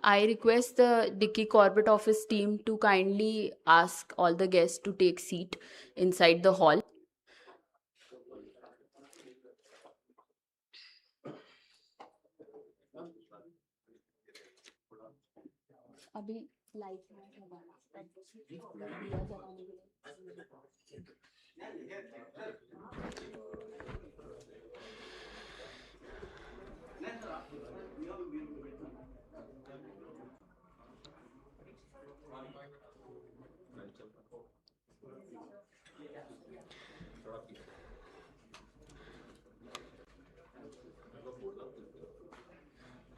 I request the Dickey Corporate Office team to kindly ask all the guests to take seat inside the hall. अभी light दिया जलाने के लिए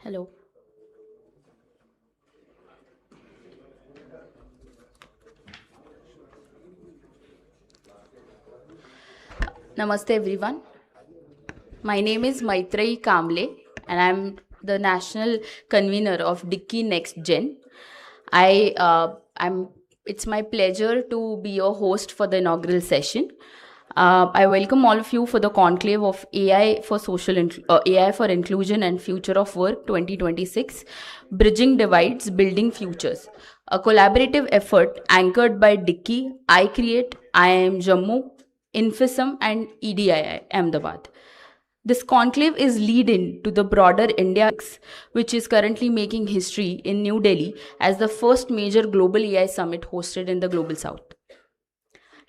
Hello. Namaste everyone. My name is Maitreyi Kamble and I'm the national convener of Dickey Next Gen. It's my pleasure to be your host for the inaugural session. I welcome all of you for the conclave of AI for AI for Inclusion and Future of Work 2026, Bridging Divides, Building Futures, a collaborative effort anchored by Dickey, I Create, IIM Jammu, Infism, and EDII Ahmedabad. This conclave is lead-in to the broader India, which is currently making history in New Delhi as the first major global AI summit hosted in the Global South.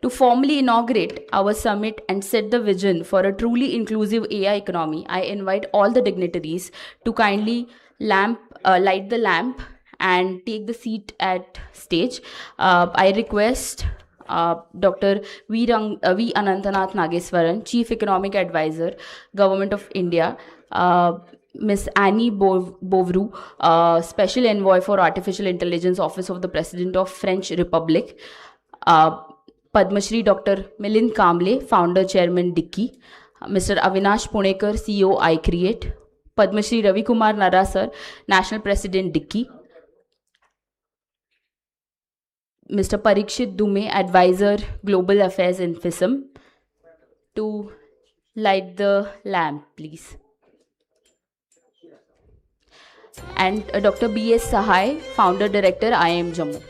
To formally inaugurate our summit and set the vision for a truly inclusive AI economy, I invite all the dignitaries to kindly light the lamp and take the seat at stage. I request Dr. V. Anantanath Nageswaran, Chief Economic Advisor, Government of India, Ms. Annie Bovru, Special Envoy for Artificial Intelligence, Office of the President of French Republic, Padma Shri Dr. Milind Kamble, Founder Chairman Dickey, Mr. Avinash Punekar, CEO I Create, Padma Shri Ravi Kumar Nara Sir, National President Dickey, Mr. Parikshit Dume, Advisor Global Affairs in FISM, to light the lamp, please. And Dr. B.S. Sahai, Founder Director IIM Jammu.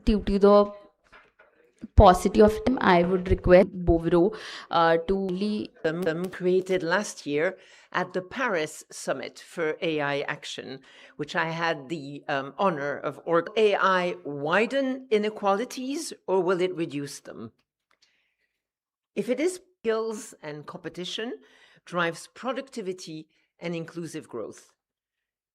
Due to the paucity of time, I would request Bovro to created last year at the Paris Summit for AI Action, which I had the honor of organizing. AI widen inequalities or will it reduce them? If it is, skills and competition drives productivity and inclusive growth.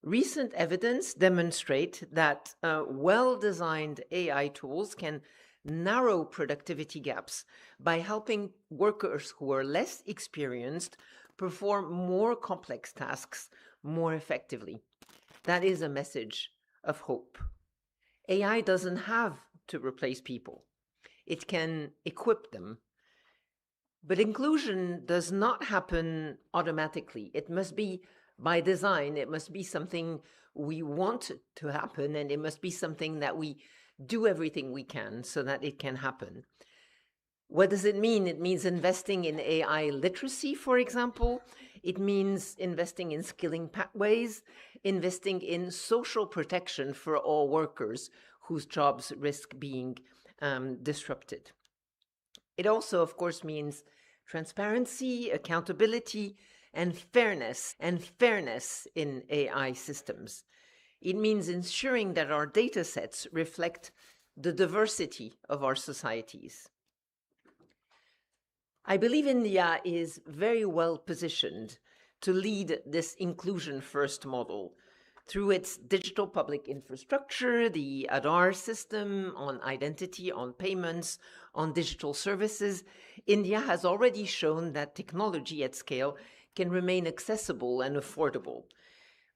Recent evidence demonstrate that well-designed AI tools can narrow productivity gaps by helping workers who are less experienced perform more complex tasks more effectively. That is a message of hope. AI doesn't have to replace people. It can equip them. But inclusion does not happen automatically. It must be by design. It must be something we want to happen, and it must be something that we do everything we can so that it can happen. What does it mean? It means investing in AI literacy, for example. It means investing in skilling pathways, investing in social protection for all workers whose jobs risk being disrupted. It also, of course, means transparency, accountability, and fairness in AI systems. It means ensuring that our data sets reflect the diversity of our societies. I believe India is very well positioned to lead this inclusion-first model through its digital public infrastructure, the Aadhaar system on identity, on payments, on digital services. India has already shown that technology at scale can remain accessible and affordable.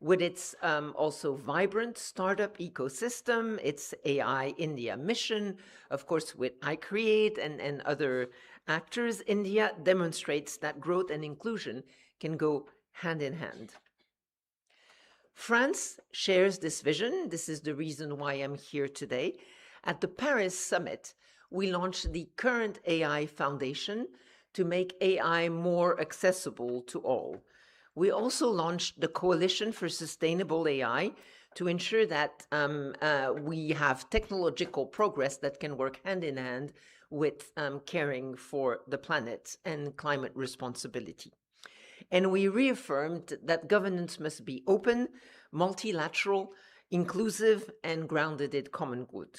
With its also vibrant startup ecosystem, its AI India mission, of course, with iCreate and other actors, India demonstrates that growth and inclusion can go hand in hand. France shares this vision. This is the reason why I'm here today. At the Paris summit, we launched the Current AI Foundation to make AI more accessible to all. We also launched the Coalition for Sustainable AI to ensure that we have technological progress that can work hand in hand with caring for the planet and climate responsibility. And we reaffirmed that governance must be open, multilateral, inclusive, and grounded in common good.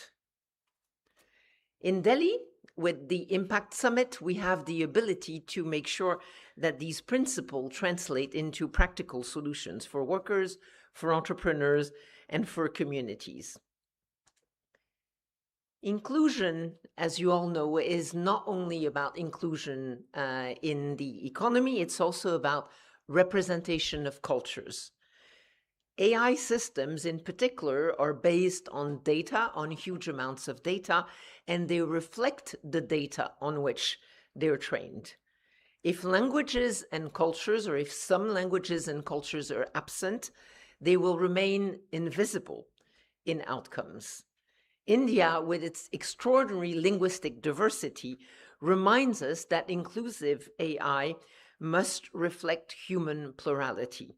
In Delhi, with the Impact Summit, we have the ability to make sure that these principles translate into practical solutions for workers, for entrepreneurs, and for communities. Inclusion, as you all know, is not only about inclusion in the economy, it's also about representation of cultures. AI systems in particular are based on data, on huge amounts of data, and they reflect the data on which they're trained. If languages and cultures, or if some languages and cultures are absent, they will remain invisible in outcomes. India, with its extraordinary linguistic diversity, reminds us that inclusive AI must reflect human plurality.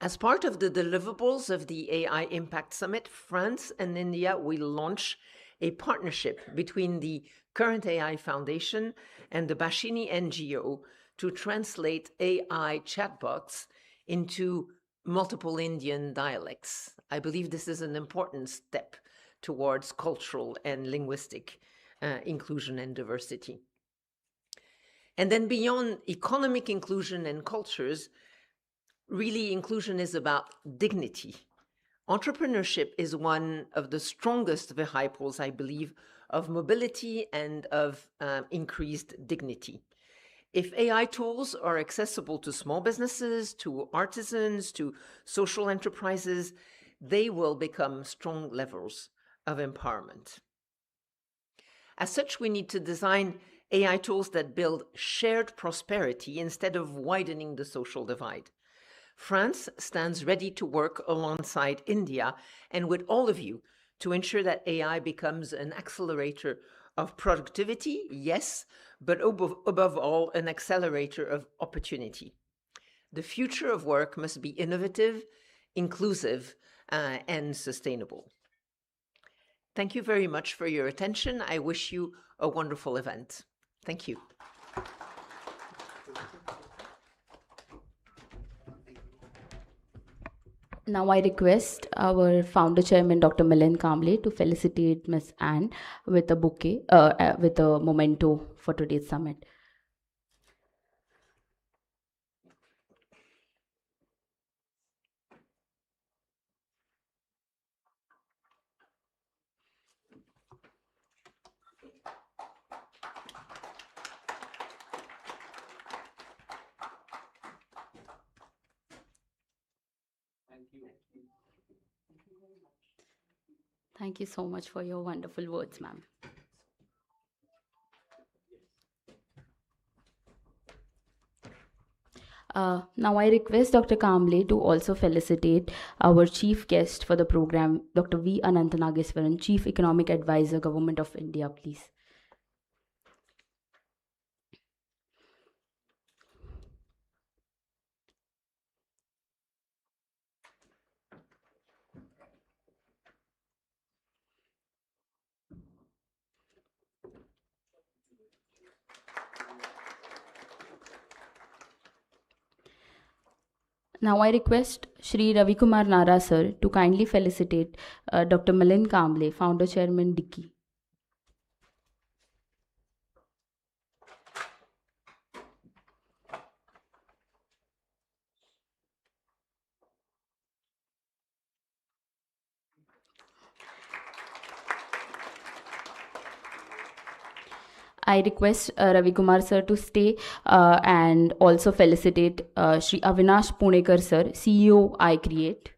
As part of the deliverables of the AI Impact Summit, France and India will launch a partnership between the Current AI Foundation and the Bashini NGO to translate AI chatbots into multiple Indian dialects. I believe this is an important step towards cultural and linguistic inclusion and diversity. And then beyond economic inclusion and cultures, really inclusion is about dignity. Entrepreneurship is one of the strongest vehicles, I believe, of mobility and of increased dignity. If AI tools are accessible to small businesses, to artisans, to social enterprises, they will become strong levers of empowerment. As such, we need to design AI tools that build shared prosperity instead of widening the social divide. France stands ready to work alongside India and with all of you to ensure that AI becomes an accelerator of productivity, yes, but above all, an accelerator of opportunity. The future of work must be innovative, inclusive, and sustainable. Thank you very much for your attention. I wish you a wonderful event. Thank you. Now I request our founder chairman, Dr. Milind Kamble, to felicitate Ms. Anne with a bouquet, with a memento for today's summit. Thank you so much for your wonderful words, ma'am. Now I request Dr. Kamble to also felicitate our chief guest for the program, Dr. V. Anantanageswaran, Chief Economic Advisor, Government of India, please. Now I request Shri Ravi Kumar Nara sir to kindly felicitate Dr. Milind Kamble, Founder Chairman Dicky. I request Ravi Kumar sir to stay and also felicitate Shri Avinash Punekar sir, CEO I Create.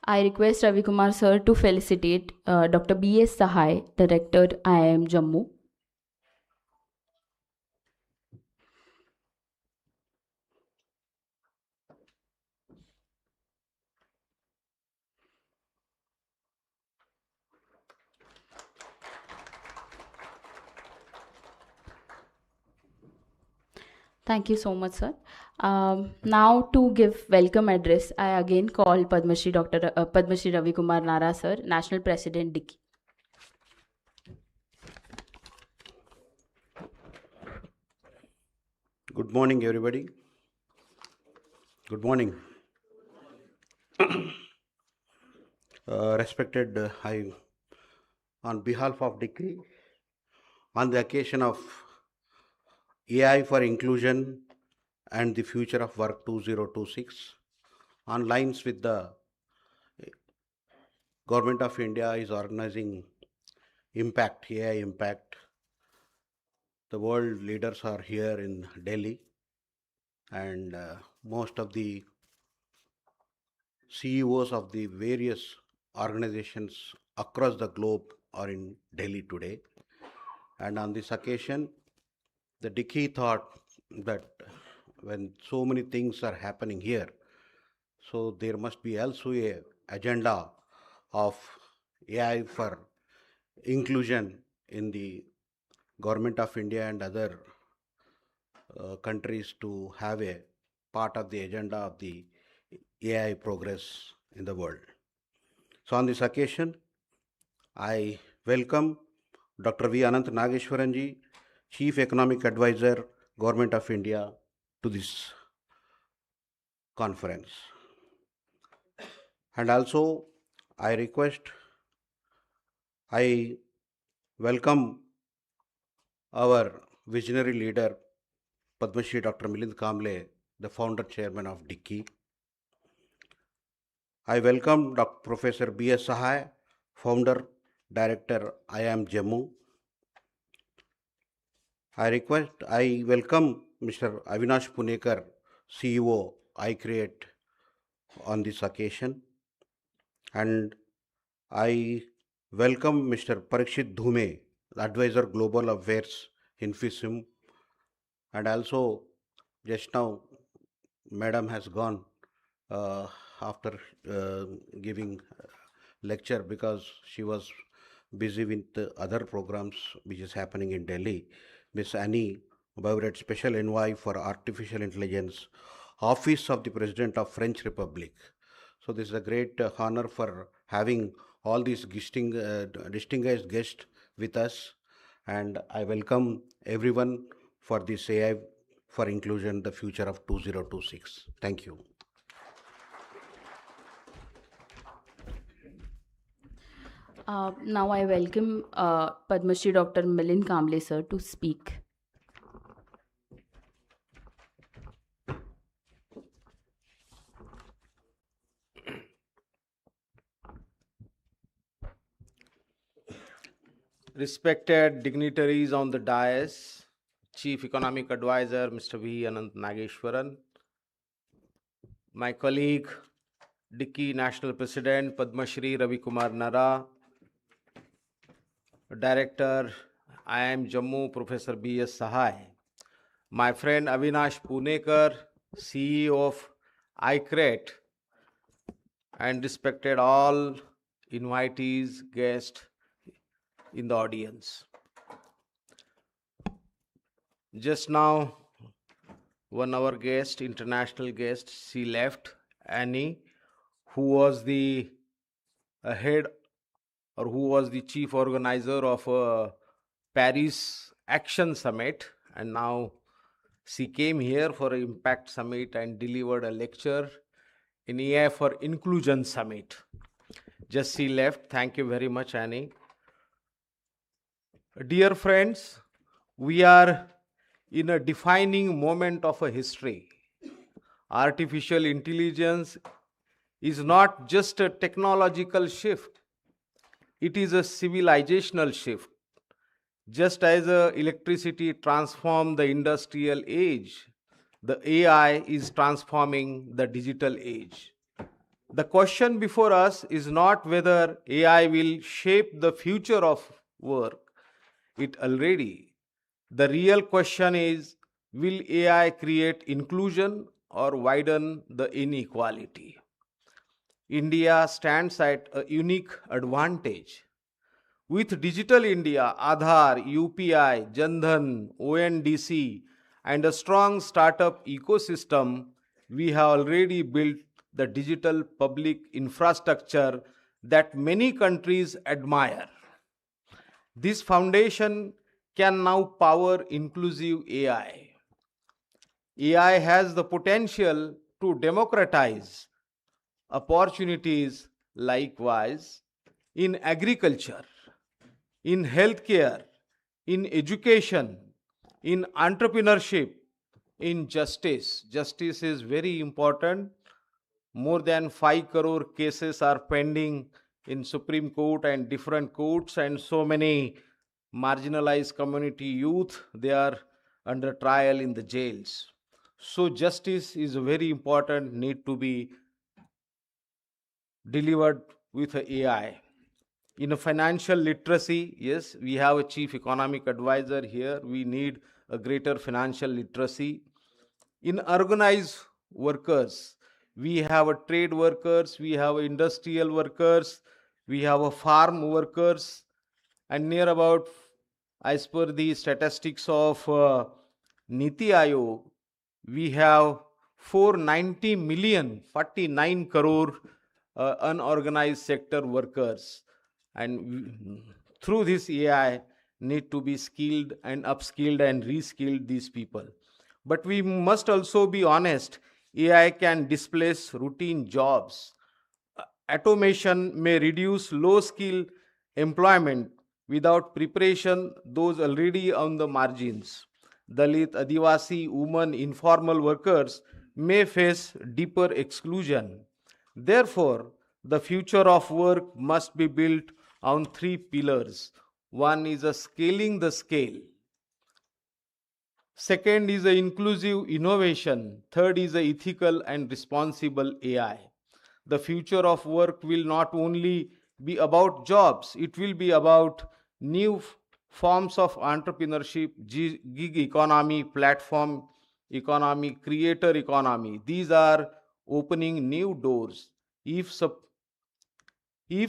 I request Ravi Kumar sir to felicitate Dr. B.S. Sahai, Director IIM Jammu. Thank you so much, sir. Now to give welcome address, I again call Padma Shri Ravi Kumar Nara sir, National President Dicky. Good morning, everybody. Good morning. Respected, on behalf of Dicky, on the occasion of AI for Inclusion and the Future of Work 2026, on lines with the Government of India is organizing Impact, AI Impact. The world leaders are here in Delhi, and most of the CEOs of the various organizations across the globe are in Delhi today. And on this occasion, the Dickey thought that when so many things are happening here, so there must be also a agenda of AI for inclusion in the Government of India and other countries to have a part of the agenda of the AI progress in the world. So on this occasion, I welcome Dr. V. Anant Nageshwaranji, Chief Economic Advisor, Government of India, to this conference. And also, I welcome our visionary leader, Padma Shri Dr. Milind Kamble, the founder chairman of Dicky. I welcome Dr. Professor B.S. Sahai, founder, director, IIM Jammu. I welcome Mr. Avinash Punekar, CEO, I Create, on this occasion. And I welcome Mr. Parikshit Dhume, Advisor Global Affairs in FISM. And also, just now, Madam has gone after giving lecture because she was busy with the other programs which is happening in Delhi. Miss Annie Bauret, Special Envoy for Artificial Intelligence, Office of the President of French Republic. So this is a great honor for having all these distinguished guests with us, and I welcome everyone for this AI for Inclusion, the future of 2026. Thank you. Now I welcome Padma Shri Dr. Milind Kamble sir to speak. respected dignitaries on the dais, Chief Economic Advisor Mr. V. Anant Nageshwaran, my colleague, Dicky National President Padma Shri Ravi Kumar Nara, Director IIM Jammu Professor B.S. Sahai, my friend Avinash Punekar, CEO of iCreate, and respected all invitees, guests in the audience. Just now, one of our guest, international guest, she left, Annie, who was the head or who was the chief organizer of a Paris Action Summit, and now she came here for an Impact Summit and delivered a lecture in AI for Inclusion Summit. Just she left. Thank you very much, Annie. Dear friends, we are in a defining moment of a history. Artificial intelligence is not just a technological shift, it is a civilizational shift. Just as electricity transformed the industrial age, the AI is transforming the digital age. The question before us is not whether AI will shape the future of work. It already. The real question is, will AI create inclusion or widen the inequality? India stands at a unique advantage. With Digital India, Aadhaar, UPI, Jandhan, ONDC, and a strong startup ecosystem, we have already built the digital public infrastructure that many countries admire. This foundation can now power inclusive AI. AI has the potential to democratize opportunities. Likewise, in agriculture, in healthcare, in education, in entrepreneurship, in justice. Justice is very important. More than 5 crore cases are pending in Supreme Court and different courts, and so many marginalized community youth, they are under trial in the jails. So justice is very important, need to be delivered with AI. In a financial literacy, yes, we have a chief economic advisor here. We need a greater financial literacy. In organized workers, we have a trade workers, we have industrial workers, we have a farm workers, and near about, as per the statistics of Niti Aayog, we have 490 million, 49 crore unorganized sector workers. And through this AI, need to be skilled and upskilled and reskilled these people. But we must also be honest, AI can displace routine jobs. Automation may reduce low skill employment without preparation, those already on the margins. Dalit, Adivasi, women, informal workers may face deeper exclusion. Therefore, the future of work must be built on 3 pillars. One is a scaling the scale. Second is a inclusive innovation. Third is a ethical and responsible AI. The future of work will not only be about jobs, it will be about new forms of entrepreneurship, gig economy, platform economy, creator economy. These are opening new doors. If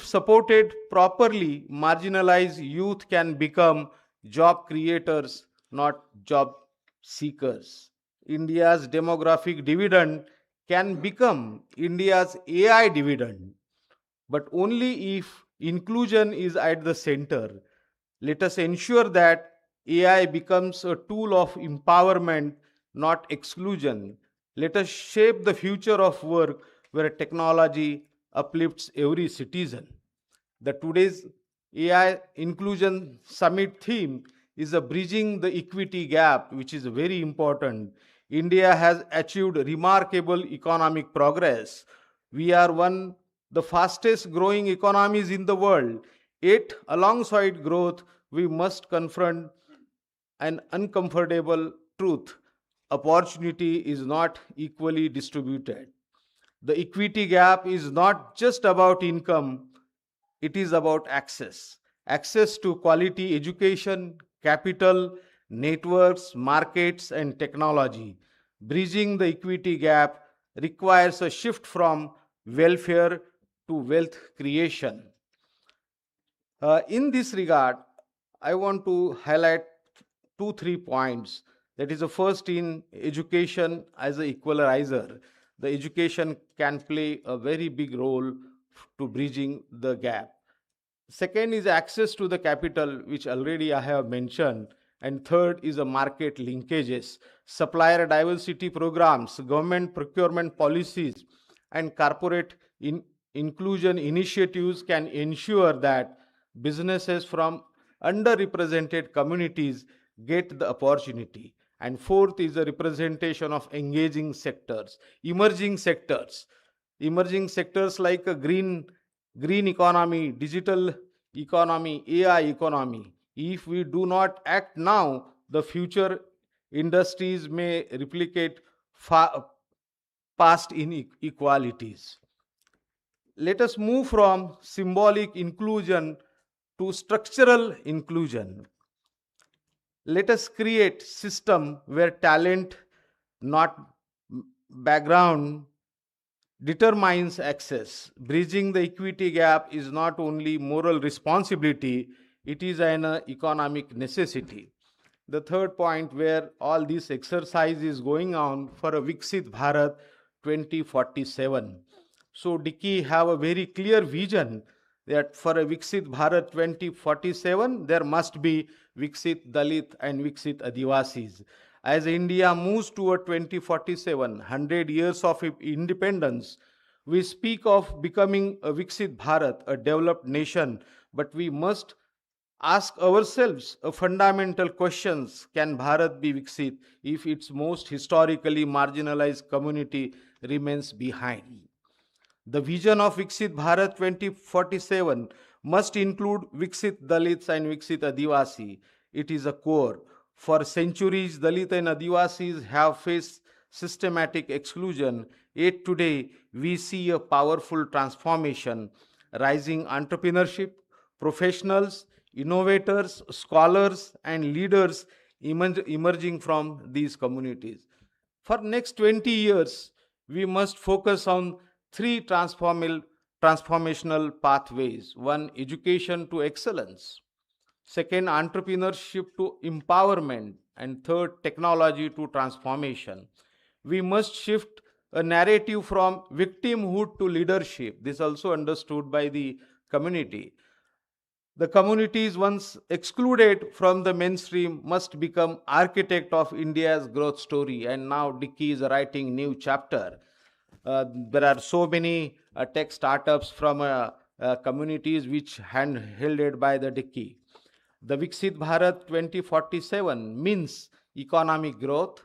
supported properly, marginalized youth can become job creators, not job seekers. India's demographic dividend can become India's AI dividend, but only if inclusion is at the center. Let us ensure that AI becomes a tool of empowerment, not exclusion. Let us shape the future of work where technology uplifts every citizen. The today's AI Inclusion Summit theme is a bridging the equity gap, which is very important. India has achieved remarkable economic progress. We are the fastest growing economies in the world. Yet, alongside growth, we must confront an uncomfortable truth: opportunity is not equally distributed. The equity gap is not just about income, it is about access. Access to quality education, capital, networks, markets, and technology. Bridging the equity gap requires a shift from welfare to wealth creation. In this regard, I want to highlight 2 3 points. That is, the first, in education as an equalizer. The education can play a very big role to bridging the gap. Second is access to the capital, which already I have mentioned. And third is a market linkages, supplier diversity programs, government procurement policies, and corporate inclusion initiatives can ensure that businesses from underrepresented communities get the opportunity. And fourth is the representation of engaging sectors, emerging sectors like a green economy, digital economy, AI economy. If we do not act now, the future industries may replicate past inequalities. Let us move from symbolic inclusion to structural inclusion. Let us create system where talent, not background, determines access. Bridging the equity gap is not only moral responsibility, it is an economic necessity. The third point, where all this exercise is going on for a Viksit Bharat 2047. So Dickey have a very clear vision that for a Viksit Bharat 2047, there must be Viksit Dalit and Viksit Adivasis. As India moves toward 2047, 100 years of independence, we speak of becoming a Viksit Bharat, a developed nation, but we must ask ourselves a fundamental questions: can Bharat be Viksit if its most historically marginalized community remains behind? The vision of Viksit Bharat 2047 must include Viksit Dalits and Viksit Adivasi. It is a core. For centuries, Dalit and Adivasis have faced systematic exclusion. Yet today, we see a powerful transformation: rising entrepreneurship, professionals, innovators, scholars, and leaders emerging from these communities. For next 20 years, we must focus on three transformational pathways. One, education to excellence. Second, entrepreneurship to empowerment. And third, technology to transformation. We must shift a narrative from victimhood to leadership. This is also understood by the community. The communities once excluded from the mainstream must become architect of India's growth story. And now Dickey is writing new chapter. There are so many tech startups from communities which handheld by the Dickey. The Viksit Bharat 2047 means economic growth,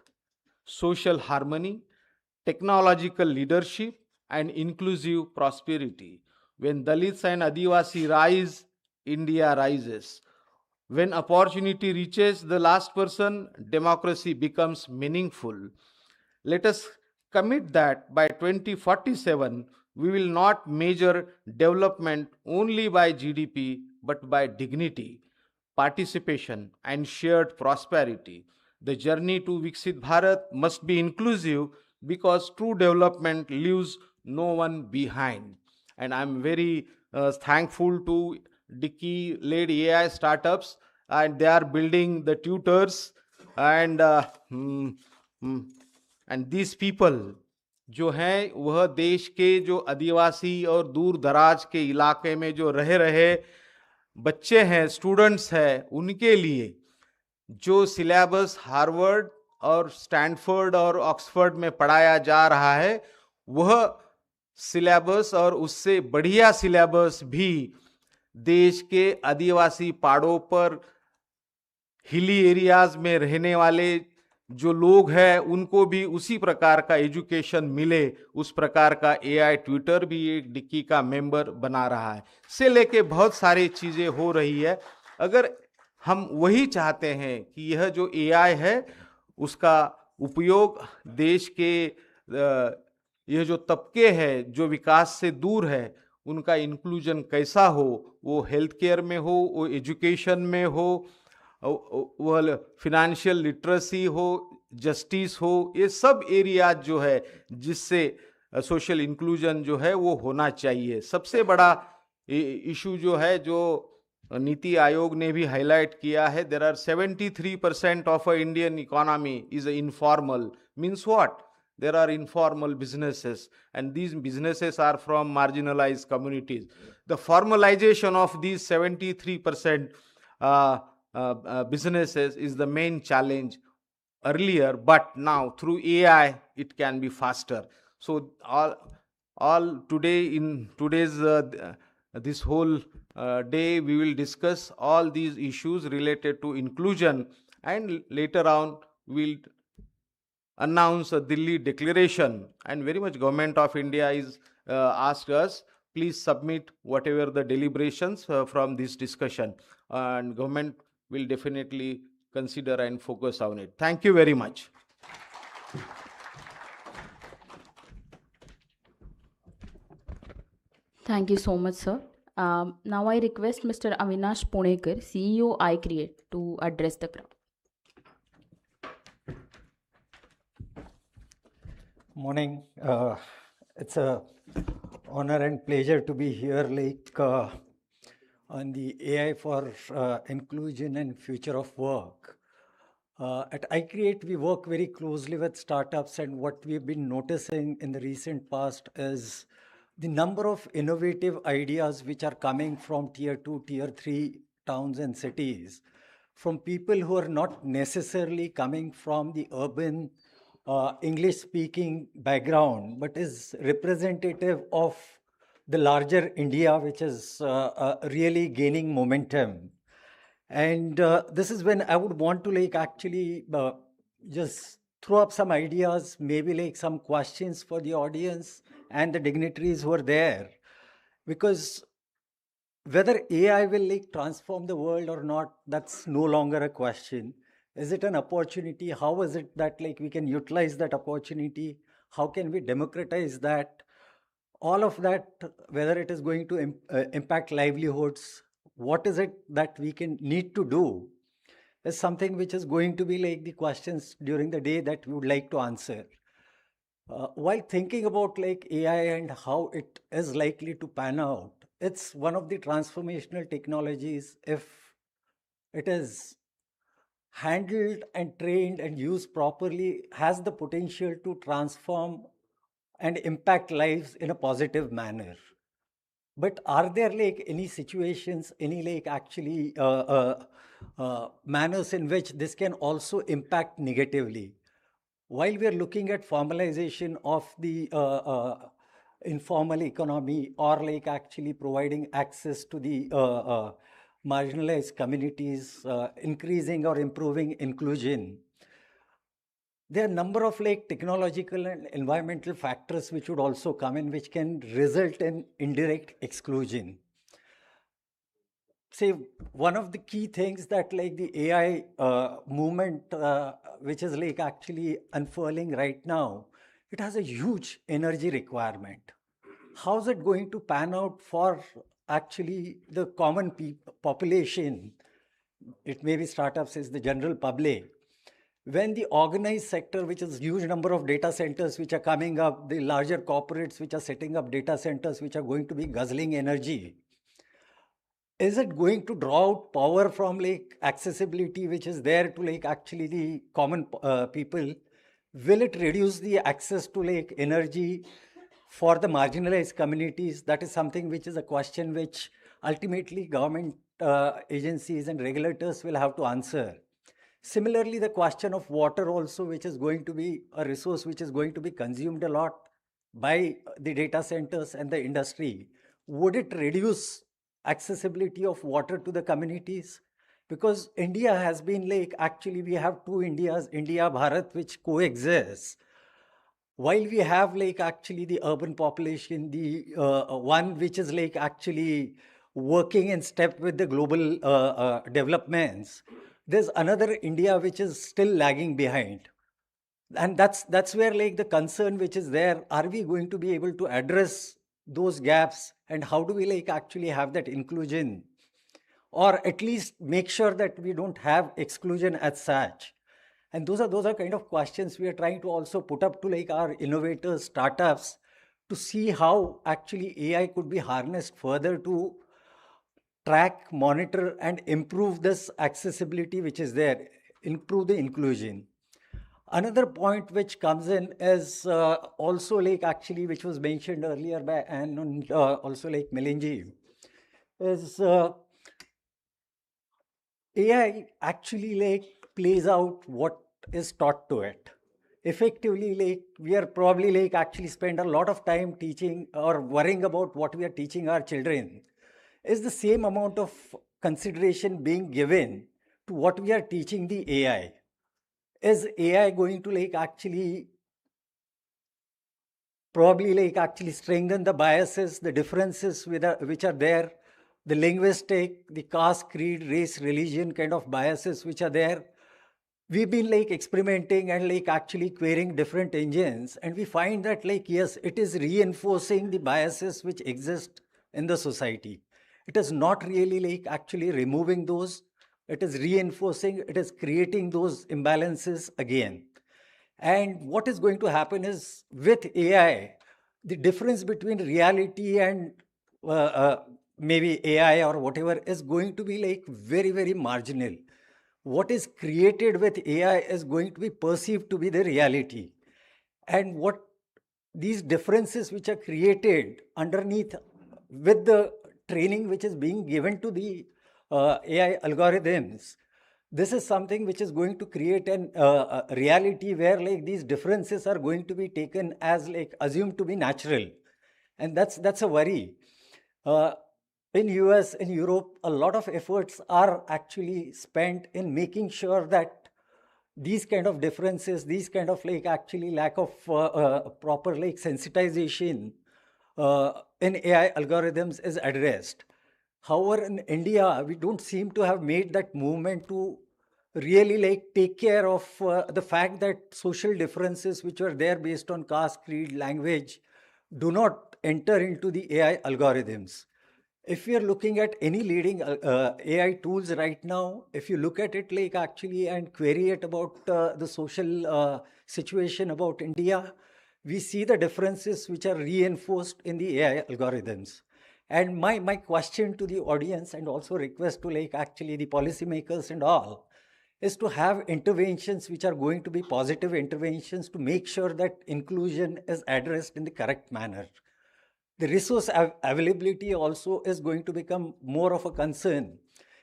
social harmony, technological leadership, and inclusive prosperity. When Dalits and Adivasi rise, India rises. When opportunity reaches the last person, democracy becomes meaningful. Let us commit that by 2047, we will not measure development only by GDP, but by dignity, participation, and shared prosperity. The journey to Viksit Bharat must be inclusive, because true development leaves no one behind. And I'm very thankful to Dickey led AI startups, and they are building the tutors and these people जो हैं वह देश के जो आदिवासी और दूर दराज के इलाके में जो रह रहे बच्चे हैं, स्टूडेंट्स हैं, उनके लिए जो सिलेबस हार्वर्ड और स्टैनफोर्ड और ऑक्सफोर्ड में पढ़ाया जा रहा है, वह सिलेबस और उससे बढ़िया सिलेबस भी देश के आदिवासी पहाड़ों पर हिली एरियाज में रहने वाले जो लोग हैं उनको भी उसी प्रकार का एजुकेशन मिले, उस प्रकार का एआई ट्विटर भी एक डिक्की का मेंबर बना रहा है। से लेके बहुत सारी चीजें हो रही है। अगर हम वही चाहते हैं कि यह जो एआई है उसका उपयोग देश के यह जो तबके हैं जो विकास से दूर है उनका इंक्लूजन कैसा हो, वो हेल्थ केयर में हो, वो एजुकेशन में हो, वो फिनेंशियल लिटरेसी हो, जस्टिस हो, ये सब एरियाज जो है जिससे सोशल इंक्लूजन जो है वो होना चाहिए। सबसे बड़ा इशू जो है जो नीति आयोग ने भी हाईलाइट किया है, there are 73% of a Indian economy is informal. Means what? There are informal businesses, and these businesses are from marginalized communities. The formalization of these 73% businesses is the main challenge earlier, but now through AI it can be faster. So all today in today's this whole day we will discuss all these issues related to inclusion, and later on we'll announce a Delhi declaration, and very much government of India is asked us, please submit whatever the deliberations from this discussion, and government will definitely consider and focus on it. Thank you very much. Thank you so much, sir. Now I request Mr. Avinash Punekar, CEO iCreate, to address the crowd. Morning. It's a honor and pleasure to be here, on the AI for inclusion and future of work. At iCreate, we work very closely with startups, and what we've been noticing in the recent past is the number of innovative ideas which are coming from tier 2, tier 3 towns and cities, from people who are not necessarily coming from the urban English-speaking background, but is representative of the larger India, which is really gaining momentum. And this is when I would want to actually just throw up some ideas, maybe some questions for the audience and the dignitaries who are there. Because whether AI will transform the world or not, that's no longer a question. Is it an opportunity? How is it that we can utilize that opportunity? How can we democratize that? All of that, whether it is going to impact livelihoods, what is it that we need to do, is something which is going to be the questions during the day that we would like to answer. While thinking about AI and how it is likely to pan out, it's one of the transformational technologies if it is handled and trained and used properly, has the potential to transform and impact lives in a positive manner. But are there any situations, any actually manners in which this can also impact negatively? While we are looking at formalization of the informal economy, or actually providing access to the marginalized communities, increasing or improving inclusion, there are a number of technological and environmental factors which would also come in, which can result in indirect exclusion. Say, one of the key things that the AI movement, which is actually unfurling right now, it has a huge energy requirement. How's it going to pan out for actually the common population? It may be startups, is the general public. When the organized sector, which is huge number of data centers which are coming up, the larger corporates which are setting up data centers which are going to be guzzling energy, is it going to draw out power from accessibility which is there to actually the common people? Will it reduce the access to energy for the marginalized communities? That is something which is a question which ultimately government agencies and regulators will have to answer. Similarly, the question of water also, which is going to be a resource which is going to be consumed a lot by the data centers and the industry. Would it reduce accessibility of water to the communities? Because India has been actually we have two Indias, India, Bharat, which coexist. While we have actually the urban population, the one which is actually working in step with the global developments, there's another India which is still lagging behind. And that's where like the concern which is there, are we going to be able to address those gaps, and how do we like actually have that inclusion, or at least make sure that we don't have exclusion as such? And those are kind of questions we are trying to also put up to like our innovators, startups, to see how actually AI could be harnessed further to track, monitor, and improve this accessibility which is there, improve the inclusion. Another point which comes in is also like actually which was mentioned earlier by Anne and also like Milinji, is AI actually like plays out what is taught to it. Effectively, like we are probably like actually spend a lot of time teaching or worrying about what we are teaching our children. Is the same amount of consideration being given to what we are teaching the AI? Is AI going to like actually probably like actually strengthen the biases, the differences which are there, the linguistic, the caste, creed, race, religion kind of biases which are there? We've been like experimenting and like actually querying different engines, and we find that like, yes, it is reinforcing the biases which exist in the society. It is not really like actually removing those. It is reinforcing, it is creating those imbalances again. And what is going to happen is with AI, the difference between reality and maybe AI or whatever is going to be like very, very marginal. What is created with AI is going to be perceived to be the reality. And what these differences which are created underneath with the training which is being given to the AI algorithms, this is something which is going to create an a reality where like these differences are going to be taken as like assumed to be natural, and that's a worry. uh, in US, in Europe, a lot of efforts are actually spent in making sure that these kind of differences, these kind of like actually lack of proper like sensitization in AI algorithms is addressed. However, in India, we don't seem to have made that movement to really like take care of the fact that social differences which are there based on caste, creed, language do not enter into the AI algorithms. If we are looking at any leading AI tools right now, if you look at it like actually and query it about the social situation about India, we see the differences which are reinforced in the AI algorithms. And my question to the audience and also request to like actually the policymakers and all is to have interventions which are going to be positive interventions to make sure that inclusion is addressed in the correct manner. The resource availability also is going to become more of a concern.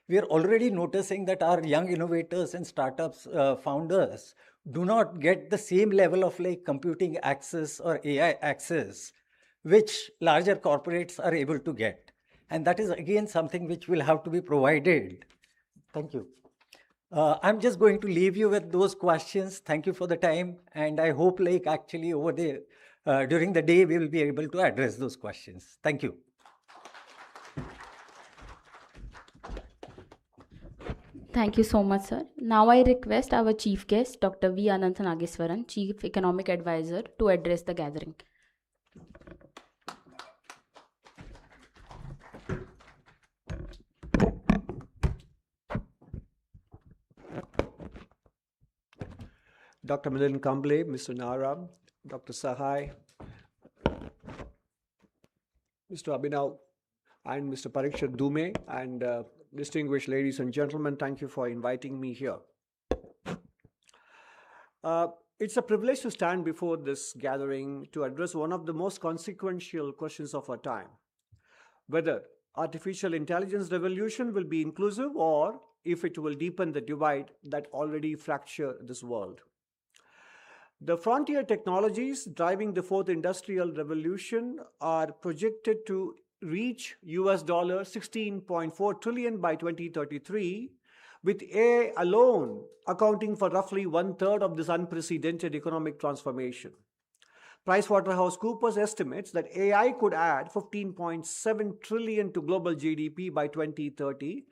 We are already noticing that our young innovators and startups founders do not get the same level of like computing access or AI access which larger corporates are able to get. And that is again something which will have to be provided. Thank you. I'm just going to leave you with those questions. Thank you for the time. And I hope like actually over the during the day, we will be able to address those questions. Thank you. Thank you so much, sir. Now I request our chief guest, Dr. V. Anantha Nageswaran, Chief Economic Advisor, to address the gathering. Dr. Milind Kamble, Mr. Nara, Dr. Sahai, Mr. Abhinav, and Mr. Parikshat Dume, and distinguished ladies and gentlemen, thank you for inviting me here. It's a privilege to stand before this gathering to address one of the most consequential questions of our time: whether artificial intelligence revolution will be inclusive or if it will deepen the divide that already fracture this world. The frontier technologies driving the fourth industrial revolution are projected to reach US $16.4 trillion by 2033, with AI alone accounting for roughly 1/3 of this unprecedented economic transformation. PricewaterhouseCoopers estimates that AI could add 15.7 trillion to global GDP by 2030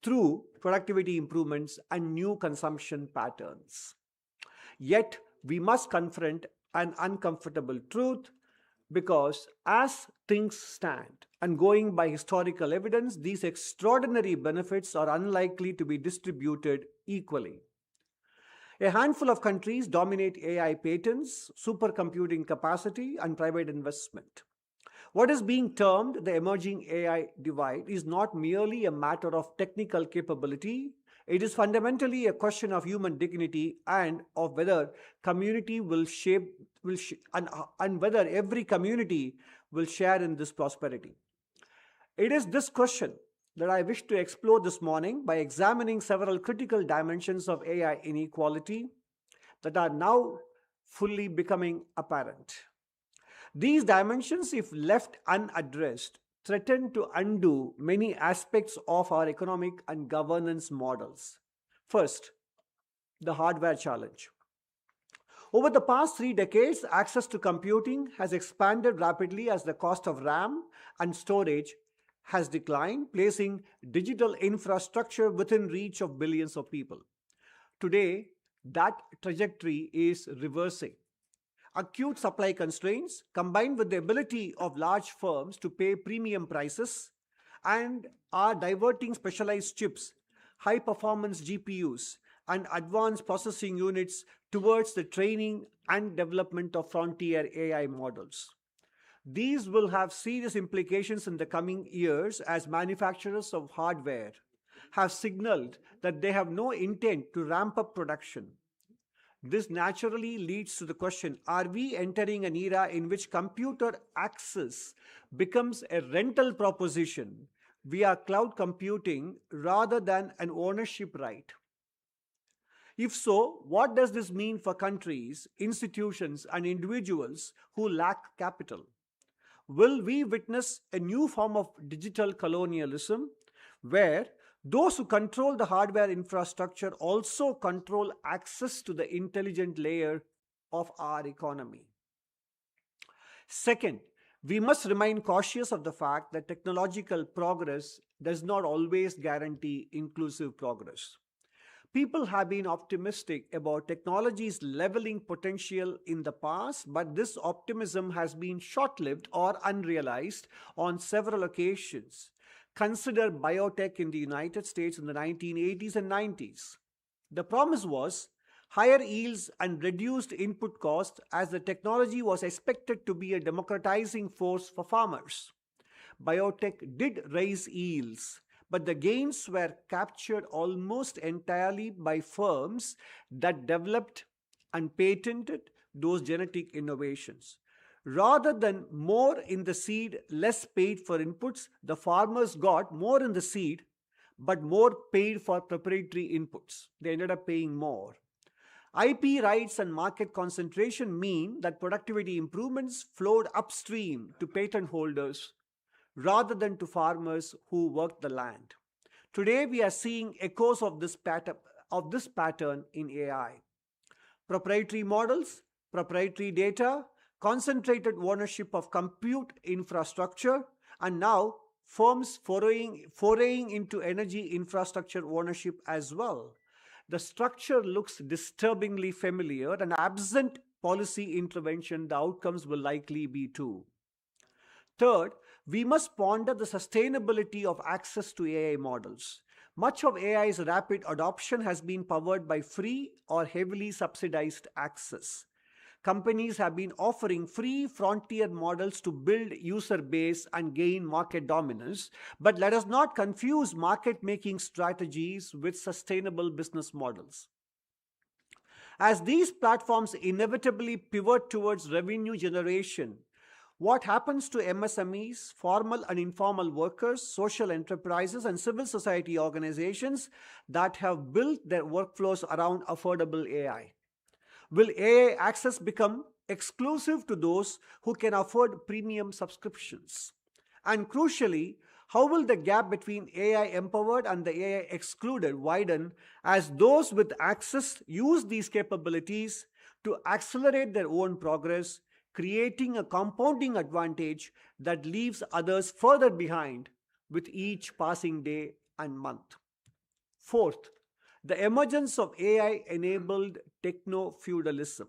through productivity improvements and new consumption patterns. Yet, we must confront an uncomfortable truth because, as things stand, and going by historical evidence, these extraordinary benefits are unlikely to be distributed equally. A handful of countries dominate AI patents, supercomputing capacity, and private investment. What is being termed the emerging AI divide is not merely a matter of technical capability. It is fundamentally a question of human dignity and of whether community and whether every community will share in this prosperity. It is this question that I wish to explore this morning by examining several critical dimensions of AI inequality that are now fully becoming apparent. These dimensions, if left unaddressed, threaten to undo many aspects of our economic and governance models. First, the hardware challenge. Over the past 3 decades, access to computing has expanded rapidly as the cost of RAM and storage has declined, placing digital infrastructure within reach of billions of people. Today, that trajectory is reversing. Acute supply constraints, combined with the ability of large firms to pay premium prices, and are diverting specialized chips, high-performance GPUs, and advanced processing units towards the training and development of frontier AI models. These will have serious implications in the coming years as manufacturers of hardware have signaled that they have no intent to ramp up production. This naturally leads to the question, are we entering an era in which computer access becomes a rental proposition via cloud computing rather than an ownership right? If so, what does this mean for countries, institutions, and individuals who lack capital? Will we witness a new form of digital colonialism where those who control the hardware infrastructure also control access to the intelligent layer of our economy? Second, we must remain cautious of the fact that technological progress does not always guarantee inclusive progress. People have been optimistic about technology's leveling potential in the past, but this optimism has been short-lived or unrealized on several occasions. Consider biotech in the United States in the 1980s and 90s. The promise was higher yields and reduced input costs as the technology was expected to be a democratizing force for farmers. Biotech did raise yields, but the gains were captured almost entirely by firms that developed and patented those genetic innovations. Rather than more in the seed, less paid for inputs, the farmers got more in the seed, but more paid for preparatory inputs. They ended up paying more. IP rights and market concentration mean that productivity improvements flowed upstream to patent holders rather than to farmers who worked the land. Today, we are seeing echoes of this pattern in AI. Proprietary models, proprietary data, concentrated ownership of compute infrastructure, and now firms foraying into energy infrastructure ownership as well. The structure looks disturbingly familiar, and absent policy intervention, the outcomes will likely be too. Third, we must ponder the sustainability of access to AI models. Much of AI's rapid adoption has been powered by free or heavily subsidized access. Companies have been offering free frontier models to build user base and gain market dominance, but let us not confuse market-making strategies with sustainable business models. As these platforms inevitably pivot towards revenue generation, what happens to MSMEs, formal and informal workers, social enterprises, and civil society organizations that have built their workflows around affordable AI? Will AI access become exclusive to those who can afford premium subscriptions? And crucially, how will the gap between AI empowered and the AI excluded widen as those with access use these capabilities to accelerate their own progress, creating a compounding advantage that leaves others further behind with each passing day and month. Fourth, the emergence of AI-enabled techno-feudalism.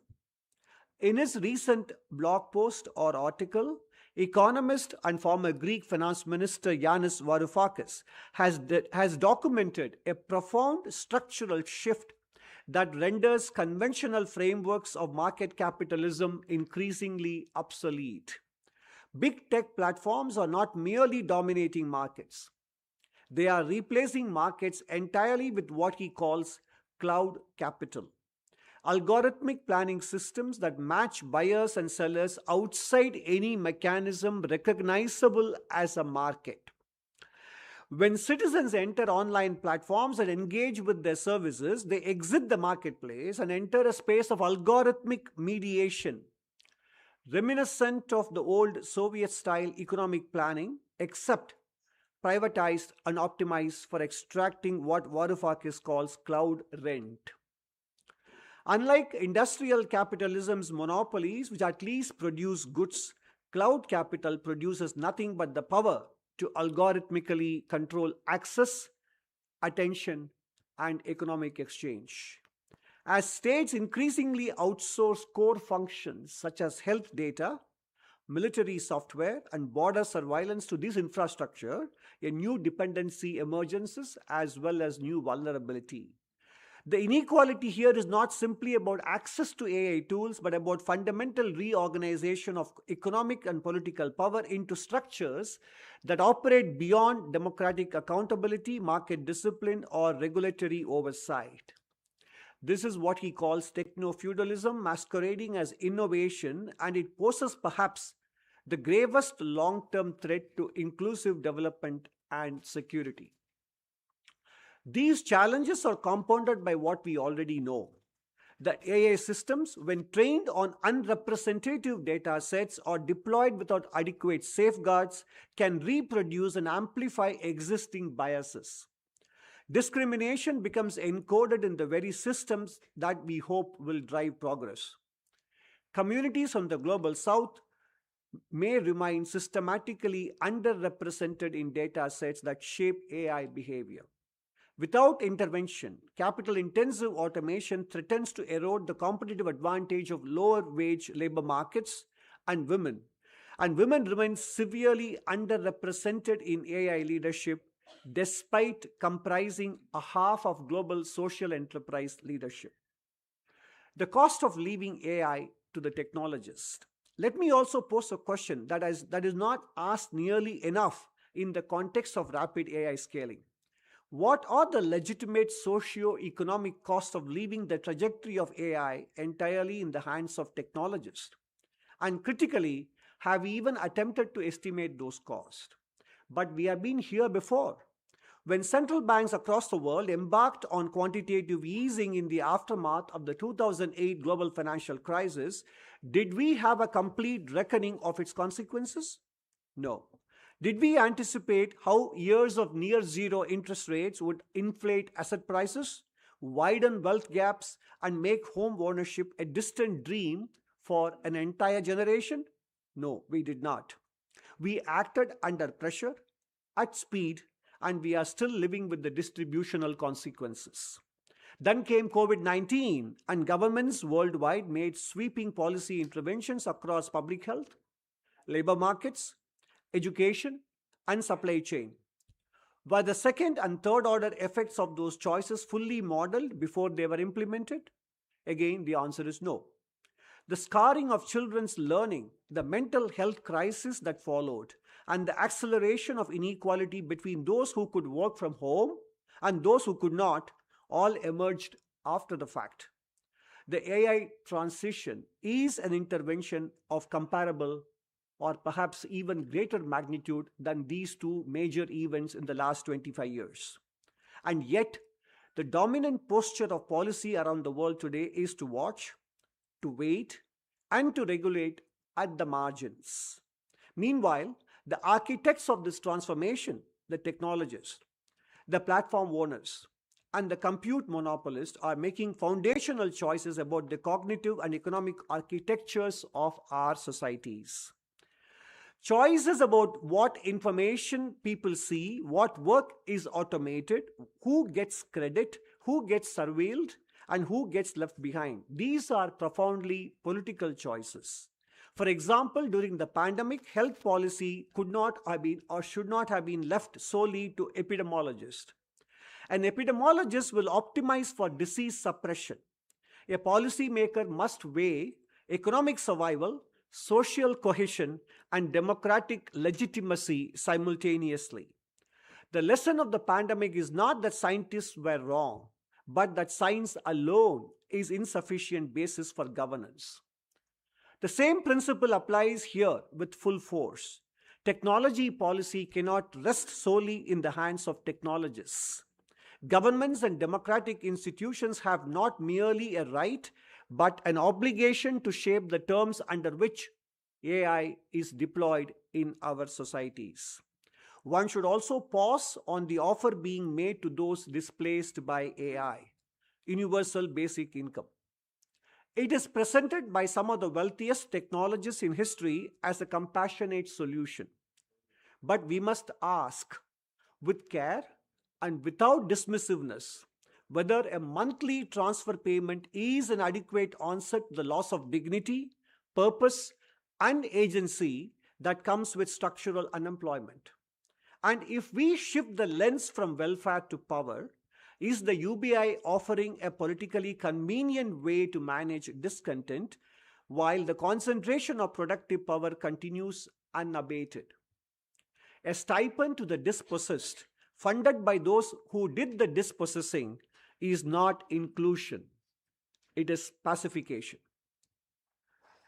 In his recent blog post or article, economist and former Greek finance minister Yanis Varoufakis has documented a profound structural shift that renders conventional frameworks of market capitalism increasingly obsolete. Big tech platforms are not merely dominating markets. They are replacing markets entirely with what he calls cloud capital. Algorithmic planning systems that match buyers and sellers outside any mechanism recognizable as a market. When citizens enter online platforms and engage with their services, they exit the marketplace and enter a space of algorithmic mediation, reminiscent of the old Soviet-style economic planning, except privatized and optimized for extracting what Varoufakis calls cloud rent. Unlike industrial capitalism's monopolies, which at least produce goods, cloud capital produces nothing but the power to algorithmically control access, attention, and economic exchange. As states increasingly outsource core functions such as health data, military software, and border surveillance to this infrastructure, a new dependency emerges as well as new vulnerability. The inequality here is not simply about access to AI tools, but about fundamental reorganization of economic and political power into structures that operate beyond democratic accountability, market discipline, or regulatory oversight. This is what he calls techno-feudalism masquerading as innovation, and it poses perhaps the gravest long-term threat to inclusive development and security. These challenges are compounded by what we already know. That AI systems, when trained on unrepresentative data sets or deployed without adequate safeguards, can reproduce and amplify existing biases. Discrimination becomes encoded in the very systems that we hope will drive progress. Communities from the global south may remain systematically underrepresented in data sets that shape AI behavior. Without intervention, capital-intensive automation threatens to erode the competitive advantage of lower-wage labor markets and women remain severely underrepresented in AI leadership despite comprising a half of global social enterprise leadership. The cost of leaving AI to the technologist. Let me also pose a question that is not asked nearly enough in the context of rapid AI scaling. What are the legitimate socio-economic costs of leaving the trajectory of AI entirely in the hands of technologists? And critically, have we even attempted to estimate those costs? But we have been here before. When central banks across the world embarked on quantitative easing in the aftermath of the 2008 global financial crisis, did we have a complete reckoning of its consequences? No. Did we anticipate how years of near zero interest rates would inflate asset prices, widen wealth gaps, and make home ownership a distant dream for an entire generation? No, we did not. We acted under pressure, at speed, and we are still living with the distributional consequences. Then came COVID-19, and governments worldwide made sweeping policy interventions across public health, labor markets, education, and supply chain. Were the second and third order effects of those choices fully modeled before they were implemented? Again, the answer is no. The scarring of children's learning, the mental health crisis that followed, and the acceleration of inequality between those who could work from home and those who could not, all emerged after the fact. The AI transition is an intervention of comparable or perhaps even greater magnitude than these two major events in the last 25 years. And yet, the dominant posture of policy around the world today is to watch, to wait, and to regulate at the margins. Meanwhile, the architects of this transformation, the technologists, the platform owners, and the compute monopolists are making foundational choices about the cognitive and economic architectures of our societies. Choices about what information people see, what work is automated, who gets credit, who gets surveilled, and who gets left behind. These are profoundly political choices. For example, during the pandemic, health policy could not have been or should not have been left solely to epidemiologists. An epidemiologist will optimize for disease suppression. A policymaker must weigh economic survival, social cohesion, and democratic legitimacy simultaneously. The lesson of the pandemic is not that scientists were wrong, but that science alone is insufficient basis for governance. The same principle applies here with full force. Technology policy cannot rest solely in the hands of technologists. Governments and democratic institutions have not merely a right, but an obligation to shape the terms under which AI is deployed in our societies. One should also pause on the offer being made to those displaced by AI, universal basic income. It is presented by some of the wealthiest technologists in history as a compassionate solution. But we must ask, with care and without dismissiveness, whether a monthly transfer payment is an adequate answer to the loss of dignity, purpose, and agency that comes with structural unemployment. And if we shift the lens from welfare to power, is the UBI offering a politically convenient way to manage discontent while the concentration of productive power continues unabated? A stipend to the dispossessed, funded by those who did the dispossessing, is not inclusion. It is pacification.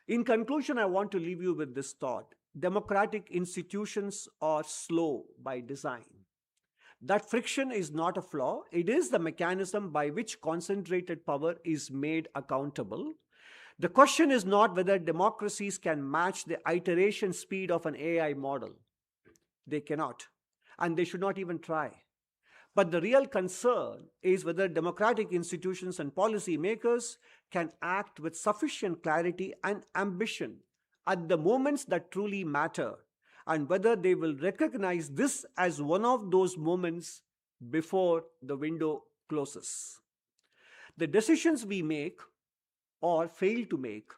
In conclusion, I want to leave you with this thought. Democratic institutions are slow by design. That friction is not a flaw. It is the mechanism by which concentrated power is made accountable. The question is not whether democracies can match the iteration speed of an AI model. They cannot, and they should not even try. But the real concern is whether democratic institutions and policy makers can act with sufficient clarity and ambition at the moments that truly matter, and whether they will recognize this as one of those moments before the window closes. The decisions we make or fail to make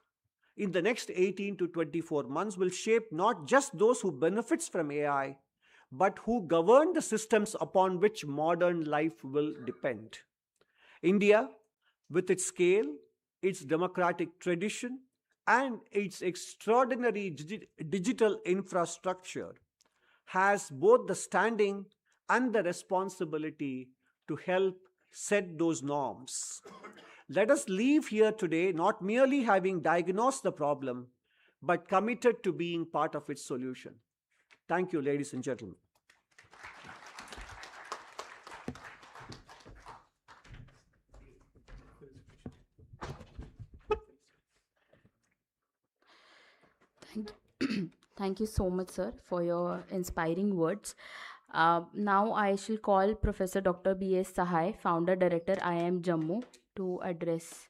in the next 18 to 24 months will shape not just those who benefits from AI, but who govern the systems upon which modern life will depend. India, with its scale, its democratic tradition, and its extraordinary digital infrastructure, has both the standing and the responsibility to help set those norms. Let us leave here today not merely having diagnosed the problem, but committed to being part of its solution. Thank you, ladies and gentlemen. Thank you so much, sir, for your inspiring words. Now I shall call Professor Dr. B.S. Sahai, Founder Director, IIM Jammu, to address.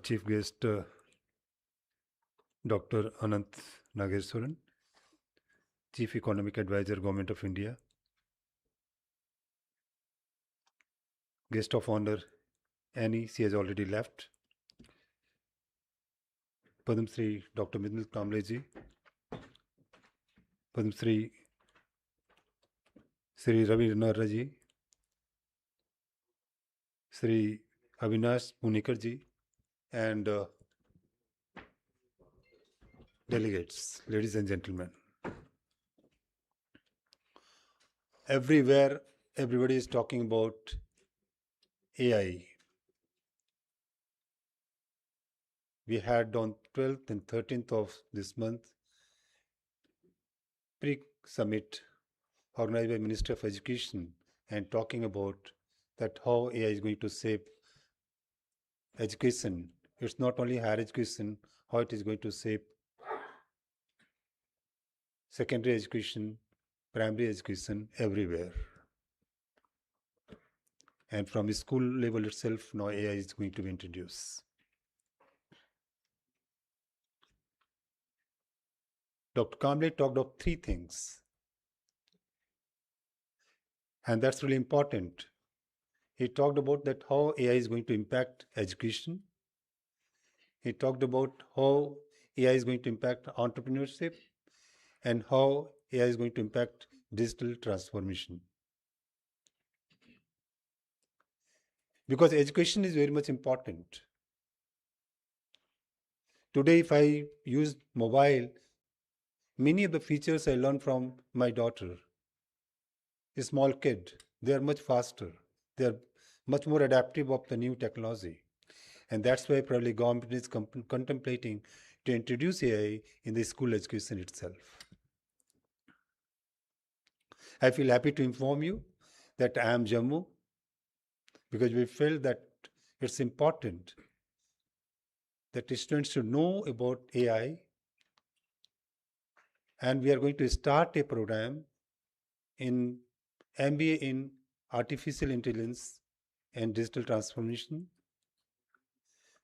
Chief Guest Dr. Anant Nageswaran, Chief Economic Advisor, Government of India. Guest of Honor Annie, she has already left. Padam Shri Dr. Midnal Kamble ji, Padam Shri Shri Ravi Narra ji, Shri Avinash Punikar ji, and delegates, ladies and gentlemen. Everywhere, everybody is talking about AI. We had on 12th and 13th of this month, pre-summit organized by Ministry of Education and talking about that how AI is going to shape education. It's not only higher education, how it is going to shape secondary education, primary education, everywhere. And from the school level itself, now AI is going to be introduced. Dr. Kamble talked of three things. And that's really important. He talked about that how AI is going to impact education. He talked about how AI is going to impact entrepreneurship and how AI is going to impact digital transformation. Because education is very much important. Today, if I use mobile, many of the features I learned from my daughter, a small kid. They are much faster. They are much more adaptive of the new technology. And that's why probably government is contemplating to introduce AI in the school education itself. I feel happy to inform you that I am Jammu because we felt that it's important that students should know about AI, and we are going to start a program in MBA in Artificial Intelligence and Digital Transformation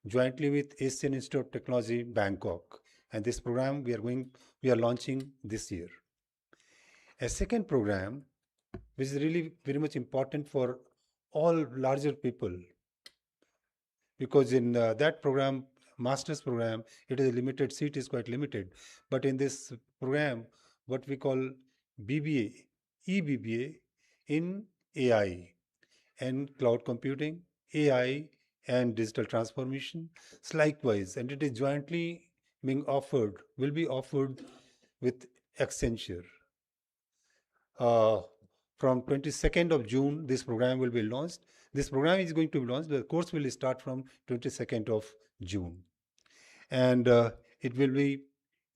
jointly with Asian Institute of Technology, Bangkok. And this program we are launching this year. A second program, which is really very much important for all larger people, because in that program, master's program, it is a limited, seat is quite limited. But in this program, what we call BBA, EBBA in AI and cloud computing, AI and digital transformation, likewise, and it is jointly being offered, will be offered with Accenture. From 22nd of June, this program will be launched. This program is going to be launched. The course will start from 22nd of June. And it will be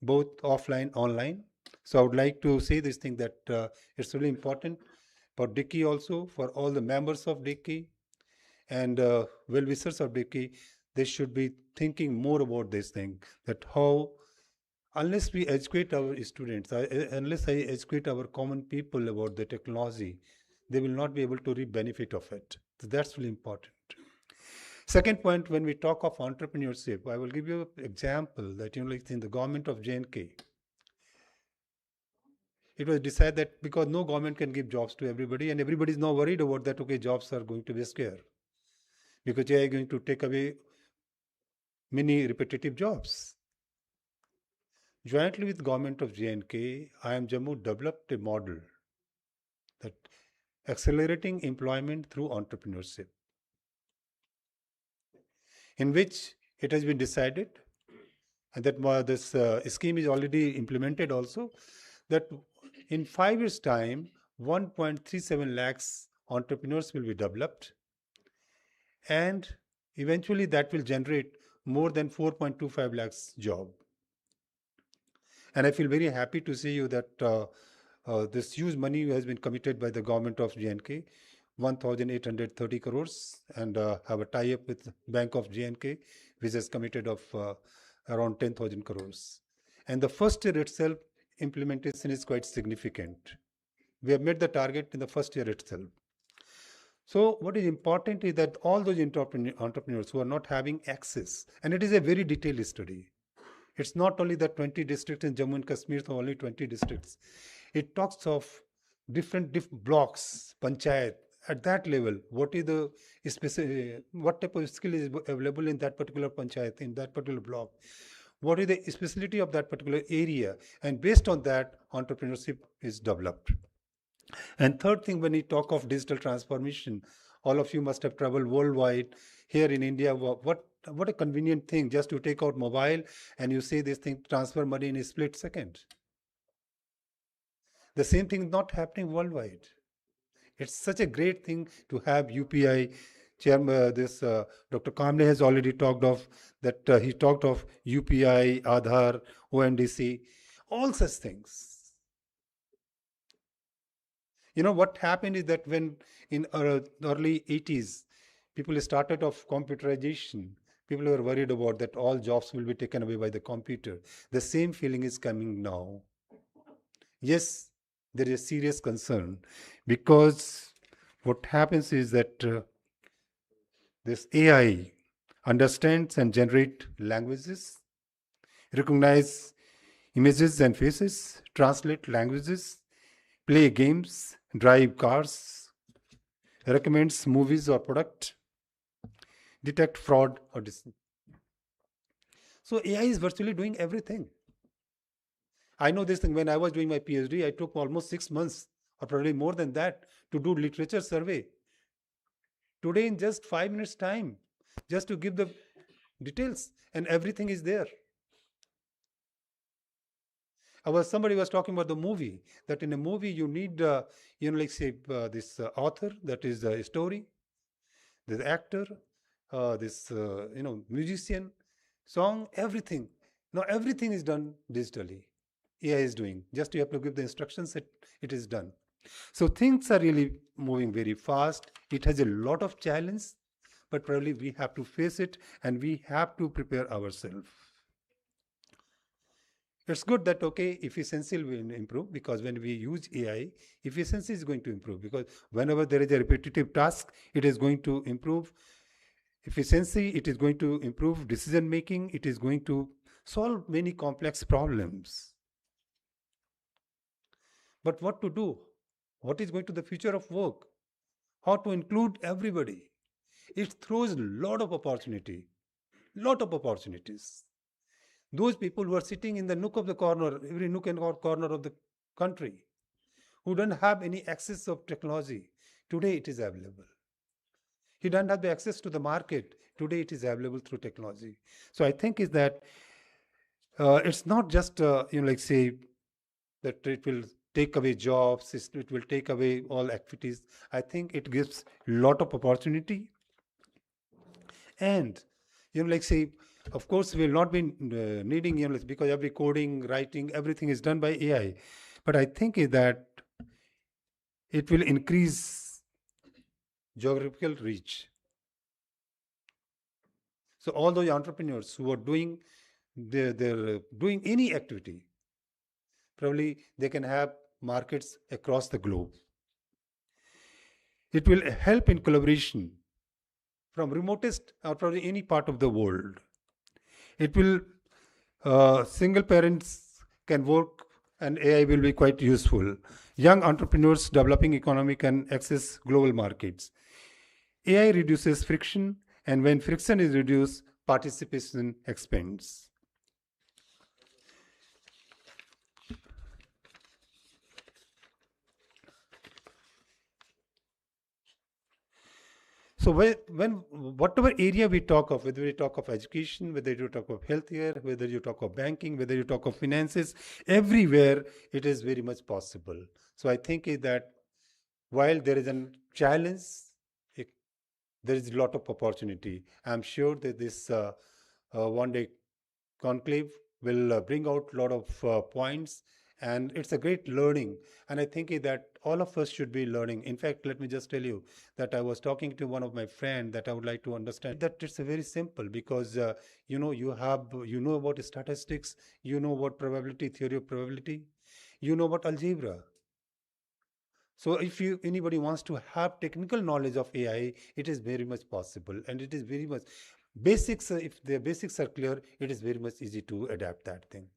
both offline, online. So I would like to say this thing that it's really important for Dickey also, for all the members of Dickey and well-wishers of Dickey, they should be thinking more about this thing, that how, unless we educate our students, unless I educate our common people about the technology, they will not be able to reap benefit of it. So that's really important. Second point, when we talk of entrepreneurship, I will give you an example that, like in the government of J&K, it was decided that because no government can give jobs to everybody, and everybody is now worried about that, okay, jobs are going to be scarce because AI is going to take away many repetitive jobs. Jointly with government of J&K, IIM Jammu developed a model that accelerating employment through entrepreneurship, in which it has been decided, and that this scheme is already implemented also, that in 5 years' time, 1.37 lakhs entrepreneurs will be developed, and eventually that will generate more than 4.25 lakhs job. And I feel very happy to see you that this huge money has been committed by the government of J&K, 1,830 crores, and have a tie-up with Bank of J&K, which has committed of around 10,000 crores. And the first year itself, implementation is quite significant. We have met the target in the first year itself. So what is important is that all those entrepreneurs who are not having access, and it is a very detailed study. It's not only that 20 districts in Jammu and Kashmir, so only 20 districts. It talks of different blocks, panchayat, at that level, what is the what type of skill is available in that particular panchayat, in that particular block? What is the specialty of that particular area? And based on that, entrepreneurship is developed. And third thing, when we talk of digital transformation, all of you must have traveled worldwide. Here in India, what a convenient thing, just to take out mobile and you say this thing, transfer money in a split second. The same thing is not happening worldwide. It's such a great thing to have UPI Chairman, Dr. Kamble has already talked of that. He talked of UPI, Aadhaar, ONDC, all such things. You know what happened is that when in early 80s, people started of computerization. People were worried about that all jobs will be taken away by the computer. The same feeling is coming now. Yes, there is serious concern because what happens is that this AI understands and generate languages, recognize images and faces, translate languages, play games, drive cars, recommends movies or product, detect fraud or So AI is virtually doing everything. I know this thing. When I was doing my PhD, I took almost 6 months or probably more than that to do literature survey. Today, in just 5 minutes time, just to give the details, and everything is there. Somebody was talking about the movie, that in a movie you need, like say this author, that is the story, the actor, this, musician, song, everything. Now everything is done digitally. AI is doing. Just you have to give the instructions, it is done. So things are really moving very fast. It has a lot of challenge, but probably we have to face it and we have to prepare ourselves. It's good that, okay, efficiency will improve because when we use AI, efficiency is going to improve because whenever there is a repetitive task, it is going to improve efficiency, it is going to improve decision making, it is going to solve many complex problems. But what to do? What is going to the future of work? How to include everybody? It throws a lot of opportunities. Those people who are sitting in the nook of the corner, every nook and corner of the country, who don't have any access of technology, today it is available. He doesn't have the access to the market, today it is available through technology. So I think is that it's not just, like say, that it will take away jobs, it will take away all activities. I think it gives a lot of opportunity. And, like say, of course, we will not be needing, because every coding, writing, everything is done by AI. But I think is that it will increase geographical reach. So all those entrepreneurs who are doing, they're doing any activity, probably they can have markets across the globe. It will help in collaboration from remotest or probably any part of the world. It will, single parents can work and AI will be quite useful. Young entrepreneurs developing economy can access global markets. AI reduces friction, and when friction is reduced, participation expands. So when whatever area we talk of, whether we talk of education, whether you talk of healthcare, whether you talk of banking, whether you talk of finances, everywhere it is very much possible. So I think that while there is a challenge, there is a lot of opportunity. I'm sure that this one day conclave will bring out a lot of points, and it's a great learning. And I think that all of us should be learning. In fact, let me just tell you that I was talking to one of my friends that I would like to understand that it's a very simple because you know about statistics, you know about probability, theory of probability, you know about algebra. So if anybody wants to have technical knowledge of AI, it is very much possible, and it is very much basics. If the basics are clear, it is very much easy to adapt that thing.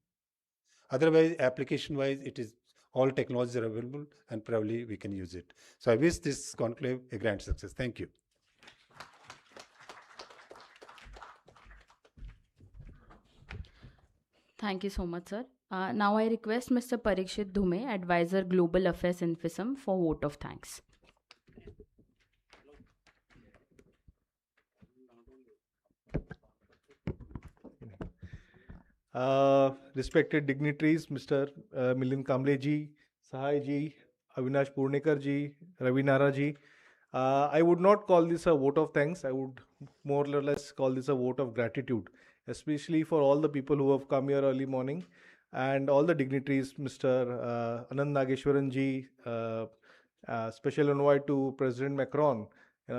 Otherwise, application-wise, it is all technologies are available, and probably we can use it. So I wish this conclave a grand success. Thank you. Thank you so much, sir. Now I request Mr. Parikshit Dhume, Advisor Global Affairs Infism, for vote of thanks. Respected dignitaries, Mr. Milind Kamble ji, Sahai ji, Avinash Purnekar ji, Ravi Nara ji, I would not call this a vote of thanks. I would more or less call this a vote of gratitude, especially for all the people who have come here early morning and all the dignitaries, Mr. Anand Nageshwaran ji, special invite to President Macron.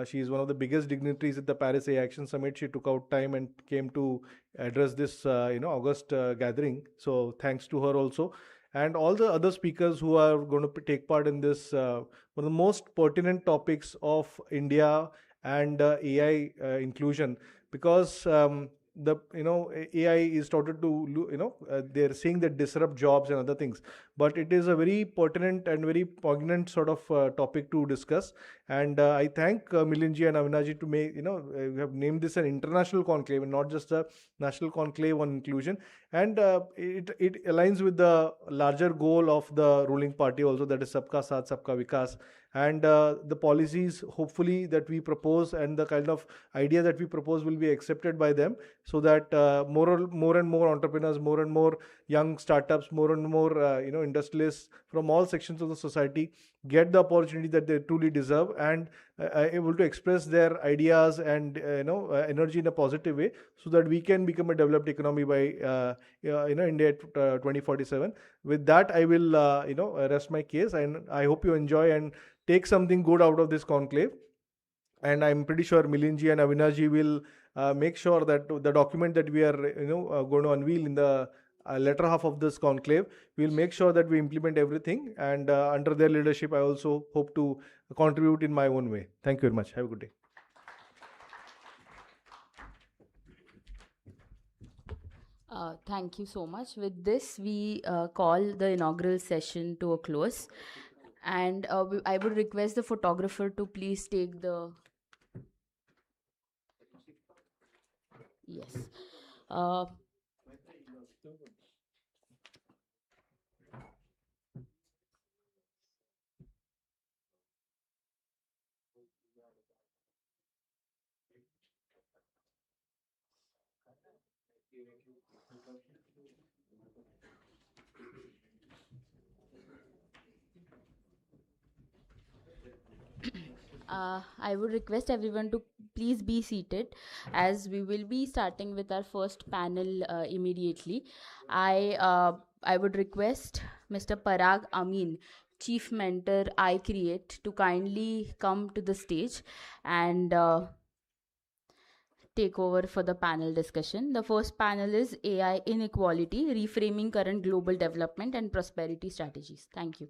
She is one of the biggest dignitaries at the Paris AI Action Summit. She took out time and came to address this, August gathering. So thanks to her also, and all the other speakers who are going to take part in this one of the most pertinent topics of India and AI inclusion, because the AI is started to they're saying that disrupt jobs and other things, but it is a very pertinent and very poignant sort of topic to discuss. And I thank Milinji and Avinaji to make we have named this an international conclave and not just a national conclave on inclusion. And it aligns with the larger goal of the ruling party also, that is Sabka Saath Sabka Vikas. And the policies hopefully that we propose and the kind of idea that we propose will be accepted by them, so that more and more entrepreneurs, more and more young startups, more and more industrialists from all sections of the society get the opportunity that they truly deserve, and able to express their ideas and energy in a positive way, so that we can become a developed economy by India at 2047. With that, I will rest my case, and I hope you enjoy and take something good out of this conclave. And I'm pretty sure Milinji and Avinaji will make sure that the document that we are going to unveil in the latter half of this conclave, we'll make sure that we implement everything, and under their leadership I also hope to contribute in my own way. Thank you very much. Have a good day. Thank you so much. With this, we call the inaugural session to a close. And I would request the photographer to please take the... Yes. I would request everyone to please be seated, as we will be starting with our first panel immediately. I would request Mr. Parag Amin, Chief Mentor I Create, to kindly come to the stage and take over for the panel discussion. The first panel is AI Inequality, Reframing Current Global Development and Prosperity Strategies. Thank you.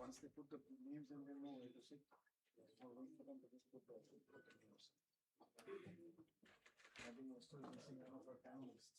Once they put the names in, they know where to sit. So wait for them to just put the names. I think we're still missing one of our panelists.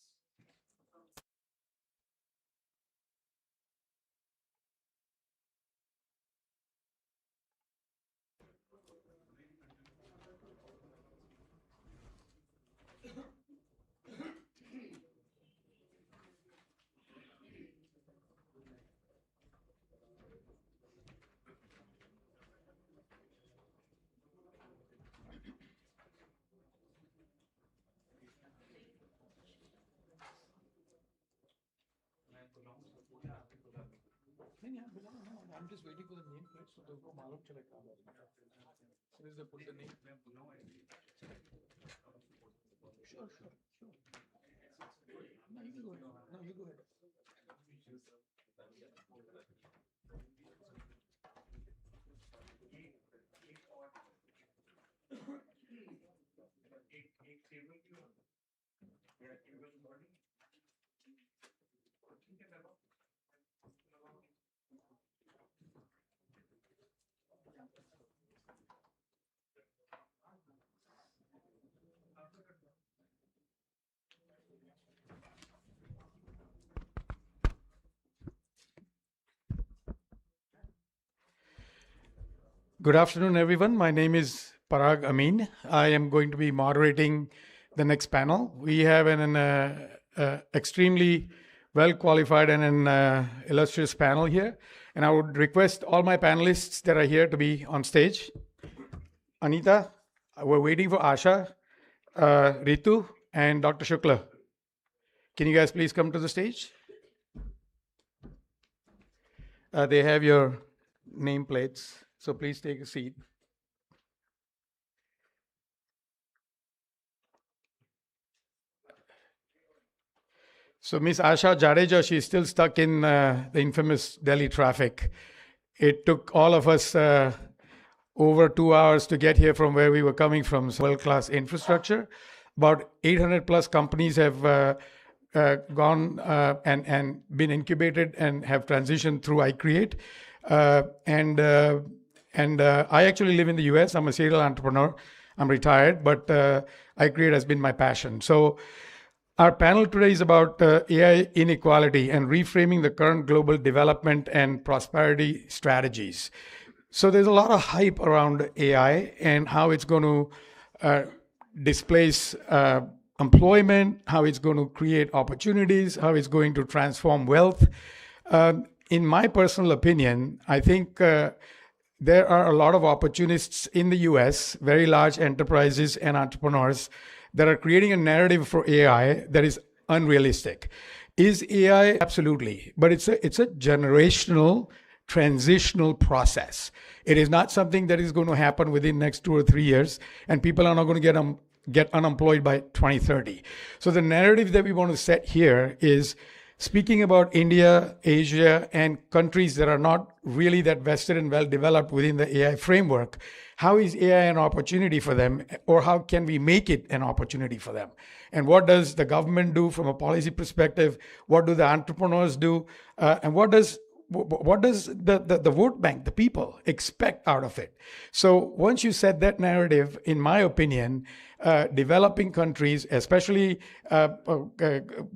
I'm just waiting for the name plate, so there's no malum chale kaam. As soon as they put the name. Sure. No, you can go ahead. No, you go ahead. Good afternoon, everyone. My name is Parag Amin. I am going to be moderating the next panel. We have an extremely well qualified and an illustrious panel here. And I would request all my panelists that are here to be on stage. Anita, we're waiting for Asha, Ritu, and Dr. Shukla. Can you guys please come to the stage? They have your nameplates, so please take a seat. So Miss Asha Jadeja, she's still stuck in the infamous Delhi traffic. It took all of us over 2 hours to get here from where we were coming from. So world-class infrastructure. About 800 plus companies have gone and been incubated and have transitioned through iCreate. I actually live in the US. I'm a serial entrepreneur. I'm retired, but iCreate has been my passion. So our panel today is about AI inequality and reframing the current global development and prosperity strategies. So there's a lot of hype around AI and how it's going to displace employment, how it's going to create opportunities, how it's going to transform wealth. In my personal opinion, I think there are a lot of opportunists in the US, very large enterprises and entrepreneurs that are creating a narrative for AI that is unrealistic. Is AI? Absolutely. But it's a generational, transitional process. It is not something that is going to happen within the next 2 or 3 years, and people are not going to get unemployed by 2030. So the narrative that we want to set here is speaking about India, Asia, and countries that are not really that vested and well developed within the AI framework. How is AI an opportunity for them, or how can we make it an opportunity for them? And what does the government do from a policy perspective? What do the entrepreneurs do? And what does the vote bank, the people, expect out of it? So once you set that narrative, in my opinion, developing countries, especially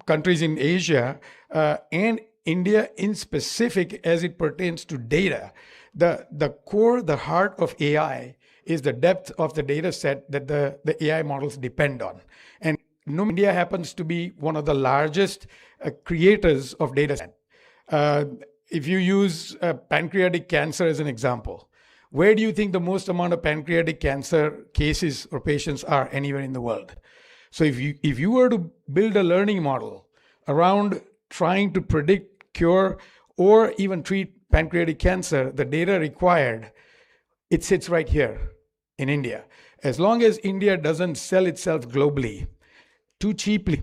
countries in Asia and India in specific as it pertains to data, the core, the heart of AI is the depth of the data set that the AI models depend on. And India happens to be one of the largest creators of data set. If you use pancreatic cancer as an example, where do you think the most amount of pancreatic cancer cases or patients are anywhere in the world? So if you were to build a learning model around trying to predict, cure, or even treat pancreatic cancer, the data required, it sits right here in India. As long as India doesn't sell itself globally too cheaply,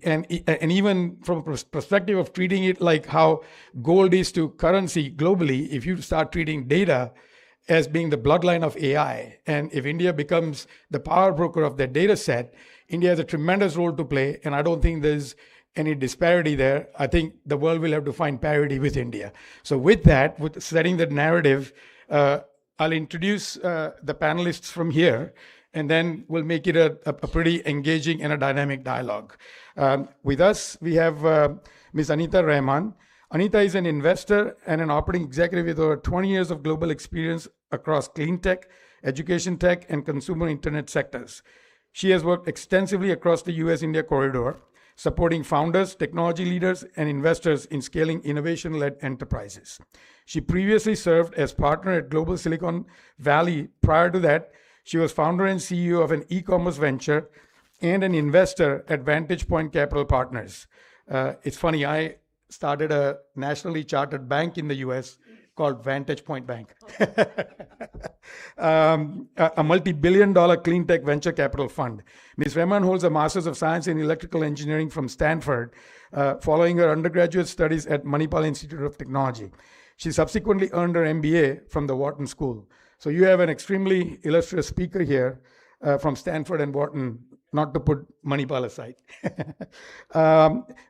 and even from a perspective of treating it like how gold is to currency globally, if you start treating data as being the bloodline of AI, and if India becomes the power broker of that data set, India has a tremendous role to play, and I don't think there's any disparity there. I think the world will have to find parity with India. So with that, with setting the narrative, I'll introduce the panelists from here, and then we'll make it a pretty engaging and a dynamic dialogue. With us, we have Ms. Anita Rahman. Anita is an investor and an operating executive with over 20 years of global experience across clean tech, education tech, and consumer internet sectors. She has worked extensively across the US-India corridor, supporting founders, technology leaders, and investors in scaling innovation-led enterprises. She previously served as partner at Global Silicon Valley. Prior to that, she was founder and CEO of an e-commerce venture and an investor at Vantage Point Capital Partners. It's funny, I started a nationally chartered bank in the US called Vantage Point Bank. A multi-billion-dollar clean tech venture capital fund. Ms. Rahman holds a Master's of Science in Electrical Engineering from Stanford, following her undergraduate studies at Manipal Institute of Technology. She subsequently earned her MBA from the Wharton School. So you have an extremely illustrious speaker here from Stanford and Wharton, not to put Manipal aside.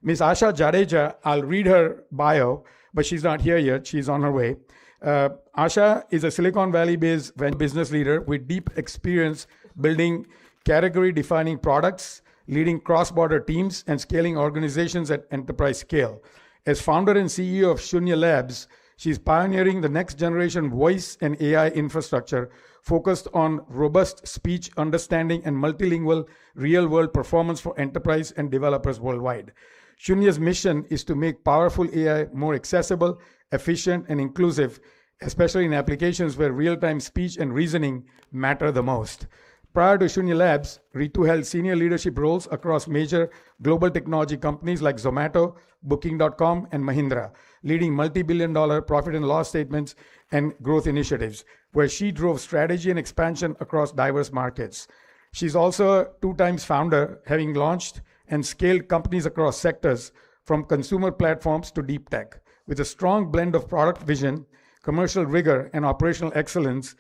Ms. Asha Jadeja, I'll read her bio, but she's not here yet. She's on her way. Asha is a Silicon Valley-based business leader with deep experience building category-defining products, leading cross-border teams, and scaling organizations at enterprise scale. As founder and CEO of Shunya Labs, she's pioneering the next generation voice and AI infrastructure focused on robust speech understanding and multilingual real-world performance for enterprise and developers worldwide. Shunya's mission is to make powerful AI more accessible, efficient, and inclusive, especially in applications where real-time speech and reasoning matter the most. Prior to Shunya Labs, Ritu held senior leadership roles across major global technology companies like Zomato, Booking.com, and Mahindra, leading multi-billion-dollar profit and loss statements and growth initiatives, where she drove strategy and expansion across diverse markets. She's also a 2-time founder, having launched and scaled companies across sectors, from consumer platforms to deep tech. With a strong blend of product vision, commercial rigor, and operational excellence,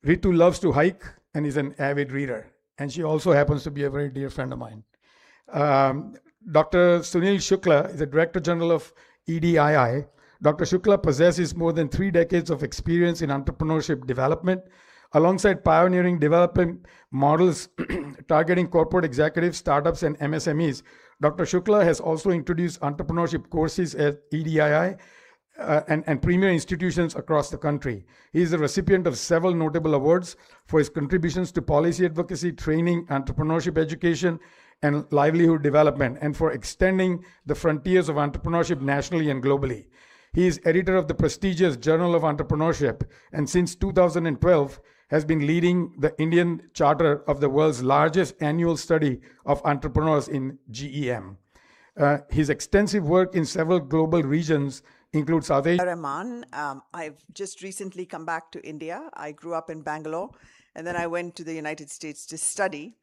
Ritu loves to hike and is an avid reader. And she also happens to be a very dear friend of mine. Dr. Sunil Shukla is the Director General of EDII. Dr. Shukla possesses more than 3 decades of experience in entrepreneurship development, alongside pioneering development models targeting corporate executives, startups, and MSMEs. Dr. Shukla has also introduced entrepreneurship courses at EDII and premier institutions across the country. He is the recipient of several notable awards for his contributions to policy advocacy, training, entrepreneurship education, and livelihood development, and for extending the frontiers of entrepreneurship nationally and globally. He is editor of the prestigious Journal of Entrepreneurship, and since 2012 has been leading the Indian charter of the world's largest annual study of entrepreneurs in GEM. His extensive work in several global regions includes South Asia. Rahman. I've just recently come back to India. I grew up in Bangalore, and then I went to the United States to study.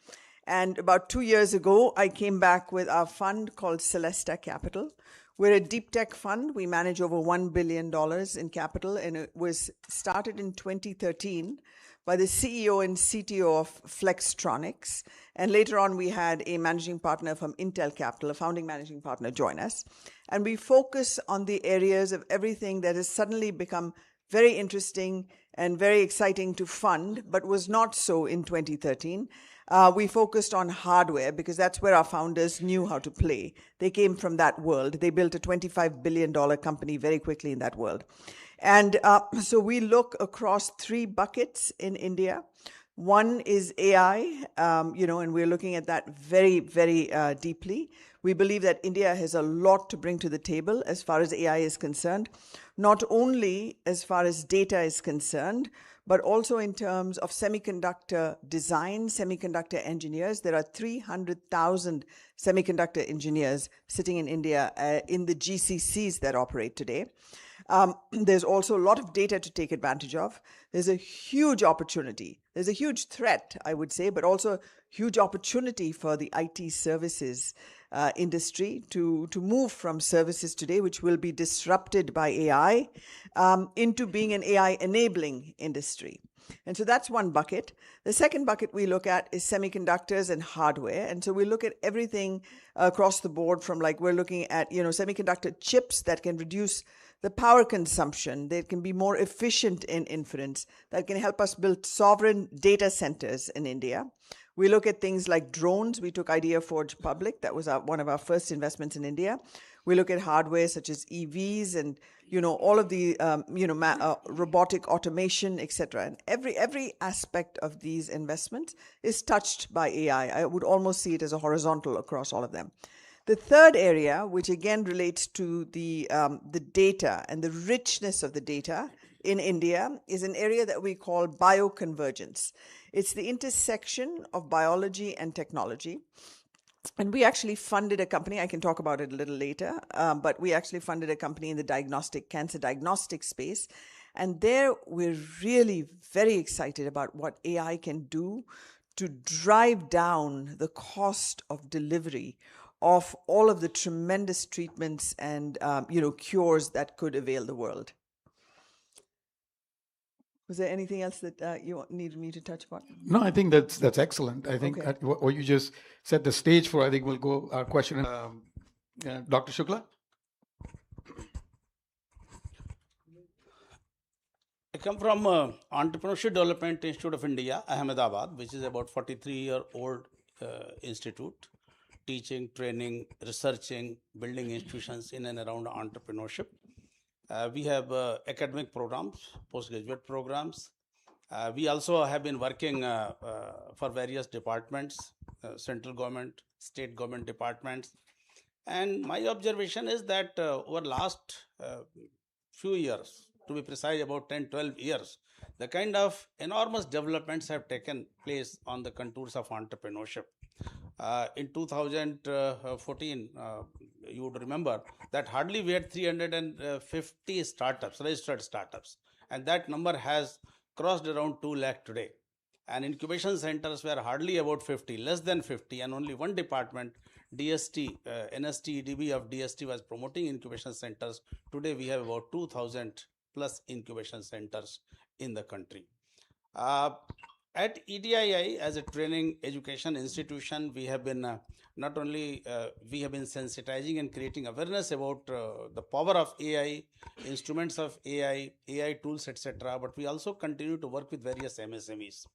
And about 2 years ago, I came back with our fund called Celesta Capital. We're a deep tech fund. We manage over $1 billion in capital, and it was started in 2013 by the CEO and CTO of Flextronics. And later on, we had a managing partner from Intel Capital, a founding managing partner, join us. And we focus on the areas of everything that has suddenly become very interesting and very exciting to fund, but was not so in 2013. We focused on hardware because that's where our founders knew how to play. They came from that world. They built a $25 billion company very quickly in that world. And so we look across 3 buckets in India. One is AI, and we're looking at that very, very deeply. We believe that India has a lot to bring to the table as far as AI is concerned, not only as far as data is concerned, but also in terms of semiconductor design, semiconductor engineers. There are 300,000 semiconductor engineers sitting in India in the GCCs that operate today. There's also a lot of data to take advantage of. There's a huge opportunity. There's a huge threat, I would say, but also a huge opportunity for the IT services industry to move from services today, which will be disrupted by AI, into being an AI enabling industry. And so that's one bucket. The second bucket we look at is semiconductors and hardware. And so we look at everything across the board from we're looking at, semiconductor chips that can reduce the power consumption, that can be more efficient in inference, that can help us build sovereign data centers in India. We look at things like drones. We took IdeaForge public. That was one of our first investments in India. We look at hardware such as EVs and, all of the, robotic automation, etc. And every aspect of these investments is touched by AI. I would almost see it as a horizontal across all of them. The third area, which again relates to the data and the richness of the data in India, is an area that we call bioconvergence. It's the intersection of biology and technology. And we actually funded a company, I can talk about it a little later, but we actually funded a company in the cancer diagnostic space. And there we're really very excited about what AI can do to drive down the cost of delivery of all of the tremendous treatments and cures that could avail the world. Was there anything else that you needed me to touch upon? No, I think that's excellent. I think Okay. what you just set the stage for. I think we'll go our question. Dr. Shukla. I come from Entrepreneurship Development Institute of India, Ahmedabad, which is about 43-year-old institute, teaching, training, researching, building institutions in and around entrepreneurship. We have academic programs, postgraduate programs. We also have been working for various departments, central government, state government departments. And my observation is that over last few years, to be precise, about 10, 12 years, the kind of enormous developments have taken place on the contours of entrepreneurship. In 2014, you would remember that hardly we had 350 startups, registered startups, and that number has crossed around 2 lakh today. And incubation centers were hardly about 50, less than 50, and only one department, DST, NST-EDB of DST was promoting incubation centers. Today we have about 2,000 plus incubation centers in the country. At EDII, as a training education institution, we have been not only we have been sensitizing and creating awareness about the power of AI, instruments of AI tools, etc. But we also continue to work with various MSMEs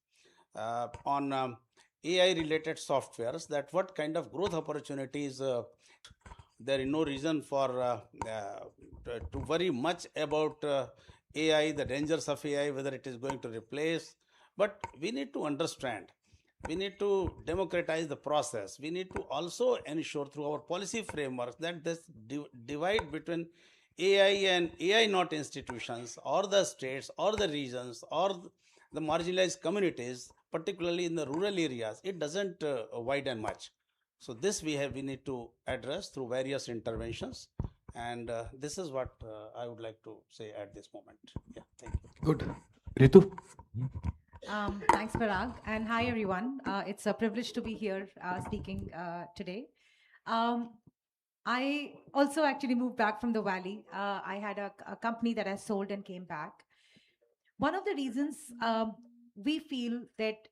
on AI-related softwares. That what kind of growth opportunities. There is no reason for to worry much about AI, the dangers of AI, whether it is going to replace. But we need to understand, we need to democratize the process. We need to also ensure through our policy frameworks that this divide between AI and AI not institutions or the states or the regions or the marginalized communities, particularly in the rural areas, it doesn't widen much. So this we need to address through various interventions, and this is what I would like to say at this moment. Yeah, thank you. Good. Ritu. Thanks, Parag, and hi everyone. It's a privilege to be here speaking today. I also actually moved back from the Valley. I had a company that I sold and came back. One of the reasons we feel that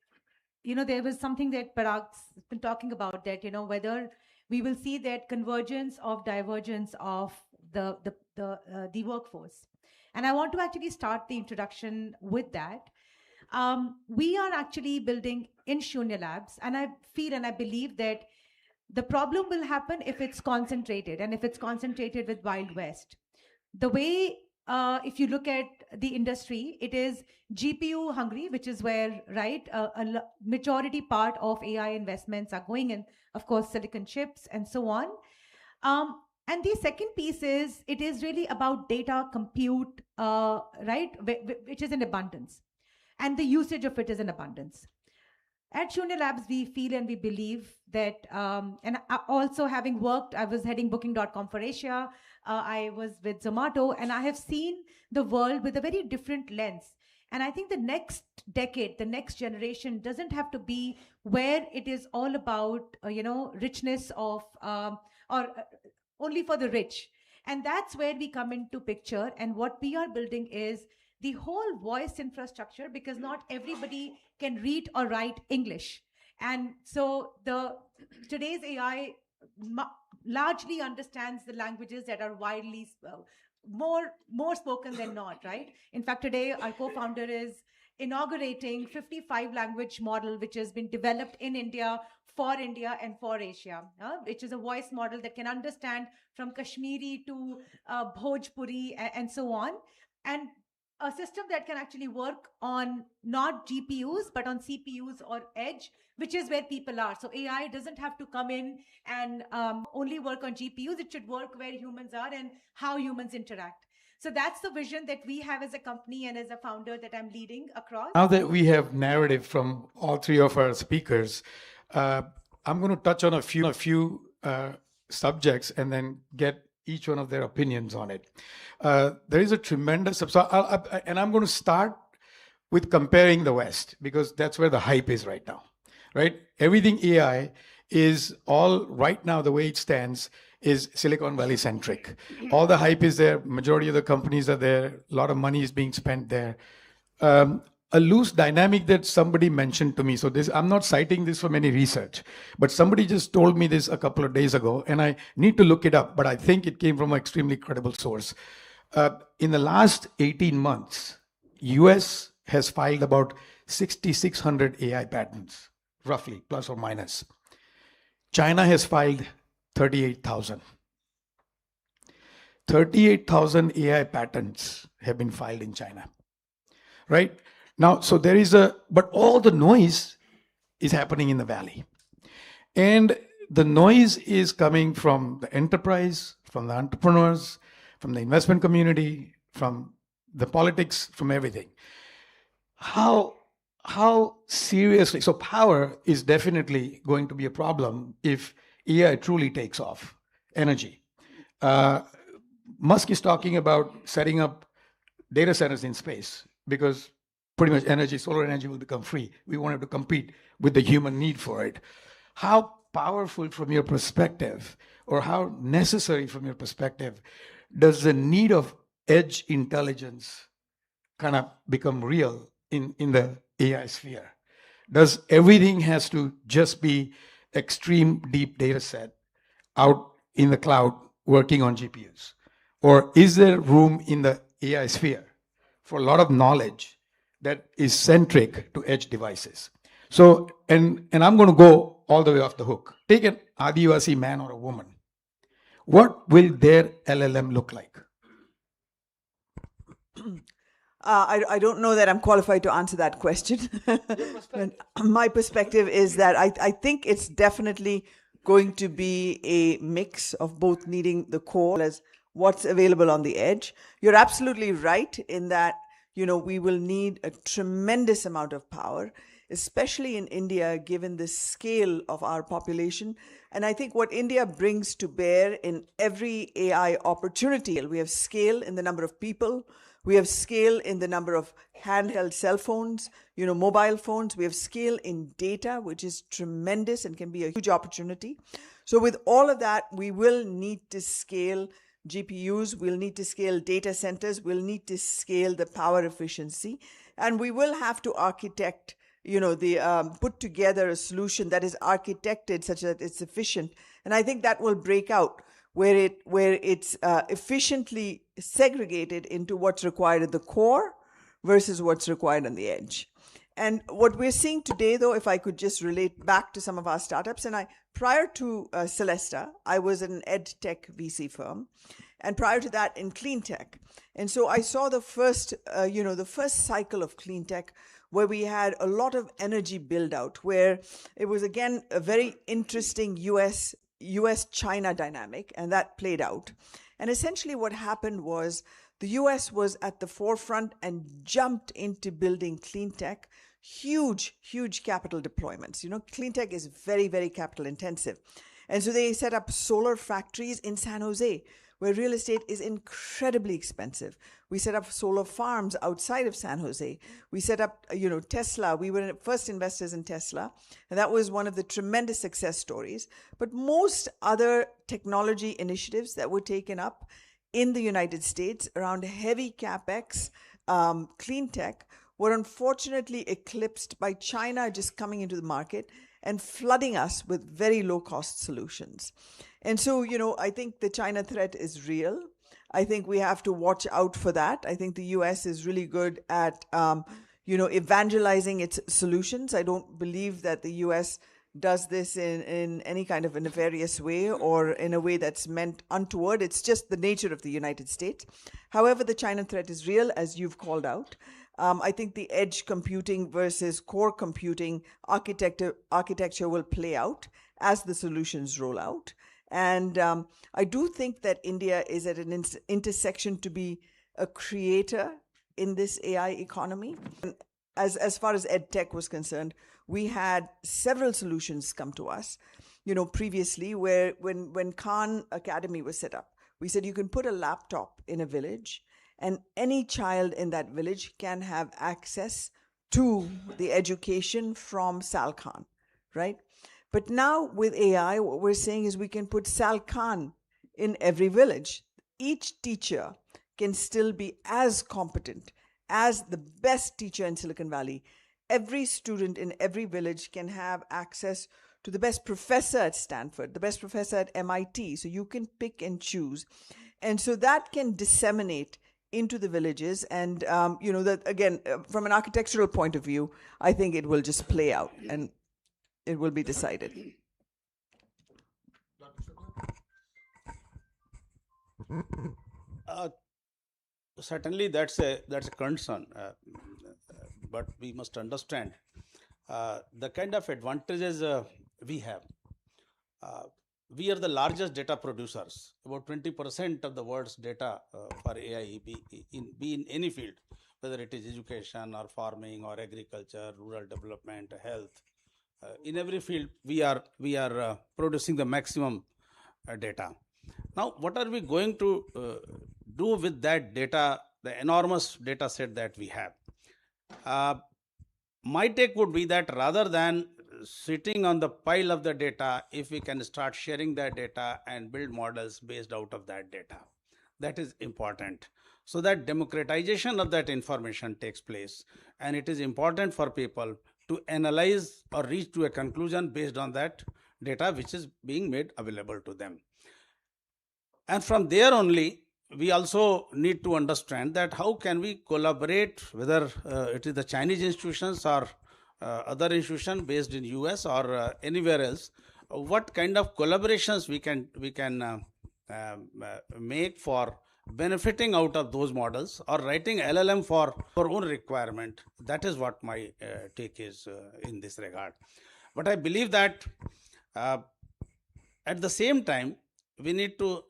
there was something that Parag's been talking about, that, whether we will see that convergence of divergence of the workforce. And I want to actually start the introduction with that. We are actually building in Shunya Labs, and I feel and I believe that the problem will happen if it's concentrated, and if it's concentrated with Wild West. The way, if you look at the industry, it is GPU hungry, which is where, right, a majority part of AI investments are going in, of course, silicon chips and so on. And the second piece is, it is really about data compute, right, which is in abundance. And the usage of it is in abundance. At Shunya Labs, we feel and we believe that, and also having worked, I was heading Booking.com for Asia, I was with Zomato, and I have seen the world with a very different lens. And I think the next decade, the next generation doesn't have to be where it is all about, richness of, or only for the rich. And that's where we come into picture. And what we are building is the whole voice infrastructure, because not everybody can read or write English. And so today's AI largely understands the languages that are widely more spoken than not, right? In fact, today our co-founder is inaugurating 55 language model, which has been developed in India and for Asia, which is a voice model that can understand from Kashmiri to Bhojpuri and so on. And a system that can actually work on not GPUs, but on CPUs or edge, which is where people are. So AI doesn't have to come in and only work on GPUs. It should work where humans are and how humans interact. So that's the vision that we have as a company and as a founder that I'm leading across. Now that we have narrative from all three of our speakers, I'm going to touch on a few subjects and then get each one of their opinions on it. There is a tremendous, and I'm going to start with comparing the West, because that's where the hype is right now, right? Everything AI is all right now, the way it stands, is Silicon Valley centric. All the hype is there. Majority of the companies are there. A lot of money is being spent there. a loose dynamic that somebody mentioned to me. So this, I'm not citing this from any research, but somebody just told me this a couple of days ago, and I need to look it up, but I think it came from an extremely credible source. In the last 18 months, US has filed about 6,600 AI patents, roughly, plus or minus. China has filed 38,000. 38,000 AI patents have been filed in China, right? Now, so there is but all the noise is happening in the valley. And the noise is coming from the enterprise, from the entrepreneurs, from the investment community, from the politics, from everything. How seriously, so power is definitely going to be a problem if AI truly takes off, energy. Musk is talking about setting up data centers in space because pretty much energy, solar energy will become free. We wanted to compete with the human need for it. How powerful from your perspective, or how necessary from your perspective, does the need of edge intelligence kind of become real in the AI sphere? Does everything has to just be extreme deep data set out in the cloud working on GPUs? Or is there room in the AI sphere for a lot of knowledge that is centric to edge devices? So, and I'm going to go all the way off the hook. Take an Adivasi man or a woman. What will their LLM look like? I don't know that I'm qualified to answer that question. My perspective is that I think it's definitely going to be a mix of both needing the core as what's available on the edge. You're absolutely right in that, we will need a tremendous amount of power, especially in India, given the scale of our population. And I think what India brings to bear in every AI opportunity, we have scale in the number of people, we have scale in the number of handheld cell phones, mobile phones. We have scale in data, which is tremendous and can be a huge opportunity. So with all of that, we will need to scale GPUs, we'll need to scale data centers, we'll need to scale the power efficiency, and we will have to architect, put together a solution that is architected such that it's efficient. And I think that will break out where it's efficiently segregated into what's required at the core versus what's required on the edge. And what we're seeing today, though, if I could just relate back to some of our startups, and prior to Celesta, I was at an ed tech VC firm, and prior to that in clean tech. And so I saw the first cycle of clean tech, where we had a lot of energy build out, where it was, again, a very interesting US-China dynamic, and that played out. And essentially what happened was the US was at the forefront and jumped into building clean tech, huge capital deployments. Clean tech is very, very capital intensive. And so they set up solar factories in San Jose, where real estate is incredibly expensive. We set up solar farms outside of San Jose. We set up, Tesla. We were first investors in Tesla, and that was one of the tremendous success stories. But most other technology initiatives that were taken up in the United States around heavy capex, clean tech, were unfortunately eclipsed by China just coming into the market and flooding us with very low-cost solutions. And so, I think the China threat is real. I think we have to watch out for that. I think the US is really good at, evangelizing its solutions. I don't believe that the US does this in any kind of a nefarious way or in a way that's meant untoward. It's just the nature of the United States. However, the China threat is real, as you've called out. I think the edge computing versus core computing architecture will play out as the solutions roll out. And I do think that India is at an intersection to be a creator in this AI economy. As far as EdTech was concerned, we had several solutions come to us, previously, where when Khan Academy was set up, we said you can put a laptop in a village and any child in that village can have access to the education from Sal Khan, right? But now with AI, what we're saying is we can put Sal Khan in every village. Each teacher can still be as competent as the best teacher in Silicon Valley, every student in every village can have access to the best professor at Stanford, the best professor at MIT. So you can pick and choose. And so that can disseminate into the villages. And, that again, from an architectural point of view, I think it will just play out and it will be decided. Certainly, that's a concern, but we must understand the kind of advantages we have. We are the largest data producers. About 20% of the world's data for AI be in any field, whether it is education or farming or agriculture, rural development, health. In every field, we are producing the maximum data. Now, what are we going to do with that data, the enormous data set that we have? My take would be that rather than sitting on the pile of the data, if we can start sharing that data and build models based out of that data, that is important. So that democratization of that information takes place, and it is important for people to analyze or reach to a conclusion based on that data which is being made available to them. And from there only, we also need to understand that how can we collaborate, whether it is the Chinese institutions or other institutions based in US or anywhere else, what kind of collaborations we can make for benefiting out of those models or writing LLM for our own requirement. That is what my take is in this regard. But I believe that at the same time, we need to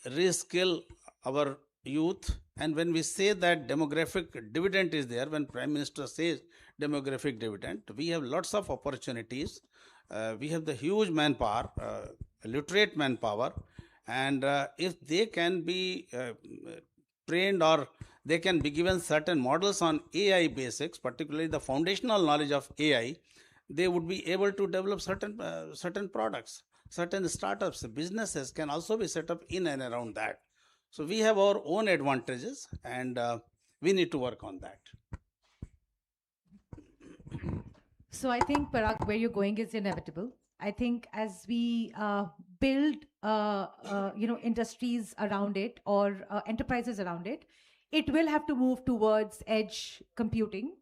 reskill our youth. And when we say that demographic dividend is there, when Prime Minister says demographic dividend, we have lots of opportunities. We have the huge manpower, literate manpower, and if they can be trained or they can be given certain models on AI basics, particularly the foundational knowledge of AI, they would be able to develop certain products. Certain startups, businesses can also be set up in and around that. So we have our own advantages, and we need to work on that. So I think, Parag, where you're going is inevitable. I think as we build, industries around it or enterprises around it, it will have to move towards edge computing.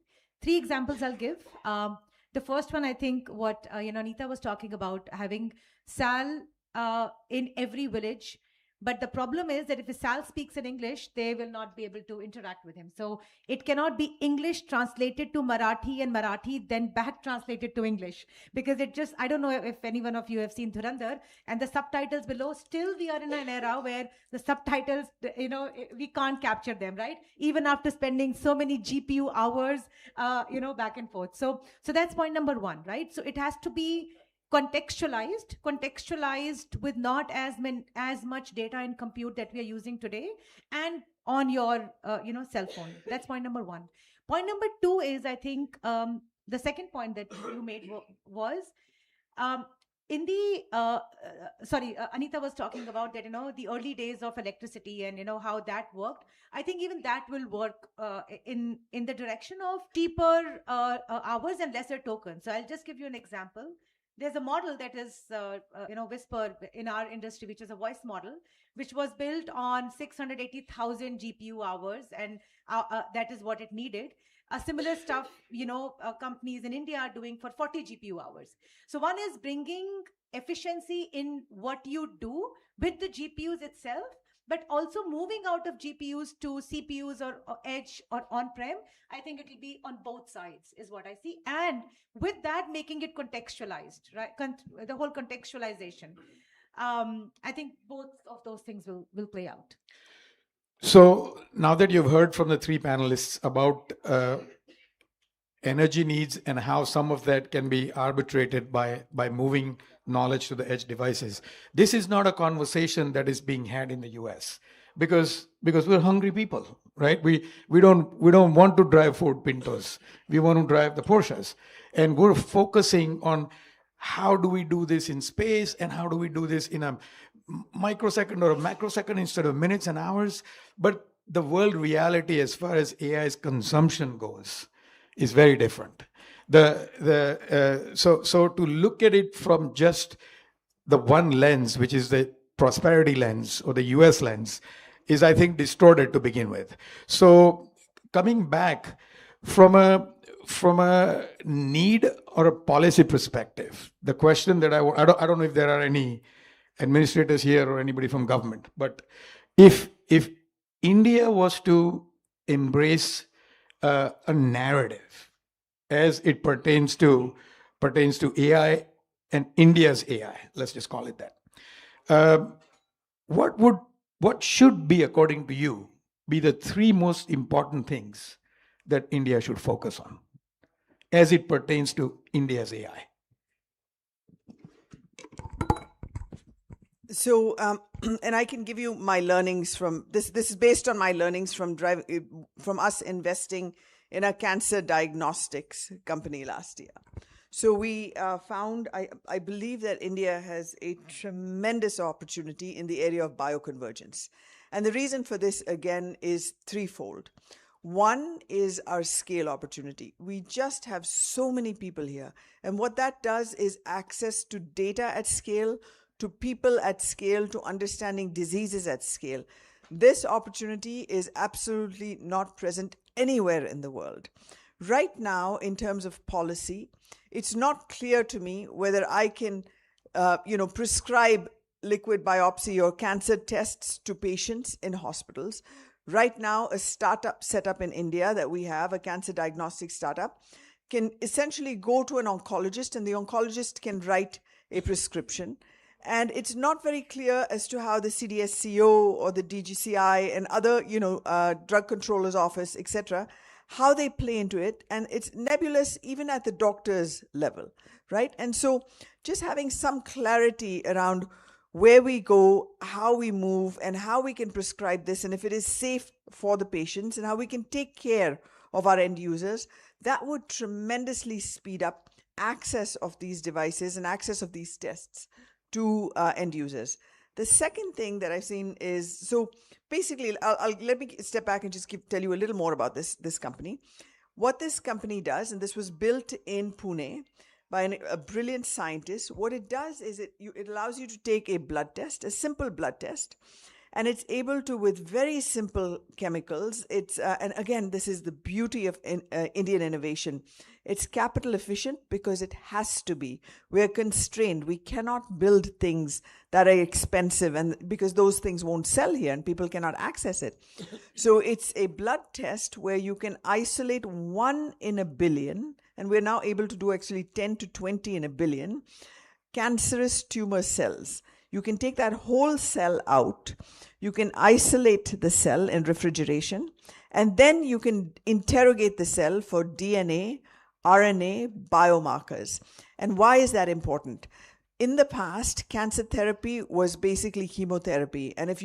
3 examples I'll give. The first one, I think what Anita was talking about, having SAL in every village. But the problem is that if SAL speaks in English, they will not be able to interact with him. So it cannot be English translated to Marathi and Marathi then back translated to English. Because it just, I don't know if any one of you have seen Dhurandhar and the subtitles below, still we are in an era where the subtitles, we can't capture them, right? Even after spending so many GPU hours, back and forth. So that's point number 1, right? So it has to be contextualized with not as much data and compute that we are using today and on your cell phone. That's point number 1. Point number 2 is, I think, the second point that you made was in the Anita was talking about that, the early days of electricity and how that worked. I think even that will work in the direction of cheaper hours and lesser tokens. So I'll just give you an example. There's a model that is, Whisper in our industry, which is a voice model, which was built on 680,000 GPU hours, and that is what it needed. Similar stuff, companies in India are doing for 40 GPU hours. So one is bringing efficiency in what you do with the GPUs itself, but also moving out of GPUs to CPUs or edge or on-prem. I think it will be on both sides is what I see. And with that, making it contextualized, right? The whole contextualization. I think both of those things will play out. So now that you've heard from the 3 panelists about energy needs and how some of that can be arbitrated by moving knowledge to the edge devices, this is not a conversation that is being had in the US because we're hungry people, right? We don't want to drive Ford Pintos. We want to drive the Porsches, and we're focusing on how do we do this in space and how do we do this in a microsecond or a macrosecond instead of minutes and hours. But the world reality as far as AI's consumption goes is very different. So to look at it from just the one lens, which is the prosperity lens or the US lens, is, I think, distorted to begin with. So coming back from a need or a policy perspective, the question that I don't know if there are any administrators here or anybody from government, but if India was to embrace a narrative as it pertains to AI and India's AI, let's just call it that, what should be, according to you, be the three most important things that India should focus on as it pertains to India's AI? So, and I can give you my learnings from this. This is based on my learnings from us investing in a cancer diagnostics company last year. So we found, I believe that India has a tremendous opportunity in the area of bioconvergence. And the reason for this, again, is threefold. One is our scale opportunity. We just have so many people here. And what that does is access to data at scale, to people at scale, to understanding diseases at scale. This opportunity is absolutely not present anywhere in the world. Right now, in terms of policy, it's not clear to me whether I can, prescribe liquid biopsy or cancer tests to patients in hospitals. Right now, a startup set up in India that we have, a cancer diagnostic startup, can essentially go to an oncologist, and the oncologist can write a prescription. And it's not very clear as to how the CDSCO or the DGCI and other, drug controllers office, etc., how they play into it. And it's nebulous even at the doctor's level, right? And so just having some clarity around where we go, how we move, and how we can prescribe this, and if it is safe for the patients, and how we can take care of our end users, that would tremendously speed up access of these devices and access of these tests to end users. The second thing that I've seen is, so basically, let me step back and just tell you a little more about this company. What this company does, and this was built in Pune by a brilliant scientist, what it does is it allows you to take a blood test, a simple blood test, and it's able to, with very simple chemicals, and again, this is the beauty of Indian innovation. It's capital efficient because it has to be. We're constrained. We cannot build things that are expensive, and because those things won't sell here and people cannot access it. So it's a blood test where you can isolate 1 in a billion, and we're now able to do actually 10 to 20 in a billion, cancerous tumor cells. You can take that whole cell out, you can isolate the cell in refrigeration, and then you can interrogate the cell for DNA, RNA, biomarkers. And why is that important? In the past, cancer therapy was basically chemotherapy. And if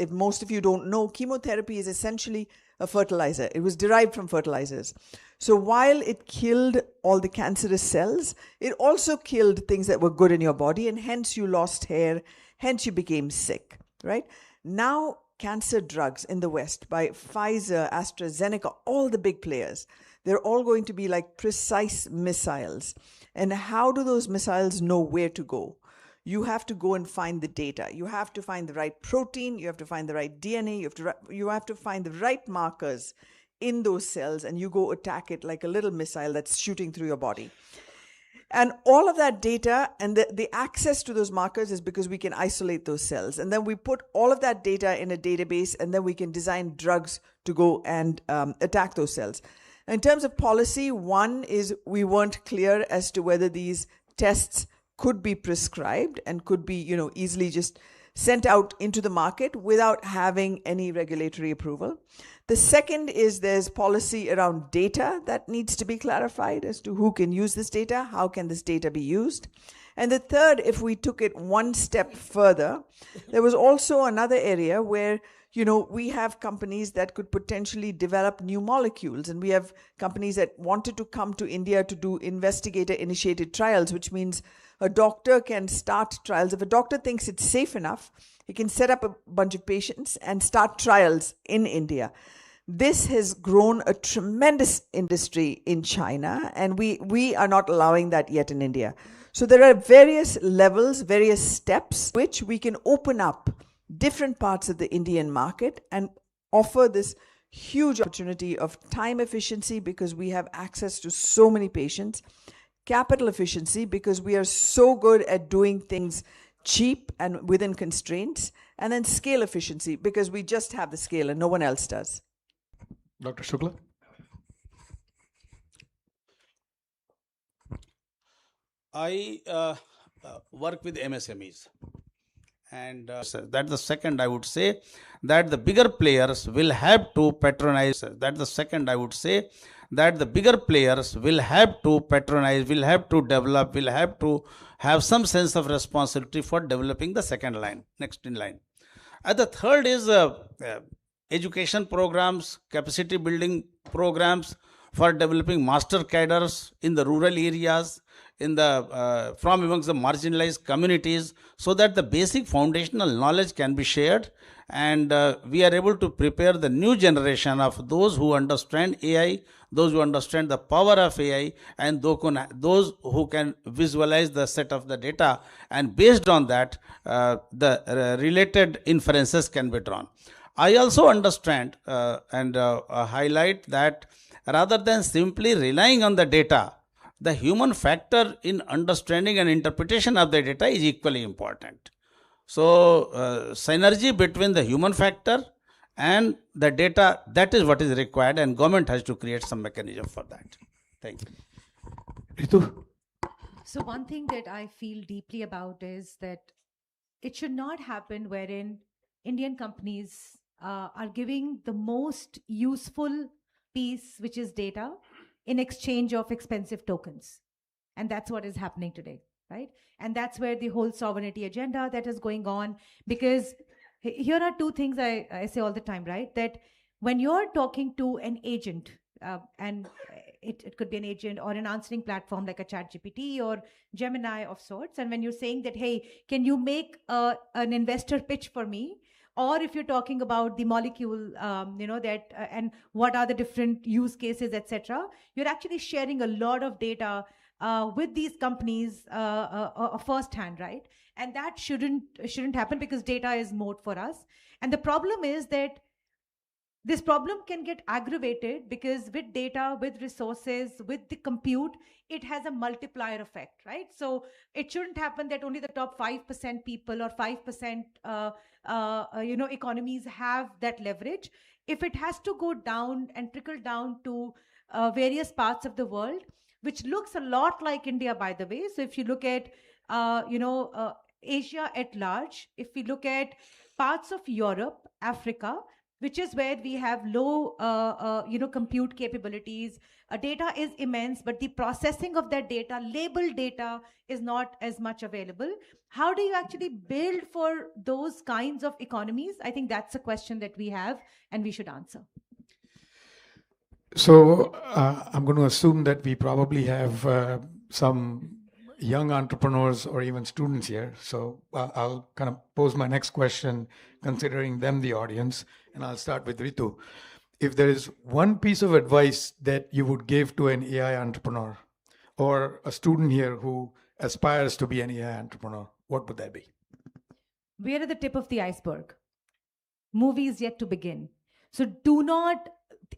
most of you don't know, chemotherapy is essentially a fertilizer. It was derived from fertilizers. So while it killed all the cancerous cells, it also killed things that were good in your body, and hence you lost hair, hence you became sick, right? Now, cancer drugs in the West by Pfizer, AstraZeneca, all the big players, they're all going to be like precise missiles. And how do those missiles know where to go? You have to go and find the data. You have to find the right protein. You have to find the right DNA. You have to find the right markers in those cells, and you go attack it like a little missile that's shooting through your body. And all of that data and the access to those markers is because we can isolate those cells. And then we put all of that data in a database, and then we can design drugs to go and attack those cells. In terms of policy, one is we weren't clear as to whether these tests could be prescribed and could be, easily just sent out into the market without having any regulatory approval. The second is there's policy around data that needs to be clarified as to who can use this data, how can this data be used. And the third, if we took it one step further, there was also another area where we have companies that could potentially develop new molecules, and we have companies that wanted to come to India to do investigator-initiated trials, which means a doctor can start trials. If a doctor thinks it's safe enough, He can set up a bunch of patients and start trials in India. This has grown a tremendous industry in China, and we are not allowing that yet in India. So there are various levels, various steps, which we can open up different parts of the Indian market and offer this huge opportunity of time efficiency because we have access to so many patients, capital efficiency because we are so good at doing things cheap and within constraints, and then scale efficiency because we just have the scale and no one else does. Dr. Shukla? I work with MSMEs. And that the second I would say that the bigger players will have to patronize. That the second I would say that the bigger players will have to patronize, will have to develop, will have to have some sense of responsibility for developing the second line, next in line. And the third is education programs, capacity building programs for developing master cadres in the rural areas, in the from amongst the marginalized communities, so that the basic foundational knowledge can be shared, and we are able to prepare the new generation of those who understand AI, those who understand the power of AI, and those who can visualize the set of the data, and based on that the related inferences can be drawn. I also understand and highlight that rather than simply relying on the data, the human factor in understanding and interpretation of the data is equally important. So, synergy between the human factor and the data, that is what is required, and government has to create some mechanism for that. Thank you. Ritu? So one thing that I feel deeply about is that it should not happen wherein Indian companies are giving the most useful piece, which is data, in exchange of expensive tokens. And that's what is happening today, right? And that's where the whole sovereignty agenda that is going on, because here are two things I say all the time, right? That when you're talking to an agent, and it could be an agent or an answering platform like a ChatGPT or Gemini of sorts, and when you're saying that, hey, can you make an investor pitch for me? Or if you're talking about the molecule, that and what are the different use cases, etc., you're actually sharing a lot of data with these companies firsthand, right? And that shouldn't happen because data is moat for us. And the problem is that this problem can get aggravated because with data, with resources, with the compute, it has a multiplier effect, right? So it shouldn't happen that only the top 5% people or 5% economies have that leverage. If it has to go down and trickle down to various parts of the world, which looks a lot like India, by the way. So if you look at Asia at large, if we look at parts of Europe, Africa, which is where we have low, compute capabilities. Data is immense, but the processing of that data, labeled data, is not as much available. How do you actually build for those kinds of economies? I think that's a question that we have and we should answer. So I'm going to assume that we probably have some young entrepreneurs or even students here. So I'll kind of pose my next question, considering them the audience, and I'll start with Ritu. If there is one piece of advice that you would give to an AI entrepreneur or a student here who aspires to be an AI entrepreneur, what would that be? We're at the tip of the iceberg. Movie is yet to begin. So do not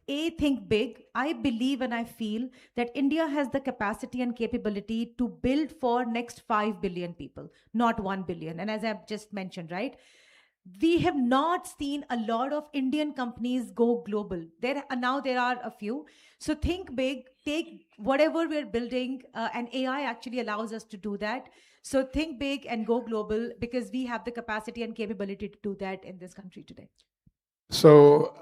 think big. I believe and I feel that India has the capacity and capability to build for next 5 billion people, not 1 billion. And as I've just mentioned, right, we have not seen a lot of Indian companies go global. There are a few. So think big, take whatever we're building, and AI actually allows us to do that. So think big and go global because we have the capacity and capability to do that in this country today. So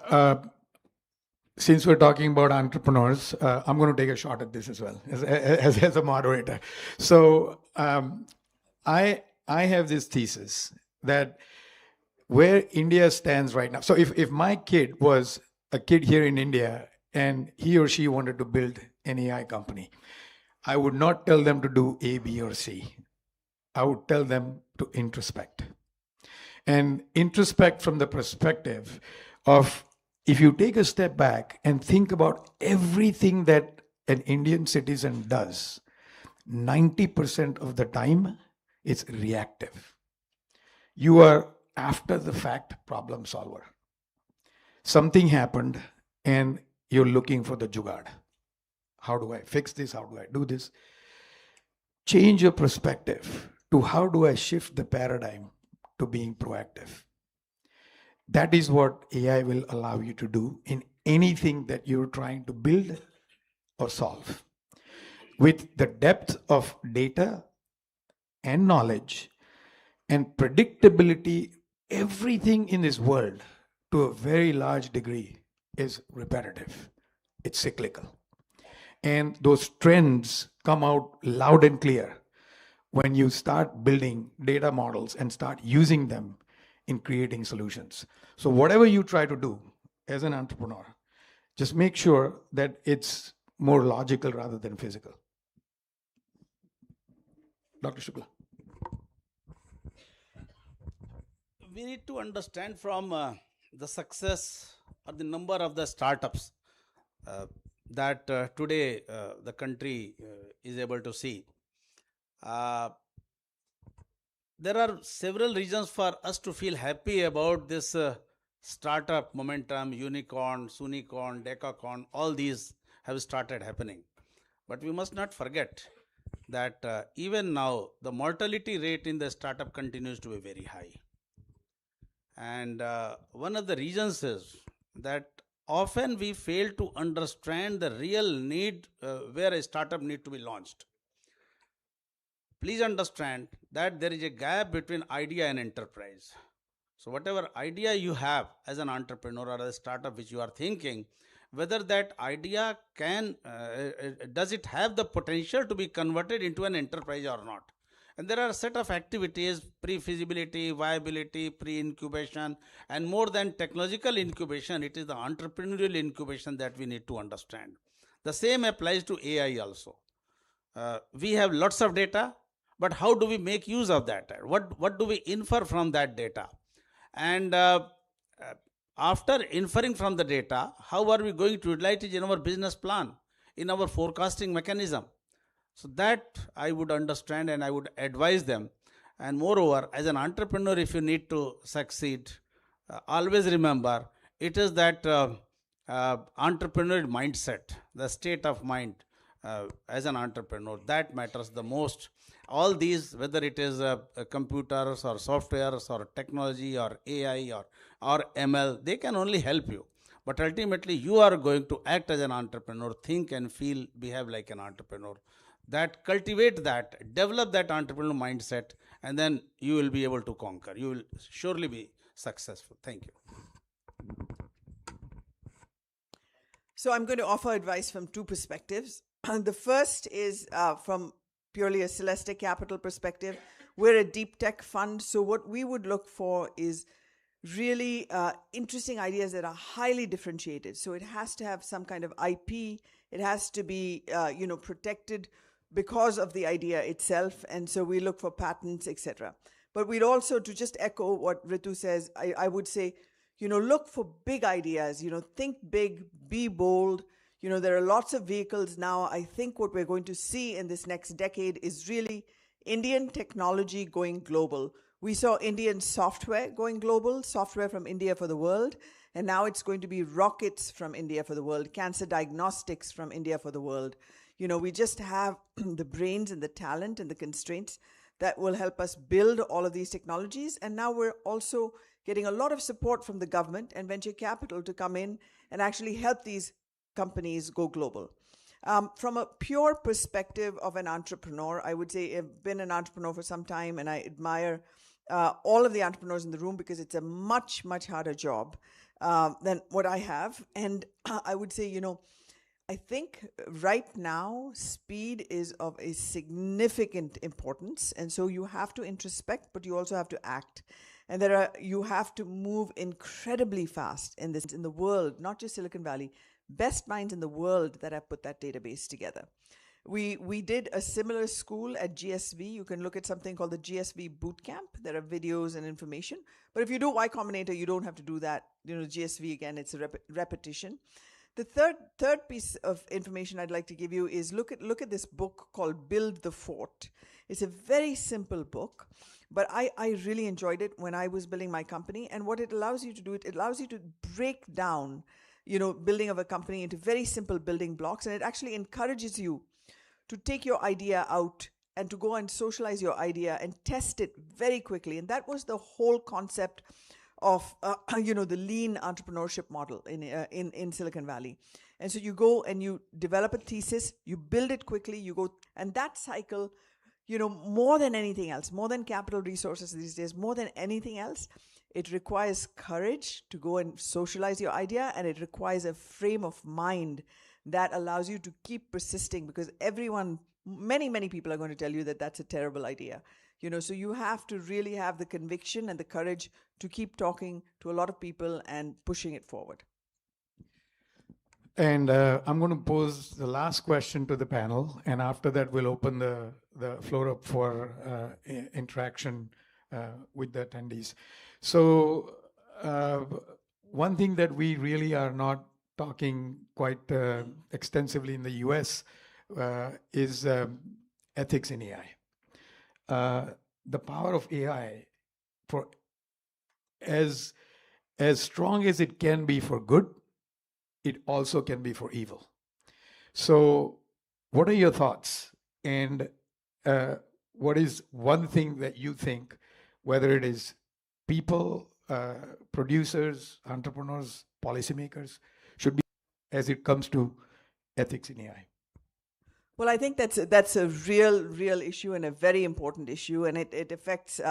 since we're talking about entrepreneurs, I'm going to take a shot at this as well as a moderator. So I have this thesis that where India stands right now. So if my kid was a kid here in India and he or she wanted to build an AI company, I would not tell them to do A, B, or C. I would tell them to introspect. and introspect from the perspective of, if you take a step back and think about everything that an Indian citizen does, 90% of the time it's reactive. You are after the fact problem solver. Something happened and you're looking for the jugaad. How do I fix this? How do I do this? Change your perspective to how do I shift the paradigm to being proactive. That is what AI will allow you to do in anything that you're trying to build or solve. With the depth of data and knowledge and predictability, everything in this world, to a very large degree, is repetitive. It's cyclical. And those trends come out loud and clear when you start building data models and start using them in creating solutions. So whatever you try to do as an entrepreneur, just make sure that it's more logical rather than physical. Dr. Shukla. We need to understand from the success or the number of the startups that today the country is able to see. There are several reasons for us to feel happy about this startup momentum. Unicorn, Sunicorn, Decacorn, all these have started happening. But we must not forget that even now the mortality rate in the startup continues to be very high. And one of the reasons is that often we fail to understand the real need where a startup need to be launched. Please understand that there is a gap between idea and enterprise. So whatever idea you have as an entrepreneur or a startup which you are thinking, whether that idea can, does it have the potential to be converted into an enterprise or not? And there are a set of activities, pre-feasibility, viability, pre-incubation, and more than technological incubation, it is the entrepreneurial incubation that we need to understand. The same applies to AI also. We have lots of data, but how do we make use of that? What do we infer from that data? And after inferring from the data, how are we going to utilize it in our business plan, in our forecasting mechanism? So that I would understand and I would advise them. And moreover, as an entrepreneur, if you need to succeed, always remember, it is that entrepreneurial mindset, the state of mind as an entrepreneur, that matters the most. All these, whether it is computers or softwares or technology or AI or ML, they can only help you. But ultimately, you are going to act as an entrepreneur, think and feel, behave like an entrepreneur. That cultivate that, develop that entrepreneurial mindset, and then you will be able to conquer. You will surely be successful. Thank you. So I'm going to offer advice from two perspectives. The first is from purely a Celeste Capital perspective. We're a deep tech fund, so what we would look for is really interesting ideas that are highly differentiated. So it has to have some kind of IP. It has to be, protected because of the idea itself. And so we look for patents, etc. But we'd also, to just echo what Ritu says, I would say, look for big ideas, think big, be bold. There are lots of vehicles now. I think what we're going to see in this next decade is really Indian technology going global. We saw Indian software going global, software from India for the world, and now it's going to be rockets from India for the world, cancer diagnostics from India for the world. We just have the brains and the talent and the constraints that will help us build all of these technologies. And now we're also getting a lot of support from the government and venture capital to come in and actually help these companies go global. From a pure perspective of an entrepreneur, I would say I've been an entrepreneur for some time, and I admire all of the entrepreneurs in the room because it's a much, much harder job than what I have. And I would say, I think right now, speed is of a significant importance. And so you have to introspect, but you also have to act. And you have to move incredibly fast in the world, not just Silicon Valley, best minds in the world that have put that database together. We did a similar school at GSV. You can look at something called the GSV Bootcamp. There are videos and information. But if you do Y Combinator, you don't have to do that. GSV, again, it's a repetition. The third piece of information I'd like to give you is look at this book called Build the Fort. It's a very simple book, but I really enjoyed it when I was building my company. And what it allows you to do, it allows you to break down, building of a company into very simple building blocks. And it actually encourages you to take your idea out and to go and socialize your idea and test it very quickly. And that was the whole concept of the lean entrepreneurship model in Silicon Valley. And so you go and you develop a thesis, you build it quickly, you go, and that cycle, more than anything else, more than capital resources these days, more than anything else, it requires courage to go and socialize your idea, and it requires a frame of mind that allows you to keep persisting, because many people are going to tell you that that's a terrible idea. So you have to really have the conviction and the courage to keep talking to a lot of people and pushing it forward. And I'm going to pose the last question to the panel, and after that we'll open the floor up for interaction with the attendees. So one thing that we really are not talking quite extensively in the US is ethics in AI. The power of AI, for as strong as it can be for good, it also can be for evil. So what are your thoughts? And what is one thing that you think, whether it is people, producers, entrepreneurs, policymakers, should be as it comes to ethics in AI? Well, I think that's a real issue and a very important issue, and it affects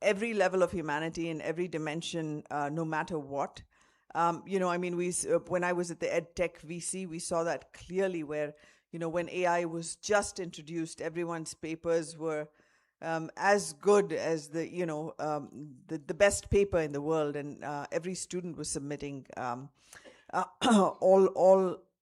every level of humanity in every dimension, no matter what. When I was at the EdTech VC, we saw that clearly, where when AI was just introduced, everyone's papers were as good as the best paper in the world, and every student was submitting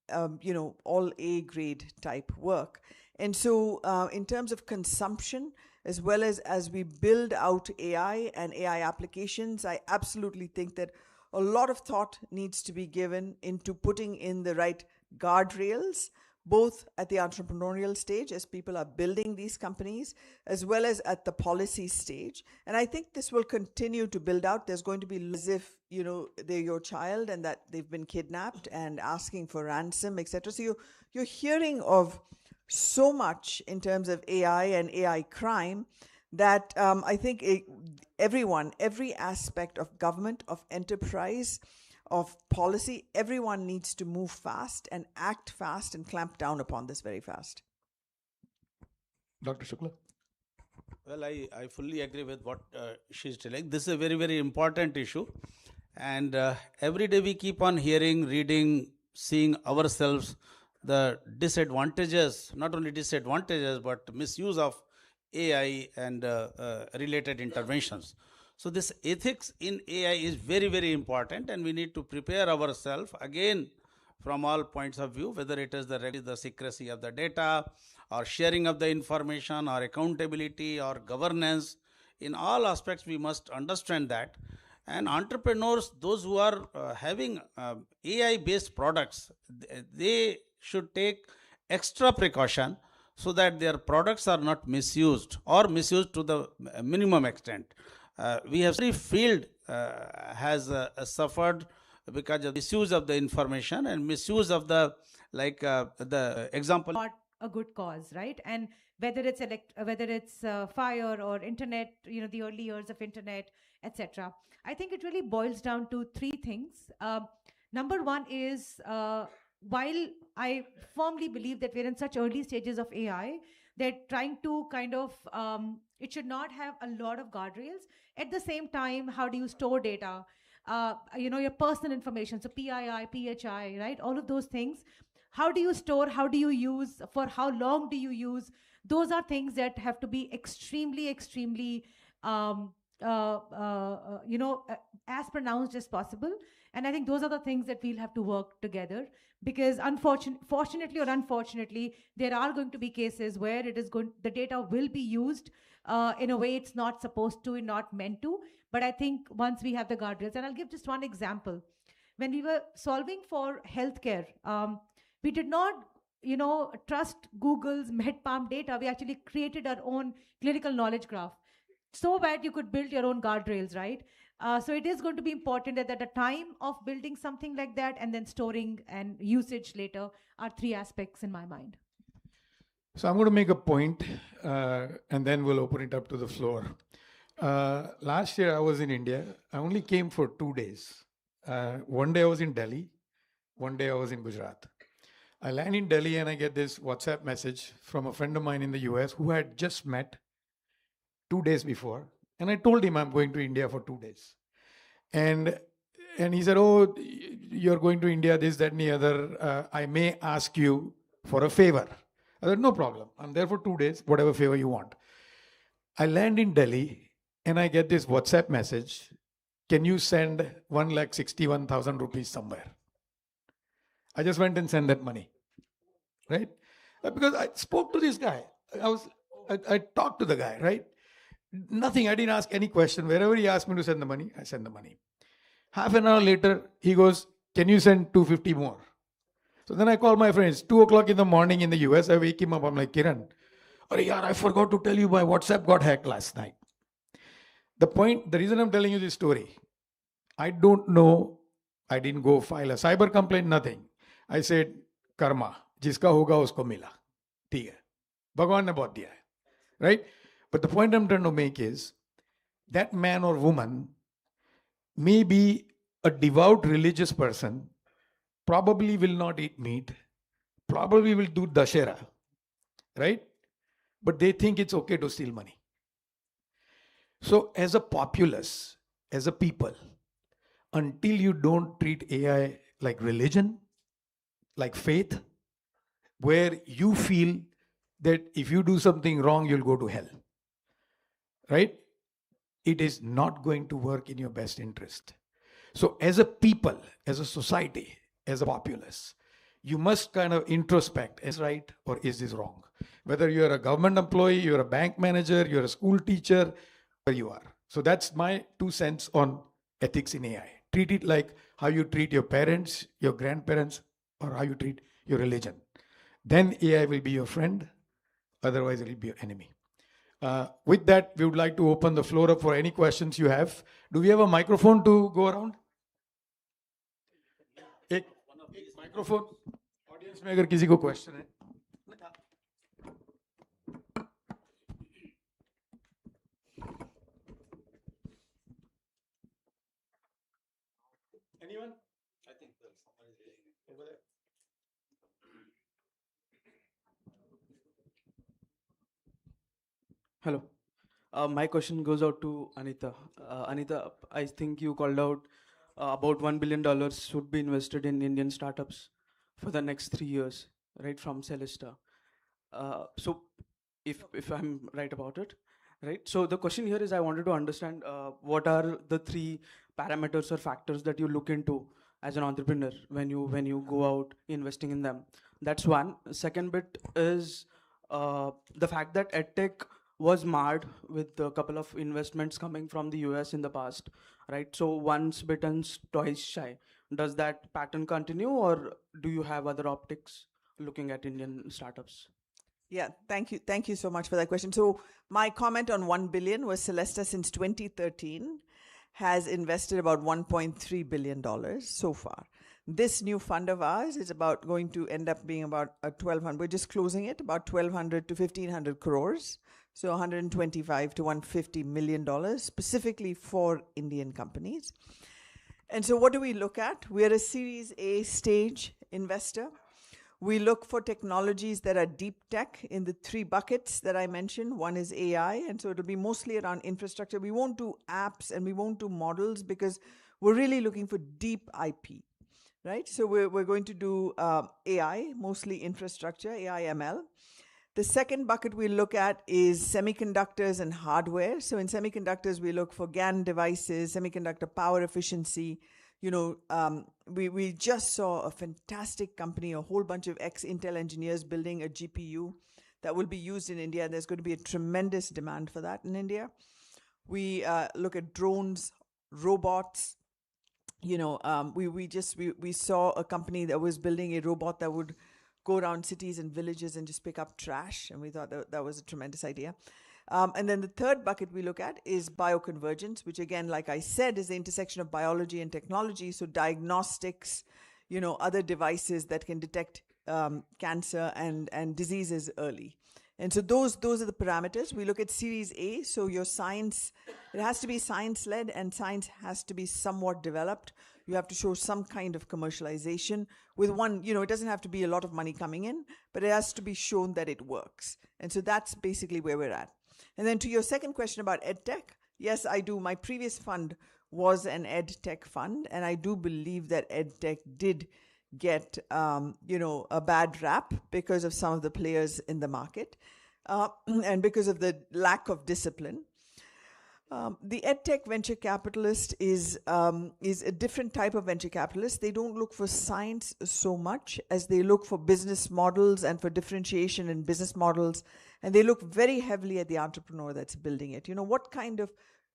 all A grade type work. And so in terms of consumption, as well as we build out AI and AI applications, I absolutely think that a lot of thought needs to be given into putting in the right guardrails, both at the entrepreneurial stage as people are building these companies, as well as at the policy stage. And I think this will continue to build out. There's going to be as if, they're your child and that they've been kidnapped and asking for ransom, etc. So you're hearing of so much in terms of AI and AI crime that I think every aspect of government, of enterprise, of policy, everyone needs to move fast and act fast and clamp down upon this very fast. Dr. Shukla? Well, I fully agree with what she's telling. This is a very, very important issue. And every day we keep on hearing, reading, seeing ourselves the disadvantages, not only disadvantages, but misuse of AI and related interventions. So this ethics in AI is very, very important, and we need to prepare ourselves again from all points of view, whether it is the secrecy of the data, or sharing of the information, or accountability, or governance. In all aspects, we must understand that. And entrepreneurs, those who are having AI-based products, they should take extra precaution so that their products are not misused or misused to the minimum extent. We have every field has suffered because of misuse of the information and misuse of the example. Not a good cause, right? And whether it's fire or internet, the early years of internet, etc. I think it really boils down to three things. Number one is, while I firmly believe that we're in such early stages of AI, that trying to kind of, it should not have a lot of guardrails. At the same time, how do you store data? Your personal information, so PII, PHI, right? All of those things. How do you store? How do you use? For how long do you use? Those are things that have to be extremely as pronounced as possible. And I think those are the things that we'll have to work together, because fortunately or unfortunately, there are going to be cases where the data will be used in a way it's not supposed to and not meant to. But I think once we have the guardrails, and I'll give just one example. When we were solving for healthcare, we did not trust Google's MedPalm data. We actually created our own clinical knowledge graph so that you could build your own guardrails, right? So it is going to be important that at the time of building something like that and then storing and usage later are three aspects in my mind. So I'm going to make a point, and then we'll open it up to the floor. Last year I was in India. I only came for 2 days. One day I was in Delhi, one day I was in Gujarat. I land in Delhi and I get this WhatsApp message from a friend of mine in the US who had just met 2 days before. And I told him I'm going to India for 2 days. And he said, oh, you're going to India, this, that, and the other. I may ask you for a favor. I said, no problem. I'm there for 2 days, whatever favor you want. I land in Delhi and I get this WhatsApp message. Can you send 1,61,000 rupees somewhere? I just went and sent that money, right? Because I spoke to this guy. I talked to the guy, right? Nothing. I didn't ask any question. Wherever he asked me to send the money, I send the money. Half an hour later, he goes, can you send 250 more? So then I call my friends. 2 o'clock in the morning in the US, I wake him up. I'm like, Kiran, I forgot to tell you my WhatsApp got hacked last night. The reason I'm telling you this story, I don't know. I didn't go file a cyber complaint, nothing. I said, karma, jiska hoga usko mila. ठीक है, भगवान ने बहुत दिया है, right? But the point I'm trying to make is that man or woman may be a devout religious person, probably will not eat meat, probably will do dashera, right? But they think it's okay to steal money. So as a populace, as a people, until you don't treat AI like religion, like faith, where you feel that if you do something wrong, you'll go to hell, right? It is not going to work in your best interest. So as a people, as a society, as a populace, you must kind of introspect, is right or is this wrong? Whether you're a government employee, you're a bank manager, you're a school teacher, where you are. So that's my 2 cents on ethics in AI. Treat it like how you treat your parents, your grandparents, or how you treat your religion. Then AI will be your friend, otherwise it will be your enemy. With that, we would like to open the floor up for any questions you have. Do we have a microphone to go around? एक microphone. Audience में अगर किसी को question है. Anyone? I think there's somebody over there. Hello. My question goes out to Anita. Anita, I think you called out about $1 billion should be invested in Indian startups for the next 3 years, right, from Celesta. So if I'm right about it, right? So the question here is I wanted to understand what are the 3 parameters or factors that you look into as an entrepreneur when you go out investing in them. That's one. Second bit is the fact that EdTech was marred with a couple of investments coming from the US in the past, right? So once bitten, twice shy. Does that pattern continue, or do you have other optics looking at Indian startups? Yeah, thank you. Thank you so much for that question. So my comment on 1 billion was Celesta since 2013 has invested about $1.3 billion so far. This new fund of ours is going to end up being about 1,200. We're just closing it, about 1,200 to 1,500 crores. So 125 to 150 million dollars specifically for Indian companies. And so what do we look at? We're a Series A stage investor. We look for technologies that are deep tech in the 3 buckets that I mentioned. One is AI, and so it'll be mostly around infrastructure. We won't do apps and we won't do models because we're really looking for deep IP, right? So we're going to do AI, mostly infrastructure, AI ML. The second bucket we look at is semiconductors and hardware. So in semiconductors, we look for GaN devices, semiconductor power efficiency. We just saw a fantastic company, a whole bunch of ex-Intel engineers building a GPU that will be used in India. There's going to be a tremendous demand for that in India. We look at drones, robots. We saw a company that was building a robot that would go around cities and villages and just pick up trash, and we thought that was a tremendous idea. And then the third bucket we look at is bioconvergence, which again, like I said, is the intersection of biology and technology. So diagnostics, other devices that can detect cancer and diseases early. And so those are the parameters. We look at Series A. So your science, it has to be science-led, and science has to be somewhat developed. You have to show some kind of commercialization with one, it doesn't have to be a lot of money coming in, but it has to be shown that it works. And so that's basically where we're at. And then to your second question about EdTech, yes, I do. My previous fund was an EdTech fund, and I do believe that EdTech did get a bad rap because of some of the players in the market and because of the lack of discipline. The EdTech venture capitalist is a different type of venture capitalist. They don't look for science so much as they look for business models and for differentiation in business models, and they look very heavily at the entrepreneur that's building it. What kind of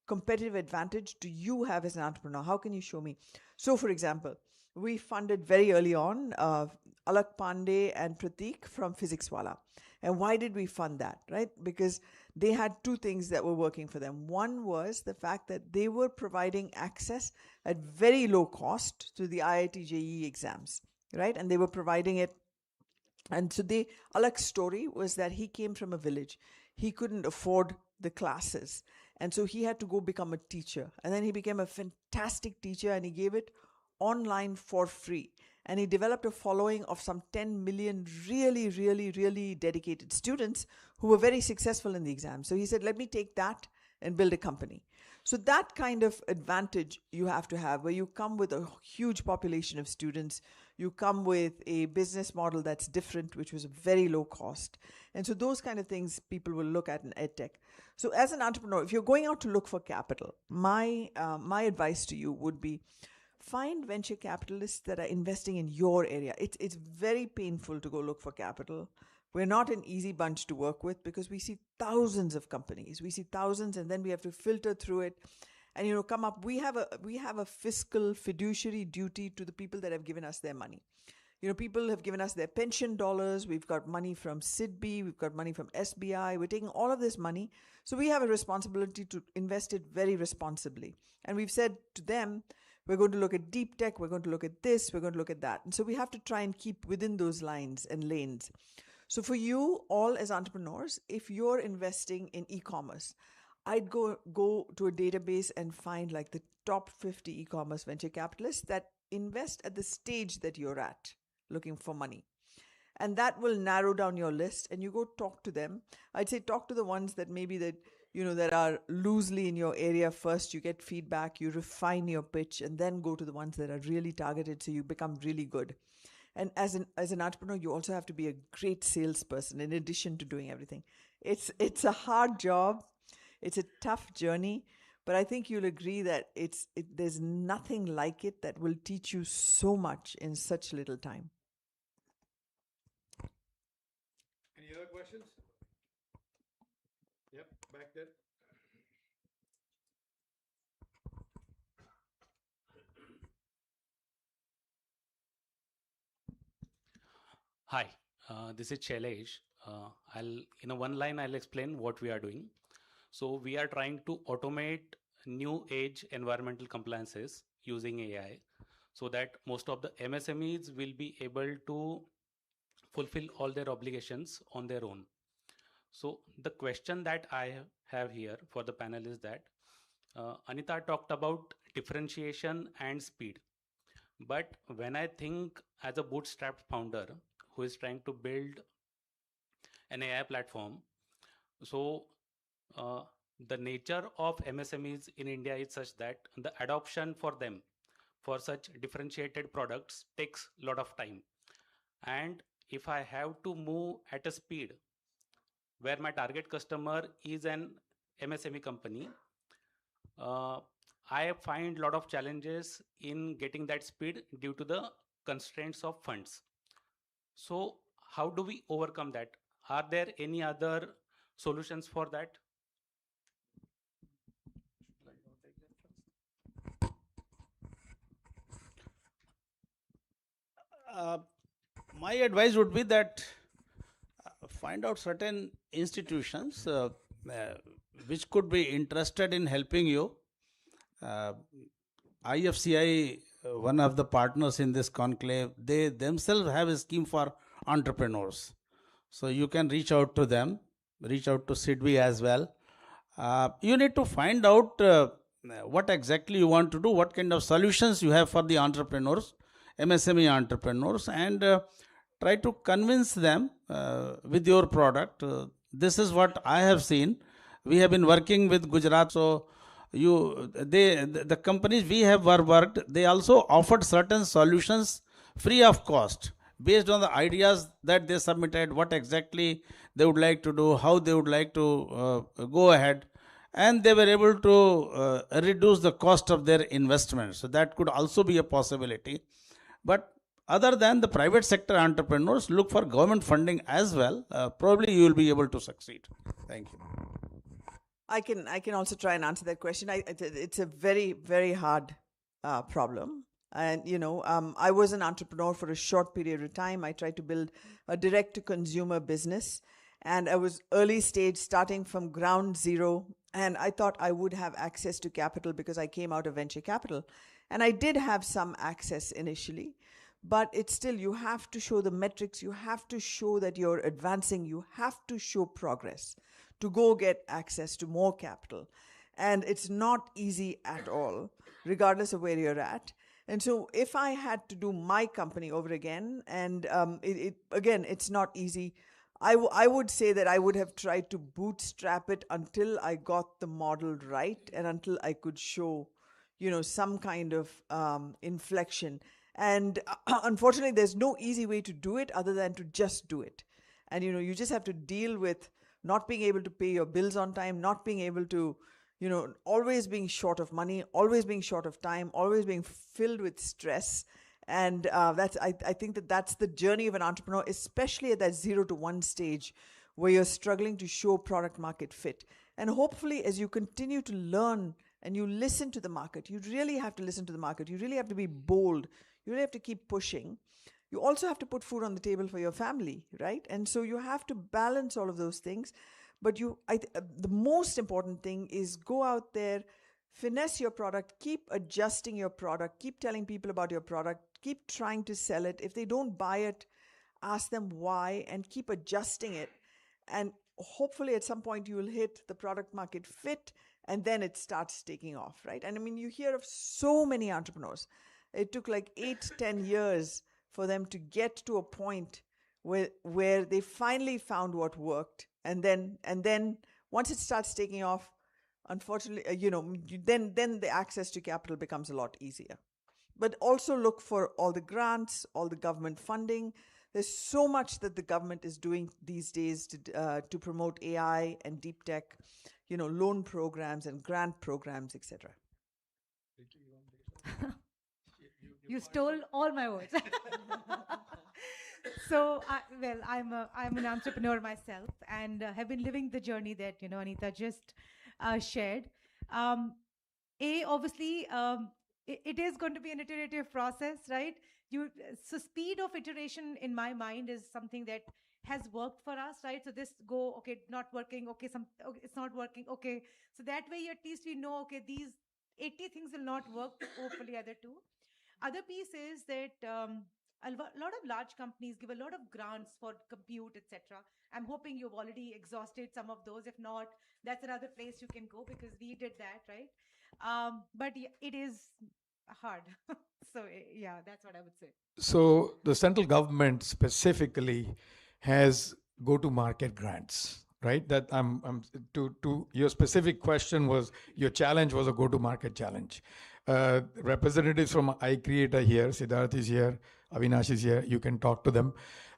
competitive advantage do you have as an entrepreneur? How can you show me? So, for example, we funded very early on Alak Pandey and Prateek from PhysicsWala. And why did we fund that, right? Because they had two things that were working for them. One was the fact that they were providing access at very low cost to the IIT JEE exams, right? And they were providing it. And so Alak's story was that he came from a village. He couldn't afford the classes. And so he had to go become a teacher. And then he became a fantastic teacher, and he gave it online for free. And he developed a following of some 10 million really, really, really dedicated students who were very successful in the exam. So he said, let me take that and build a company. So that kind of advantage you have to have, where you come with a huge population of students, you come with a business model that's different, which was very low cost. And so those kind of things people will look at in EdTech. So as an entrepreneur, if you're going out to look for capital, my advice to you would be, find venture capitalists that are investing in your area. It's very painful to go look for capital. We're not an easy bunch to work with because we see thousands of companies. We see thousands, and then we have to filter through it and come up. We have a fiscal fiduciary duty to the people that have given us their money. People have given us their pension dollars. We've got money from SIDBI. We've got money from SBI. We're taking all of this money. So we have a responsibility to invest it very responsibly. And we've said to them, we're going to look at deep tech. We're going to look at this. We're going to look at that. And so we have to try and keep within those lines and lanes. So for you all as entrepreneurs, if you're investing in e-commerce, I'd go to a database and find like the top 50 e-commerce venture capitalists that invest at the stage that you're at, looking for money. And that will narrow down your list, and you go talk to them. I'd say talk to the ones that maybe that are loosely in your area first. You get feedback, you refine your pitch, and then go to the ones that are really targeted so you become really good. And as an entrepreneur, you also have to be a great salesperson in addition to doing everything. It's a hard job. It's a tough journey, but I think you'll agree that there's nothing like it that will teach you so much in such little time. Any other questions? Yep, back there. Hi, this is Shailesh. I'll in one line I'll explain what we are doing. So we are trying to automate new age environmental compliances using AI, so that most of the MSMEs will be able to fulfill all their obligations on their own. So the question that I have here for the panel is that Anita talked about differentiation and speed. But when I think as a bootstrapped founder who is trying to build an AI platform, so the nature of MSMEs in India is such that the adoption for them for such differentiated products takes a lot of time. And if I have to move at a speed where my target customer is an MSME company, I find a lot of challenges in getting that speed due to the constraints of funds. So how do we overcome that? Are there any other solutions for that? My advice would be that find out certain institutions which could be interested in helping you. IFCI, one of the partners in this conclave, they themselves have a scheme for entrepreneurs. So you can reach out to them, reach out to SIDBI as well. You need to find out what exactly you want to do, what kind of solutions you have for the entrepreneurs, MSME entrepreneurs, and try to convince them with your product. This is what I have seen. We have been working with Gujarat, so the companies we have worked, they also offered certain solutions free of cost based on the ideas that they submitted, what exactly they would like to do, how they would like to go ahead, and they were able to reduce the cost of their investment. So that could also be a possibility. But other than the private sector entrepreneurs, look for government funding as well. Probably you will be able to succeed. Thank you. I can also try and answer that question. It's a very, very hard problem. And, I was an entrepreneur for a short period of time. I tried to build a direct-to-consumer business. And I was early stage, starting from ground zero. And I thought I would have access to capital because I came out of venture capital. And I did have some access initially. But it's still, you have to show the metrics. You have to show that you're advancing. You have to show progress to go get access to more capital. And it's not easy at all, regardless of where you're at. And so if I had to do my company over again, and again, it's not easy. I would say that I would have tried to bootstrap it until I got the model right and until I could show, some kind of inflection. And unfortunately, there's no easy way to do it other than to just do it. And, you just have to deal with not being able to pay your bills on time, not being able to, always being short of money, always being short of time, always being filled with stress. And I think that's the journey of an entrepreneur, especially at that 0 to 1 stage where you're struggling to show product market fit. And hopefully, as you continue to learn and you listen to the market, you really have to listen to the market. You really have to be bold. You really have to keep pushing. You also have to put food on the table for your family, right? And so you have to balance all of those things. But the most important thing is go out there, finesse your product, keep adjusting your product, keep telling people about your product, keep trying to sell it. If they don't buy it, ask them why and keep adjusting it. And hopefully at some point you will hit the product market fit and then it starts taking off, right? And I mean, you hear of so many entrepreneurs. It took like 8-10 years for them to get to a point where they finally found what worked. And then once it starts taking off, unfortunately, then the access to capital becomes a lot easier. But also look for all the grants, all the government funding. There's so much that the government is doing these days to promote AI and deep tech, loan programs and grant programs, etc. You stole all my words. So, I'm an entrepreneur myself and have been living the journey that, Anita just shared. Obviously, it is going to be an iterative process, right? So speed of iteration in my mind is something that has worked for us, right? So okay, not working, okay, it's not working, okay. So that way, at least we know, okay, these 80 things will not work, hopefully other two. Other piece is that a lot of large companies give a lot of grants for compute, etc. I'm hoping you've already exhausted some of those. If not, that's another place you can go because we did that, right? But it is hard. So yeah, that's what I would say. So the central government specifically has go-to-market grants, right? That I'm to your specific question was your challenge was a go-to-market challenge. Representatives from iCreate are here. Siddharth is here. Avinash is here. You can talk to them.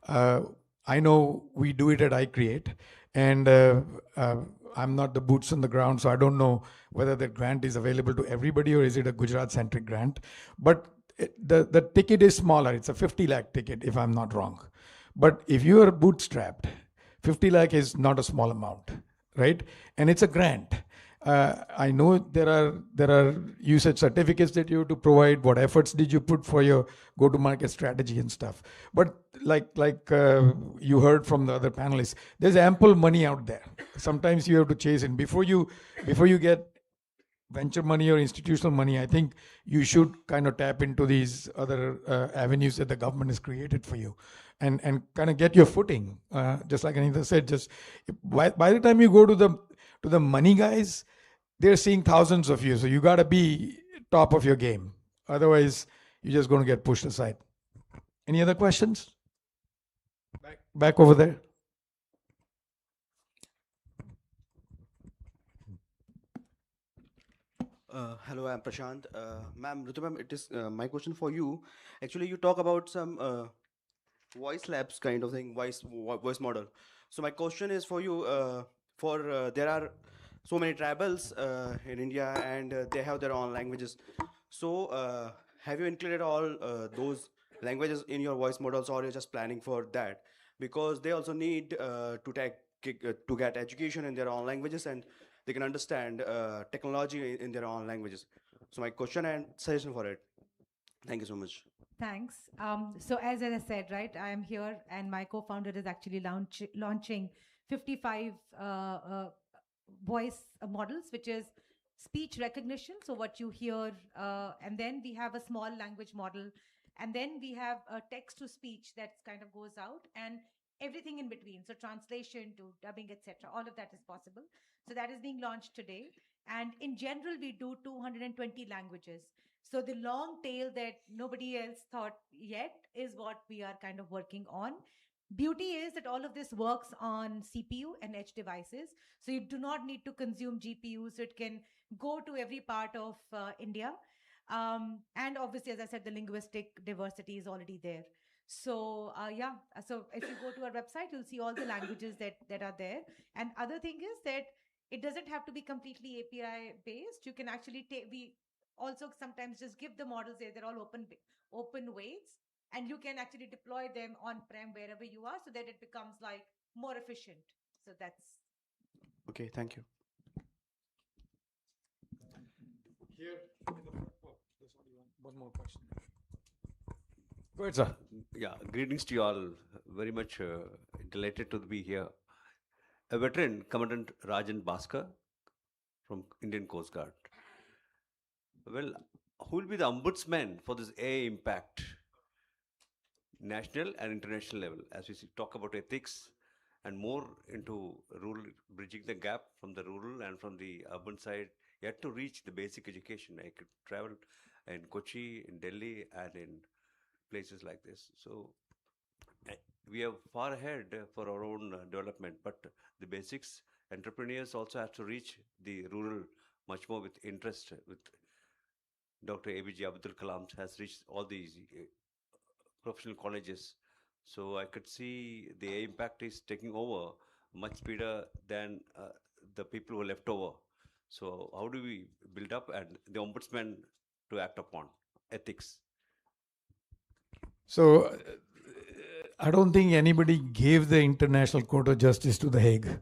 I know we do it at iCreate, And I'm not the boots on the ground, so I don't know whether that grant is available to everybody or is it a Gujarat-centric grant. But the ticket is smaller. It's a 50 lakh ticket, if I'm not wrong. But if you are bootstrapped, 50 lakh is not a small amount, right? And it's a grant. I know there are usage certificates that you have to provide. What efforts did you put for your go-to-market strategy and stuff? But like you heard from the other panelists, there's ample money out there. Sometimes you have to chase it before you get venture money or institutional money. I think you should kind of tap into these other avenues that the government has created for you, and kind of get your footing. Just like Anita said, just by the time you go to the money guys, they're seeing thousands of you. So you got to be top of your game. Otherwise, you're just going to get pushed aside. Any other questions? Back over there. Hello, I'm Prashant. Ma'am, Ritu ma'am, it is my question for you. Actually, you talk about some voice labs kind of thing, voice model. So my question is for you. There are so many tribals in India, and they have their own languages. So have you included all those languages in your voice models, or you're just planning for that? Because they also need to get education in their own languages, and they can understand technology in their own languages. So my question and suggestion for it. Thank you so much. Thanks. So as I said, right, I am here and my co-founder is actually launching 55 voice models, which is speech recognition. So what you hear, and then we have a small language model, and then we have a text to speech that kind of goes out, and everything in between. So translation to dubbing, etc. All of that is possible. So that is being launched today. And in general, we do 220 languages. So the long tail that nobody else thought yet is what we are kind of working on. Beauty is that all of this works on CPU and edge devices. So you do not need to consume GPUs. So it can go to every part of India. And obviously, as I said, the linguistic diversity is already there. So yeah, so if you go to our website, you'll see all the languages that are there. And other thing is that it doesn't have to be completely API based. You can actually we also sometimes just give the models there. They're all open weights, and you can actually deploy them on-prem wherever you are, so that it becomes like more efficient. So that's okay. Thank you. Here, there's only one more question. Go ahead, sir. Yeah, greetings to you all. Very much delighted to be here. A veteran, Commandant Rajan Bhaskar from Indian Coast Guard. Well, who will be the ombudsman for this AI impact, national and international level, as we talk about ethics and more into rural, bridging the gap from the rural and from the urban side, yet to reach the basic education. I could travel in Kochi, in Delhi, and in places like this. So we are far ahead for our own development, but the basics, entrepreneurs also have to reach the rural much more with interest. With Dr. ABJ Abdul Kalam has reached all these professional colleges. So I could see the impact is taking over much speeder than the people who are left over. So how do we build up and the ombudsman to act upon ethics? So I don't think anybody gave the International Court of Justice to The Hague.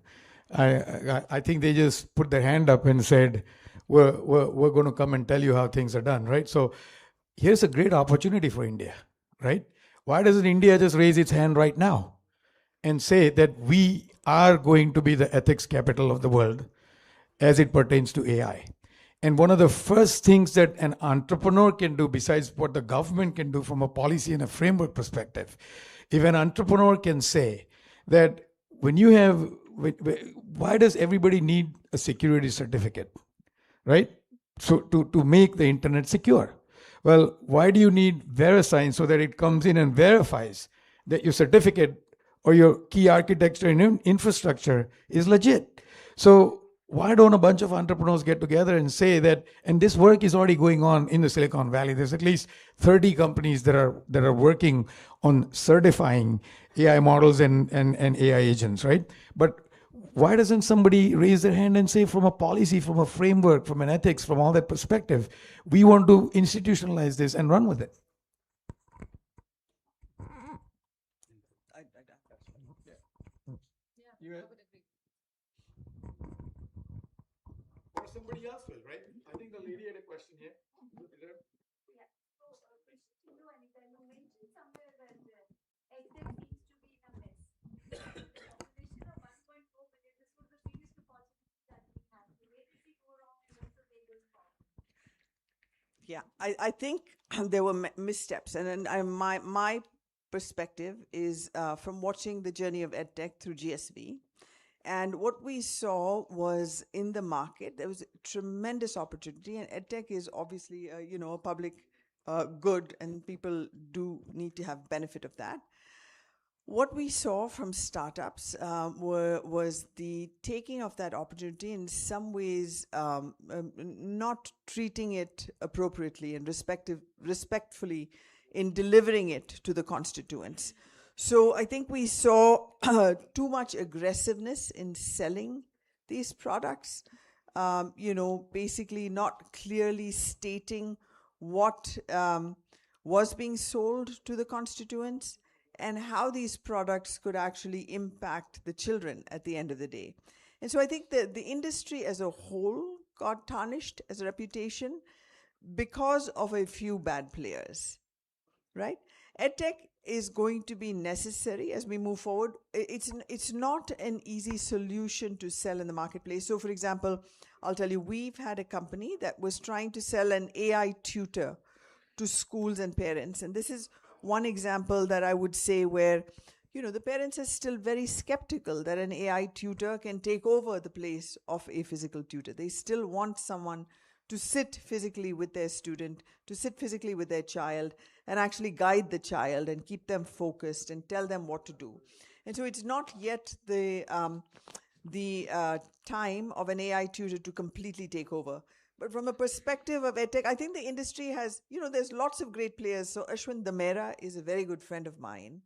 I think they just put their hand up and said, we're going to come and tell you how things are done, right? So here's a great opportunity for India, right? Why doesn't India just raise its hand right now and say that we are going to be the ethics capital of the world as it pertains to AI? And one of the first things that an entrepreneur can do, besides what the government can do from a policy and a framework perspective, if an entrepreneur can say that when you have, why does everybody need a security certificate, right? So to make the internet secure. Well, why do you need VeriSign so that it comes in and verifies that your certificate or your key architecture and infrastructure is legit? So why don't a bunch of entrepreneurs get together and say that, and this work is already going on in the Silicon Valley. There's at least 30 companies that are working on certifying AI models and AI agents, right? But Why doesn't somebody raise their hand and say, from a policy, from a framework, from an ethics, from all that perspective, we want to institutionalize this and run with it? Or somebody else will, right? I think the lady had a question here. Yeah, I think there were missteps, and then my perspective is from watching the journey of EdTech through GSV, and what we saw was in the market there was a tremendous opportunity, and EdTech is obviously a public good, and people do need to have benefit of that. What we saw from startups was the taking of that opportunity in some ways, not treating it appropriately and respectfully in delivering it to the constituents. So I think we saw too much aggressiveness in selling these products, basically not clearly stating what was being sold to the constituents and how these products could actually impact the children at the end of the day. And so I think that the industry as a whole got tarnished as a reputation because of a few bad players, right? EdTech is going to be necessary as we move forward. It's not an easy solution to sell in the marketplace. So for example, I'll tell you, we've had a company that was trying to sell an AI tutor to schools and parents. And this is one example that I would say where, the parents are still very skeptical that an AI tutor can take over the place of a physical tutor. They still want someone to sit physically with their student, to sit physically with their child, and actually guide the child and keep them focused and tell them what to do. And so it's not yet the time of an AI tutor to completely take over. But from a perspective of EdTech, I think the industry has, there's lots of great players. So Ashwin Damera is a very good friend of mine,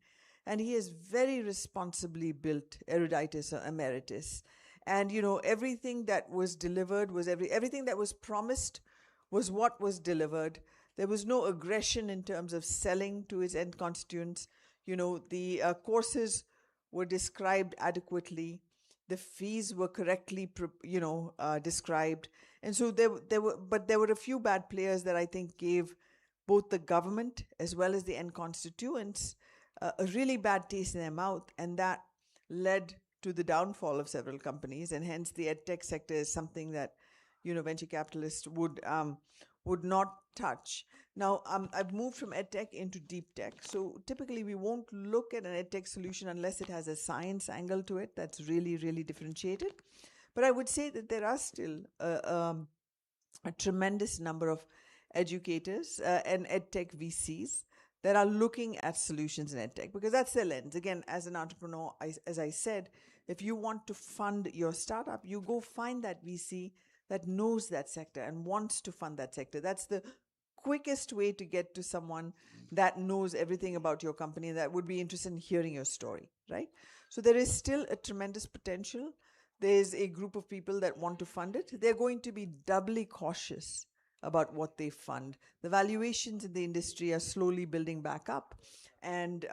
and he has very responsibly built Eruditus Emeritus. And, everything that was delivered was everything that was promised was what was delivered. There was no aggression in terms of selling to its end constituents. The courses were described adequately. The fees were correctly, described. And so there were a few bad players that I think gave both the government as well as the end constituents a really bad taste in their mouth, and that led to the downfall of several companies. And hence the EdTech sector is something that venture capitalists would not touch. Now I've moved from EdTech into deep tech. So typically we won't look at an EdTech solution unless it has a science angle to it that's really, really differentiated. But I would say that there are still a tremendous number of educators and EdTech VCs that are looking at solutions in EdTech, because that's their lens. Again, as an entrepreneur, as I said, if you want to fund your startup, you go find that VC that knows that sector and wants to fund that sector. That's the quickest way to get to someone that knows everything about your company that would be interested in hearing your story, right? So there is still a tremendous potential. There's a group of people that want to fund it. They're going to be doubly cautious about what they fund. The valuations in the industry are slowly building back up. And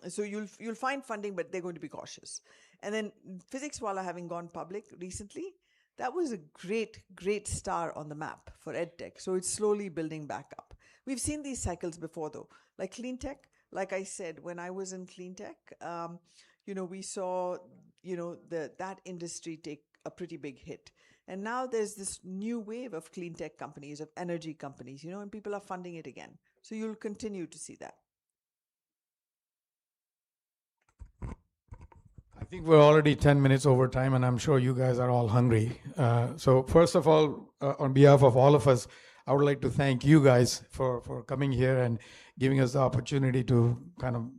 so you'll find funding, but they're going to be cautious. And then PhysicsWallah having gone public recently, that was a great, great star on the map for EdTech. So it's slowly building back up. We've seen these cycles before though, like clean tech. Like I said, when I was in clean tech, we saw, that industry take a pretty big hit. And now there's this new wave of clean tech companies, of energy companies, and people are funding it again. So you'll continue to see that. I think we're already 10 minutes over time, and I'm sure you guys are all hungry. So first of all, on behalf of all of us, I would like to thank you guys for coming here and giving us the opportunity to kind of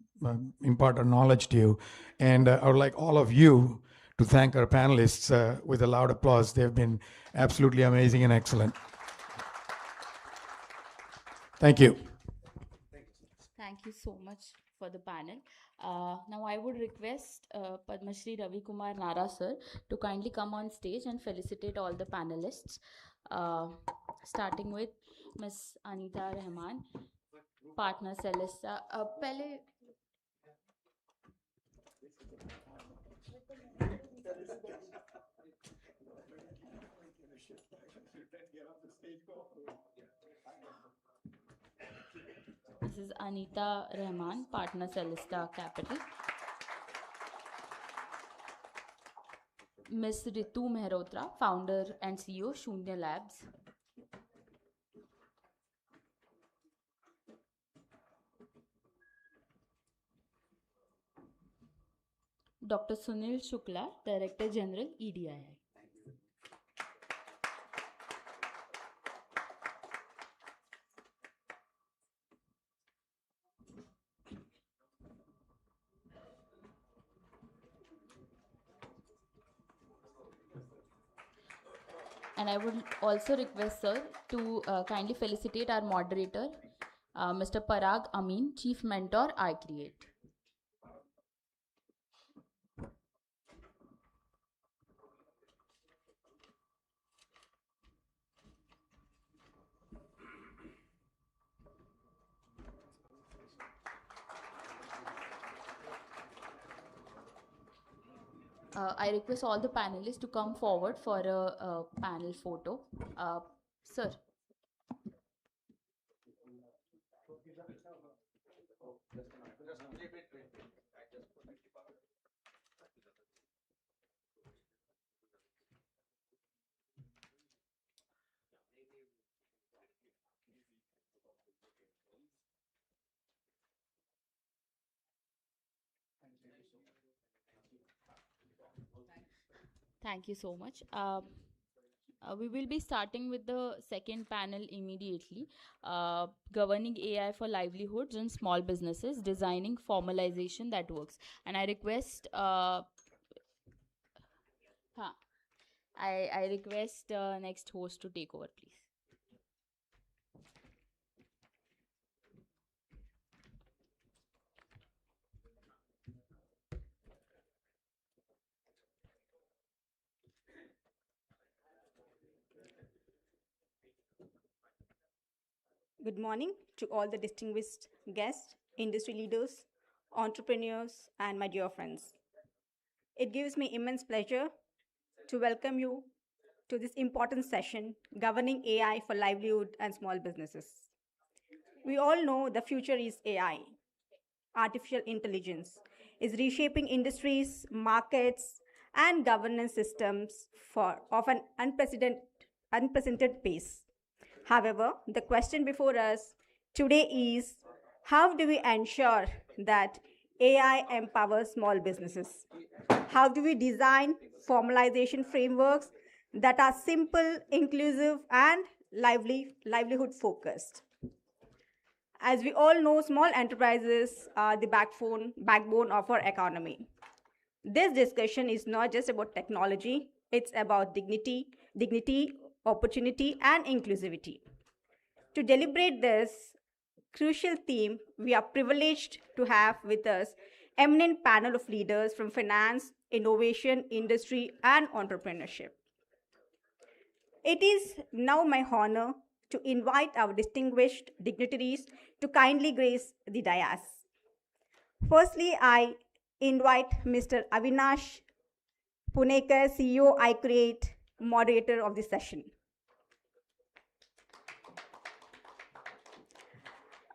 impart our knowledge to you. And I would like all of you to thank our panelists with a loud applause. They've been absolutely amazing and excellent. Thank you. Thank you so much. for the panel. Now I would request Padma Shri Ravi Kumar Nara sir to kindly come on stage and felicitate all the panelists, starting with Ms. Anita Rahman, partner Celesta. Pehle This is Anita Rahman, partner Celesta Capital. Ms. Ritu Mehrotra, founder and CEO, Shunya Labs. Dr. Sunil Shukla, Director General, EDII. And I would also request sir to kindly felicitate our moderator, Mr. Parag Amin, Chief Mentor, iCreate. I request all the panelists to come forward for a panel photo. Sir. Thank you so much. We will be starting with the second panel immediately, governing AI for livelihoods and small businesses, designing formalization that works. And I request, I request next host to take over, please. Good morning to all the distinguished guests, industry leaders, entrepreneurs, and my dear friends. It gives me immense pleasure to welcome you to this important session, Governing AI for Livelihood and Small Businesses. We all know the future is AI. Artificial intelligence is reshaping industries, markets, and governance systems of an unprecedented pace. However, the question before us today is, how do we ensure that AI empowers small businesses? How do we design formalization frameworks that are simple, inclusive, and livelihood focused? As we all know, small enterprises are the backbone of our economy. This discussion is not just about technology, it's about dignity, opportunity, and inclusivity. To deliberate this crucial theme, we are privileged to have with us eminent panel of leaders from finance, innovation, industry, and entrepreneurship. It is now my honor to invite our distinguished dignitaries to kindly grace the dais. Firstly, I invite Mr. Avinash Punekar, CEO, iCreate, moderator of this session.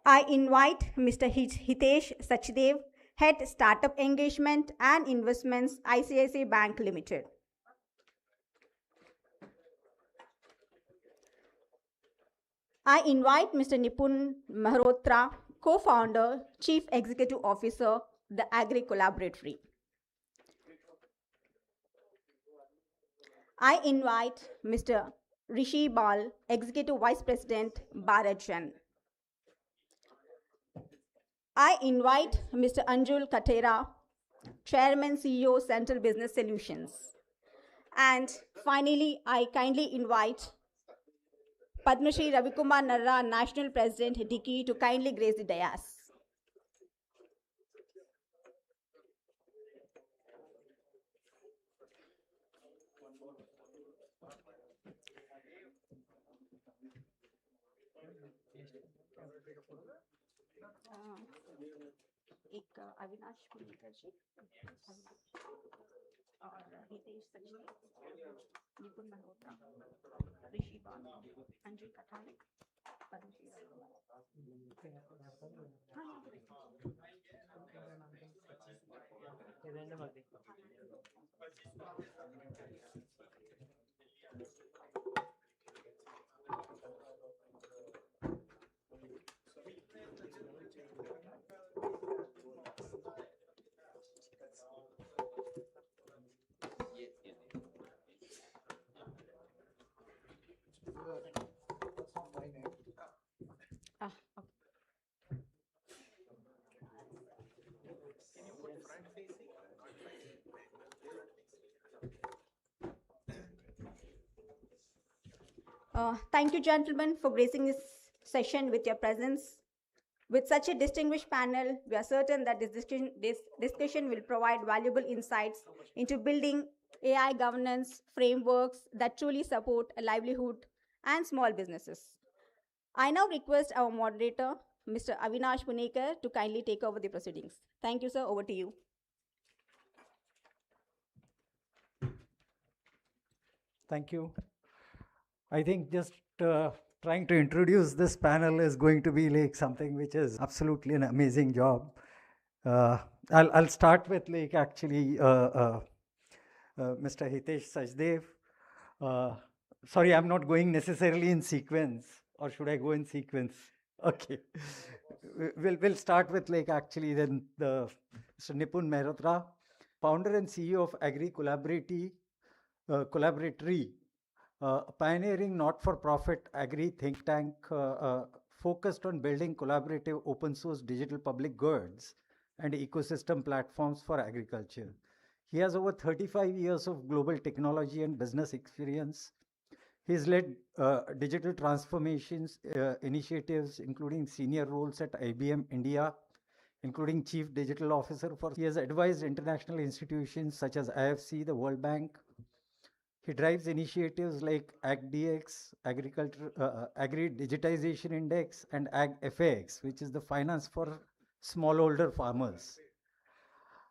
I invite Mr. Hitesh Sachdev, Head Startup Engagement and Investments, ICICI Bank Limited. I invite Mr. Nipun Mehrotra, Co-founder, Chief Executive Officer, the Agri Collaboratory. I invite Mr. Rishi Bal, Executive Vice President, Bharat. I invite Mr. Anjul Katera, Chairman, CEO, Central Business Solutions. And finally, I kindly invite Padma Shri Ravi Kumar Narra, National President, Dicky, to kindly grace the dais. एक अविनाश पुनेकर जी और हितेश सचदेव, निपुण मल्होत्रा, ऋषि बाल, Anjul Kathare, Padmashri Thank you, gentlemen, for gracing this session with your presence. With such a distinguished panel, we are certain that this discussion will provide valuable insights into building AI governance frameworks that truly support a livelihood and small businesses. I now request our moderator, Mr. Avinash Punekar, to kindly take over the proceedings. Thank you, sir. Over to you. Thank you. I think just trying to introduce this panel is going to be like something which is absolutely an amazing job. I'll start with like actually Mr. Hitesh Sachdev. Sorry, I'm not going necessarily in sequence, or should I go in sequence? Okay. We'll start with like actually then the Mr. Nipun Mehrotra, founder and CEO of Agri Collaboratory, a pioneering not-for-profit agri think tank focused on building collaborative open source digital public goods and ecosystem platforms for agriculture. He has over 35 years of global technology and business experience. He's led digital transformations initiatives, including senior roles at IBM India, including Chief Digital Officer. He has advised international institutions such as IFC, the World Bank. He drives initiatives like AgDX, Agri Digitization Index, and AgFAX, which is the finance for smallholder farmers.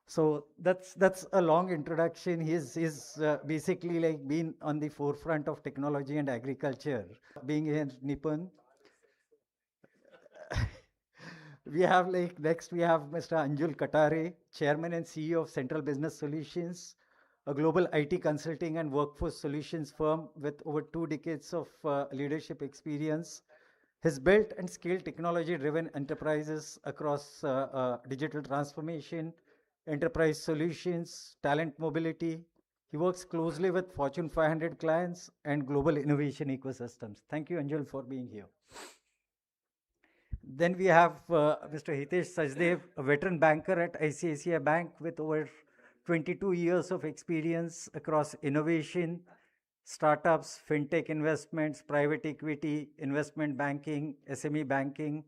So that's a long introduction. He's basically like been on the forefront of technology and agriculture. Being here, Nipun. We have like next we have Mr. Anjul Katare, Chairman and CEO of Central Business Solutions, a global IT consulting and workforce solutions firm with over 2 decades of leadership experience. He's built and scaled technology-driven enterprises across digital transformation, enterprise solutions, talent mobility. He works closely with Fortune 500 clients and global innovation ecosystems. Thank you, Anjul, for being here. Then we have Mr. Hitesh Sachdev, a veteran banker at ICICI Bank with over 22 years of experience across innovation, startups, fintech investments, private equity, investment banking, SME banking.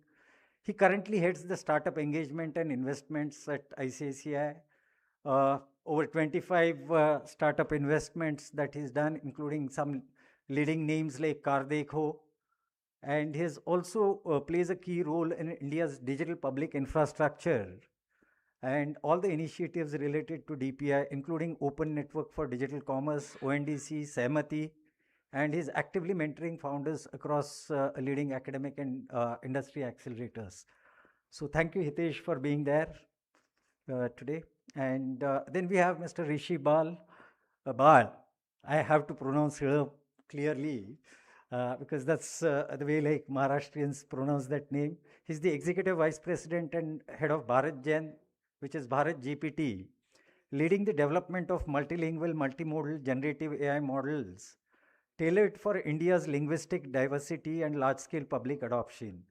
He currently heads the startup engagement and investments at ICICI. Over 25 startup investments that he's done, including some leading names like Kardekho. And he also plays a key role in India's digital public infrastructure and all the initiatives related to DPI, including Open Network for Digital Commerce, ONDC, Sehmati, and he's actively mentoring founders across leading academic and industry accelerators. So thank you, Hitesh, for being there today. And then we have Mr. Rishi Bal. I have to pronounce her clearly because that's the way like Maharashtrians pronounce that name. He's the Executive Vice President and Head of Bharat Gen, which is Bharat GPT, leading the development of multilingual, multimodal generative AI models tailored for India's linguistic diversity and large-scale public adoption.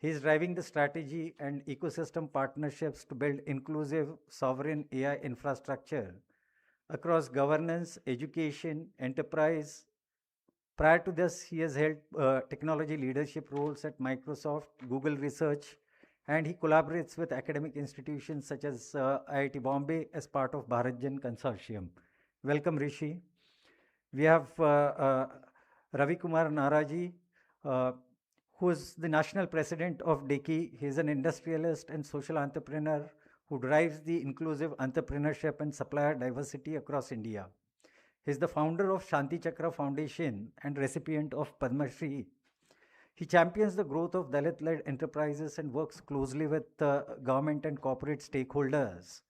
He is driving the strategy and ecosystem partnerships to build inclusive, sovereign AI infrastructure across governance, education, enterprise. Prior to this, he has held technology leadership roles at Microsoft, Google Research, and he collaborates with academic institutions such as IIT Bombay as part of Bharat Gen Consortium. Welcome, Rishi. We have Ravi Kumar Naraji, who is the national president of DECI. He is an industrialist and social entrepreneur who drives the inclusive entrepreneurship and supplier diversity across India. He is the founder of Shanti Chakra Foundation and recipient of Padma Shri. He champions the growth of Dalit-led enterprises and works closely with government and corporate stakeholders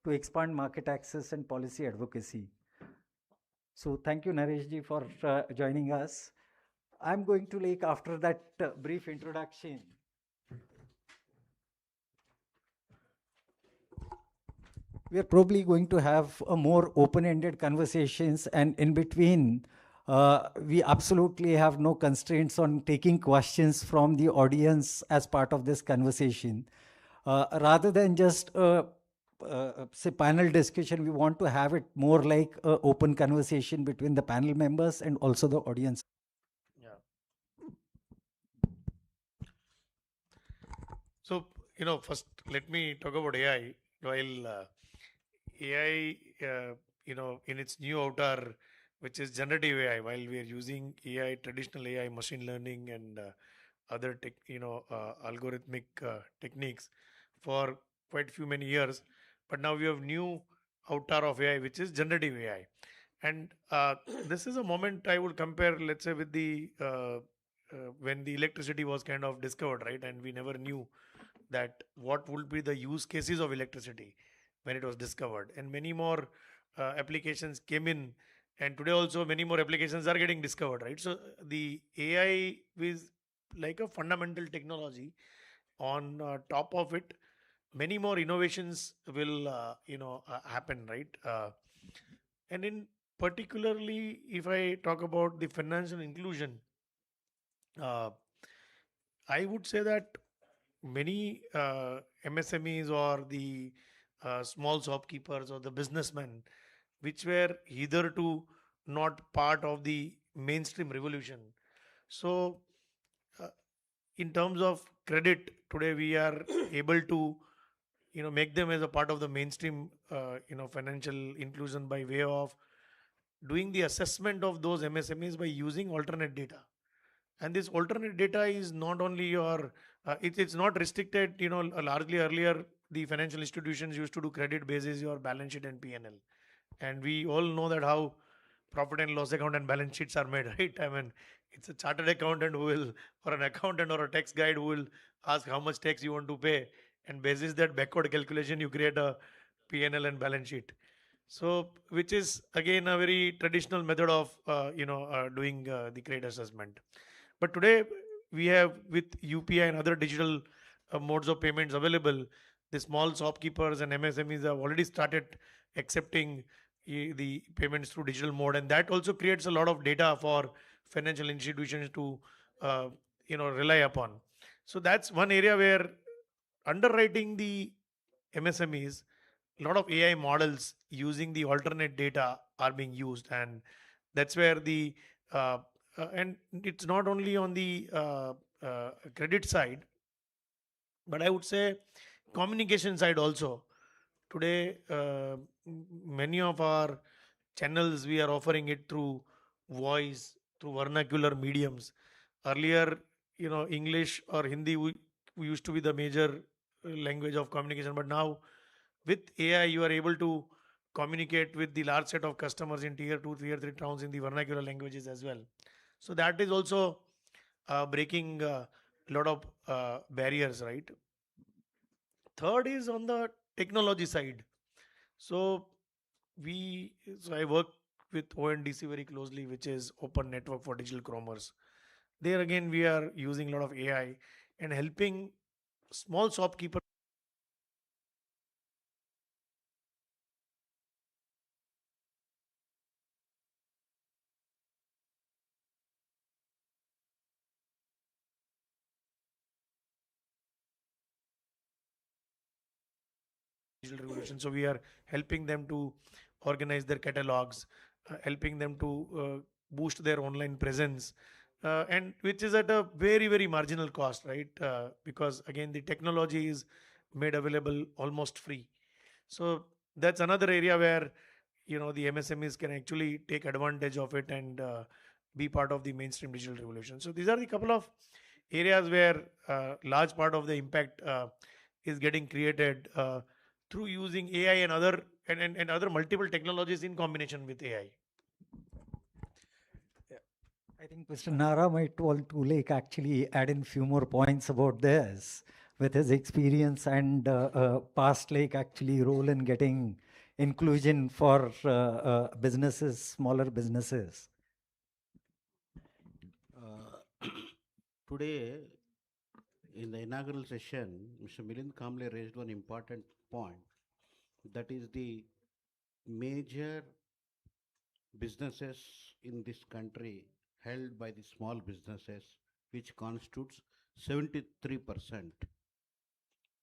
to expand market access and policy advocacy. So thank you, Nareshji, for joining us. I'm going to, like, after that brief introduction, we are probably going to have a more open-ended conversations, and in between, we absolutely have no constraints on taking questions from the audience as part of this conversation. Rather than just say panel discussion, we want to have it more like an open conversation between the panel members and also the audience. Yeah. So, first let me talk about AI. While AI, in its new avatar, which is generative AI, while we are using AI, traditional AI, machine learning, and other algorithmic techniques for quite few many years, but now we have new avatar of AI, which is generative AI. And this is a moment I would compare, let's say, with the when the electricity was kind of discovered, right? And we never knew that what would be the use cases of electricity when it was discovered, and many more applications came in, and today also many more applications are getting discovered, right? So the AI is like a fundamental technology. On top of it, many more innovations will happen, right? And in particularly, if I talk about the financial inclusion, uh, I would say that many MSMEs or the small shopkeepers or the businessmen, which were hitherto not part of the mainstream revolution. So, uh, in terms of credit, today we are able to make them as a part of the mainstream financial inclusion by way of doing the assessment of those MSMEs by using alternate data. And this alternate data is not only your it's not restricted, largely earlier the financial institutions used to do credit basis your balance sheet and PNL, and we all know that how profit and loss account and balance sheets are made, right? I mean, it's a chartered accountant who will, or an accountant or a tax guide who will ask how much tax you want to pay, and basis that backward calculation you create a PNL and balance sheet. So, which is again a very traditional method of doing the credit assessment. But today we have, with UPI and other digital modes of payments available, the small shopkeepers and MSMEs have already started accepting the payments through digital mode, and that also creates a lot of data for financial institutions to rely upon. So that's one area where underwriting the MSMEs, a lot of AI models using the alternate data are being used, and that's where the and it's not only on the credit side, but I would say communication side also. Today, many of our channels we are offering it through voice, through vernacular mediums. Earlier, English or Hindi we used to be the major language of communication, but now with AI, you are able to communicate with the large set of customers in tier 2, tier 3 towns in the vernacular languages as well. So that is also breaking a lot of barriers, right? Third is on the technology side. So I work with ONDC very closely, which is Open Network for Digital Commerce. There again, we are using a lot of AI and helping small shopkeepers digital revolution. So we are helping them to organize their catalogs, helping them to boost their online presence, and which is at a very, very marginal cost, right? Because again, the technology is made available almost free. So that's another area where the MSMEs can actually take advantage of it and be part of the mainstream digital revolution. So these are the couple of areas where large part of the impact is getting created through using AI and other multiple technologies in combination with AI. I think Mr. Nara might want to actually add in few more points about this with his experience and past actually role in getting inclusion for businesses, smaller businesses. Today, in the inaugural session, Mr. Milind Kamble raised one important point. That is the major businesses in this country held by the small businesses, which constitutes 73%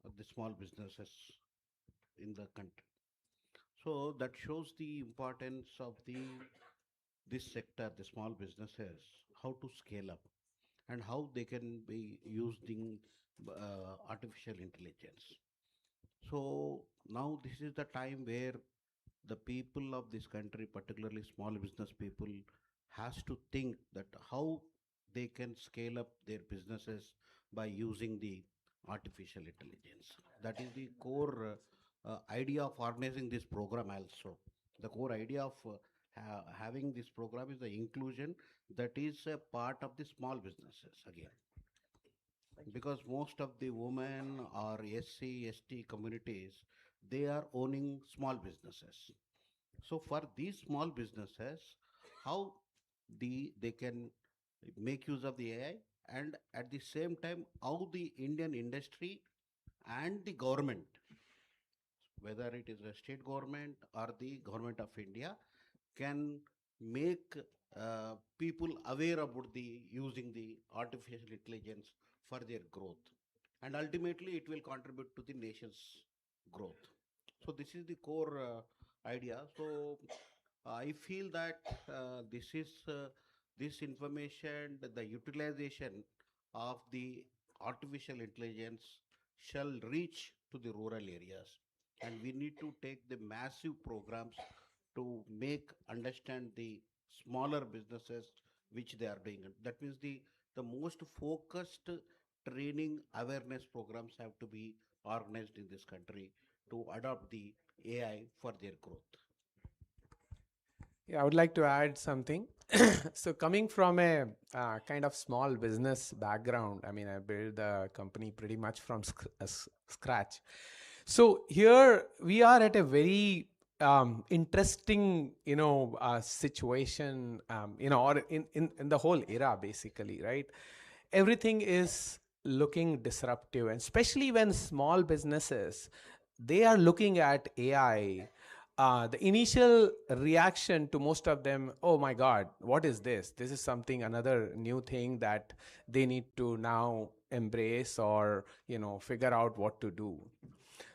of the small businesses in the country. So that shows the importance of this sector, the small businesses, how to scale up and how they can be using artificial intelligence. So now this is the time where the people of this country, particularly small business people, has to think that how they can scale up their businesses by using the artificial intelligence. That is the core idea of organizing this program also. The core idea of having this program is the inclusion that is a part of the small businesses again. Because most of the women or SC, ST communities, they are owning small businesses. So for these small businesses, how they can make use of the AI, and at the same time how the Indian industry and the government, whether it is a state government or the government of India, can make people aware about the using the artificial intelligence for their growth, and ultimately it will contribute to the nation's growth. So this is the core idea. So I feel that this information, the utilization of the artificial intelligence shall reach to the rural areas, and we need to take the massive programs to make understand the smaller businesses which they are doing. That means the most focused training awareness programs have to be organized in this country to adopt the AI for their growth. Yeah, I would like to add something. So coming from a kind of small business background, I mean, I built the company pretty much from scratch. So here we are at a very interesting, situation, or in the whole era, basically, right? Everything is looking disruptive, and especially when small businesses, they are looking at AI. The initial reaction to most of them, oh my God, what is this? This is something, another new thing that they need to now embrace or, figure out what to do.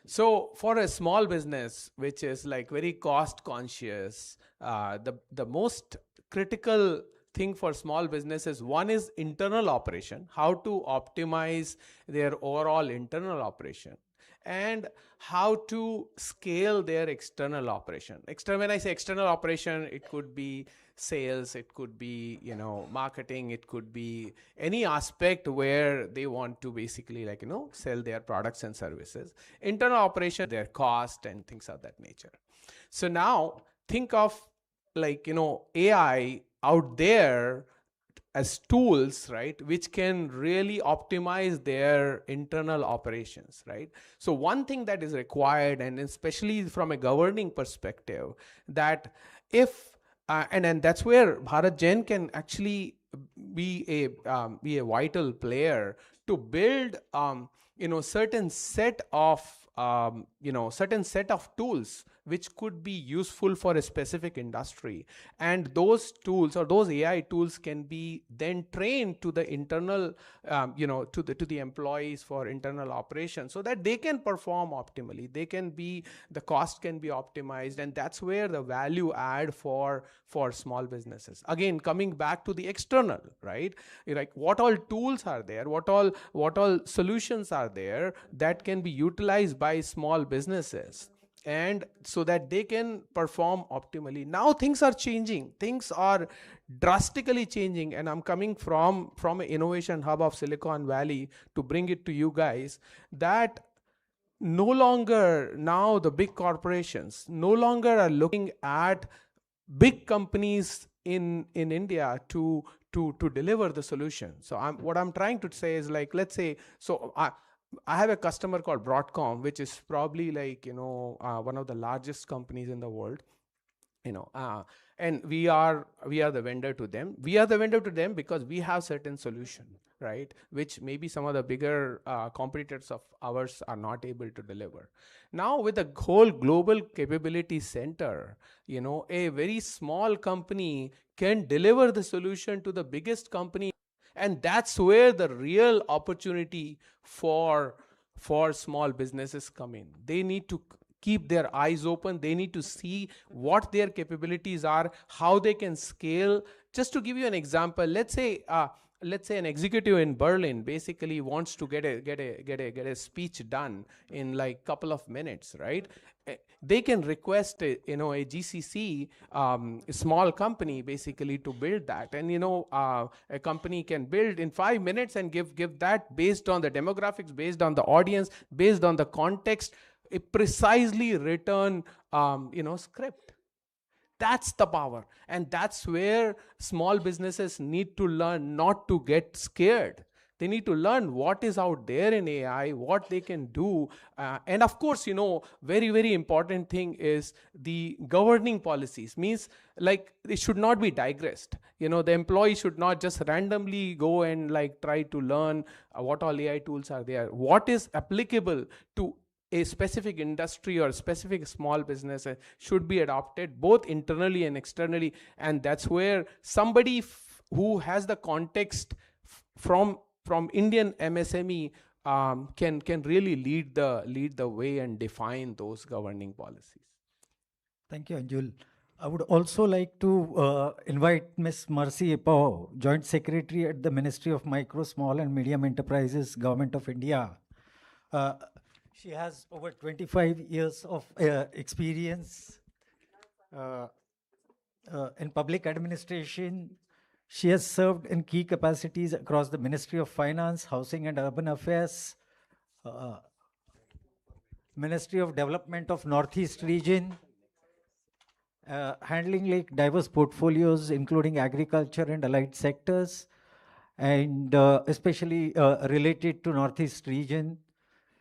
So for a small business, which is like very cost conscious, the most critical thing for small businesses, one is internal operation, how to optimize their overall internal operation, and how to scale their external operation. When I say external operation, it could be sales, it could be marketing, it could be any aspect where they want to basically sell their products and services. Internal operation, their cost and things of that nature. So now think of AI out there as tools, right, which can really optimize their internal operations, right? So one thing that is required, and especially from a governing perspective, that if and that's where Bharat Gen can actually be a vital player to build certain set of tools which could be useful for a specific industry, and those tools or those AI tools can be then trained to the internal to the employees for internal operations, so that they can perform optimally, the cost can be optimized, and that's where the value add for small businesses. Again, coming back to the external, right, like what all tools are there, what all solutions are there that can be utilized by small businesses. and so that they can perform optimally. Now things are changing. Things are drastically changing, and I'm coming from an innovation hub of Silicon Valley to bring it to you guys that no longer now the big corporations no longer are looking at big companies in India to deliver the solution. So what I'm trying to say is, like, let's say, so I have a customer called Broadcom, which is probably like, one of the largest companies in the world, and we are the vendor to them. We are the vendor to them because we have certain solution, right, which maybe some of the bigger competitors of ours are not able to deliver. Now with the whole global capability center, a very small company can deliver the solution to the biggest company, and that's where the real opportunity for small businesses come in. They need to keep their eyes open. They need to see what their capabilities are, how they can scale. Just to give you an example, let's say an executive in Berlin basically wants to get a speech done in like couple of minutes, right? They can request a GCC, a small company basically to build that, and a company can build in 5 minutes and give that based on the demographics, based on the audience, based on the context, a precisely written script. That's the power, and that's where small businesses need to learn not to get scared. They need to learn what is out there in AI, what they can do, and of course, very, very important thing is the governing policies. Means, like, it should not be digressed. The employee should not just randomly go and like try to learn what all AI tools are there. What is applicable to a specific industry or specific small business should be adopted both internally and externally, and that's where somebody who has the context from Indian MSME can really lead the way and define those governing policies. Thank you, Anjul. I would also like to invite Ms. Mercy Epao, Joint Secretary at the Ministry of Micro, Small and Medium Enterprises, Government of India. She has over 25 years of experience in public administration. She has served in key capacities across the Ministry of Finance, Housing and Urban Affairs, Ministry of Development of Northeast Region, handling like diverse portfolios, including agriculture and allied sectors, and especially related to Northeast region.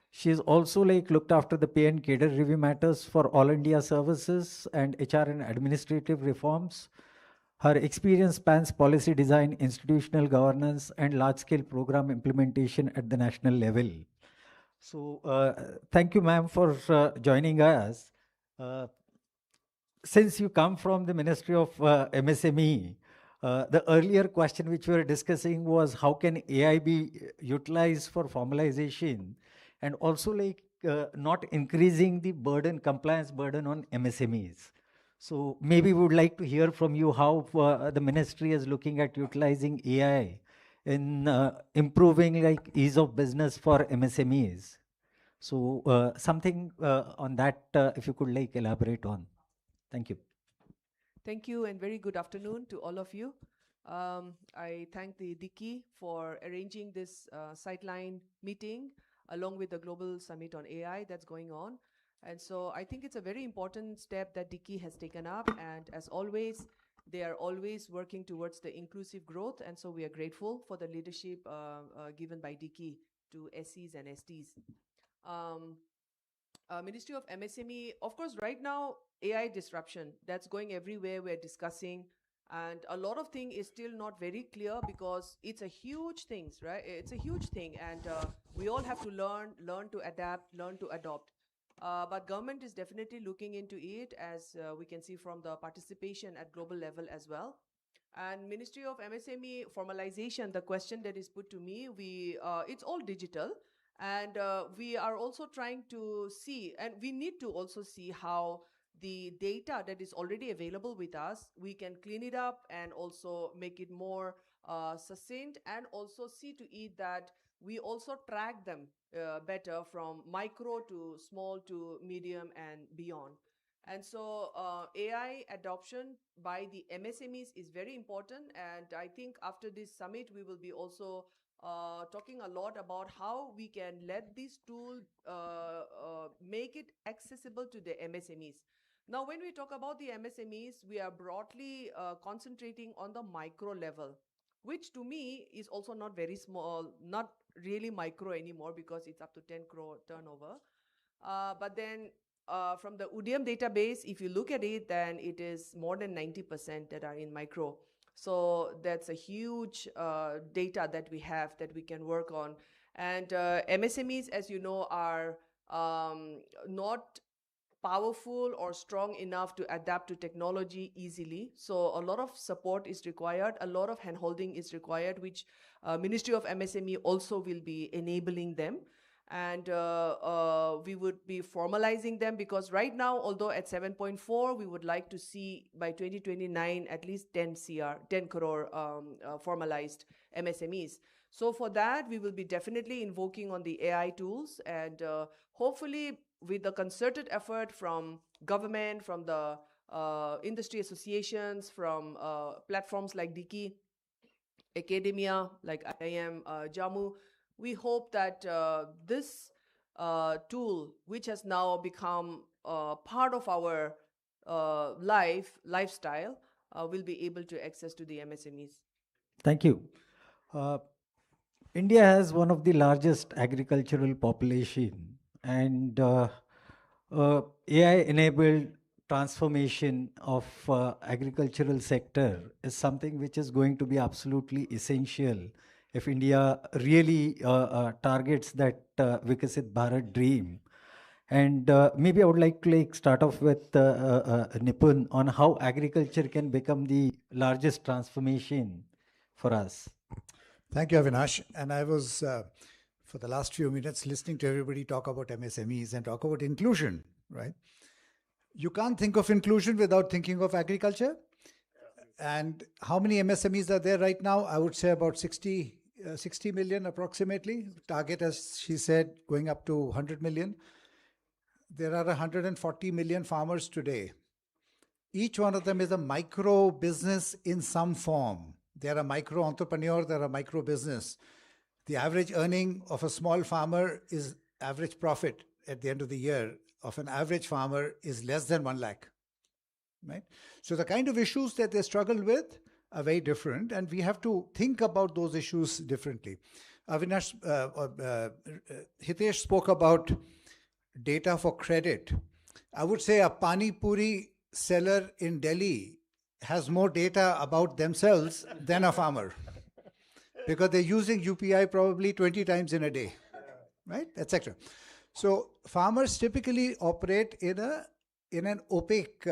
She is also like looked after the pay and cadre review matters for All India Services and HR and administrative reforms. Her experience spans policy design, institutional governance, and large-scale program implementation at the national level. So thank you, ma'am, for joining us. Since you come from the Ministry of MSME, the earlier question which we were discussing was how can AI be utilized for formalization and also like not increasing the burden, compliance burden on MSMEs. So maybe we would like to hear from you how the ministry is looking at utilizing AI in improving like ease of business for MSMEs. So something on that, if you could like elaborate on. Thank you. Thank you and very good afternoon to all of you. I thank the Dicky for arranging this sideline meeting along with the Global Summit on AI that's going on. And so I think it's a very important step that Dicky has taken up. And as always, they are always working towards the inclusive growth. And so we are grateful for the leadership given by Dicky to SCs and STs. Ministry of MSME, of course, right now, AI disruption, that's going everywhere. We're discussing, and a lot of thing is still not very clear because it's a huge thing, right? It's a huge thing, and we all have to learn to adapt, learn to adopt. But government is definitely looking into it, as we can see from the participation at global level as well. And Ministry of MSME formalization, the question that is put to me, it's all digital. And we are also trying to see, and we need to also see how the data that is already available with us, we can clean it up and also make it more succinct, and also see to it that we also track them better from micro to small to medium and beyond. And so AI adoption by the MSMEs is very important. And I think after this summit, we will be also talking a lot about how we can let this tool make it accessible to the MSMEs. Now, when we talk about the MSMEs, we are broadly concentrating on the micro level, which to me is also not very small, not really micro anymore because it's up to 10 crore turnover. But then from the UDM database, if you look at it, then it is more than 90% that are in micro. So that's a huge data that we have that we can work on. And MSMEs, as you know, are not powerful or strong enough to adapt to technology easily. So a lot of support is required, a lot of handholding is required, which Ministry of MSME also will be enabling them. And we would be formalizing them because right now, although at 7.4, we would like to see by 2029 at least 10 crore formalized MSMEs. So for that, we will be definitely invoking on the AI tools, and hopefully with the concerted effort from government, from the industry associations, from platforms like Diki, academia like IIM Jammu, we hope that this tool, which has now become part of our lifestyle, will be able to access to the MSMEs. Thank you. India has one of the largest agricultural population, and AI-enabled transformation of agricultural sector is something which is going to be absolutely essential if India really targets that Vikasit Bharat dream. And maybe I would like to start off with Nipun on how agriculture can become the largest transformation for us. Thank you, Avinash. And I was, for the last few minutes, listening to everybody talk about MSMEs and talk about inclusion, right? You can't think of inclusion without thinking of agriculture. And how many MSMEs are there right now? I would say about 60 million approximately. Target, as she said, going up to 100 million. There are 140 million farmers today. Each one of them is a micro business in some form. They're a micro entrepreneur, they're a micro business. The average earning of a small farmer is average profit at the end of the year of an average farmer is less than 1 lakh, right? So the kind of issues that they struggle with are very different, and we have to think about those issues differently. Avinash, Hitesh spoke about data for credit. I would say a Pani Puri seller in Delhi has more data about themselves than a farmer because they're using UPI probably 20 times in a day, right, etc. So farmers typically operate in an opaque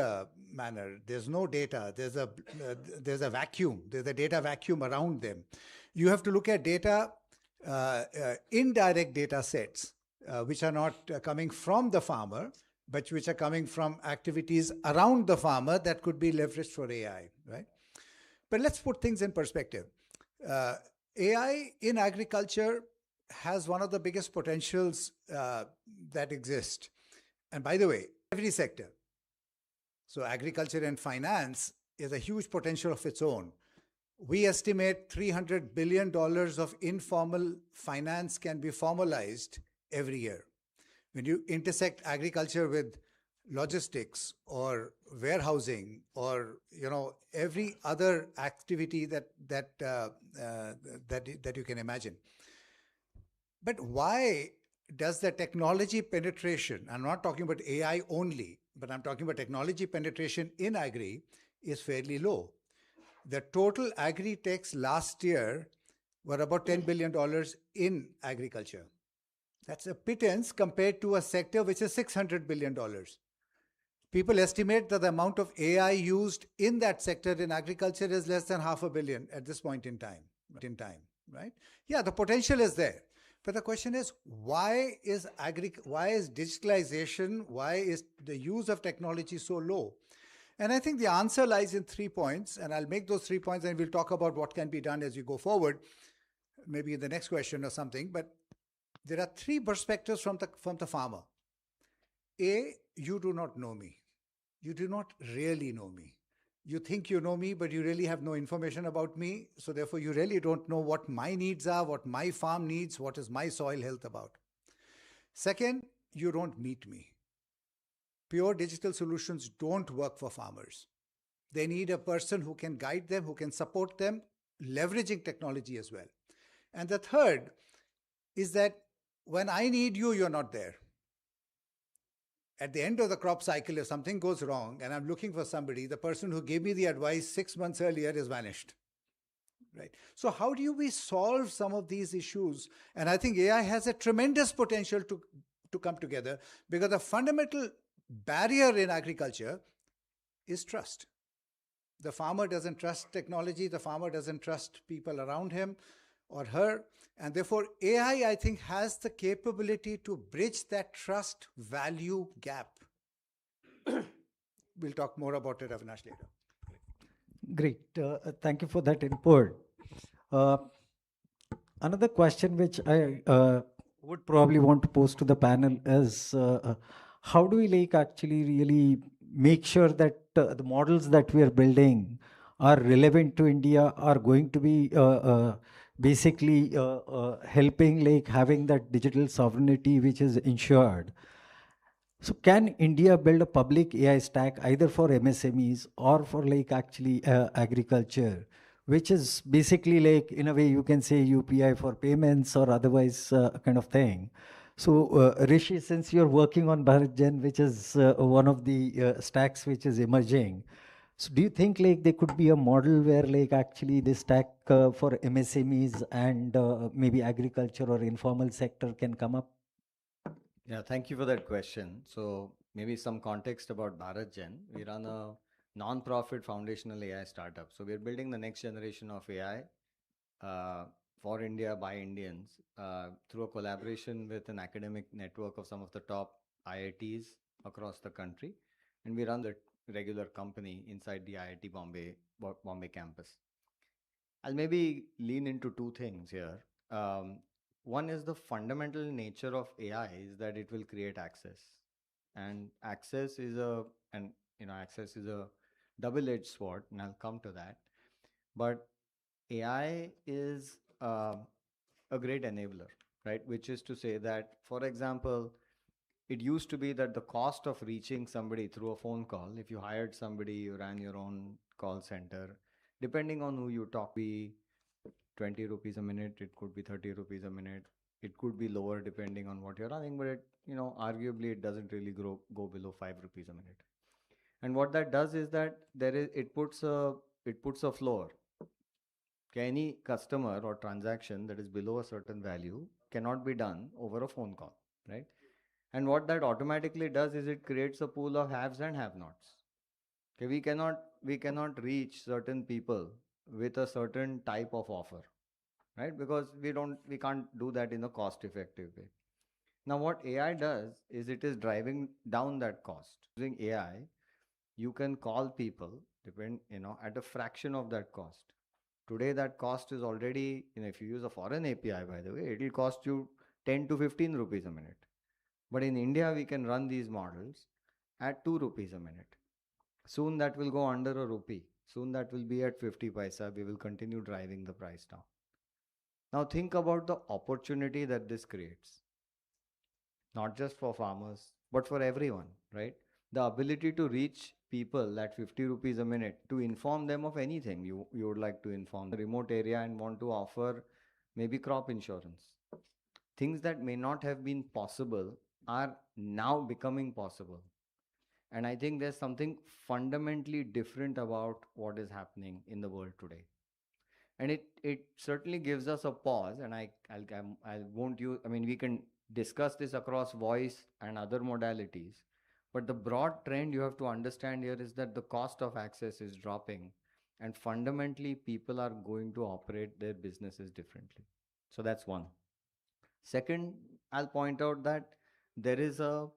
manner. There's no data. There's a vacuum. There's a data vacuum around them. You have to look at data, indirect data sets, which are not coming from the farmer, but which are coming from activities around the farmer that could be leveraged for AI, right? But let's put things in perspective. AI in agriculture has one of the biggest potentials that exist. And by the way, every sector. So agriculture and finance is a huge potential of its own. We estimate $300 billion of informal finance can be formalized every year. When you intersect agriculture with logistics or warehousing or every other activity that you can imagine. But why does the technology penetration, I'm not talking about AI only, but I'm talking about technology penetration in agri is fairly low. The total agri-techs last year were about $10 billion in agriculture. That's a pittance compared to a sector which is $600 billion. People estimate that the amount of AI used in that sector in agriculture is less than $500 million at this point in time, right? Yeah, the potential is there. But the question is, why is digitalization, why is the use of technology so low? And I think the answer lies in 3 points, and I'll make those 3 points and we'll talk about what can be done as we go forward, maybe in the next question or something. But There are three perspectives from the farmer. A, you do not know me. You do not really know me. You think you know me, but you really have no information about me. So therefore, you really don't know what my needs are, what my farm needs, what is my soil health about. Second, you don't meet me. Pure digital solutions don't work for farmers. They need a person who can guide them, who can support them, leveraging technology as well. And the third is that when I need you, you're not there. At the end of the crop cycle, if something goes wrong and I'm looking for somebody, the person who gave me the advice 6 months earlier is vanished. Right. So how do we solve some of these issues? And I think AI has a tremendous potential to come together, because the fundamental barrier in agriculture is trust. The farmer doesn't trust technology. The farmer doesn't trust people around him or her. And therefore, AI, I think, has the capability to bridge that trust value gap. We'll talk more about it, Avinash, later. Great. Thank you for that input. Another question which I would probably want to pose to the panel is how do we actually really make sure that the models that we are building are relevant to India, are going to be basically helping having that digital sovereignty which is ensured. So can India build a public AI stack either for MSMEs or for actually agriculture, which is basically in a way you can say UPI for payments or otherwise kind of thing. So Rishi, since you're working on BharatGen, which is one of the stacks which is emerging, so do you think there could be a model where actually this stack for MSMEs and maybe agriculture or informal sector can come up? Yeah, thank you for that question. So maybe some context about BharatGen. We run a non-profit foundational AI startup. So we're building the next generation of AI for India by Indians through a collaboration with an academic network of some of the top IITs across the country. And we run the regular company inside the IIT Bombay campus. I'll maybe lean into two things here. One is the fundamental nature of AI is that it will create access, and access is a double-edged sword, and I'll come to that. But AI is a great enabler, right? Which is to say that, for example, it used to be that the cost of reaching somebody through a phone call, if you hired somebody, you ran your own call center, depending on who you talk, be 20 rupees a minute, it could be 30 rupees a minute, it could be lower depending on what you're running, but arguably it doesn't really go below 5 rupees a minute. And what that does is that it puts a floor. Okay, any customer or transaction that is below a certain value cannot be done over a phone call, right? And what that automatically does is it creates a pool of haves and have-nots. Okay, we cannot reach certain people with a certain type of offer, right? Because we can't do that in a cost-effective way. Now, what AI does is it is driving down that cost. Using AI, you can call people at a fraction of that cost. Today, that cost is already, if you use a foreign API, by the way, it will cost you 10 to 15 rupees a minute. But in India, we can run these models at 2 rupees a minute. Soon that will go under a rupee. Soon that will be at 50 paisa. We will continue driving the price down. Now think about the opportunity that this creates. Not just for farmers, but for everyone, right? The ability to reach people at 50 rupees a minute to inform them of anything you would like to inform the remote area and want to offer maybe crop insurance. Things that may not have been possible are now becoming possible. And I think there's something fundamentally different about what is happening in the world today. And it certainly gives us a pause, and I won't use, we can discuss this across voice and other modalities, but the broad trend you have to understand here is that the cost of access is dropping, and fundamentally people are going to operate their businesses differently. So that's one. Second, I'll point out that there is the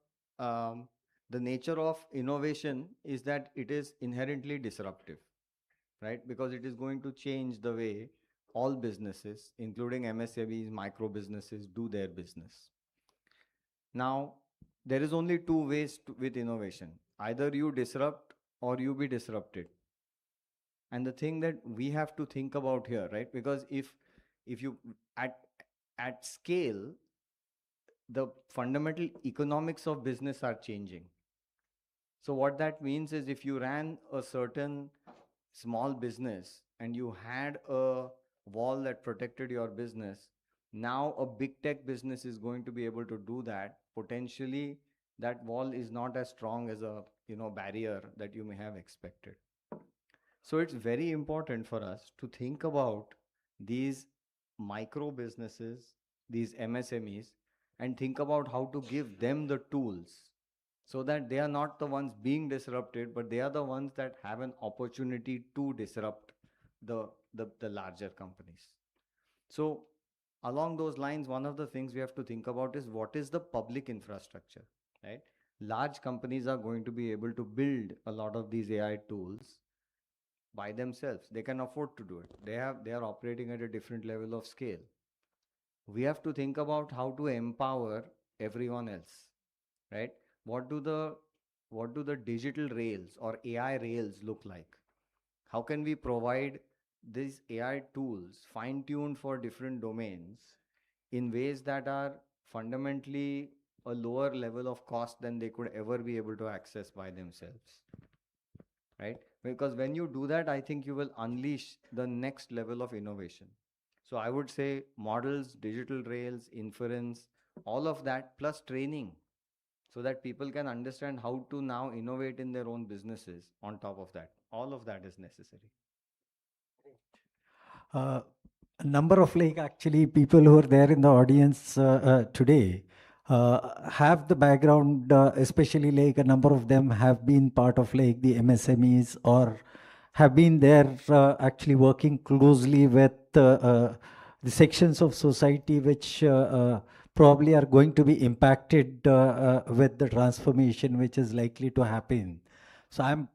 nature of innovation is that it is inherently disruptive, right? Because it is going to change the way all businesses, including MSMEs, micro businesses, do their business. Now, there is only two ways with innovation. Either you disrupt or you be disrupted. And the thing that we have to think about here, right? Because if you at scale, the fundamental economics of business are changing. So what that means is if you ran a certain small business and you had a wall that protected your business, now a big tech business is going to be able to do that. Potentially that wall is not as strong as a barrier that you may have expected. So it's very important for us to think about these micro businesses, these MSMEs, and think about how to give them the tools so that they are not the ones being disrupted, but they are the ones that have an opportunity to disrupt the larger companies. So along those lines, one of the things we have to think about is what is the public infrastructure, right? Large companies are going to be able to build a lot of these AI tools by themselves. They can afford to do it. They are operating at a different level of scale. We have to think about how to empower everyone else, right? What do the digital rails or AI rails look like? How can we provide these AI tools fine-tuned for different domains in ways that are fundamentally a lower level of cost than they could ever be able to access by themselves, right? Because when you do that, I think you will unleash the next level of innovation. So I would say models, digital rails, inference, all of that plus training, so that people can understand how to now innovate in their own businesses on top of that. All of that is necessary. A number of actually people who are there in the audience today have the background, especially a number of them have been part of the MSMEs or have been there actually working closely with the sections of society which probably are going to be impacted with the transformation which is likely to happen. So I'm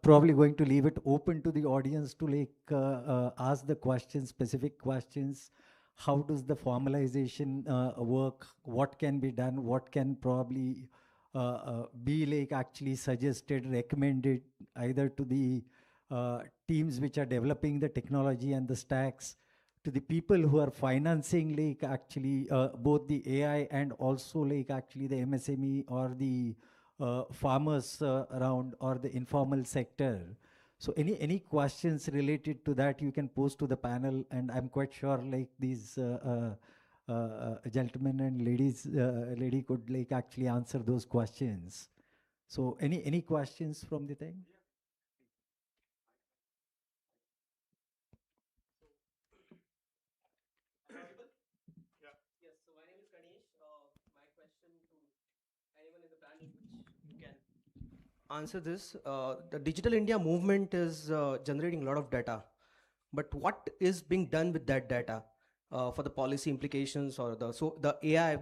probably going to leave it open to the audience to ask the questions, specific questions. How does the formalization work? What can be done? What can probably be actually suggested, recommended either to the teams which are developing the technology and the stacks, to the people who are financing actually both the AI and also actually the MSME or the farmers around or the informal sector. So any questions related to that you can pose to the panel, and I'm quite sure these gentlemen and lady could actually answer those questions. So any questions from the thing? Yes, so my name is Ganesh. My question to anyone in the panel which can answer this. The Digital India movement is generating a lot of data, but what is being done with that data for the policy implications or the AI?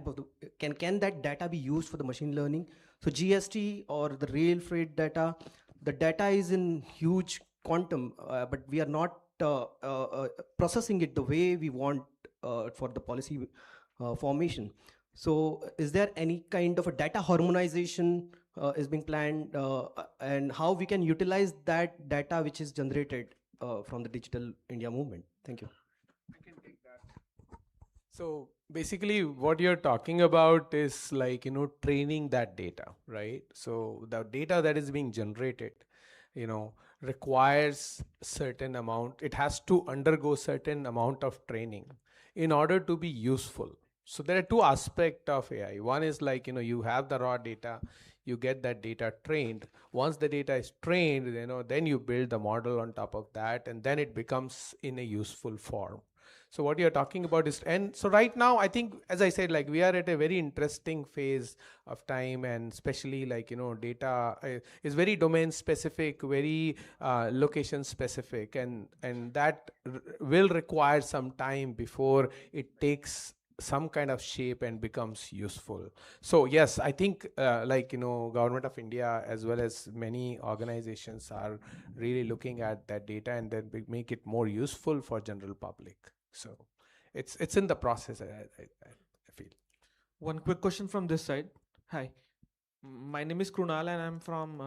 Can that data be used for the machine learning? So GST or the rail freight data, the data is in huge quantum, but we are not processing it the way we want for the policy formation. So is there any kind of a data harmonization is being planned, and how we can utilize that data which is generated from the Digital India movement? Thank you. I can take that. So basically what you're talking about is training that data, right? So the data that is being generated, requires certain amount. It has to undergo certain amount of training in order to be useful. So there are two aspects of AI. One is you have the raw data, you get that data trained. Once the data is trained, then you build the model on top of that, and then it becomes in a useful form. So what you're talking about is, and so right now, I think, as I said, we are at a very interesting phase of time, and especially data is very domain specific, very location specific, and that will require some time before it takes some kind of shape and becomes useful. So yes, I think Government of India as well as many organizations are really looking at that data and then make it more useful for general public. So it's in the process, I feel. One quick question from this side. Hi. My name is Krunal and I'm from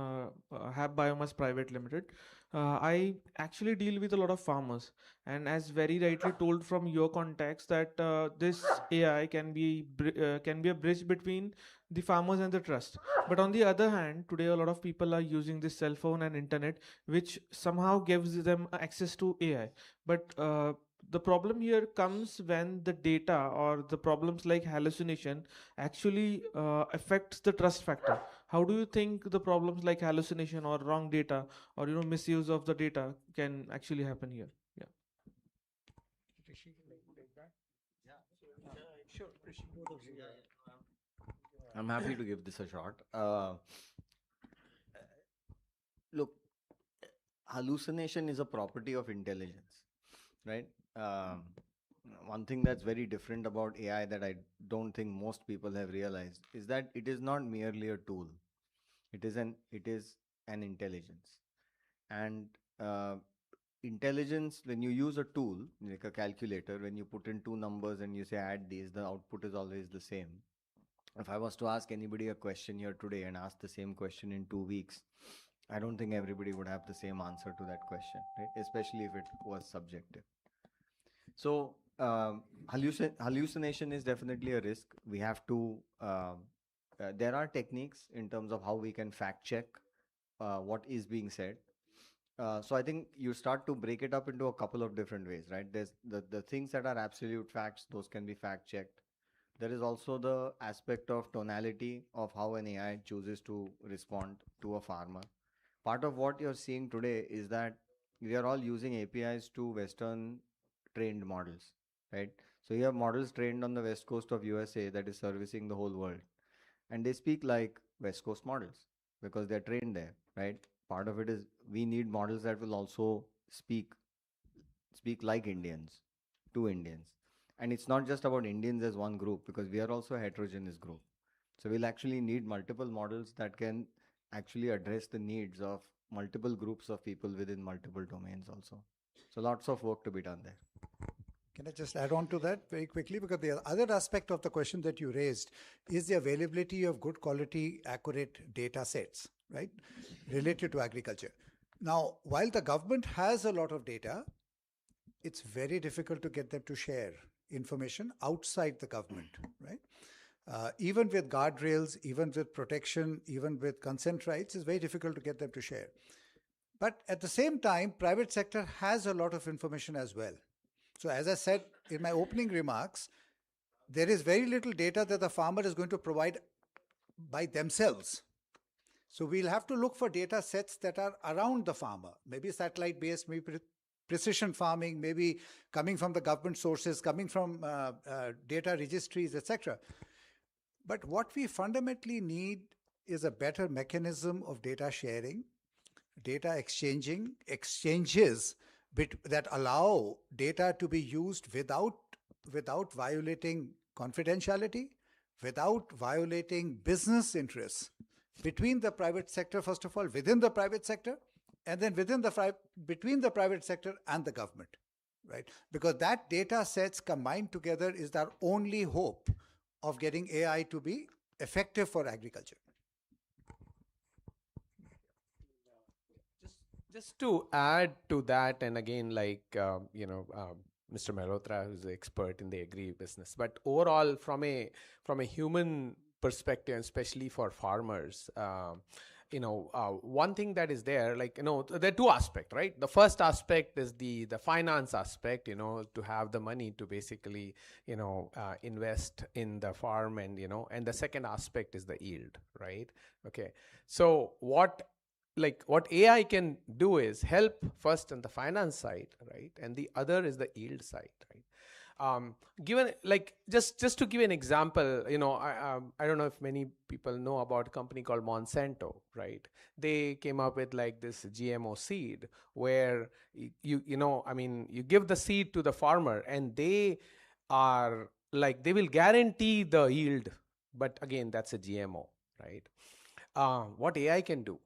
Hab Biomass Private Limited. I actually deal with a lot of farmers, and as very rightly told from your context that this AI can be a bridge between the farmers and the trust. But on the other hand, today a lot of people are using this cell phone and internet, which somehow gives them access to AI. But the problem here comes when the data or the problems like hallucination actually affects the trust factor. How do you think the problems like hallucination or wrong data or misuse of the data can actually happen here? Yeah. Sure. I'm happy to give this a shot. Look, hallucination is a property of intelligence, right? One thing that's very different about AI that I don't think most people have realized is that it is not merely a tool. It is an intelligence, and intelligence, when you use a tool like a calculator, when you put in two numbers and you say add these, the output is always the same. If I was to ask anybody a question here today and ask the same question in 2 weeks, I don't think everybody would have the same answer to that question, right? Especially if it was subjective. So hallucination is definitely a risk. We have to, there are techniques in terms of how we can fact check what is being said. So I think you start to break it up into a couple of different ways, right? There's the things that are absolute facts, those can be fact checked. There is also the aspect of tonality of how an AI chooses to respond to a farmer. Part of what you're seeing today is that we are all using APIs to Western trained models, right? So you have models trained on the West Coast of USA that is servicing the whole world. And they speak like West Coast models because they're trained there, right? Part of it is we need models that will also speak like Indians to Indians. And it's not just about Indians as one group, because we are also a heterogeneous group. So we'll actually need multiple models that can actually address the needs of multiple groups of people within multiple domains also. So lots of work to be done there. Can I just add on to that very quickly? Because the other aspect of the question that you raised is the availability of good quality, accurate data sets, right, related to agriculture. Now, while the government has a lot of data, it's very difficult to get them to share information outside the government, right? Even with guardrails, even with protection, even with consent rights, it's very difficult to get them to share. But at the same time, private sector has a lot of information as well. So as I said in my opening remarks, there is very little data that the farmer is going to provide by themselves. So we'll have to look for data sets that are around the farmer, maybe satellite-based, maybe precision farming, maybe coming from the government sources, coming from data registries, etc. But what we fundamentally need is a better mechanism of data sharing, data exchanges that allow data to be used without violating confidentiality, without violating business interests between the private sector, first of all, within the private sector, and then between the private sector and the government, right? Because that data sets combined together is our only hope of getting AI to be effective for agriculture. Just to add to that, and again, like, Mr. Malhotra, who's an expert in the agri business, but overall, from a human perspective, especially for farmers, one thing that is there, like, there are two aspects, right? The first aspect is the finance aspect, to have the money to basically, invest in the farm, and, and the second aspect is the yield, right? Okay. So what AI can do is help first on the finance side, right? And the other is the yield side, right? Given, like, just to give an example, I don't know if many people know about a company called Monsanto, right? They came up with like this GMO seed where you give the seed to the farmer and they will guarantee the yield, but again, that's a GMO, right? What AI can do?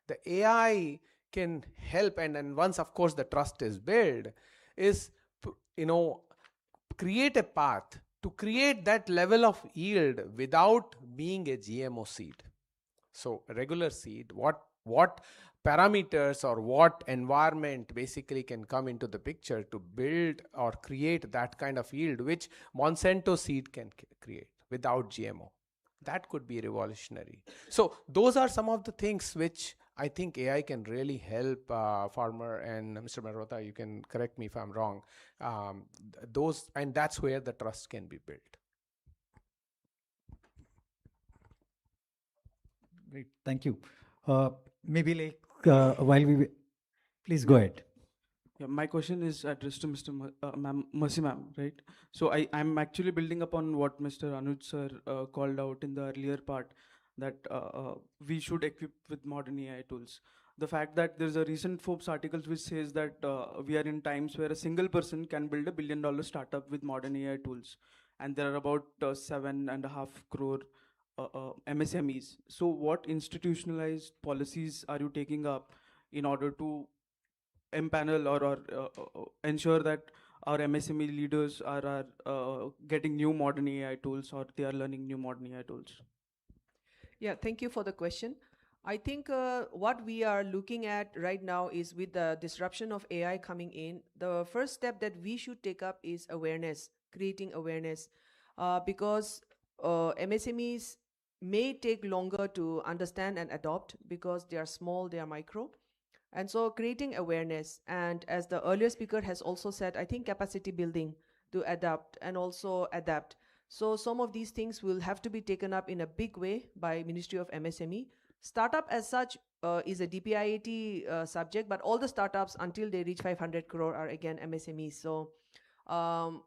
The AI can help, and once, of course, the trust is built, is create a path to create that level of yield without being a GMO seed. So regular seed, what parameters or what environment basically can come into the picture to build or create that kind of yield which Monsanto seed can create without GMO? That could be revolutionary. So those are some of the things which I think AI can really help farmer. And Mr. Marota, you can correct me if I'm wrong. And that's where the trust can be built. Great, thank you. Maybe like while we please go ahead. Yeah, my question is addressed to Mr. Mercy ma'am, right? So I'm actually building upon what Mr. Anuj sir called out in the earlier part, that we should equip with modern AI tools. The fact that there's a recent Forbes article which says that we are in times where a single person can build $1 billion startup with modern AI tools. And there are about 7.5 crore MSMEs. So what institutionalized policies are you taking up in order to empanel or ensure that our MSME leaders are getting new modern AI tools, or they are learning new modern AI tools? Yeah, thank you for the question. I think what we are looking at right now is, with the disruption of AI coming in, the first step that we should take up is awareness, creating awareness, because MSMEs may take longer to understand and adopt because they are small, they are micro. And so creating awareness, and as the earlier speaker has also said, I think capacity building to adapt and also adapt. So some of these things will have to be taken up in a big way by Ministry of MSME. Startup as such is a DPIAT subject, but all the startups until they reach 500 crore are again MSMEs. So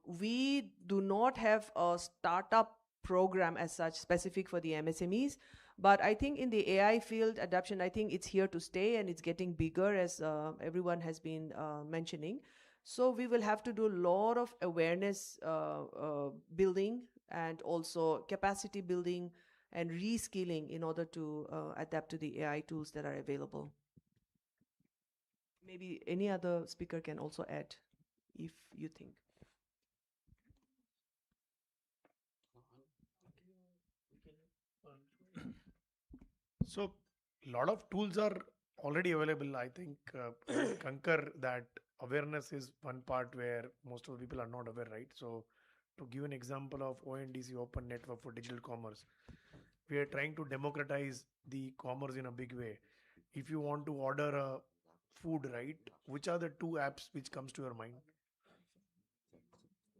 we do not have a startup program as such specific for the MSMEs. But I think in the AI field adoption, I think it's here to stay, and it's getting bigger, as everyone has been mentioning. So we will have to do a lot of awareness building and also capacity building and reskilling in order to adapt to the AI tools that are available. Maybe any other speaker can also add if you think. So a lot of tools are already available. I think I concur that awareness is one part where most of the people are not aware, right? So to give an example of ONDC, Open Network for Digital Commerce, we are trying to democratize the commerce in a big way. If you want to order a food, right, which are the two apps which comes to your mind?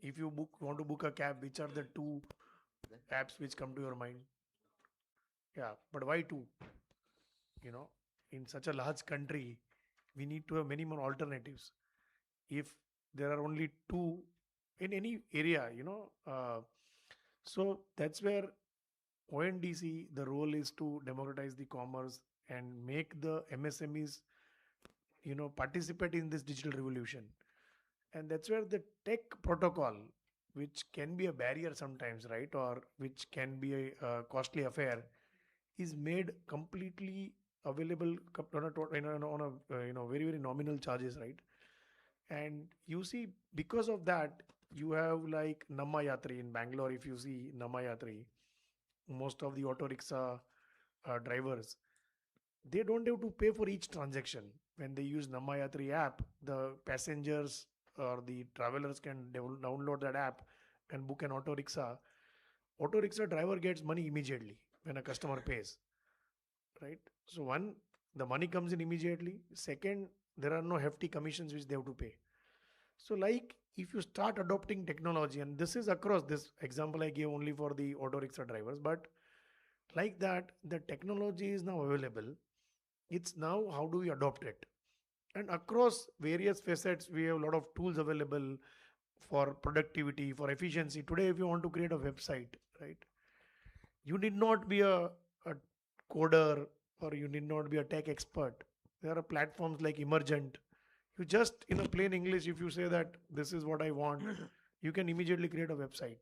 If you want to book a cab, which are the two apps which come to your mind? Yeah, but why two? You know, in such a large country, we need to have many more alternatives. If there are only two in any area, so that's where ONDC, the role is to democratize the commerce and make the MSMEs, participate in this digital revolution. And that's where the tech protocol, which can be a barrier sometimes, right, or which can be a costly affair, is made completely available on a very, very nominal charges, right? And you see, because of that, you have like Namma Yatri in Bangalore. If you see Namma Yatri, most of the auto rickshaw drivers, they don't have to pay for each transaction. When they use Namma Yatri app, the passengers or the travelers can download that app and book an auto rickshaw. Auto rickshaw driver gets money immediately when a customer pays, right? So one, the money comes in immediately. Second, there are no hefty commissions which they have to pay. So like if you start adopting technology, and this is across, this example I gave only for the auto rickshaw drivers, but like that, the technology is now available. It's now how do we adopt it? And across various facets, we have a lot of tools available for productivity, for efficiency. Today, if you want to create a website, right, you need not be a coder, or you need not be a tech expert. There are platforms like Emergent. You just, in a plain English, if you say that this is what I want, you can immediately create a website.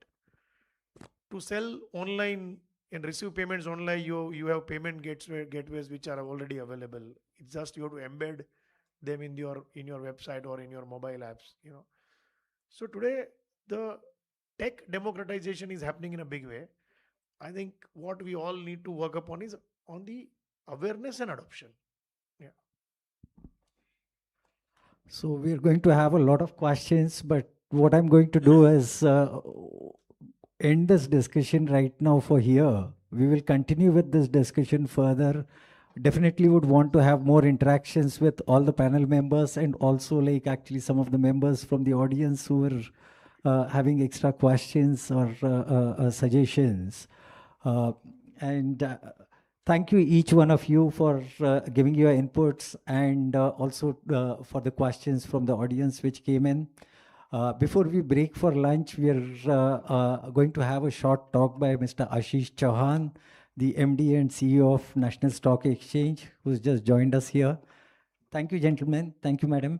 To sell online and receive payments online, you have payment gateways which are already available. It's just you have to embed them in your website or in your mobile apps. So today the tech democratization is happening in a big way. I think what we all need to work upon is on the awareness and adoption. Yeah. So we're going to have a lot of questions, but what I'm going to do is end this discussion right now for here. We will continue with this discussion further. Definitely would want to have more interactions with all the panel members and also like actually some of the members from the audience who are having extra questions or suggestions. And thank you each one of you for giving your inputs and also for the questions from the audience which came in. Before we break for lunch, we are going to have a short talk by Mr. Ashish Chauhan, the MD and CEO of National Stock Exchange, who's just joined us here. Thank you, gentlemen. Thank you, madam.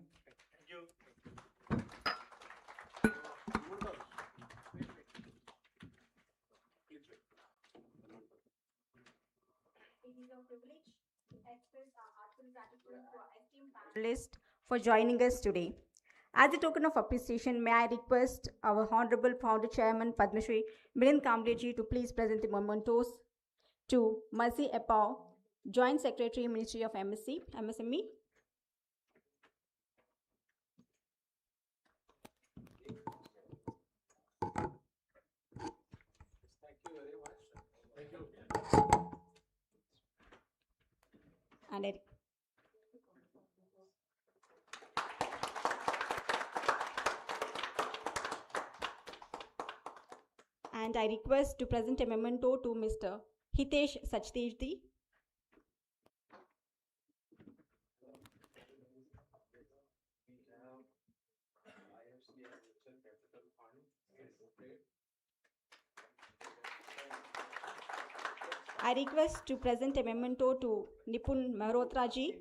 Panelists for joining us today. As a token of appreciation, may I request our Honorable Founder Chairman Padma Shri Milind Kambleji to please present the mementos to Mercy Epau, Joint Secretary, Ministry of MSME. And I request to present a memento to Mr. Hitesh Sachdevji. I request to present a memento to Nipun Mehrotra ji.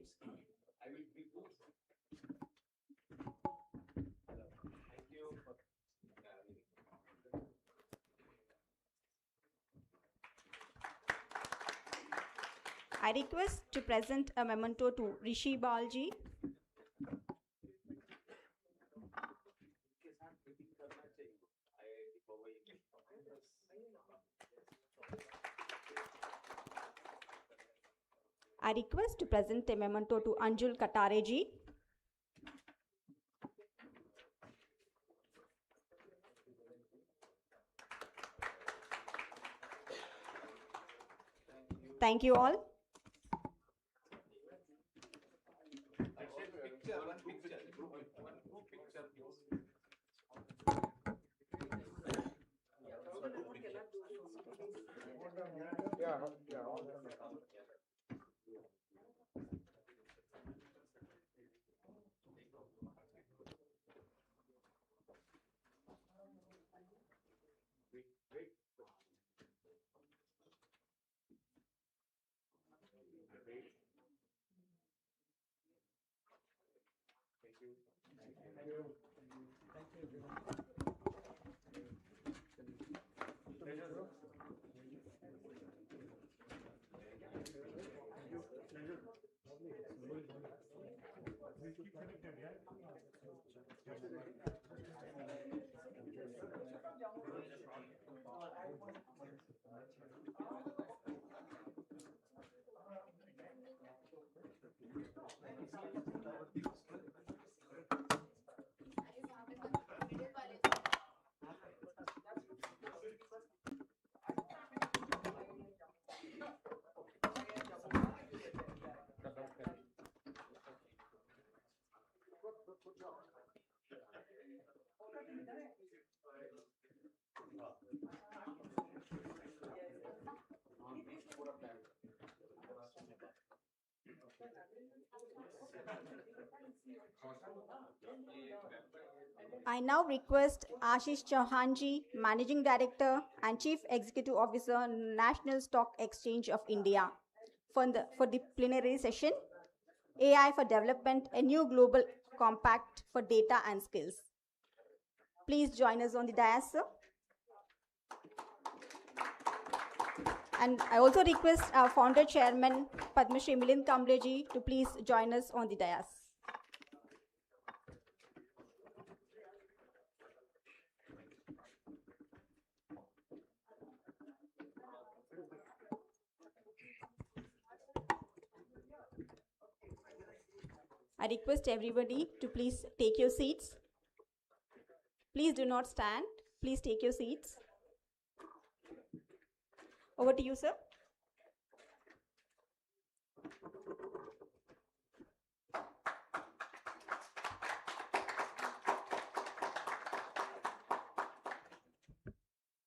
I request to present a memento to Rishi Balji. I request to present a memento to Anjul Katare ji. Thank you all. I now request Ashish Chauhanji, Managing Director and Chief Executive Officer, National Stock Exchange of India, for the plenary session, AI for Development, a new global compact for data and skills. Please join us on the dais, sir. And I also request our Founder Chairman, Padma Shri Milind Kambleji, to please join us on the dais. I request everybody to please take your seats. Please do not stand. Please take your seats. Over to you, sir.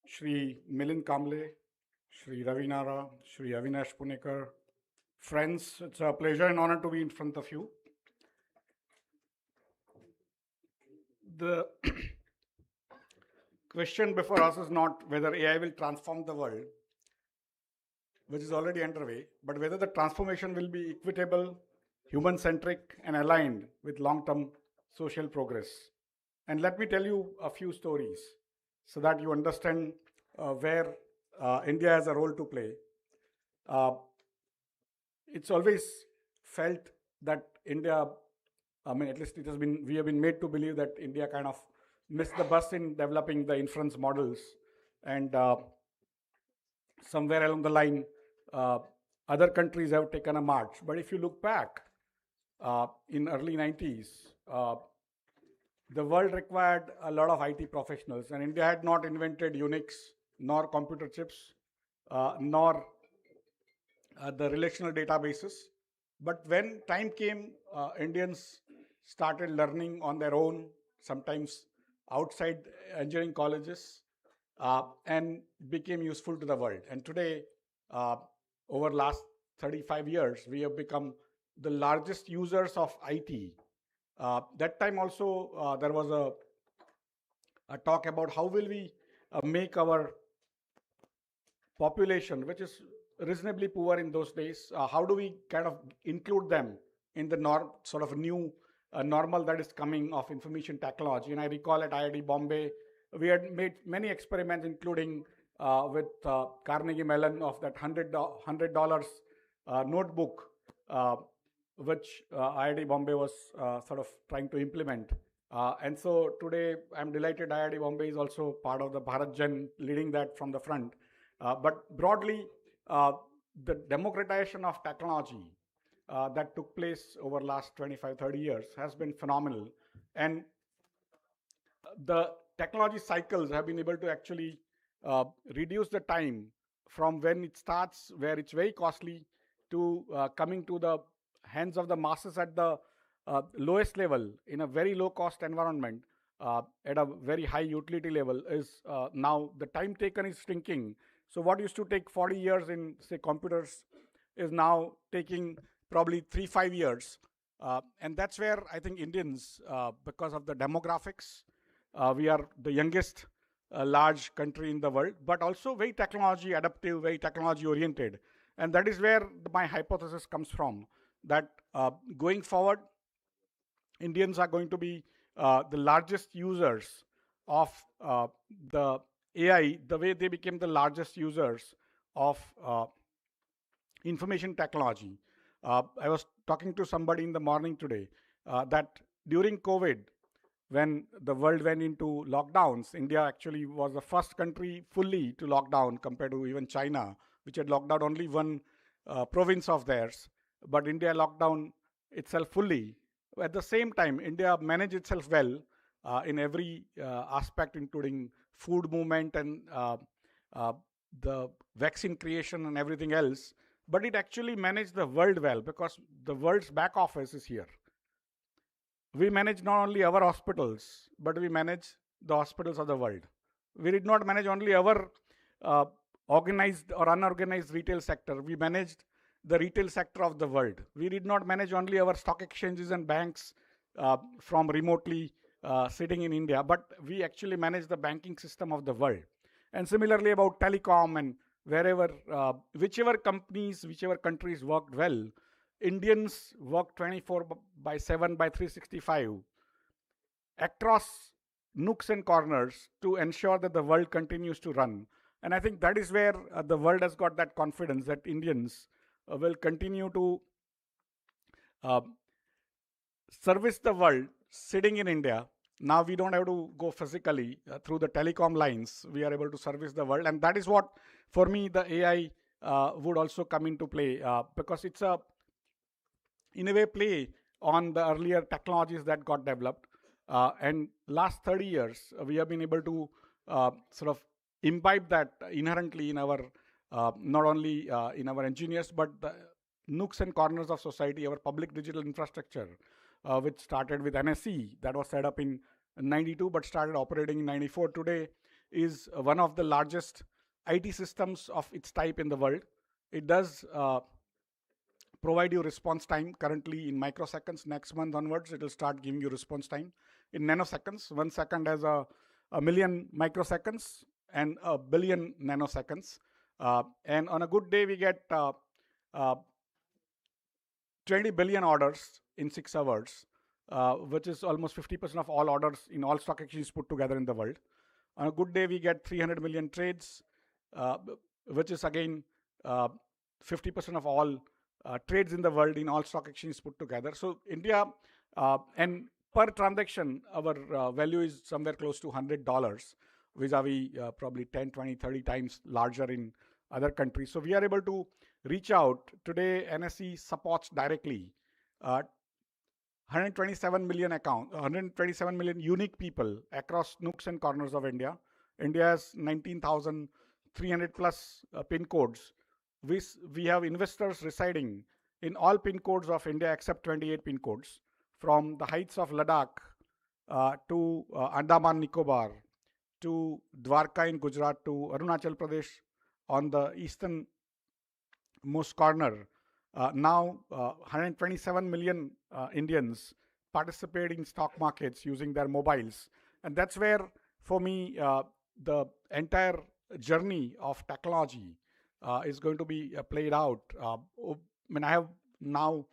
Shri Milind Kamble, Shri Ravi Nara, Shri Avinash Punekar. Friends, it's a pleasure and honor to be in front of you. The question before us is not whether AI will transform the world, which is already underway, but whether the transformation will be equitable, human-centric, and aligned with long-term social progress. And let me tell you a few stories so that you understand where India has a role to play. It's always felt that India, at least we have been made to believe that India kind of missed the bus in developing the inference models, and somewhere along the line, other countries have taken a march. But if you look back in early 90s, the world required a lot of IT professionals, and India had not invented Unix, nor computer chips, nor the relational databases. But when time came, Indians started learning on their own, sometimes outside engineering colleges, and became useful to the world. And today, over last 35 years, we have become the largest users of IT. That time also, there was a talk about how will we make our population, which is reasonably poor in those days, how do we kind of include them in the new normal that is coming of information technology. And I recall at IIT Bombay, we had made many experiments, including with Carnegie Mellon of that $100 notebook, which IIT Bombay was sort of trying to implement. And so today, I'm delighted IIT Bombay is also part of the Bharat Gen, leading that from the front. But broadly, the democratization of technology that took place over the last 25, 30 years has been phenomenal. And the technology cycles have been able to actually reduce the time from when it starts, where it's very costly, to coming to the hands of the masses at the lowest level in a very low cost environment at a very high utility level is now the time taken is shrinking. So what used to take 40 years in, say, computers is now taking probably 3-5 years. And that's where I think Indians, because of the demographics, we are the youngest large country in the world, but also very technology adaptive, very technology oriented. And that is where my hypothesis comes from, that going forward, Indians are going to be the largest users of the AI, the way they became the largest users of information technology. I was talking to somebody in the morning today that during COVID, when the world went into lockdowns, India actually was the first country fully to lock down compared to even China, which had locked down only one province of theirs. But India locked down itself fully. At the same time, India managed itself well in every aspect, including food movement and the vaccine creation and everything else. But it actually managed the world well, because the world's back office is here. We manage not only our hospitals, but we manage the hospitals of the world. We did not manage only our organized or unorganized retail sector. We managed the retail sector of the world. We did not manage only our stock exchanges and banks from remotely sitting in India, but we actually manage the banking system of the world. And similarly about telecom and wherever, whichever companies, whichever countries worked well, Indians work 24/7 by 365 across nooks and corners to ensure that the world continues to run. And I think that is where the world has got that confidence that Indians will continue to service the world sitting in India. Now we don't have to go physically through the telecom lines. We are able to service the world. And that is what, for me, the AI would also come into play, because it's in a way, play on the earlier technologies that got developed. And last 30 years, we have been able to sort of imbibe that inherently in our, not only in our engineers, but the nooks and corners of society, our public digital infrastructure, which started with NSE, that was set up in 92, but started operating in 94. Today is one of the largest IT systems of its type in the world. It does provide you response time currently in microseconds. Next month onwards, it will start giving you response time in nanoseconds. 1 second has a million microseconds and a billion nanoseconds. And on a good day, we get 20 billion orders in 6 hours, which is almost 50% of all orders in all stock exchanges put together in the world. On a good day, we get 300 million trades, which is again 50% of all trades in the world in all stock exchanges put together. So India, and per transaction, our value is somewhere close to $100, vis-a-vis probably 10, 20, 30 times larger in other countries. So we are able to reach out. Today, NSE supports directly 127 million unique people across nooks and corners of India. India has 19,300 plus pin codes. We have investors residing in all pin codes of India except 28 pin codes, from the heights of Ladakh to Andaman Nicobar, to Dwarka in Gujarat, to Arunachal Pradesh on the eastern most corner. Now 127 million Indians participate in stock markets using their mobiles. And that's where, for me, the entire journey of technology is going to be played out. I mean, I have now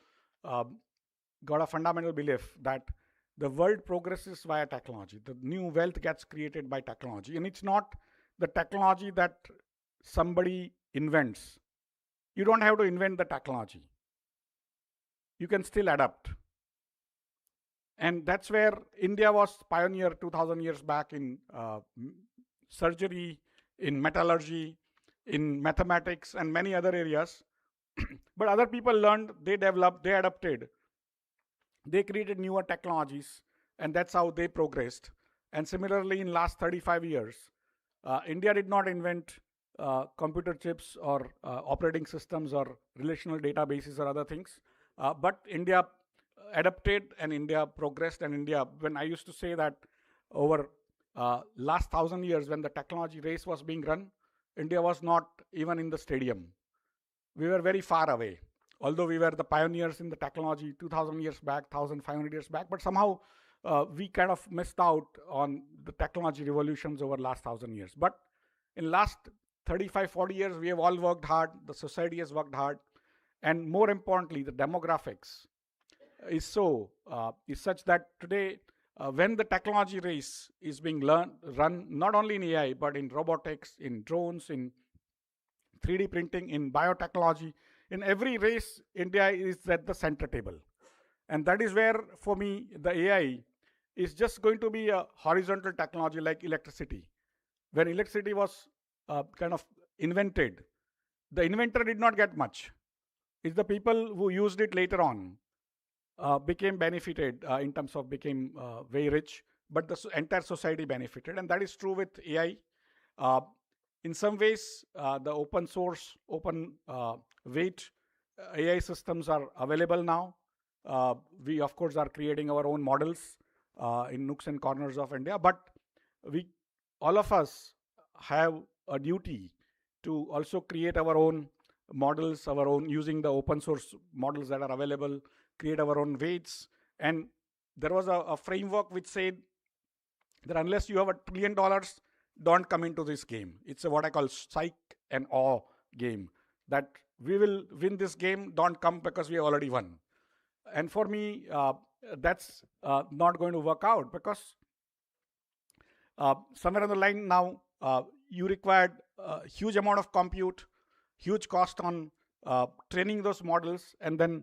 got a fundamental belief that the world progresses via technology. The new wealth gets created by technology. And it's not the technology that somebody invents. You don't have to invent the technology. You can still adapt. And that's where India was pioneer 2000 years back in surgery, in metallurgy, in mathematics, and many other areas. But other people learned, they developed, they adapted. They created newer technologies, and that's how they progressed. And similarly, in last 35 years, India did not invent computer chips or operating systems or relational databases or other things. But India adapted, and India progressed. And India, when I used to say that over last 1,000 years, when the technology race was being run, India was not even in the stadium. We were very far away. Although we were the pioneers in the technology 2,000 years back, 1,500 years back, but somehow we kind of missed out on the technology revolutions over last 1,000 years. But in last 35, 40 years, we have all worked hard. The society has worked hard. And more importantly, the demographics is such that today, when the technology race is being run not only in AI, but in robotics, in drones, in 3D printing, in biotechnology, in every race, India is at the center table. And that is where, for me, the AI is just going to be a horizontal technology like electricity. When electricity was kind of invented, the inventor did not get much. It's the people who used it later on became benefited in terms of became very rich, but the entire society benefited. And that is true with AI. In some ways, the open source, open weight AI systems are available now. We, of course, are creating our own models in nooks and corners of India, but all of us have a duty to also create our own models, using the open source models that are available, create our own weights. And there was a framework which said that unless you have $1 trillion, don't come into this game. It's what I call psych and awe game. That we will win this game, don't come because we already won. And for me, that's not going to work out, because somewhere on the line now, you required a huge amount of compute, huge cost on training those models, and then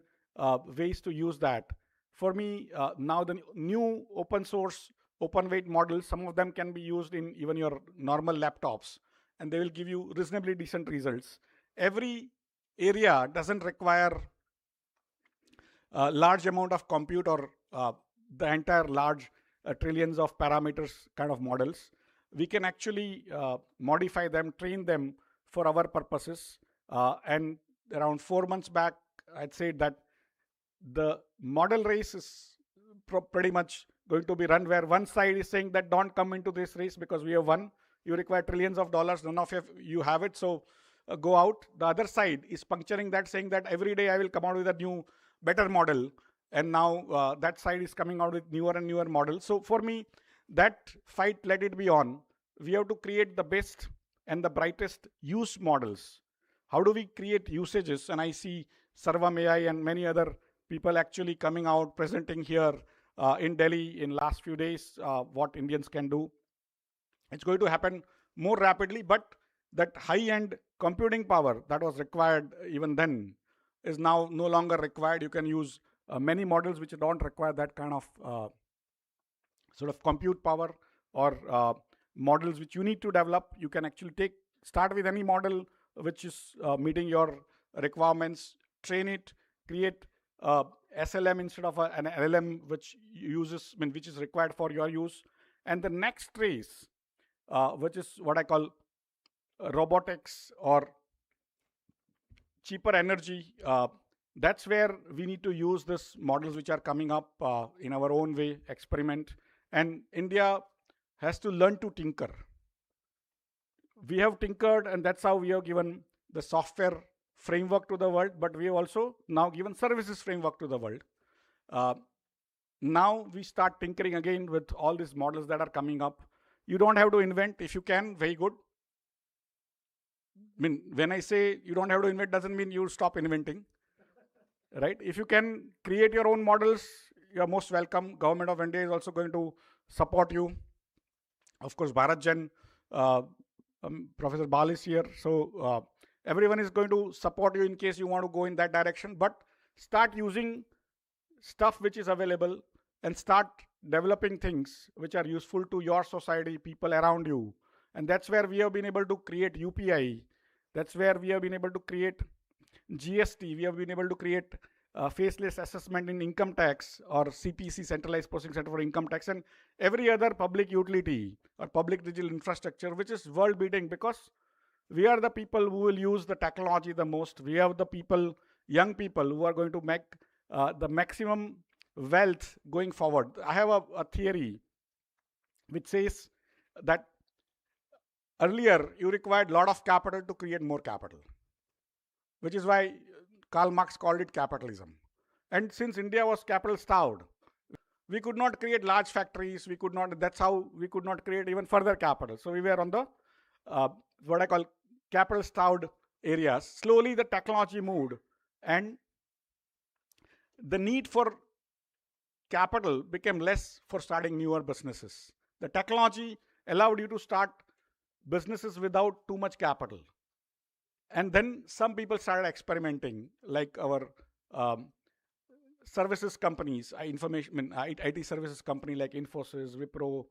ways to use that. For me, now the new open source, open weight models, some of them can be used in even your normal laptops, and they will give you reasonably decent results. Every area doesn't require large amount of compute or the entire large trillions of parameters kind of models. We can actually modify them, train them for our purposes. And around 4 months back, I'd say that the model race is pretty much going to be run where one side is saying that don't come into this race because we have won. You require trillions of dollars. None of you have it. So go out. The other side is puncturing that, saying that every day I will come out with a new, better model. And now that side is coming out with newer and newer models. So for me, that fight, let it be on. We have to create the best and the brightest use models. How do we create usages? And I see Sarvam AI and many other people actually coming out, presenting here in Delhi in last few days, what Indians can do. It's going to happen more rapidly, but that high-end computing power that was required even then is now no longer required. You can use many models which don't require that kind of sort of compute power or models which you need to develop. You can actually start with any model which is meeting your requirements, train it, create SLM instead of an LLM which which is required for your use. And the next race, which is what I call robotics or cheaper energy, that's where we need to use these models which are coming up in our own way, experiment. And India has to learn to tinker. We have tinkered, and that's how we have given the software framework to the world, but we have also now given services framework to the world. Now we start tinkering again with all these models that are coming up. You don't have to invent. If you can, very good. I mean, when I say you don't have to invent, doesn't mean you stop inventing, right? If you can create your own models, you are most welcome. Government of India is also going to support you. Of course, Bharat Jan, Professor Bal is here. So everyone is going to support you in case you want to go in that direction. But start using stuff which is available and start developing things which are useful to your society, people around you. And that's where we have been able to create UPI. That's where we have been able to create GST. We have been able to create faceless assessment in income tax or CPC, Centralized Processing Center for Income Tax, and every other public utility or public digital infrastructure, which is world beating because we are the people who will use the technology the most. We have the people, young people, who are going to make the maximum wealth going forward. I have a theory which says that earlier you required a lot of capital to create more capital, which is why Karl Marx called it capitalism. And since India was capital starved, we could not create large factories. We could not. That's how we could not create even further capital. So we were on the what I call capital starved areas. Slowly the technology moved, and the need for capital became less for starting newer businesses. The technology allowed you to start businesses without too much capital. And then some people started experimenting, like our services companies, IT services company like Infosys, Wipro,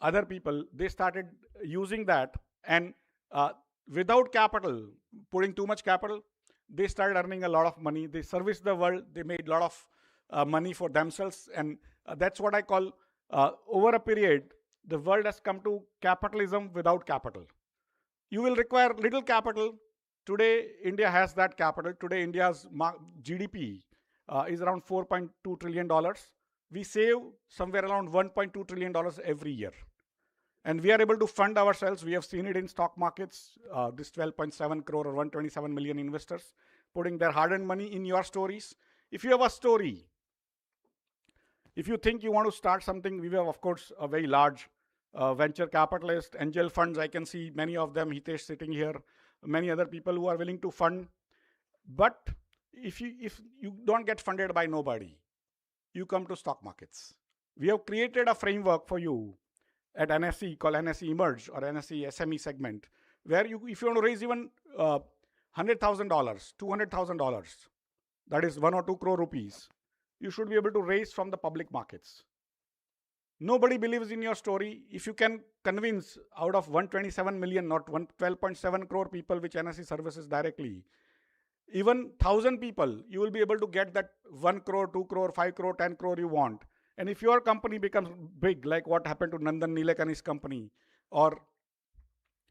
other people, they started using that. And without capital, putting too much capital, they started earning a lot of money. They serviced the world. They made a lot of money for themselves. And that's what I call, over a period, the world has come to capitalism without capital. You will require little capital. Today, India has that capital. Today, India's GDP is around $4.2 trillion. We save somewhere around $1.2 trillion every year. And we are able to fund ourselves. We have seen it in stock markets, this 12.7 crore or 127 million investors putting their hard-earned money in your stories. If you have a story, if you think you want to start something, we have, of course, a very large venture capitalist, angel funds. I can see many of them, Hitesh sitting here, many other people who are willing to fund. But if you don't get funded by nobody, you come to stock markets. We have created a framework for you at NSE called NSE Emerge or NSE SME segment, where if you want to raise even $100,000, $200,000, that is 1 or 2 crore rupees, you should be able to raise from the public markets. Nobody believes in your story. If you can convince out of 127 million, not 12.7 crore people which NSE services directly, even 1,000 people, you will be able to get that 1 crore, 2 crore, 5 crore, 10 crore you want. And if your company becomes big, like what happened to Nandan Nilekani's company or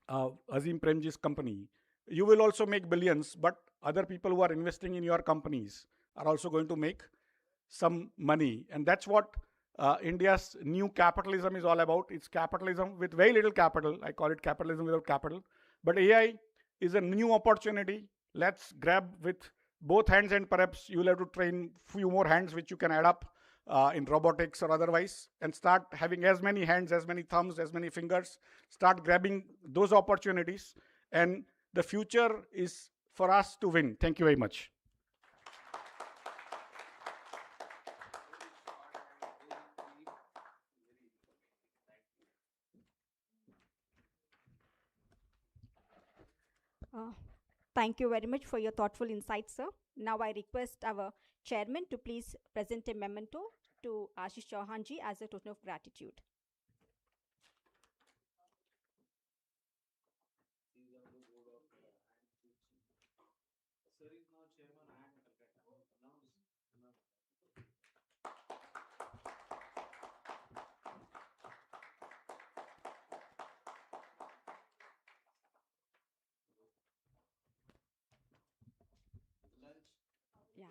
Azim Premji's company, you will also make billions, but other people who are investing in your companies are also going to make some money. And that's what India's new capitalism is all about. It's capitalism with very little capital. I call it capitalism without capital. But AI is a new opportunity. Let's grab with both hands, and perhaps you'll have to train few more hands which you can add up in robotics or otherwise, and start having as many hands, as many thumbs, as many fingers. Start grabbing those opportunities, and the future is for us to win. Thank you very much. Thank you very much for your thoughtful insights, sir. Now I request our chairman to please present a memento to Ashish Chauhanji as a token of gratitude. Yeah.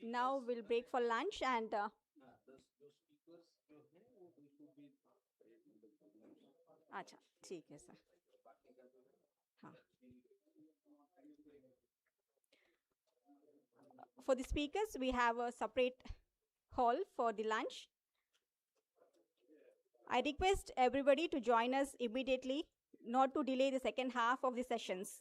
Now we'll break for lunch and अच्छा ठीक है sir हाँ For the speakers, we have a separate hall for the lunch. I request everybody to join us immediately, not to delay the second half of the sessions.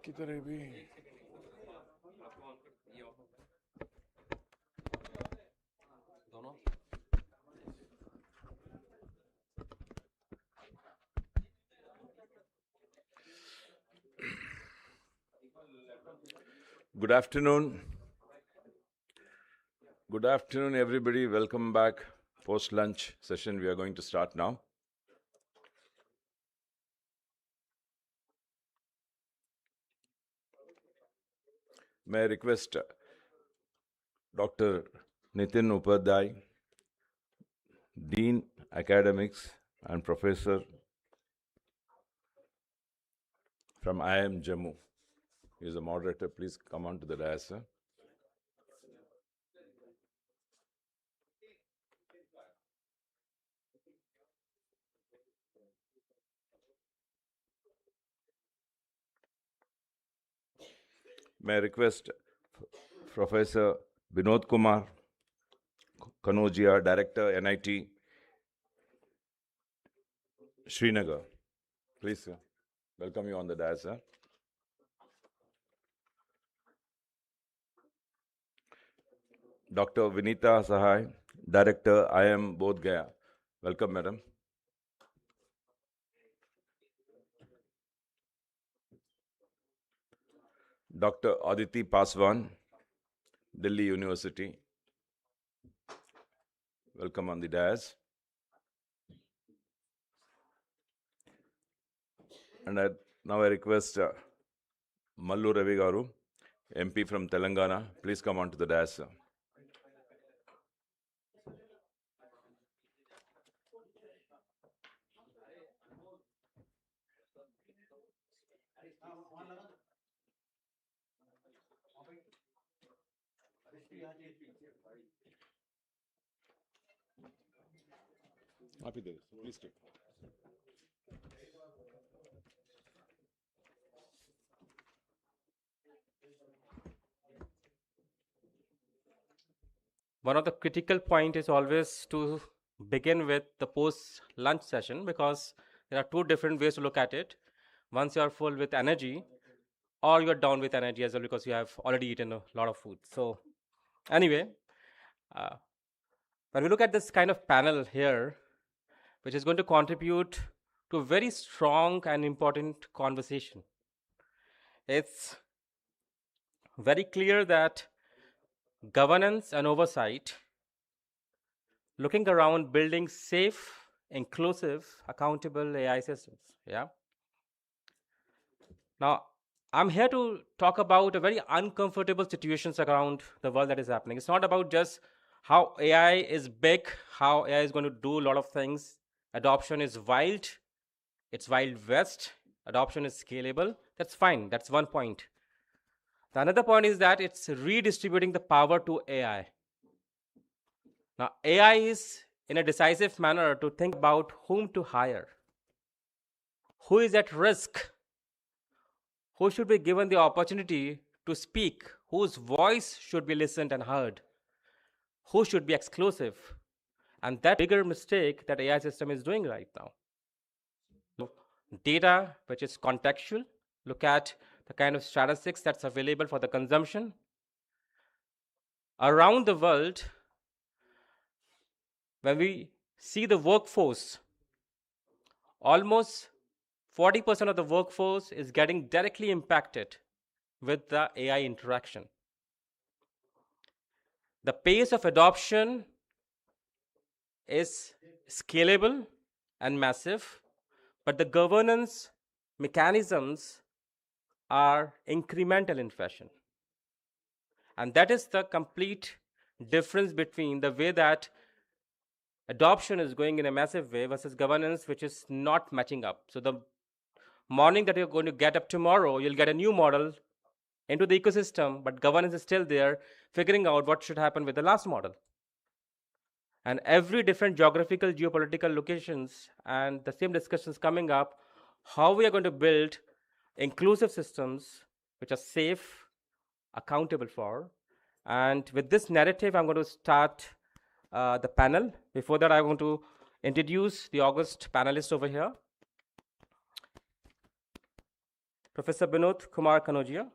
किधर है भी? Good afternoon. Good afternoon, everybody. Welcome back. Post-lunch session we are going to start now. May I request Dr. Nitin Upadhyay, Dean Academics and Professor from IIM Jammu. He is a moderator. Please come on to the dais, sir. May I request Professor Binod Kumar Kanojia, Director, NIT, Srinagar. Please, sir. Welcome you on the dais, sir. Dr. Vinita Sahai, Director, IIM Bodh Gaya. Welcome, madam. Dr. Aditi Paswan, Delhi University. Welcome on the dais. And now I request Mallu Ravi Garu, MP from Telangana. Please come on to the dais, sir. Happy days. Please take. One of the critical point is always to begin with the post-lunch session, because there are two different ways to look at it. Once you are full with energy, or you're down with energy as well because you have already eaten a lot of food. So anyway, when we look at this kind of panel here, which is going to contribute to a very strong and important conversation, it's very clear that governance and oversight, looking around building safe, inclusive, accountable AI systems. Yeah. Now, I'm here to talk about a very uncomfortable situations around the world that is happening. It's not about just how AI is big, how AI is going to do a lot of things. Adoption is wild. It's wild west. Adoption is scalable. That's fine. That's one point. The another point is that it's redistributing the power to AI. Now, AI is in a decisive manner to think about whom to hire, who is at risk, who should be given the opportunity to speak, whose voice should be listened and heard, who should be exclusive. And that bigger mistake that AI system is doing right now. Data, which is contextual, look at the kind of statistics that's available for the consumption. Around the world, when we see the workforce, almost 40% of the workforce is getting directly impacted with the AI interaction. The pace of adoption is scalable and massive, but the governance mechanisms are incremental in fashion. And that is the complete difference between the way that adoption is going in a massive way versus governance, which is not matching up. So the morning that you're going to get up tomorrow, you'll get a new model into the ecosystem, but governance is still there, figuring out what should happen with the last model. And every different geographical, geopolitical locations, and the same discussions coming up, how we are going to build inclusive systems which are safe, accountable for. And with this narrative, I'm going to start the panel. Before that, I want to introduce the August panelists over here. Professor Binod Kumar Kanodia.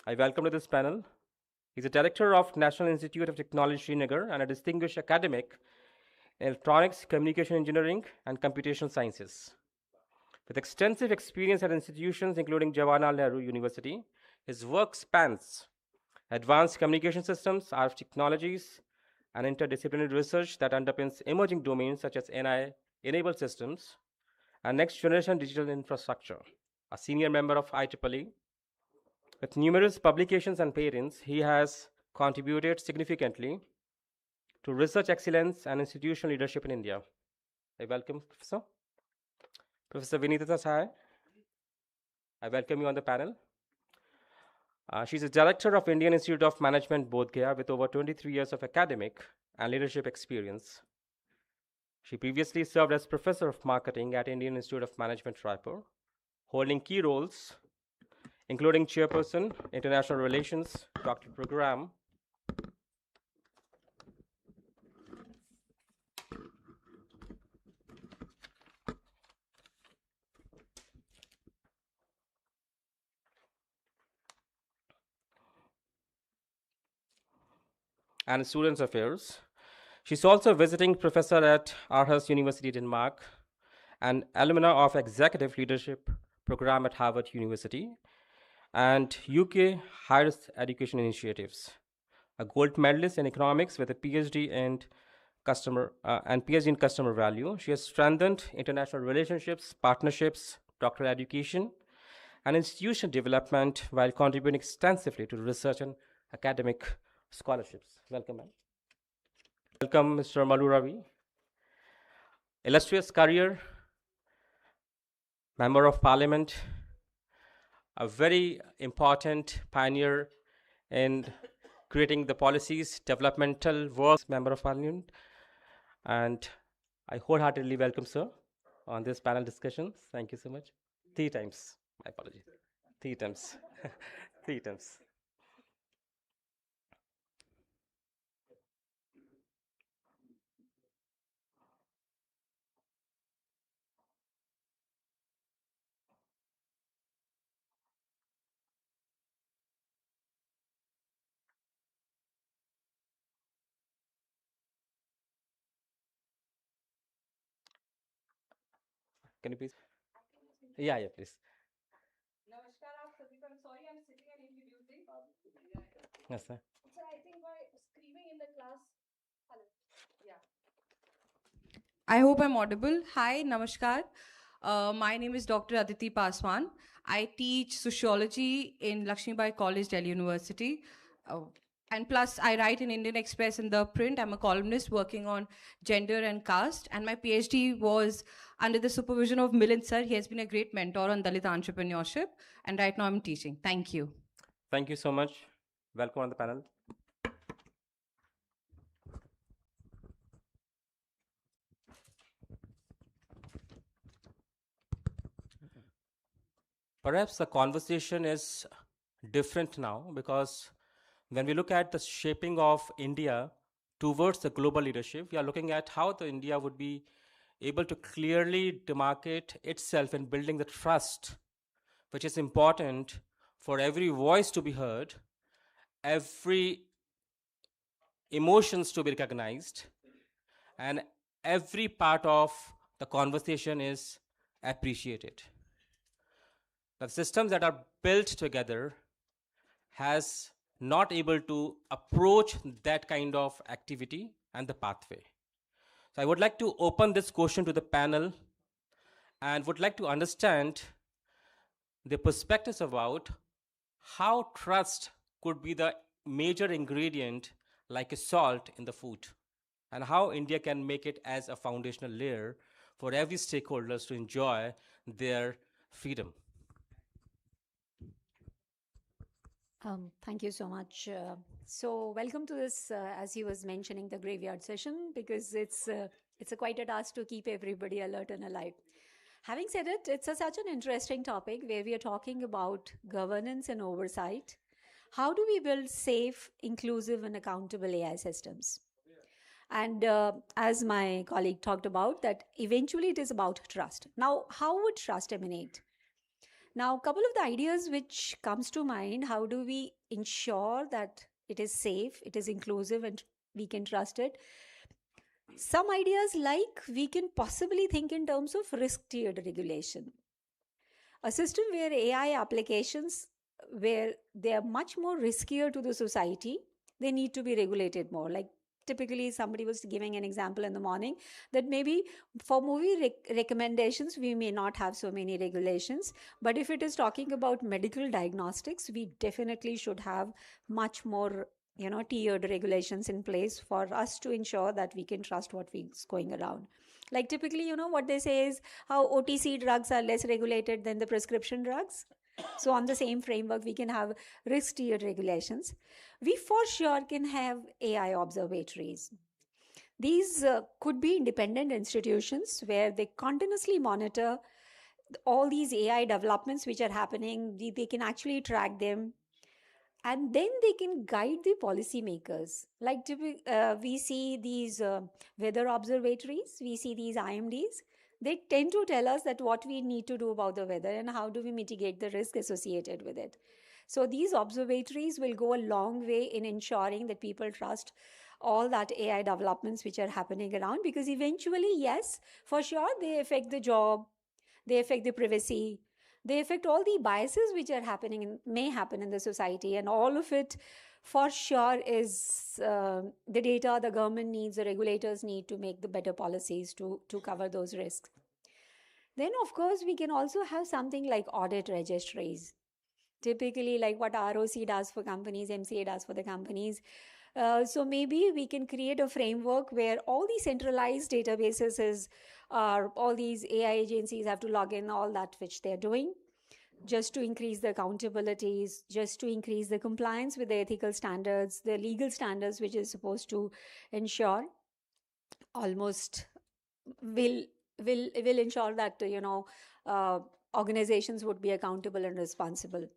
I welcome to this panel. He's a director of National Institute of Technology, Srinagar, and a distinguished academic in electronics, communication engineering, and computational sciences. With extensive experience at institutions including Jawaharlal Nehru University, his work spans advanced communication systems, RF technologies, and interdisciplinary research that underpins emerging domains such as NI-enabled systems and next-generation digital infrastructure. A senior member of IEEE, with numerous publications and patents, he has contributed significantly to research excellence and institutional leadership in India. I welcome Professor. Professor Vinitha Sai, I welcome you on the panel. She's a director of Indian Institute of Management, Bodh Gaya, with over 23 years of academic and leadership experience. She previously served as professor of marketing at Indian Institute of Management, Raipur, holding key roles, including chairperson, international relations, doctorate program, and Students Affairs. She's also a visiting professor at Aarhus University, Denmark, and alumna of Executive Leadership Program at Harvard University, and UK Higher Education Initiatives. A gold medalist in economics with a PhD in customer value. She has strengthened international relationships, partnerships, doctoral education, and institution development while contributing extensively to research and academic scholarships. Welcome, ma'am. Welcome, Mr. Mallu Ravi. Illustrious career, Member of Parliament, a very important pioneer in creating the policies, developmental work, Member of Parliament. And I wholeheartedly welcome, sir, on this panel discussion. Thank you so much. 3 times, my apologies. 3 times, 3 times. Can you please? Yeah, please. Namaskar, I'm sorry I'm sitting and introducing. Yes, sir. Sir, I think by screaming in the class. Hello. Yeah. I hope I'm audible. Hi, Namaskar. My name is Dr. Aditi Paswan. I teach sociology in Lakshmibai College, Delhi University. And plus, I write in Indian Express in the print. I'm a columnist working on gender and caste. And my PhD was under the supervision of Milind sir. He has been a great mentor on Dalit entrepreneurship. And right now I'm teaching. Thank you. Thank you so much. Welcome on the panel. Perhaps the conversation is different now because when we look at the shaping of India towards the global leadership, we are looking at how the India would be able to clearly demarcate itself in building the trust, which is important for every voice to be heard, every emotions to be recognized, and every part of the conversation is appreciated. The systems that are built together has not able to approach that kind of activity and the pathway. So I would like to open this question to the panel and would like to understand the perspectives about how trust could be the major ingredient like a salt in the food, and how India can make it as a foundational layer for every stakeholders to enjoy their freedom. Thank you so much. So welcome to this, as he was mentioning, the graveyard session, because it's a quite a task to keep everybody alert and alive. Having said it, it's such an interesting topic where we are talking about governance and oversight. How do we build safe, inclusive, and accountable AI systems? And as my colleague talked about, that eventually it is about trust. Now, how would trust emanate? Now, a couple of the ideas which comes to mind, how do we ensure that it is safe, it is inclusive, and we can trust it? Some ideas like we can possibly think in terms of risk-tiered regulation. A system where AI applications, where they are much more riskier to the society, they need to be regulated more. Like typically somebody was giving an example in the morning that maybe for movie recommendations, we may not have so many regulations. But if it is talking about medical diagnostics, we definitely should have much more tiered regulations in place for us to ensure that we can trust what is going around. Like typically, what they say is how OTC drugs are less regulated than the prescription drugs. So on the same framework, we can have risk-tiered regulations. We for sure can have AI observatories. These could be independent institutions where they continuously monitor all these AI developments which are happening. They can actually track them. And then they can guide the policymakers. Like we see these weather observatories, we see these IMDs. They tend to tell us that what we need to do about the weather and how do we mitigate the risk associated with it. So these observatories will go a long way in ensuring that people trust all that AI developments which are happening around, because eventually, yes, for sure, they affect the job, they affect the privacy, they affect all the biases which are happening and may happen in the society, and all of it for sure is the data the government needs, the regulators need to make the better policies to cover those risks. Then of course we can also have something like audit registries, typically like what ROC does for companies, MCA does for the companies. So maybe we can create a framework where all these centralized databases all these AI agencies have to log in all that which they're doing, just to increase the accountabilities, just to increase the compliance with the ethical standards, the legal standards, which is supposed to ensure almost will ensure that organizations would be accountable and responsible.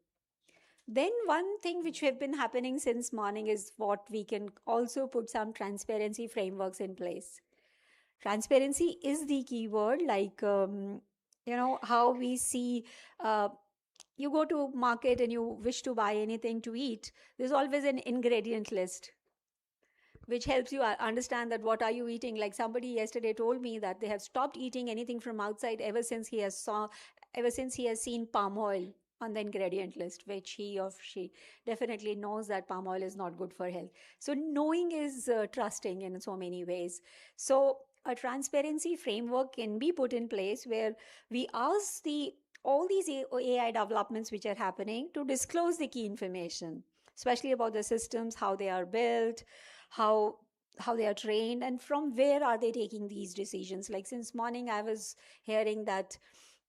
Then one thing which have been happening since morning is what we can also put some transparency frameworks in place. Transparency is the key word, like, how we see, you go to market and you wish to buy anything to eat, there's always an ingredient list, which helps you understand that what are you eating. Like somebody yesterday told me that they have stopped eating anything from outside ever since he has seen palm oil on the ingredient list, which he or she definitely knows that palm oil is not good for health. So knowing is trusting in so many ways. So a transparency framework can be put in place where we ask all these AI developments which are happening to disclose the key information, especially about the systems, how they are built, how they are trained, and from where are they taking these decisions. Like since morning I was hearing that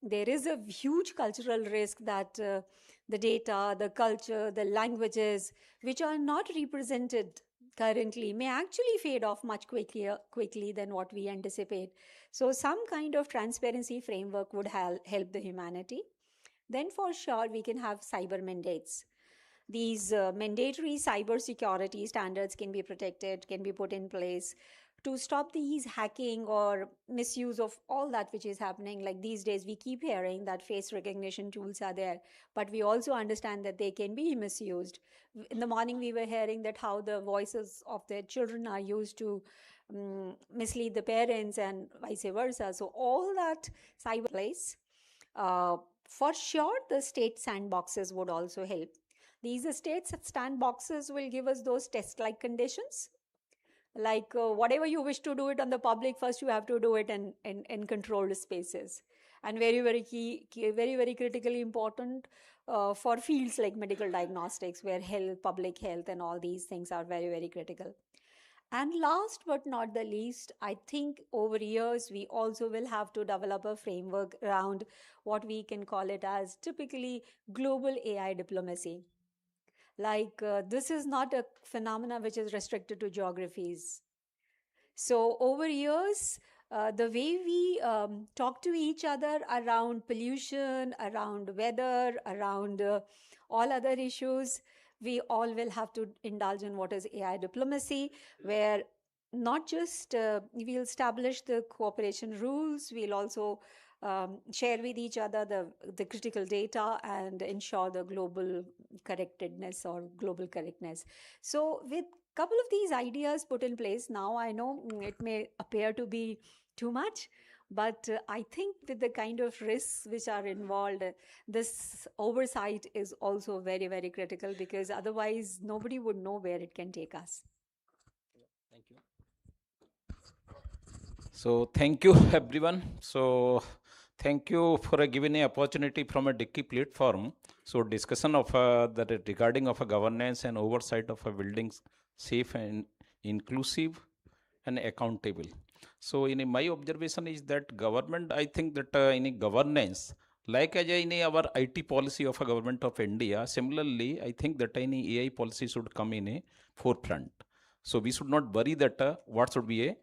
there is a huge cultural risk that the data, the culture, the languages which are not represented currently may actually fade off much quickly than what we anticipate. So some kind of transparency framework would help the humanity. Then for sure we can have cyber mandates. These mandatory cyber security standards can be protected, can be put in place to stop these hacking or misuse of all that which is happening. Like these days, we keep hearing that face recognition tools are there, but we also understand that they can be misused. In the morning, we were hearing that how the voices of their children are used to mislead the parents and vice versa. So all that cyber place. For sure, the state sandboxes would also help. These state sandboxes will give us those test-like conditions. Like whatever you wish to do it on the public, first you have to do it in controlled spaces. And very, very key, very, very critically important for fields like medical diagnostics, where public health and all these things are very, very critical. And last but not the least, I think over years, we also will have to develop a framework around what we can call it as typically global AI diplomacy. Like this is not a phenomena which is restricted to geographies. So over years, the way we talk to each other around pollution, around weather, around all other issues, we all will have to indulge in what is AI diplomacy, where not just we'll establish the cooperation rules, we'll also share with each other the critical data and ensure the global correctedness or global correctness. So with couple of these ideas put in place, now I know it may appear to be too much, but I think with the kind of risks which are involved, this oversight is also very, very critical, because otherwise nobody would know where it can take us. Thank you. So thank you, everyone. So thank you for giving an opportunity from a Dicky platform. So discussion of that regarding of a governance and oversight of a buildings safe and inclusive and accountable. So in my observation is that government, I think that in a governance, like as in our IT policy of a government of India, similarly, I think that any AI policy should come in a forefront. So we should not worry that what should be a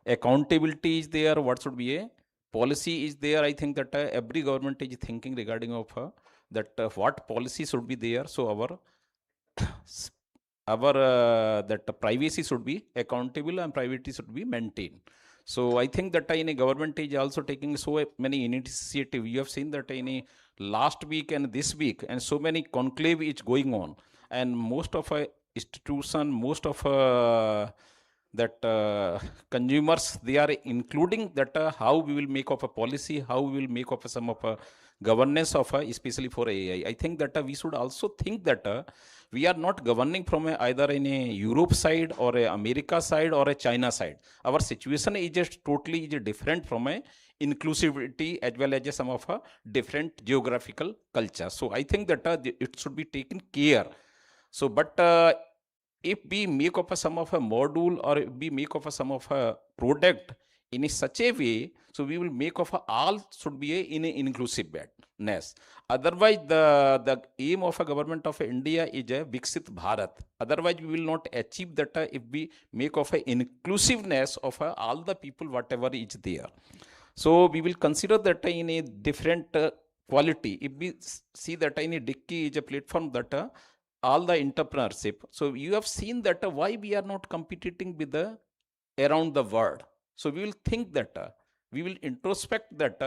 accountability is there, what should be a policy is there. I think that every government is thinking regarding of that what policy should be there. So our that privacy should be accountable and privacy should be maintained. So I think that in a government is also taking so many initiative. You have seen that in a last week and this week, and so many conclave is going on, and most of a institution, most of that consumers, they are including that how we will make of a policy, how we will make of some of a governance of especially for AI. I think that we should also think that we are not governing from either in a Europe side or a America side or a China side. Our situation is just totally different from a inclusivity as well as some of a different geographical culture. So I think that it should be taken care. So but if we make of some of a module, or if we make of some of a product in such a way, so we will make of all should be in an inclusiveness. Otherwise, the aim of a government of India is a Viksit Bharat. Otherwise, we will not achieve that if we make of a inclusiveness of all the people, whatever is there. So we will consider that in a different quality. If we see that in a Dicky is a platform that all the entrepreneurship. So you have seen that why we are not competing with the around the world. So we will think that we will introspect that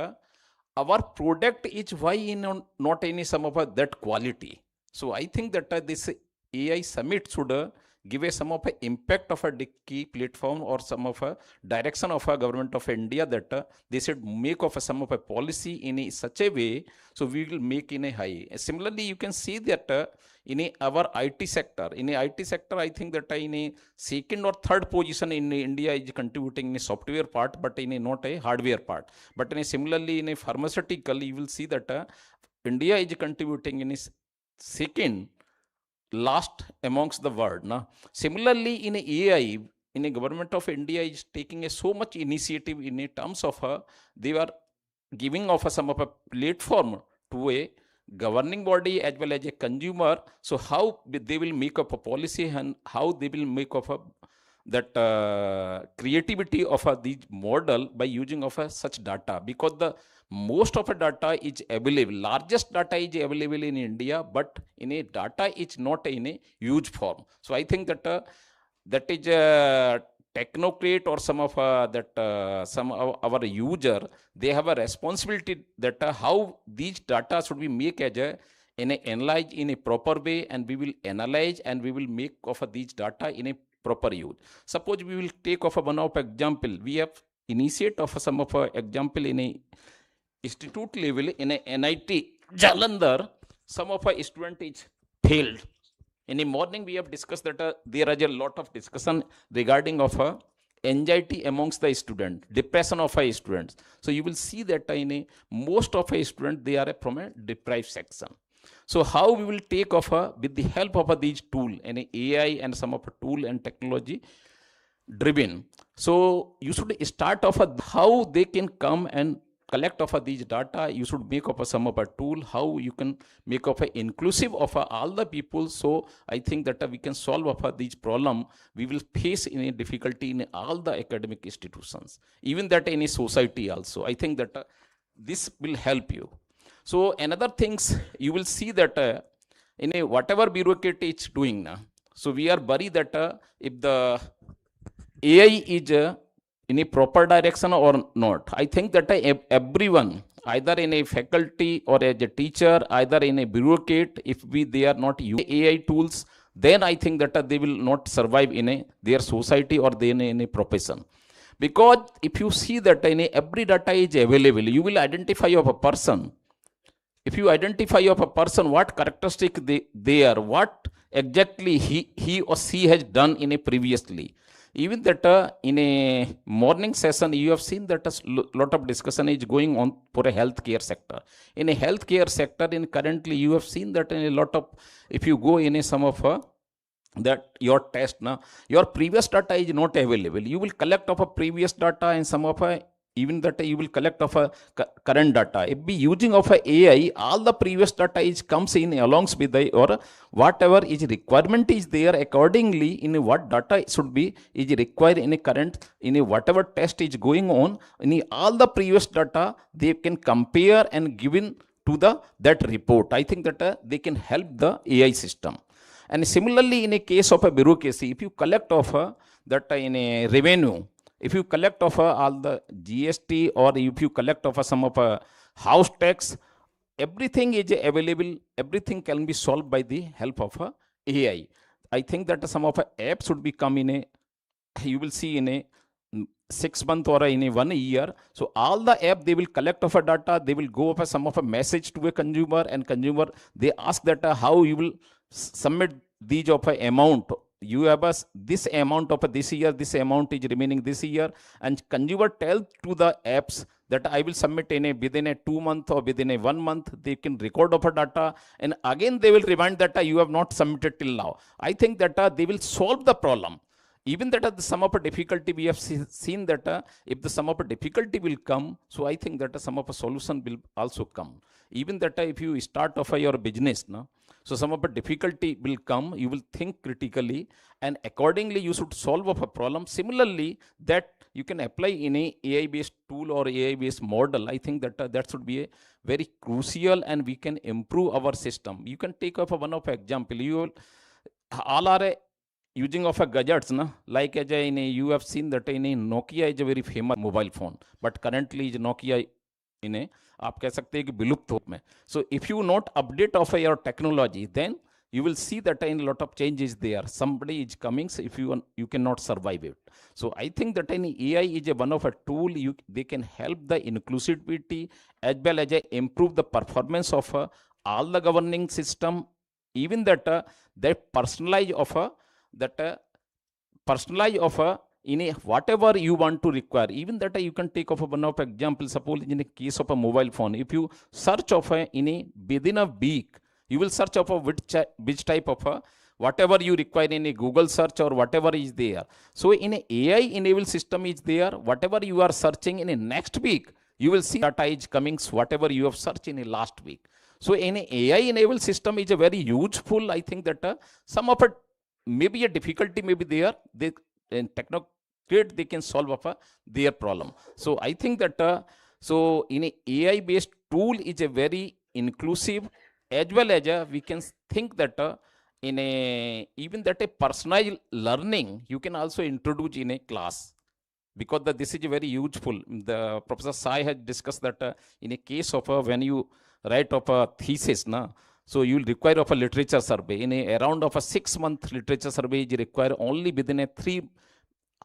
our product is why in not any some of that quality. So I think that this AI summit should give a some of a impact of a Dicky platform or some of a direction of a government of India that they should make of some of a policy in such a way. So we will make in a high. Similarly, you can see that in our IT sector, I think that in a second or third position in India is contributing in a software part, but in a not a hardware part. But in a similarly in a pharmaceutical, you will see that India is contributing in a second last amongst the world. Now, similarly in AI, in a government of India is taking so much initiative in a terms of they are giving of some of a platform to a governing body as well as a consumer. So how they will make up a policy and how they will make of that creativity of these model by using of such data, because the most of the data is available, largest data is available in India, but in a data is not in a huge form. So I think that that is a technocrat or some of some of our user, they have a responsibility that how these data should be make as a analyze in a proper way, and we will analyze and we will make of these data in a proper use. Suppose we will take of one of example, we have initiate of some of example in a institute level in a NIT Jalandhar, some of our student is failed. In the morning, we have discussed that there is a lot of discussion regarding of anxiety amongst the student, depression of our students. So you will see that in most of our students, they are from a deprived section. So how we will take of with the help of these tool and AI and some of a tool and technology driven. So you should start off how they can come and collect of these data. You should make of some of a tool how you can make of a inclusive of all the people. So I think that we can solve of these problem we will face in a difficulty in all the academic institutions, even that in a society also. I think that this will help you. So another things you will see that in a whatever bureaucrat is doing now. So we are worried that if the AI is in a proper direction or not. I think that everyone, either in a faculty or as a teacher, either in a bureaucrat, if they are not using AI tools, then I think that they will not survive in their society or then in a profession. Because if you see that every data is available, you will identify of a person. If you identify of a person, what characteristic they are, what exactly he or she has done in a previously. Even that in a morning session, you have seen that a lot of discussion is going on for a healthcare sector. In a healthcare sector, in currently you have seen that in a lot of, if you go in a some of that your test now, your previous data is not available. You will collect of a previous data and some of a even that you will collect of a current data. If be using of a AI, all the previous data is comes in along with the or whatever is requirement is there accordingly in what data should be is required in a current in a whatever test is going on in all the previous data they can compare and given to the that report. I think that they can help the AI system. And similarly, in a case of a bureaucracy, if you collect of that in a revenue, if you collect of all the GST or if you collect of some of house tax, everything is available, everything can be solved by the help of AI. I think that some of apps should be come in a, you will see in a 6 month or in a 1 year. So all the app, they will collect of a data, they will go of some of a message to a consumer, and consumer, they ask that how you will submit these of a amount. You have this amount of this year, this amount is remaining this year, and consumer tell to the apps that I will submit in a within a 2 month or within a 1 month. They can record of a data, and again they will remind that you have not submitted till now. I think that they will solve the problem. Even that the sum of a difficulty, we have seen that if the sum of a difficulty will come, so I think that some of a solution will also come. Even that if you start off your business, no? So some of the difficulty will come, you will think critically, and accordingly you should solve of a problem. Similarly, that you can apply in a AI-based tool or AI-based model. I think that that should be a very crucial, and we can improve our system. You can take up one of example. You will, all are using of a gadgets, na? Like as in a, you have seen that in a Nokia is a very famous mobile phone, but currently is Nokia in a, आप कह सकते हैं कि विलुप्त हो में. So if you not update of your technology, then you will see that in a lot of changes there. Somebody is coming, so if you cannot survive it. So I think that in AI is a one of a tool, they can help the inclusivity as well as improve the performance of all the governing system. Even that that personalize of a in a whatever you want to require. Even that you can take of a one of example. Suppose in a case of a mobile phone, if you search of a in a within a week, you will search of a which type of a whatever you require in a Google search or whatever is there. So in a AI enabled system is there, whatever you are searching in a next week, you will see data is coming whatever you have searched in a last week. So in a AI enabled system is a very useful. I think that some of it maybe a difficulty may be there. They in technocrat they can solve of their problem. So I think that so in a AI based tool is a very inclusive, as well as we can think that in a even that a personalized learning you can also introduce in a class, because this is very useful. The Professor Sai has discussed that in a case of when you write of a thesis, na, so you will require of a literature survey. In a around of a 6-month literature survey is required, only within a 3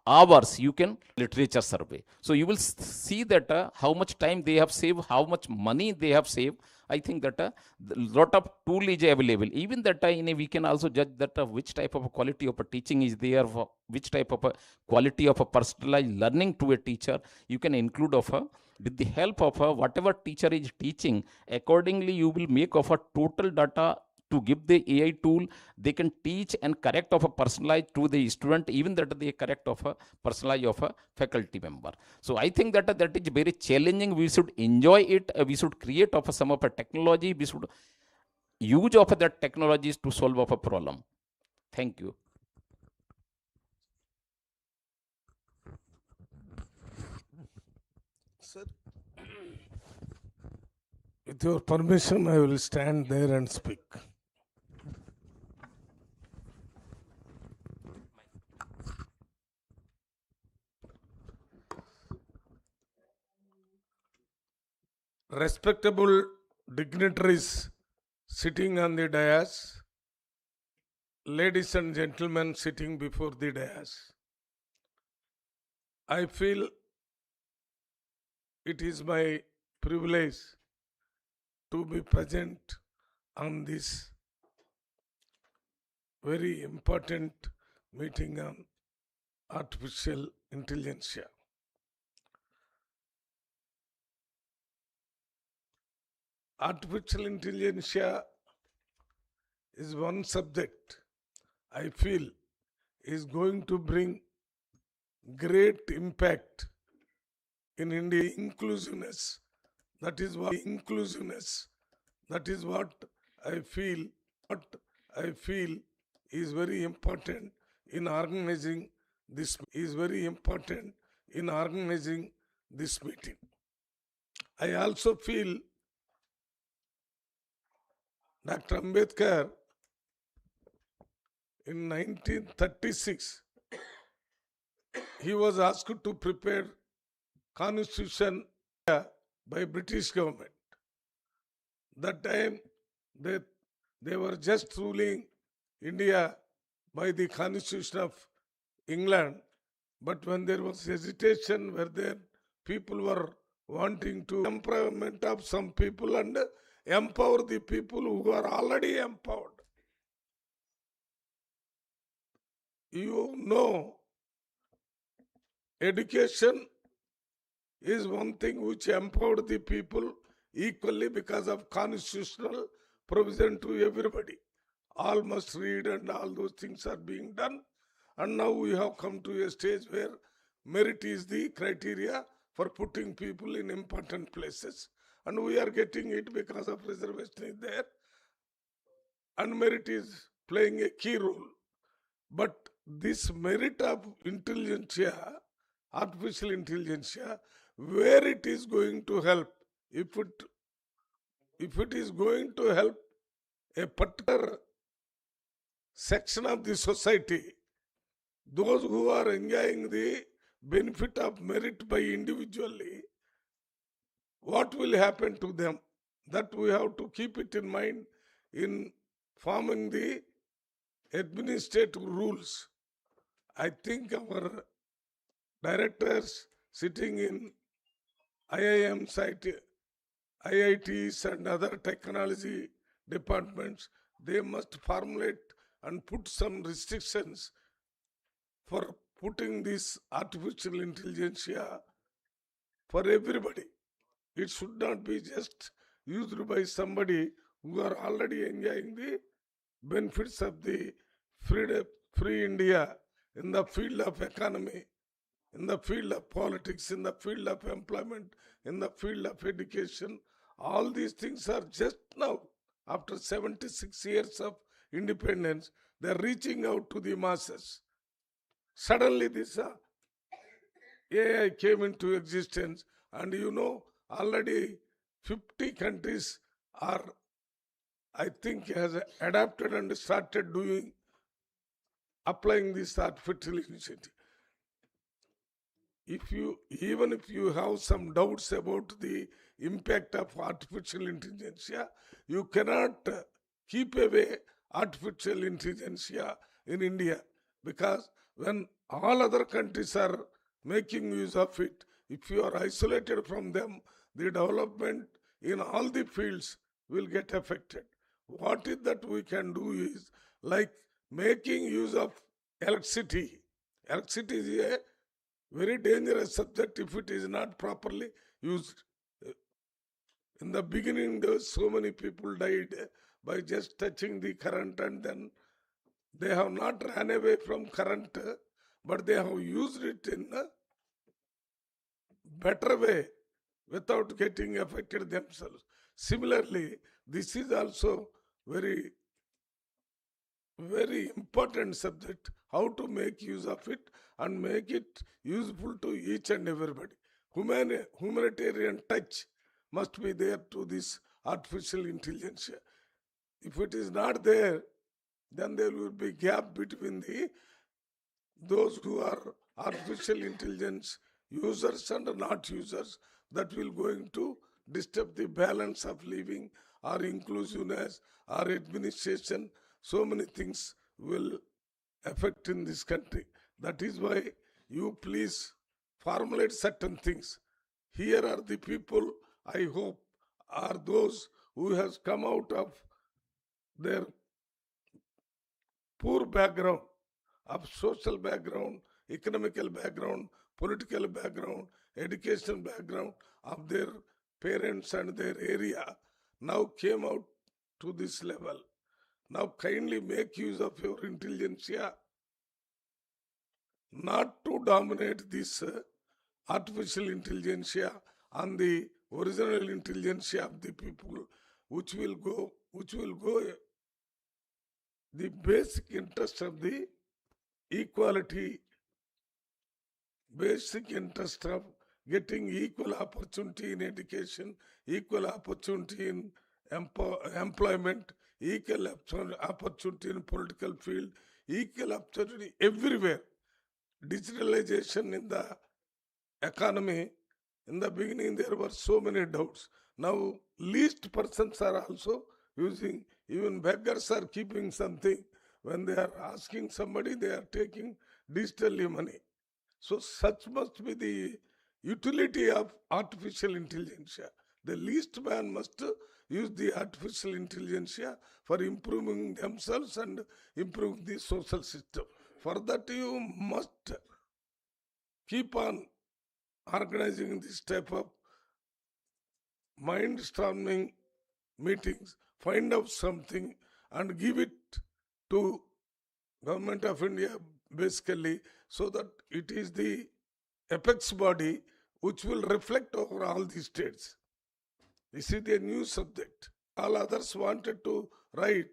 hours you can literature survey. So you will see that how much time they have saved, how much money they have saved. I think that a lot of tool is available. Even that in a, we can also judge that which type of a quality of a teaching is there, which type of a quality of a personalized learning to a teacher you can include of a, with the help of whatever teacher is teaching. Accordingly you will make of a total data to give the AI tool. They can teach and correct of a personalized to the student, even that they correct of a personalized of a faculty member. So I think that that is very challenging. We should enjoy it. We should create of some of a technology. We should use of that technologies to solve of a problem. Thank you. Sir, with your permission, I will stand there and speak. respectable dignitaries sitting on the dais, ladies and gentlemen sitting before the dais, I feel it is my privilege to be present on this very important meeting on artificial intelligence. Artificial intelligence is one subject I feel is going to bring great impact in India. Inclusiveness, that is what I feel. What I feel is very important in organizing this. Meeting. I also feel Dr. Ambedkar in 1936, he was asked to prepare constitution by British government. That time they were just ruling India by the constitution of England, but when there was hesitation where there people were wanting to empowerment of some people and empower the people who are already empowered. You know, education is one thing which empowered the people equally because of constitutional provision to everybody. All must read and all those things are being done. And now we have come to a stage where merit is the criteria for putting people in important places. And we are getting it because of reservation is there. And merit is playing a key role. But this merit of intelligentsia, artificial intelligentsia, where it is going to help, if it is going to help a particular section of the society, those who are enjoying the benefit of merit by individually, what will happen to them? That we have to keep it in mind in forming the administrative rules. I think our directors sitting in IIM site, IITs and other technology departments, they must formulate and put some restrictions for putting this artificial intelligence for everybody. It should not be just used by somebody who are already enjoying the benefits of the free India in the field of economy, in the field of politics, in the field of employment, in the field of education. All these things are just now, after 76 years of independence, they are reaching out to the masses. Suddenly this AI came into existence, and you know, already 50 countries are, I think, has adapted and started applying this artificial initiative. Even if you have some doubts about the impact of artificial intelligence, you cannot keep away artificial intelligence in India, because when all other countries are making use of it, if you are isolated from them, the development in all the fields will get affected. What is that we can do is like making use of electricity. Electricity is a very dangerous subject if it is not properly used. In the beginning, so many people died by just touching the current, and then they have not ran away from current, but they have used it in a better way without getting affected themselves. Similarly, this is also very, very important subject, how to make use of it and make it useful to each and everybody. Humanitarian touch must be there to this artificial intelligence. If it is not there, then there will be gap between those who are artificial intelligence users and not users. That will going to disturb the balance of living or inclusiveness or administration. So many things will affect in this country. That is why you please formulate certain things. Here are the people, I hope, are those who has come out of their poor background, of social background, economical background, political background, educational background of their parents and their area, now came out to this level. Now kindly make use of your intelligentsia not to dominate this artificial intelligentsia on the original intelligentsia of the people, which will go the basic interest of the equality, basic interest of getting equal opportunity in education, equal opportunity in employment, equal opportunity in political field, equal opportunity everywhere. Digitalization in the economy, in the beginning there were so many doubts. Now least persons are also using, even beggars are keeping something. When they are asking somebody, they are taking digitally money. So such must be the utility of artificial intelligence. The least man must use the artificial intelligence for improving themselves and improving the social system. For that you must keep on organizing this type of mind-storming meetings, find out something and give it to Government of India basically, so that it is the apex body which will reflect over all the states. This is the new subject. All others wanted to write,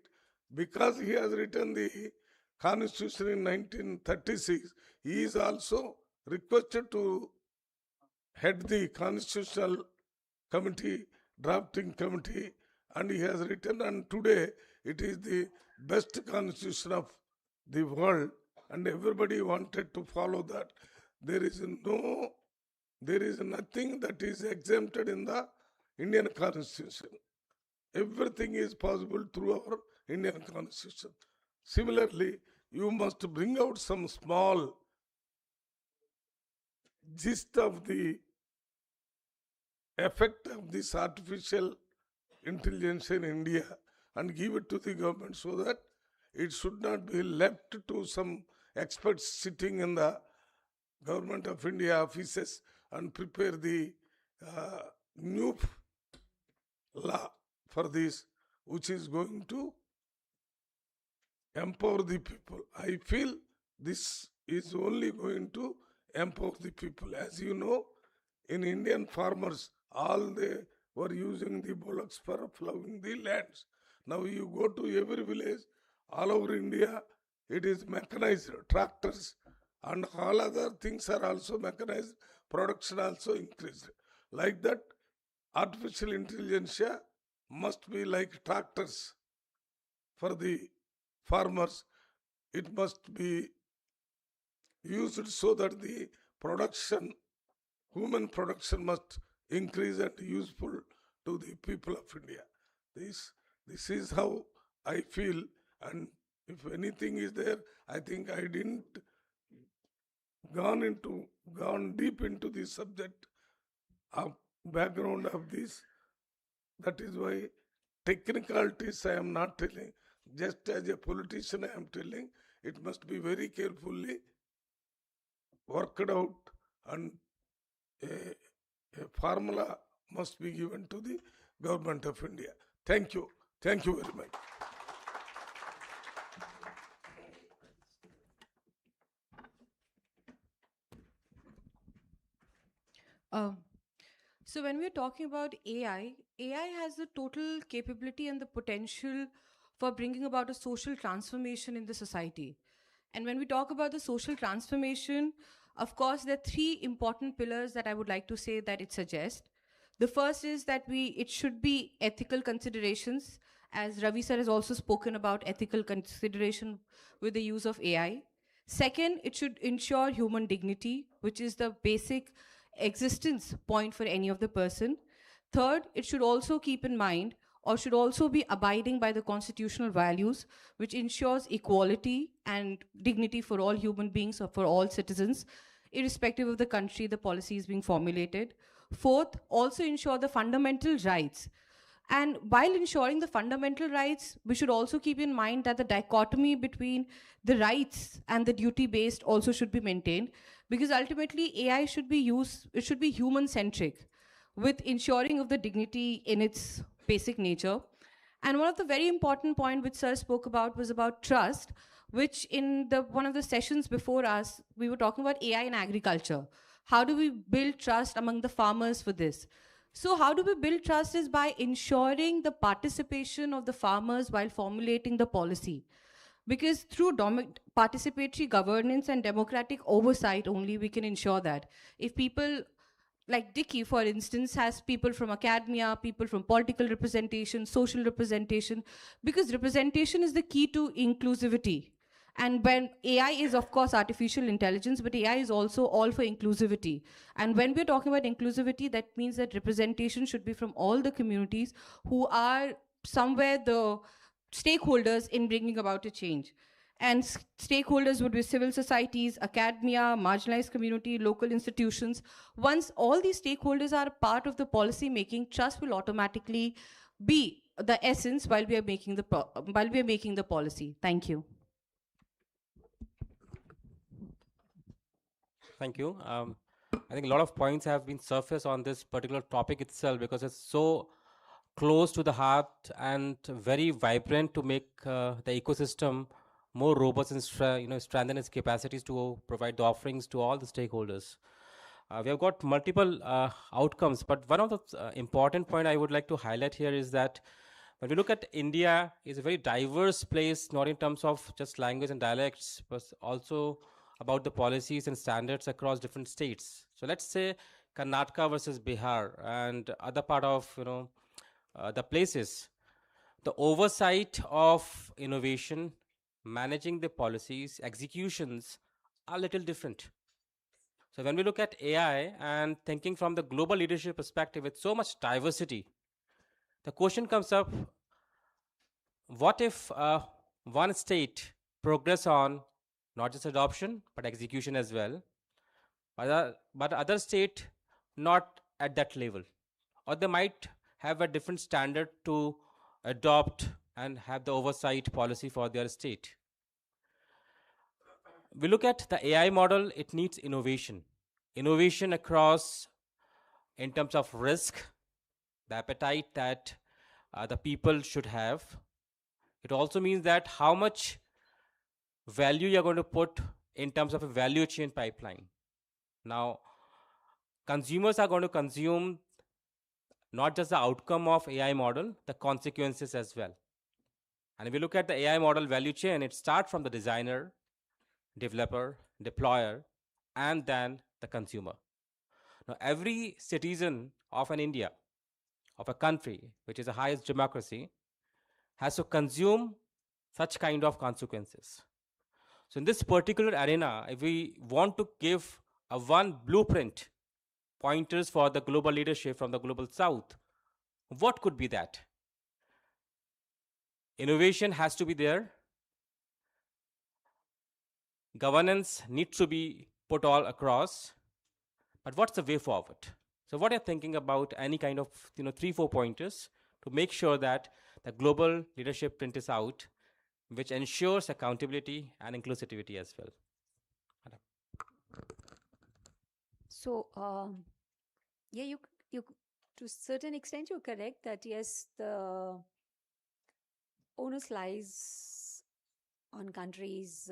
because he has written the Constitution in 1936, he is also requested to head the Constitutional Committee, drafting committee, and he has written, and today it is the best constitution of the world, and everybody wanted to follow that. There is nothing that is exempted in the Indian Constitution. Everything is possible through our Indian Constitution. Similarly, you must bring out some small gist of the effect of this artificial intelligence in India and give it to the government, so that it should not be left to some experts sitting in the Government of India offices and prepare the new law for this, which is going to empower the people. I feel this is only going to empower the people. As you know, in Indian farmers, all they were using the bullocks for plowing the lands. Now you go to every village, all over India, it is mechanized, tractors, and all other things are also mechanized, production also increased. Like that, artificial intelligence must be like tractors for the farmers. It must be used so that the production, human production, must increase and useful to the people of India. This is how I feel, and if anything is there, I think I didn't gone deep into the subject of background of this. That is why technicalities I am not telling. Just as a politician I am telling, it must be very carefully worked out, and a formula must be given to the Government of India. Thank you. Thank you very much. So when we're talking about AI has the total capability and the potential for bringing about a social transformation in the society. And when we talk about the social transformation, of course, there are three important pillars that I would like to say that it suggests. The first is that it should be ethical considerations, as Ravi sir has also spoken about ethical consideration with the use of AI. Second, it should ensure human dignity, which is the basic existence point for any of the person. Third, it should also keep in mind or should also be abiding by the constitutional values which ensures equality and dignity for all human beings or for all citizens, irrespective of the country the policy is being formulated. Fourth, also ensure the fundamental rights. And while ensuring the fundamental rights, we should also keep in mind that the dichotomy between the rights and the duty based also should be maintained, because ultimately AI should be used, it should be human centric with ensuring of the dignity in its basic nature. And one of the very important point which Sir spoke about was about trust, which in the one of the sessions before us, we were talking about AI in agriculture. How do we build trust among the farmers for this? So how do we build trust is by ensuring the participation of the farmers while formulating the policy. Because through participatory governance and democratic oversight only we can ensure that. If people like Dicky, for instance, has people from academia, people from political representation, social representation, because representation is the key to inclusivity. And when AI is, of course, artificial intelligence, but AI is also all for inclusivity. And when we're talking about inclusivity, that means that representation should be from all the communities who are somewhere the stakeholders in bringing about a change. And stakeholders would be civil societies, academia, marginalized community, local institutions. Once all these stakeholders are part of the policy making, trust will automatically be the essence while we are making the policy. Thank you. Thank you. I think a lot of points have been surfaced on this particular topic itself because it's so close to the heart and very vibrant to make the ecosystem more robust and strengthen its capacities to provide the offerings to all the stakeholders. We have got multiple outcomes, but one of the important point I would like to highlight here is that when we look at India, it's a very diverse place, not in terms of just language and dialects, but also about the policies and standards across different states. So let's say Karnataka versus Bihar and other part of the places. The oversight of innovation, managing the policies, executions are a little different. So when we look at AI and thinking from the global leadership perspective with so much diversity, the question comes up, what if one state progress on not just adoption, but execution as well, but other state not at that level, or they might have a different standard to adopt and have the oversight policy for their state. We look at the AI model, it needs innovation. Innovation across in terms of risk, the appetite that the people should have. It also means that how much value you're going to put in terms of a value chain pipeline. Now, consumers are going to consume not just the outcome of AI model, the consequences as well. And if we look at the AI model value chain, it starts from the designer, developer, deployer, and then the consumer. Now, every citizen of an India, of a country, which is the highest democracy, has to consume such kind of consequences. So in this particular arena, if we want to give a one blueprint, pointers for the global leadership from the global south, what could be that? Innovation has to be there. Governance needs to be put all across. But what's the way forward? So what are you thinking about any kind of 3-4 pointers to make sure that the global leadership print is out, which ensures accountability and inclusivity as well? So, yeah, you to a certain extent you're correct that yes, the onus lies on countries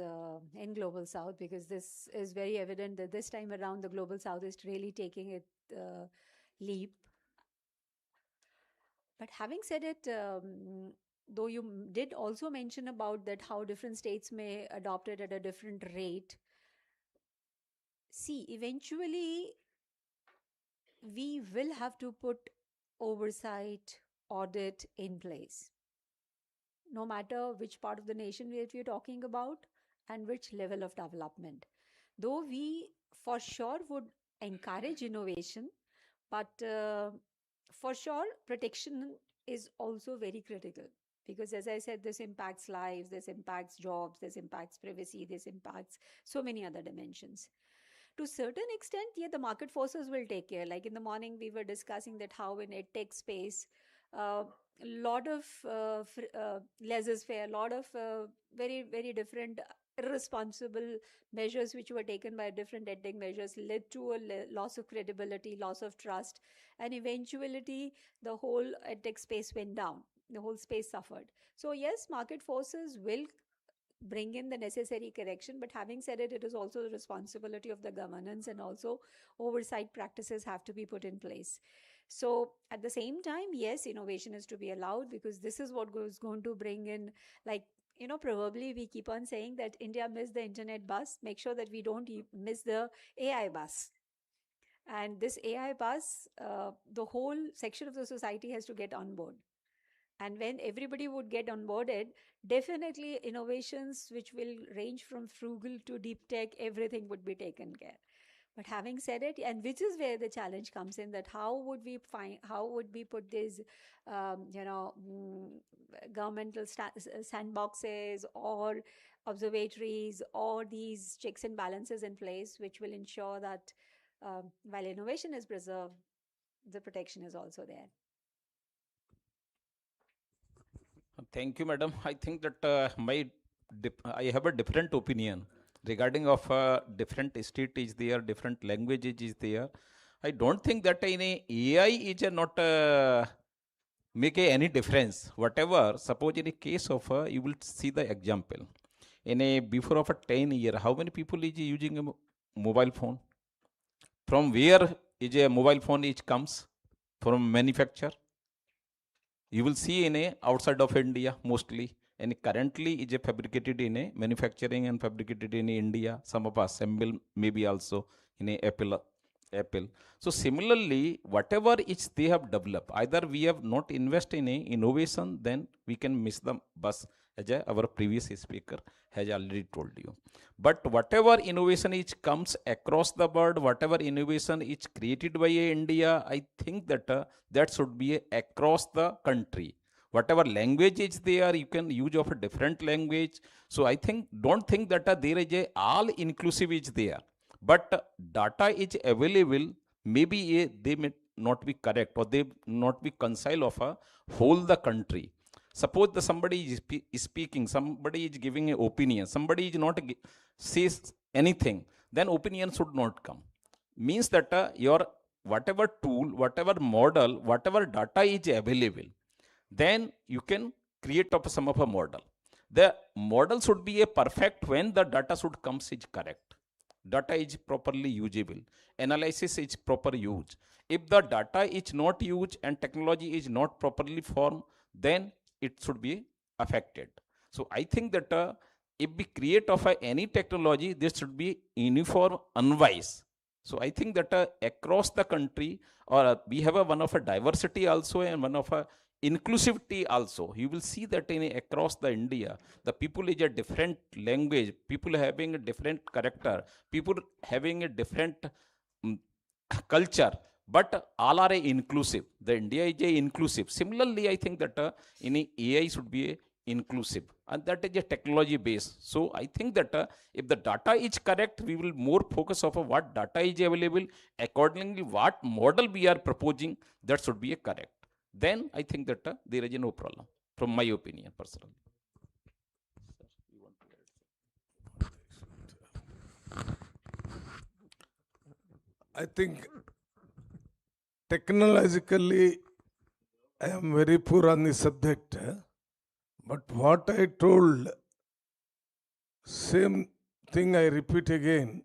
in global south, because this is very evident that this time around the global south is really taking it leap. But having said it, though you did also mention about that how different states may adopt it at a different rate, see, eventually we will have to put oversight, audit in place, no matter which part of the nation we're talking about and which level of development. Though we for sure would encourage innovation, but for sure, protection is also very critical because, as I said, this impacts lives, this impacts jobs, this impacts privacy, this impacts so many other dimensions. To a certain extent, yeah, the market forces will take care. Like in the morning, we were discussing that how in edtech space, a lot of laissez-faire, a lot of very, very different irresponsible measures which were taken by different edtech measures led to a loss of credibility, loss of trust, and eventually the whole edtech space went down. The whole space suffered. So yes, market forces will bring in the necessary correction, but having said it, it is also the responsibility of the governance, and also oversight practices have to be put in place. So at the same time, yes, innovation is to be allowed because this is what is going to bring in, like, probably we keep on saying that India missed the internet bus. Make sure that we don't miss the AI bus. And this AI bus, the whole section of the society has to get on board. And when everybody would get onboarded, definitely innovations which will range from frugal to deep tech, everything would be taken care. But having said it, and which is where the challenge comes in, that how would we put these, governmental sandboxes or observatories or these checks and balances in place, which will ensure that while innovation is preserved, the protection is also there. Thank you, madam. I think that I have a different opinion regarding of different state is there, different languages is there. I don't think that in a AI is not make any difference. Whatever, suppose in a case of you will see the example. In a before of a 10 year, how many people is using a mobile phone? From where is a mobile phone comes? From manufacturer. You will see in a outside of India mostly, and currently is a fabricated in a manufacturing and fabricated in India. Some of us assemble maybe also in a Apple. So similarly, whatever is they have developed, either we have not invest in a innovation, then we can miss the bus, as our previous speaker has already told you. But whatever innovation comes across the world, whatever innovation is created by India, I think that that should be across the country. Whatever language is there, you can use of a different language. So I think, don't think that there is a all inclusive is there. But data is available, maybe they may not be correct or they not be concile of a whole the country. Suppose somebody is speaking, somebody is giving an opinion, somebody is not says anything, then opinion should not come. Means that your whatever tool, whatever model, whatever data is available, then you can create up some of a model. The model should be a perfect when the data should comes is correct. Data is properly usable. Analysis is proper use. If the data is not used and technology is not properly formed, then it should be affected. So I think that if we create of any technology, this should be uniform, unwise. So I think that across the country, or we have one of a diversity also and one of a inclusivity also. You will see that across the India, the people is a different language, people having a different character, people having a different culture, but all are inclusive. The India is inclusive. Similarly, I think that in AI should be inclusive, and that is a technology base. So I think that if the data is correct, we will more focus of what data is available, accordingly what model we are proposing, that should be correct. Then I think that there is no problem, from my opinion personally. I think technologically I am very poor on the subject, but what I told, same thing I repeat again.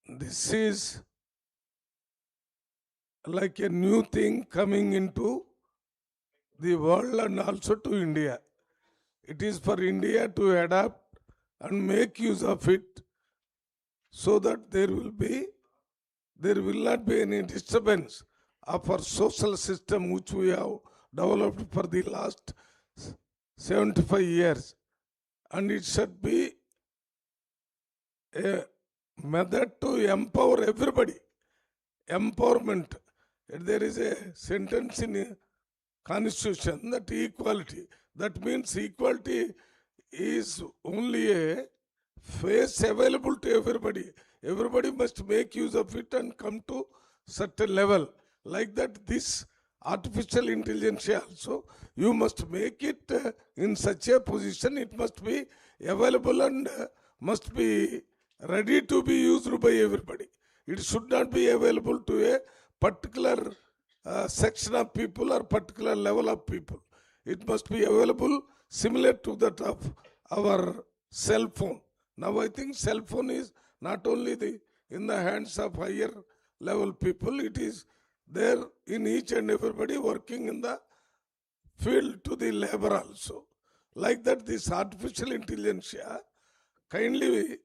This is like a new thing coming into the world and also to India. It is for India to adapt and make use of it so that there will not be any disturbance of our social system which we have developed for the last 75 years. And it should be a method to empower everybody. Empowerment. There is a sentence in a constitution that equality. That means equality is only a face available to everybody. Everybody must make use of it and come to certain level. Like that, this artificial intelligence also, you must make it in such a position, it must be available and must be ready to be used by everybody. It should not be available to a particular section of people or particular level of people. It must be available similar to that of our cell phone. Now I think cell phone is not only in the hands of higher level people, it is there in each and everybody working in the field to the labor also. Like that, this artificial intelligence kindly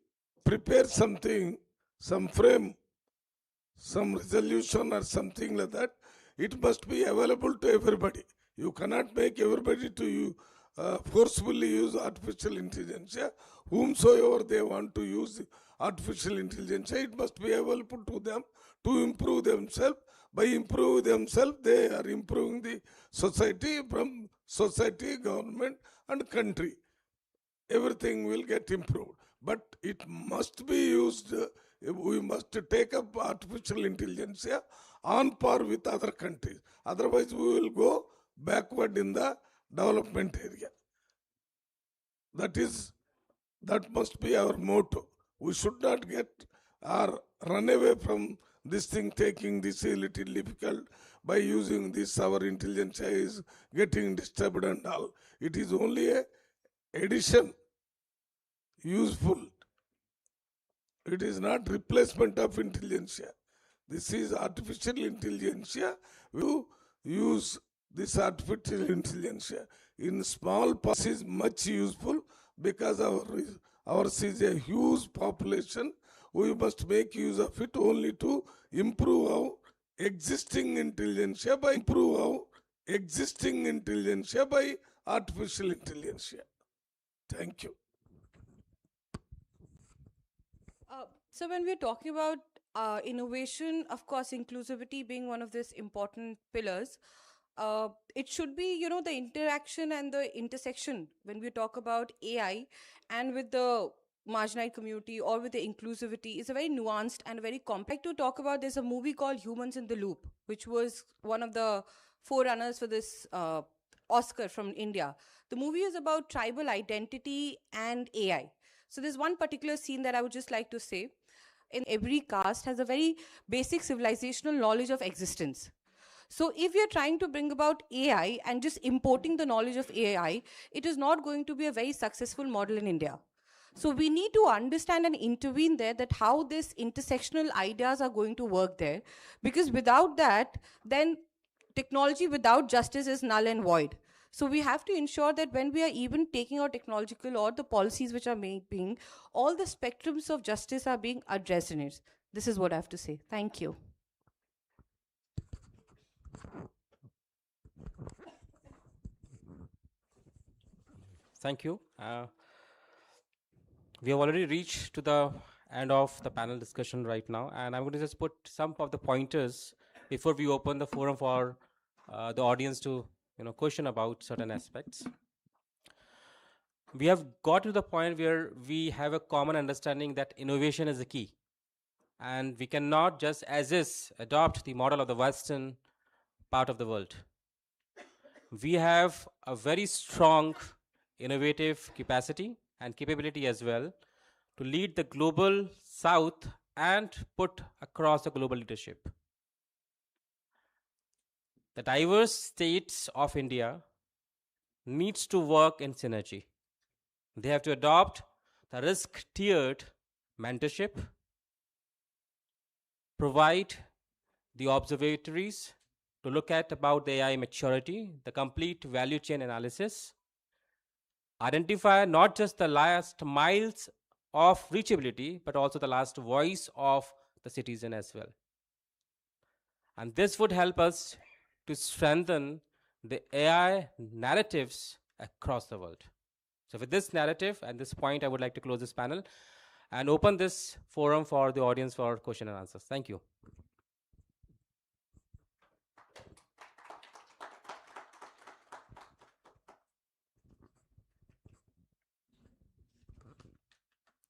prepare something, some frame, some resolution or something like that. It must be available to everybody. You cannot make everybody to forcefully use artificial intelligence. Whomsoever they want to use artificial intelligence, it must be available to them to improve themselves. By improving themselves, they are improving the society, from society, government, and country. Everything will get improved. But it must be used, we must take up artificial intelligence on par with other countries. Otherwise, we will go backward in the development area. That must be our motto. We should not get or run away from this thing, taking this a little difficult by using this. Our intelligence is getting disturbed and all. It is only a addition, useful. It is not replacement of intelligence. This is artificial intelligence. We use this artificial intelligence in small parts is much useful, because ours is a huge population. We must make use of it only to improve our existing intelligence by artificial intelligence. Thank you. So when we're talking about innovation, of course, inclusivity being one of these important pillars, it should be, the interaction and the intersection when we talk about AI and with the marginalized community or with the inclusivity is a very nuanced and very complex. I'd like to talk about, there's a movie called Humans in the Loop, which was one of the forerunners for this Oscar from India. The movie is about tribal identity and AI. So there's one particular scene that I would just like to say. In every caste has a very basic civilizational knowledge of existence. So if you're trying to bring about AI and just importing the knowledge of AI, it is not going to be a very successful model in India. So we need to understand and intervene there, that how this intersectional ideas are going to work there. Because without that, then technology without justice is null and void. So we have to ensure that when we are even taking our technological or the policies which are making, all the spectrums of justice are being addressed in it. This is what I have to say. Thank you. Thank you. We have already reached to the end of the panel discussion right now, and I'm going to just put some of the pointers before we open the forum for the audience to question about certain aspects. We have got to the point where we have a common understanding that innovation is the key, and we cannot just as is adopt the model of the Western part of the world. We have a very strong innovative capacity and capability as well to lead the global South and put across the global leadership. The diverse states of India needs to work in synergy. They have to adopt the risk-tiered mentorship, provide the observatories to look at about the AI maturity, the complete value chain analysis, identify not just the last miles of reachability, but also the last voice of the citizen as well. And this would help us to strengthen the AI narratives across the world. So with this narrative and this point, I would like to close this panel and open this forum for the audience for question and answers. Thank you.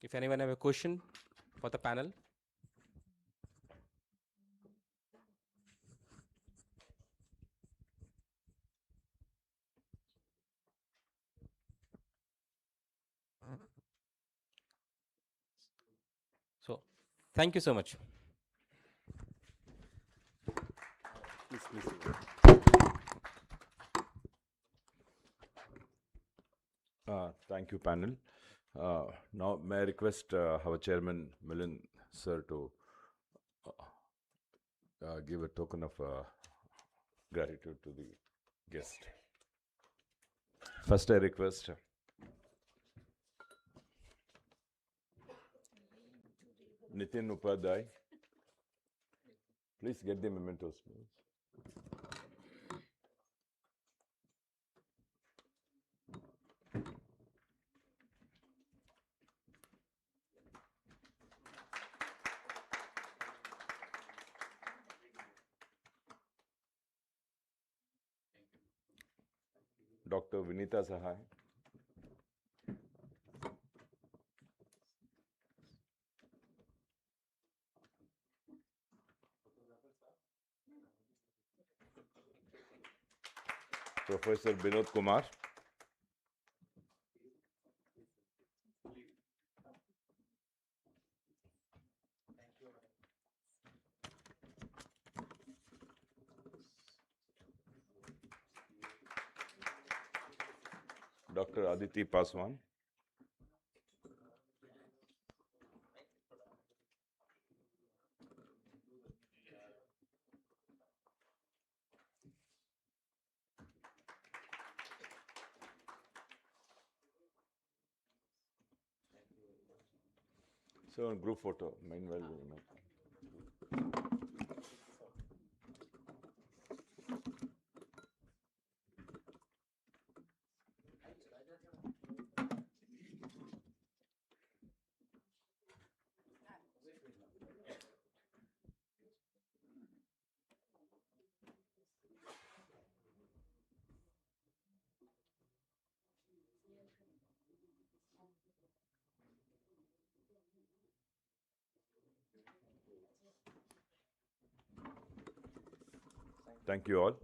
If anyone have a question for the panel. So, thank you so much. Please. Thank you, panel. Now, may I request our chairman, Milind sir, to give a token of gratitude to the guest. First, I request Nitin Upadhyay. Please get the mementos, please. Dr. Vinita Sahai. Professor Binod Kumar. Dr. Aditi Paswan. So, on group photo, meanwhile, thank you all.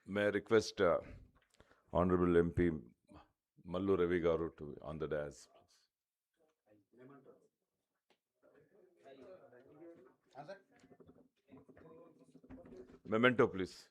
May I request Honorable MP Mallu Ravi Garu to on the dais, please. Memento, please.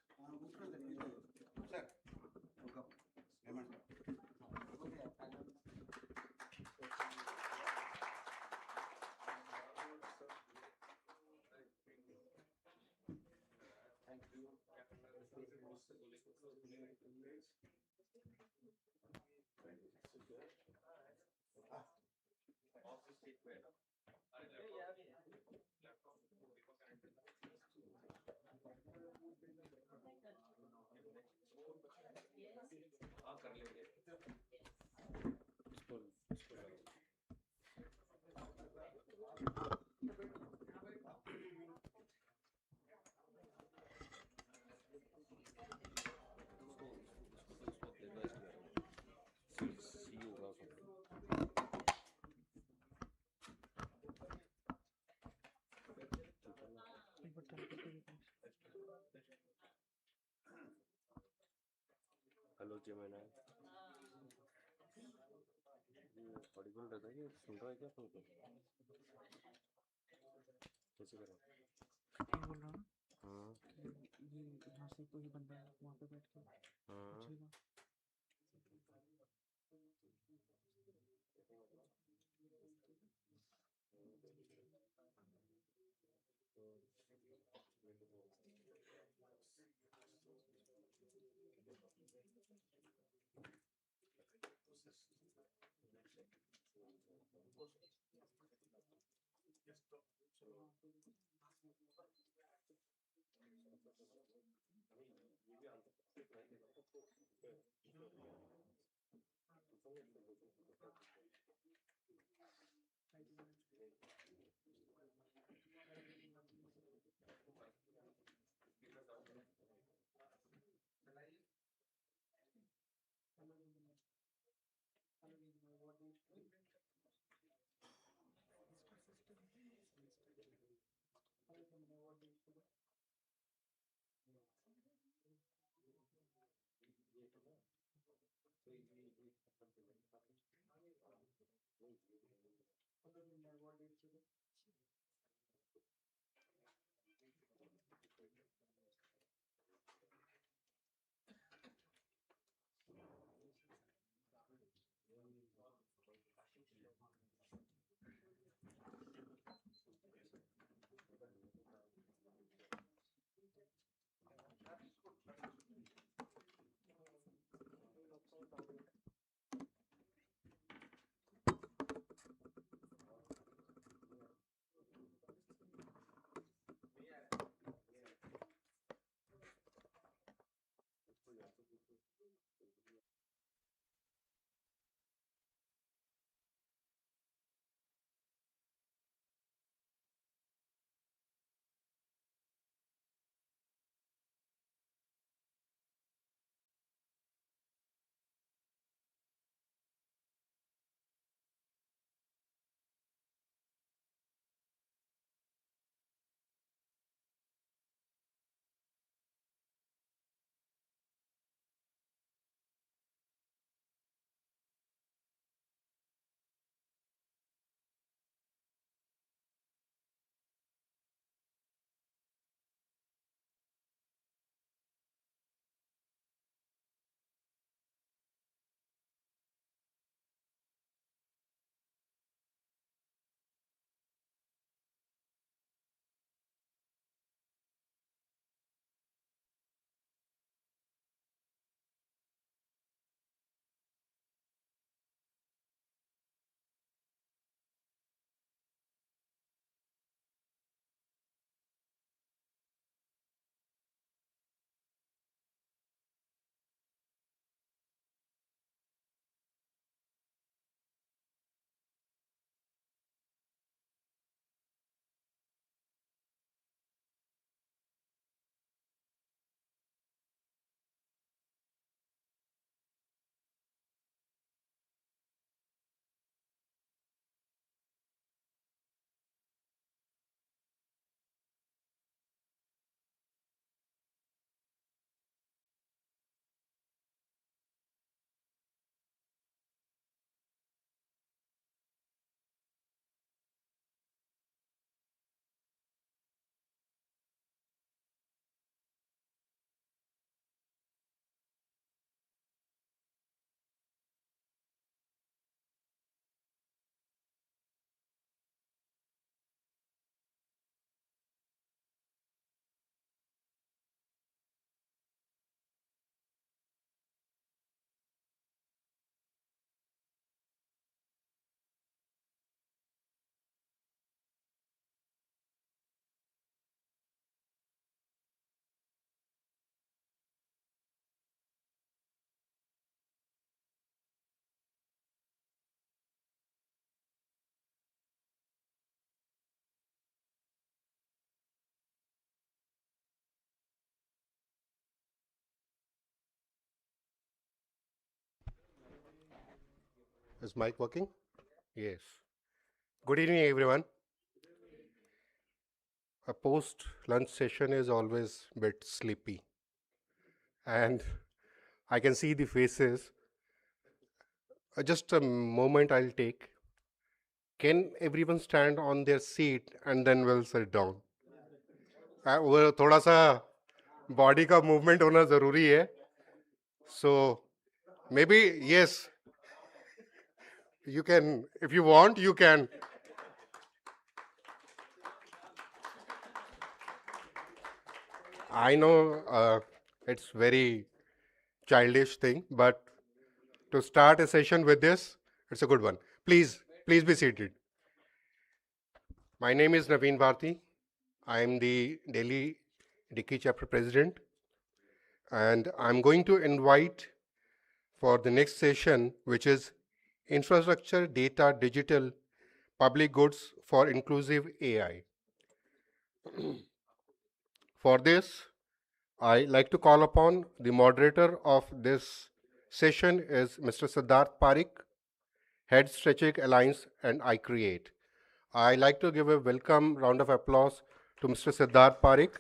Hello ji मैंने audible रहता है कि सुन रहा है क्या तुमको कैसे करें ये बोल रहा हूँ हाँ कि ये यहाँ से कोई बंदा वहाँ पे बैठ के हाँ पूछेगा Is mic working? Yes. Good evening, everyone. A post-lunch session is always a bit sleepy. And I can see the faces. Just a moment I'll take. Can everyone stand on their seat and then we'll sit down? वो थोड़ा सा body का movement होना ज़रूरी है. So maybe, yes, you can, if you want, you can. I know it's very childish thing, but to start a session with this, it's a good one. Please be seated. My name is Naveen Bharti. I am the Delhi Dicky Chapter President, and I'm going to invite for the next session, which is Infrastructure, Data, Digital, Public Goods for Inclusive AI. For this, I like to call upon the moderator of this session is Mr. Siddharth Parikh, Head Strategic Alliance and iCreate. I like to give a welcome round of applause to Mr. Siddharth Parikh.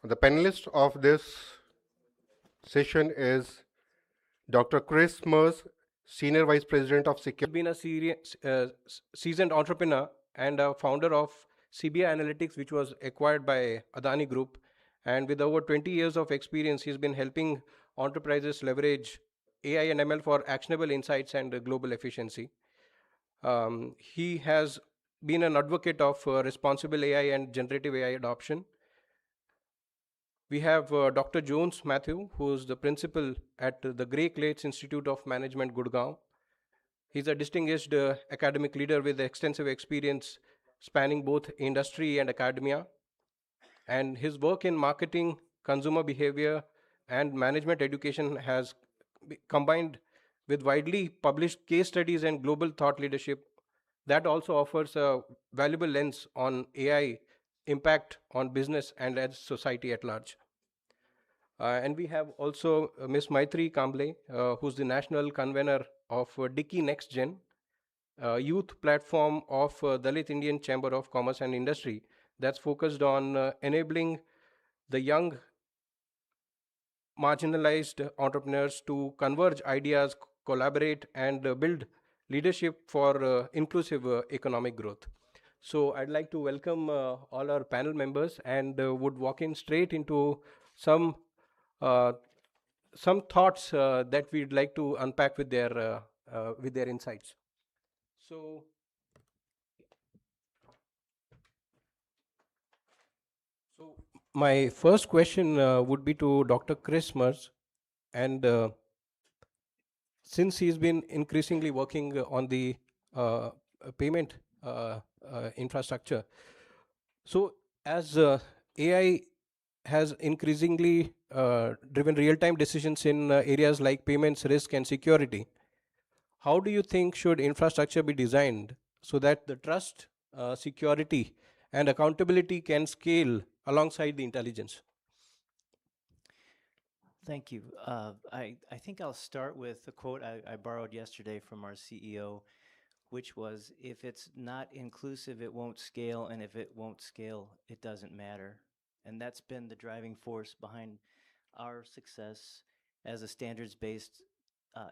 The panelist of this session is Dr. Chris Mers, Senior Vice President of Security. Been a seasoned entrepreneur and a founder of CBI Analytics, which was acquired by Adani Group. And with over 20 years of experience, he's been helping enterprises leverage AI and ML for actionable insights and global efficiency. He has been an advocate of responsible AI and generative AI adoption. We have Dr. Jones Matthew, who is the principal at the Grey Clates Institute of Management, Gurgaon. He's a distinguished academic leader with extensive experience spanning both industry and academia. And his work in marketing, consumer behavior, and management education has combined with widely published case studies and global thought leadership that also offers a valuable lens on AI impact on business and as society at large. And we have also Ms. Maitri Kamble, who's the national convener of Dicky Next Gen, youth platform of Dalit Indian Chamber of Commerce and Industry that's focused on enabling the young marginalized entrepreneurs to converge ideas, collaborate, and build leadership for inclusive economic growth. So I'd like to welcome all our panel members and would walk in straight into some thoughts that we'd like to unpack with their insights. So my first question would be to Dr. Chris Mers, and since he's been increasingly working on the payment infrastructure, so as AI has increasingly driven real-time decisions in areas like payments, risk, and security, how do you think should infrastructure be designed so that the trust, security, and accountability can scale alongside the intelligence? Thank you. I think I'll start with a quote I borrowed yesterday from our CEO, which was, if it's not inclusive, it won't scale, and if it won't scale, it doesn't matter. And that's been the driving force behind our success as a standards-based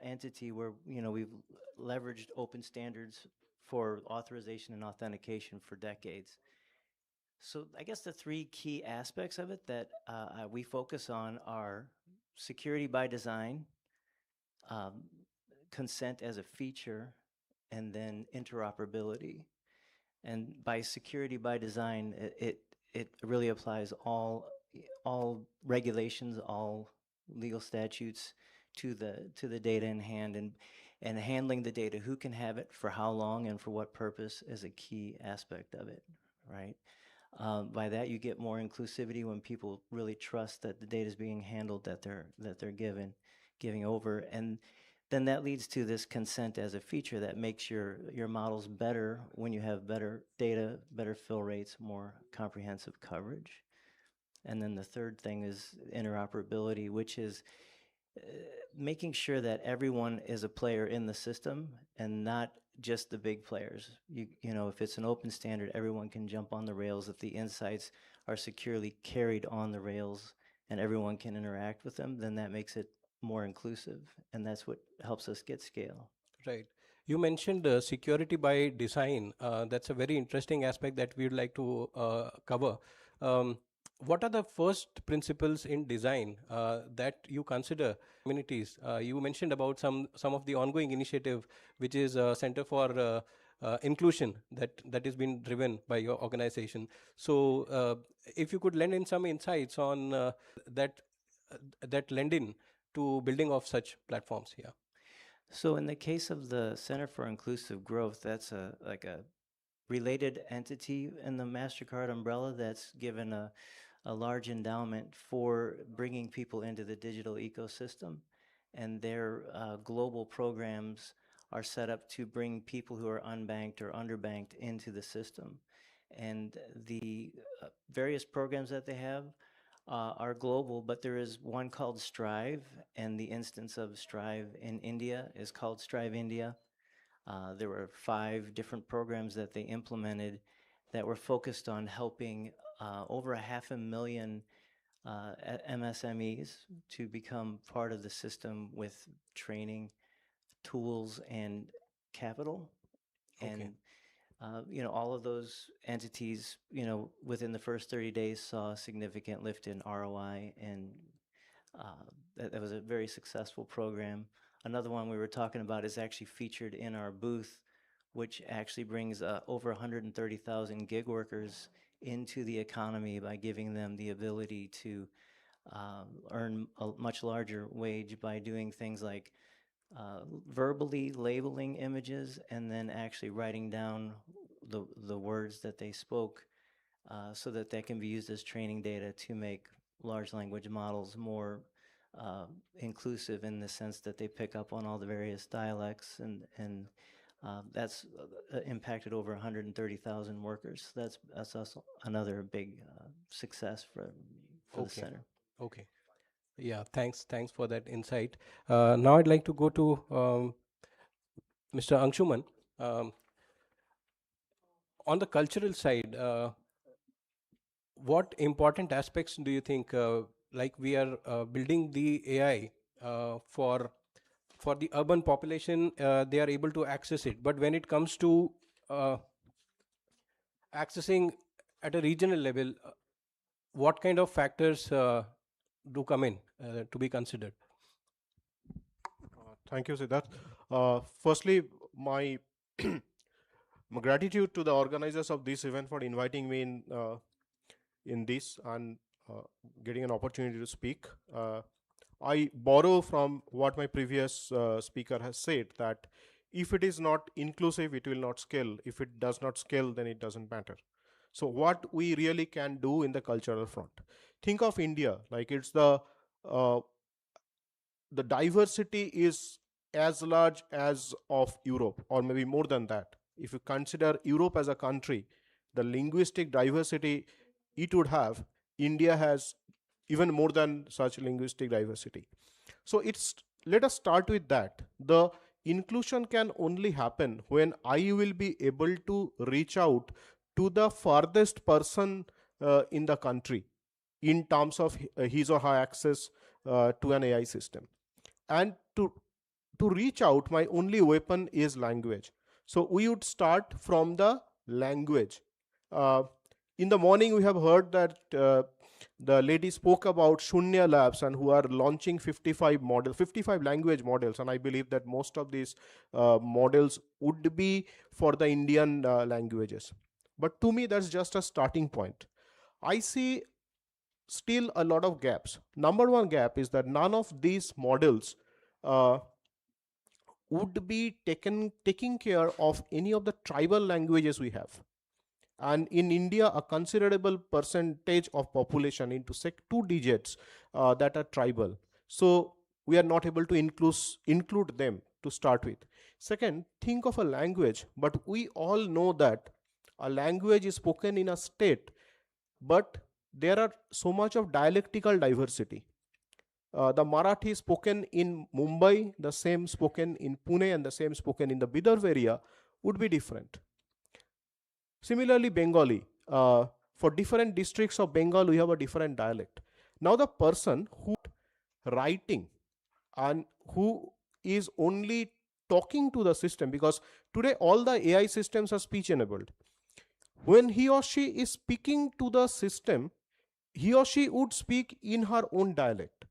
entity where, we've leveraged open standards for authorization and authentication for decades. So I guess the three key aspects of it that we focus on are security by design, consent as a feature, and then interoperability. And by security by design, it really applies all regulations, all legal statutes to the data in hand, and handling the data, who can have it, for how long, and for what purpose, is a key aspect of it, right? By that, you get more inclusivity when people really trust that the data is being handled, that they're giving over, and then that leads to this consent as a feature that makes your models better when you have better data, better fill rates, more comprehensive coverage. And then the third thing is interoperability, which is making sure that everyone is a player in the system and not just the big players. If it's an open standard, everyone can jump on the rails. If the insights are securely carried on the rails and everyone can interact with them, then that makes it more inclusive, and that's what helps us get scale. Right. You mentioned security by design. That's a very interesting aspect that we'd like to cover. What are the first principles in design that you consider communities? You mentioned about some of the ongoing initiative, which is Center for Inclusion that is being driven by your organization. So if you could lend in some insights on that lend in to building of such platforms here. So in the case of the Center for Inclusive Growth, that's like a related entity in the MasterCard umbrella that's given a large endowment for bringing people into the digital ecosystem. And their global programs are set up to bring people who are unbanked or underbanked into the system. And the various programs that they have are global, but there is one called Strive, and the instance of Strive in India is called Strive India. There were 5 different programs that they implemented that were focused on helping over 500,000 MSMEs to become part of the system with training, tools, and capital. And all of those entities, within the first 30 days saw a significant lift in ROI, and that was a very successful program. Another one we were talking about is actually featured in our booth, which actually brings over 130,000 gig workers into the economy by giving them the ability to earn a much larger wage by doing things like verbally labeling images and then actually writing down the words that they spoke so that can be used as training data to make large language models more inclusive in the sense that they pick up on all the various dialects, and that's impacted over 130,000 workers. That's also another big success for the center. Okay. Yeah, thanks for that insight. Now I'd like to go to Mr. Anshuman. On the cultural side, what important aspects do you think, like we are building the AI for the urban population, they are able to access it, but when it comes to accessing at a regional level, what kind of factors do come in to be considered? Thank you, Siddharth. Firstly, my gratitude to the organizers of this event for inviting me in this and getting an opportunity to speak. I borrow from what my previous speaker has said, that if it is not inclusive, it will not scale. If it does not scale, then it doesn't matter. So what we really can do in the cultural front. Think of India, like it's the diversity is as large as of Europe, or maybe more than that. If you consider Europe as a country, the linguistic diversity it would have, India has even more than such linguistic diversity. So let us start with that. The inclusion can only happen when I will be able to reach out to the farthest person in the country in terms of his or her access to an AI system. And to reach out, my only weapon is language. So we would start from the language. In the morning, we have heard that the lady spoke about Shunya Labs, and who are launching 55 language models. And I believe that most of these models would be for the Indian languages. But to me, that's just a starting point. I see still a lot of gaps. Number one gap is that none of these models would be taking care of any of the tribal languages we have. And in India, a considerable percentage of population, into 2 digits, that are tribal. So we are not able to include them to start with. Second, think of a language, but we all know that a language is spoken in a state, but there are so much of dialectical diversity. The Marathi spoken in Mumbai, the same spoken in Pune, and the same spoken in the Bidar area would be different. Similarly, Bengali. For different districts of Bengal, we have a different dialect. Now, the person who is writing and who is only talking to the system, because today all the AI systems are speech enabled. When he or she is speaking to the system, he or she would speak in her own dialect.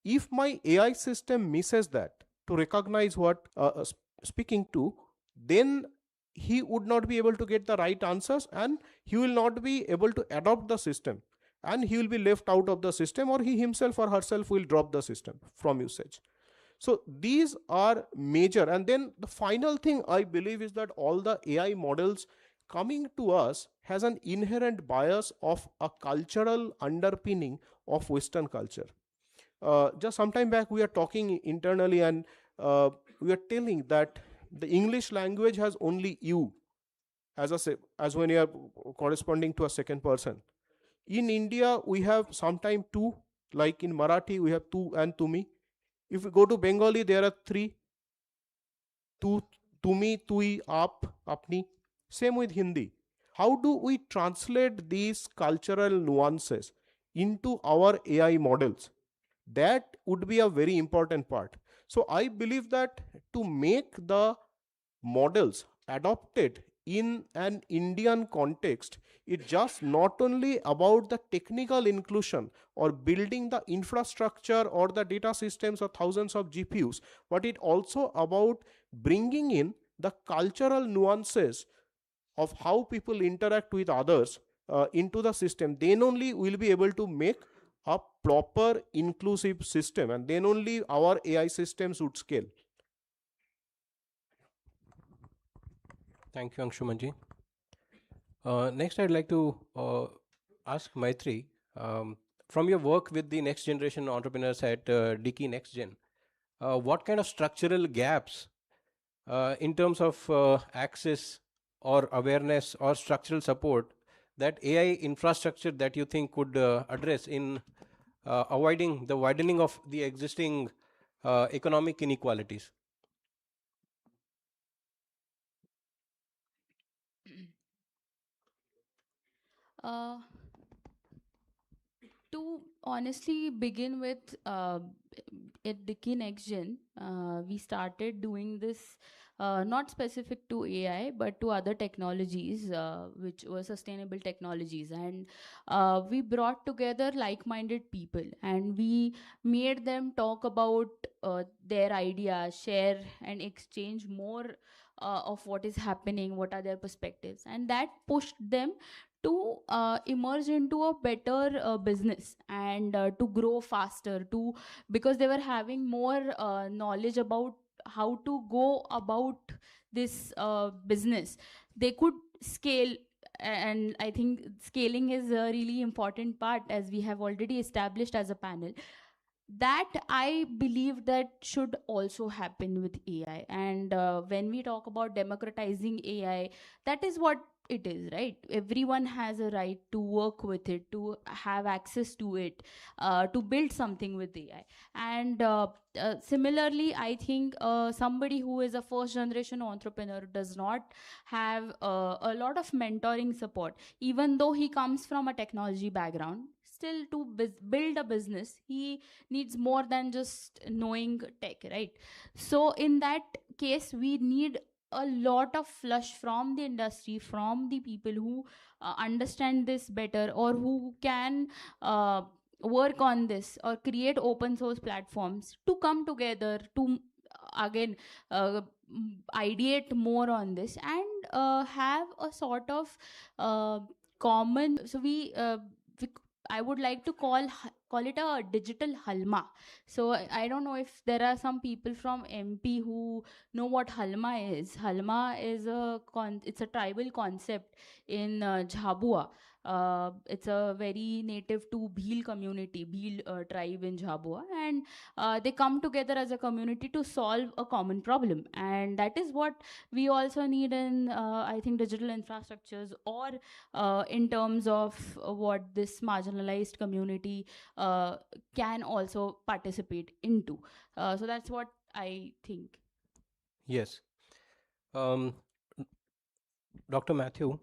If my AI system misses that to recognize what speaking to, then he would not be able to get the right answers, and he will not be able to adopt the system, and he will be left out of the system, or he himself or herself will drop the system from usage. So these are major. And then the final thing I believe is that all the AI models coming to us has an inherent bias of a cultural underpinning of Western culture. Just some time back, we are talking internally, and we are telling that the English language has only you as when you are corresponding to a second person. In India, we have sometime two, like in Marathi, we have tu and tumi. If we go to Bengali, there are three: tu, tumi, tui, aap, apni. Same with Hindi. How do we translate these cultural nuances into our AI models? That would be a very important part. So I believe that to make the models adopted in an Indian context, it's just not only about the technical inclusion or building the infrastructure or the data systems or thousands of GPUs, but it also about bringing in the cultural nuances of how people interact with others into the system. Then only we'll be able to make a proper inclusive system, and then only our AI systems would scale. Thank you, Anshumanji. Next, I'd like to ask Maitri, from your work with the next generation entrepreneurs at Dickey NextGen, what kind of structural gaps in terms of access or awareness or structural support that AI infrastructure that you think could address in avoiding the widening of the existing economic inequalities? Uh, to honestly begin with, at Dickey NextGen, we started doing this not specific to AI, but to other technologies, which were sustainable technologies. And we brought together like-minded people, and we made them talk about their ideas, share and exchange more of what is happening, what are their perspectives. And that pushed them to emerge into a better business and to grow faster, to because they were having more knowledge about how to go about this business. They could scale, and I think scaling is a really important part, as we have already established as a panel. That I believe that should also happen with AI. And when we talk about democratizing AI, that is what it is, right? Everyone has a right to work with it, to have access to it, to build something with AI. And similarly, I think somebody who is a first generation entrepreneur does not have a lot of mentoring support, even though he comes from a technology background. Still, to build a business, he needs more than just knowing tech, right? So in that case, we need a lot of flush from the industry, from the people who understand this better, or who can work on this or create open source platforms to come together to again ideate more on this, and have a sort of common. So we I would like to call it a digital halma. So I don't know if there are some people from MP who know what halma is. Halma is it's a tribal concept in Jhabua. It's a very native to Bhil community, Bhil tribe in Jhabua, and they come together as a community to solve a common problem. And that is what we also need in, I think, digital infrastructures, or in terms of what this marginalized community can also participate into. So that's what I think. Yes. Dr. Matthew,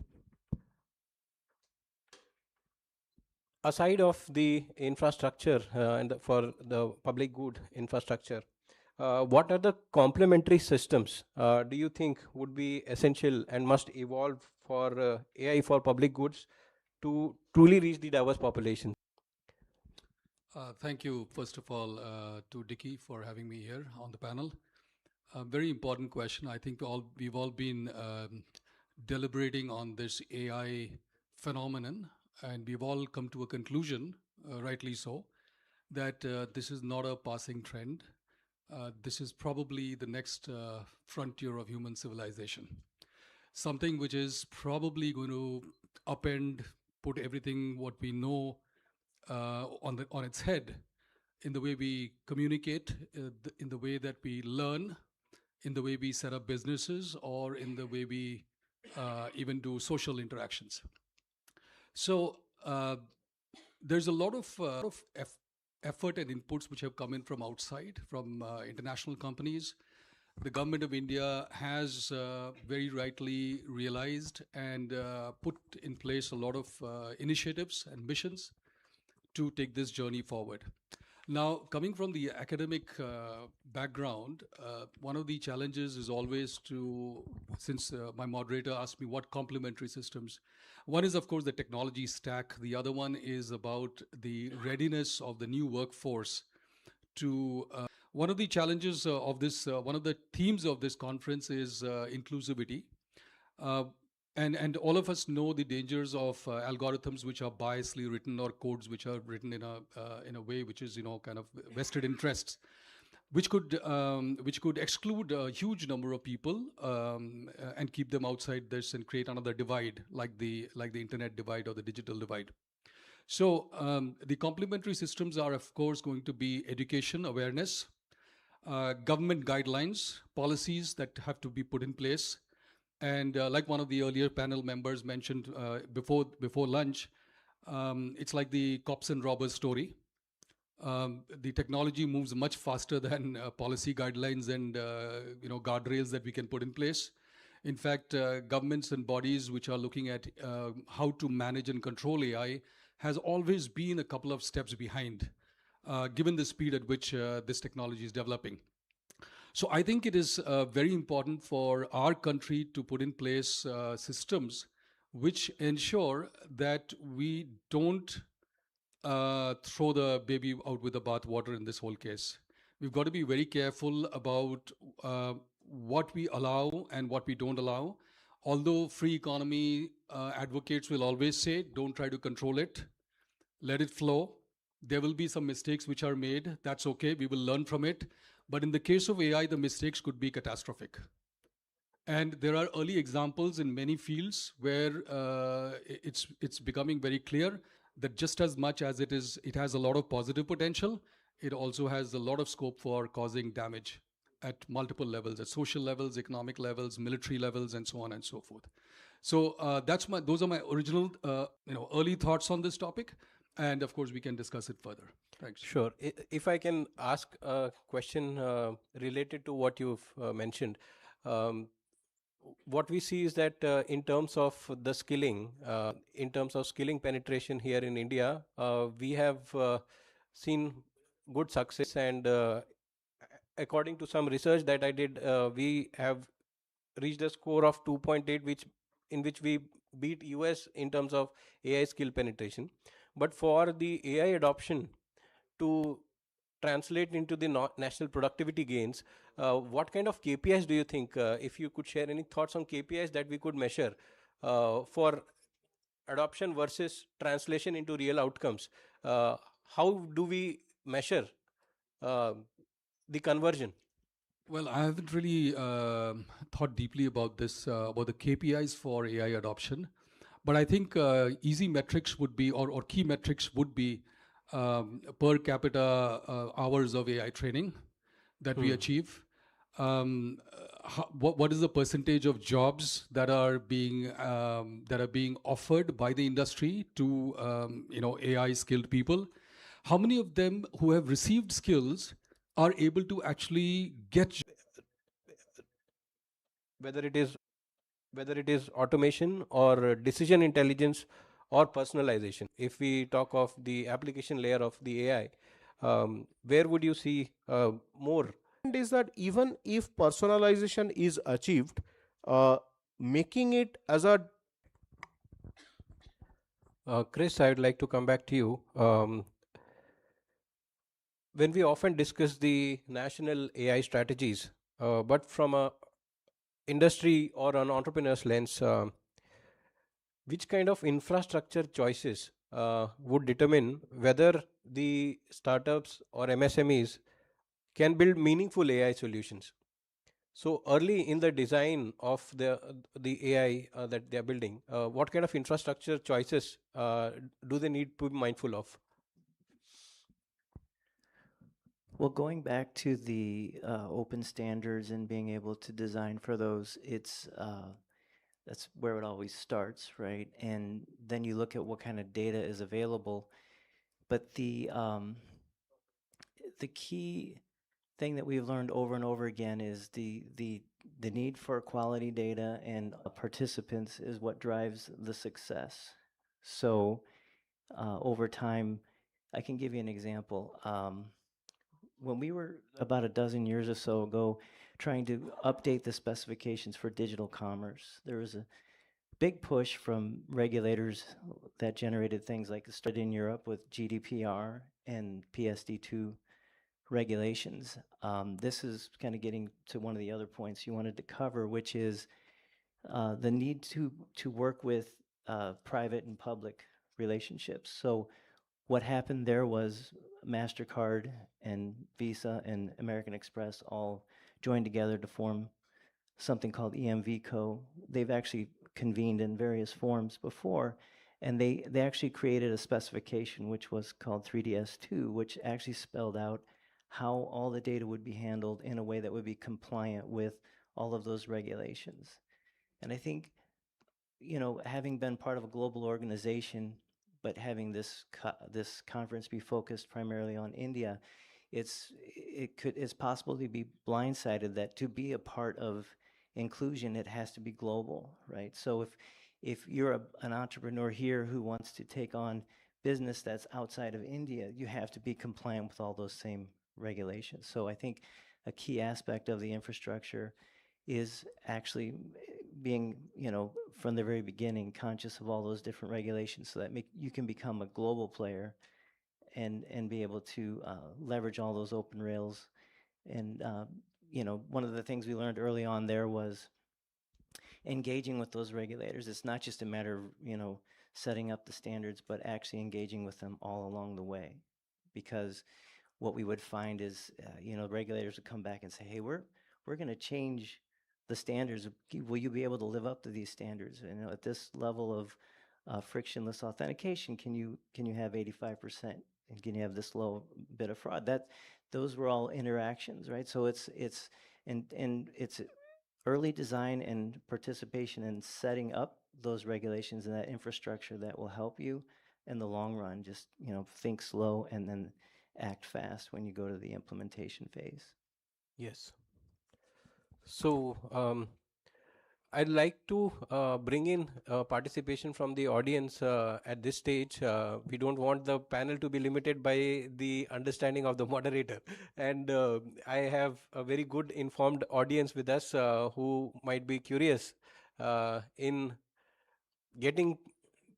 aside of the infrastructure for the public good infrastructure, what are the complementary systems do you think would be essential and must evolve for AI for public goods to truly reach the diverse population? Thank you, first of all, to Dickey for having me here on the panel. A very important question. I think we've all been deliberating on this AI phenomenon, and we've all come to a conclusion, rightly so, that this is not a passing trend. this is probably the next frontier of human civilization. Something which is probably going to upend, put everything what we know on its head, in the way we communicate, in the way that we learn, in the way we set up businesses, or in the way we even do social interactions. So there's a lot of effort and inputs which have come in from outside, from international companies. The government of India has very rightly realized and put in place a lot of initiatives and missions to take this journey forward. Now, coming from the academic background, one of the challenges is always to, since my moderator asked me what complementary systems, one is, of course, the technology stack. The other one is about the readiness of the new workforce to. One of the challenges of this, one of the themes of this conference is inclusivity. And all of us know the dangers of algorithms which are biasly written, or codes which are written in a way which is, kind of vested interests, which could exclude a huge number of people and keep them outside this and create another divide, like the internet divide or the digital divide. So the complementary systems are, of course, going to be education, awareness, government guidelines, policies that have to be put in place. And like one of the earlier panel members mentioned before lunch, it's like the cops and robbers story. The technology moves much faster than policy guidelines and guardrails that we can put in place. In fact, governments and bodies which are looking at how to manage and control AI has always been a couple of steps behind, given the speed at which this technology is developing. So I think it is very important for our country to put in place systems which ensure that we don't throw the baby out with the bathwater in this whole case. We've got to be very careful about what we allow and what we don't allow. Although free economy advocates will always say, don't try to control it, let it flow. There will be some mistakes which are made. That's okay. We will learn from it. But in the case of AI, the mistakes could be catastrophic. And there are early examples in many fields where it's becoming very clear that just as much as it has a lot of positive potential, it also has a lot of scope for causing damage at multiple levels, at social levels, economic levels, military levels, and so on and so forth. So those are my original, early thoughts on this topic. And of course, we can discuss it further. Thanks. Sure. If I can ask a question related to what you've mentioned, what we see is that in terms of the skilling, in terms of skilling penetration here in India, we have seen good success. And according to some research that I did, we have reached a score of 2.8, in which we beat US in terms of AI skill penetration. But for the AI adoption to translate into the national productivity gains, what kind of KPIs do you think, if you could share any thoughts on KPIs that we could measure for adoption versus translation into real outcomes? How do we measure the conversion? Well, I haven't really thought deeply about this, about the KPIs for AI adoption. But I think easy metrics would be, or key metrics would be per capita hours of AI training that we achieve. What is the percentage of jobs that are being offered by the industry to AI skilled people? How many of them who have received skills are able to actually get, whether it is automation or decision intelligence or personalization? If we talk of the application layer of the AI, where would you see more? Is that even if personalization is achieved, making it as a Chris, I would like to come back to you. When we often discuss the national AI strategies, but from a industry or an entrepreneur's lens, which kind of infrastructure choices would determine whether the startups or MSMEs can build meaningful AI solutions. So early in the design of the AI that they are building, what kind of infrastructure choices do they need to be mindful of? Well, going back to the open standards and being able to design for those, that's where it always starts, right? And then you look at what kind of data is available. But the key thing that we've learned over and over again is the need for quality data and participants is what drives the success. So over time, I can give you an example. When we were about a dozen years or so ago trying to update the specifications for digital commerce, there was a big push from regulators that generated things like started in Europe with GDPR and PSD2 regulations. This is kind of getting to one of the other points you wanted to cover, which is the need to work with private and public relationships. So what happened there was MasterCard and Visa and American Express all joined together to form something called EMVCo. They've actually convened in various forms before, and they actually created a specification which was called 3DS2, which actually spelled out how all the data would be handled in a way that would be compliant with all of those regulations. And I think, you know, having been part of a global organization, but having this conference be focused primarily on India, it's possible to be blindsided that to be a part of inclusion, it has to be global, right? So if you're an entrepreneur here who wants to take on business that's outside of India, you have to be compliant with all those same regulations. So I think a key aspect of the infrastructure is actually being, you know, from the very beginning, conscious of all those different regulations so that you can become a global player and be able to leverage all those open rails. And, you know, one of the things we learned early on there was engaging with those regulators. It's not just a matter of, you know, setting up the standards, but actually engaging with them all along the way. Because what we would find is, you know, regulators would come back and say, hey, we're going to change the standards. Will you be able to live up to these standards? You know, at this level of frictionless authentication, can you have 85%? And can you have this low bit of fraud? Those were all interactions, right? So it's early design and participation in setting up those regulations and that infrastructure that will help you in the long run. Just, you know, think slow and then act fast when you go to the implementation phase. Yes. So I'd like to bring in participation from the audience at this stage. We don't want the panel to be limited by the understanding of the moderator. And I have a very good informed audience with us who might be curious in getting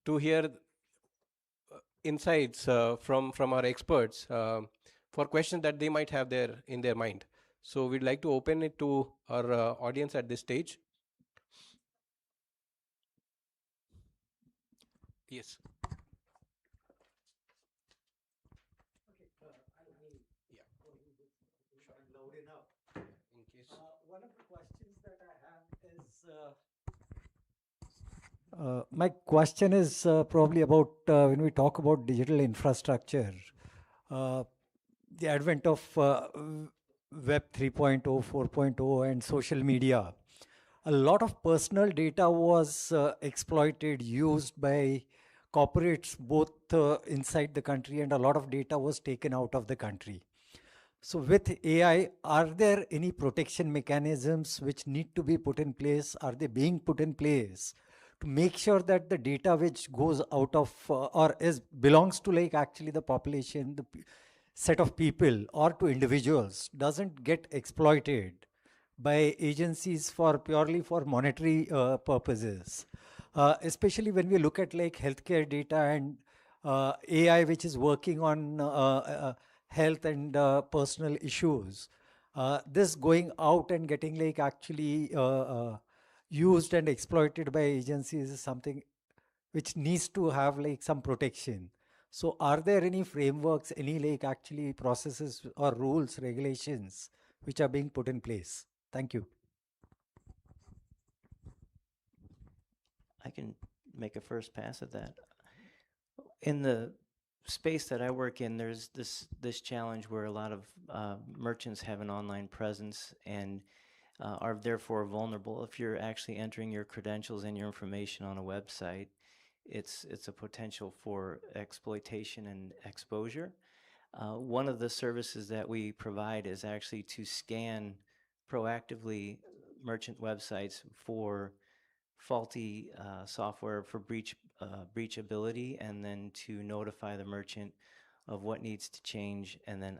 to hear insights from our experts for questions that they might have there in their mind. So we'd like to open it to our audience at this stage. Yes. One of the questions that I have is my question is probably about when we talk about digital infrastructure, the advent of Web 3.0, 4.0, and social media. A lot of personal data was exploited, used by corporates both inside the country, and a lot of data was taken out of the country. So with AI, are there any protection mechanisms which need to be put in place? Are they being put in place to make sure that the data which goes out of or belongs to like actually the population, the set of people or to individuals doesn't get exploited by agencies for purely for monetary purposes? Especially when we look at like healthcare data and AI which is working on health and personal issues. This going out and getting like actually used and exploited by agencies is something which needs to have like some protection. So are there any frameworks, any like actually processes or rules, regulations which are being put in place? Thank you. I can make a first pass at that. In the space that I work in, there's this challenge where a lot of merchants have an online presence and are therefore vulnerable. If you're actually entering your credentials and your information on a website, it's a potential for exploitation and exposure. One of the services that we provide is actually to scan proactively merchant websites for faulty software for breachability, and then to notify the merchant of what needs to change, and then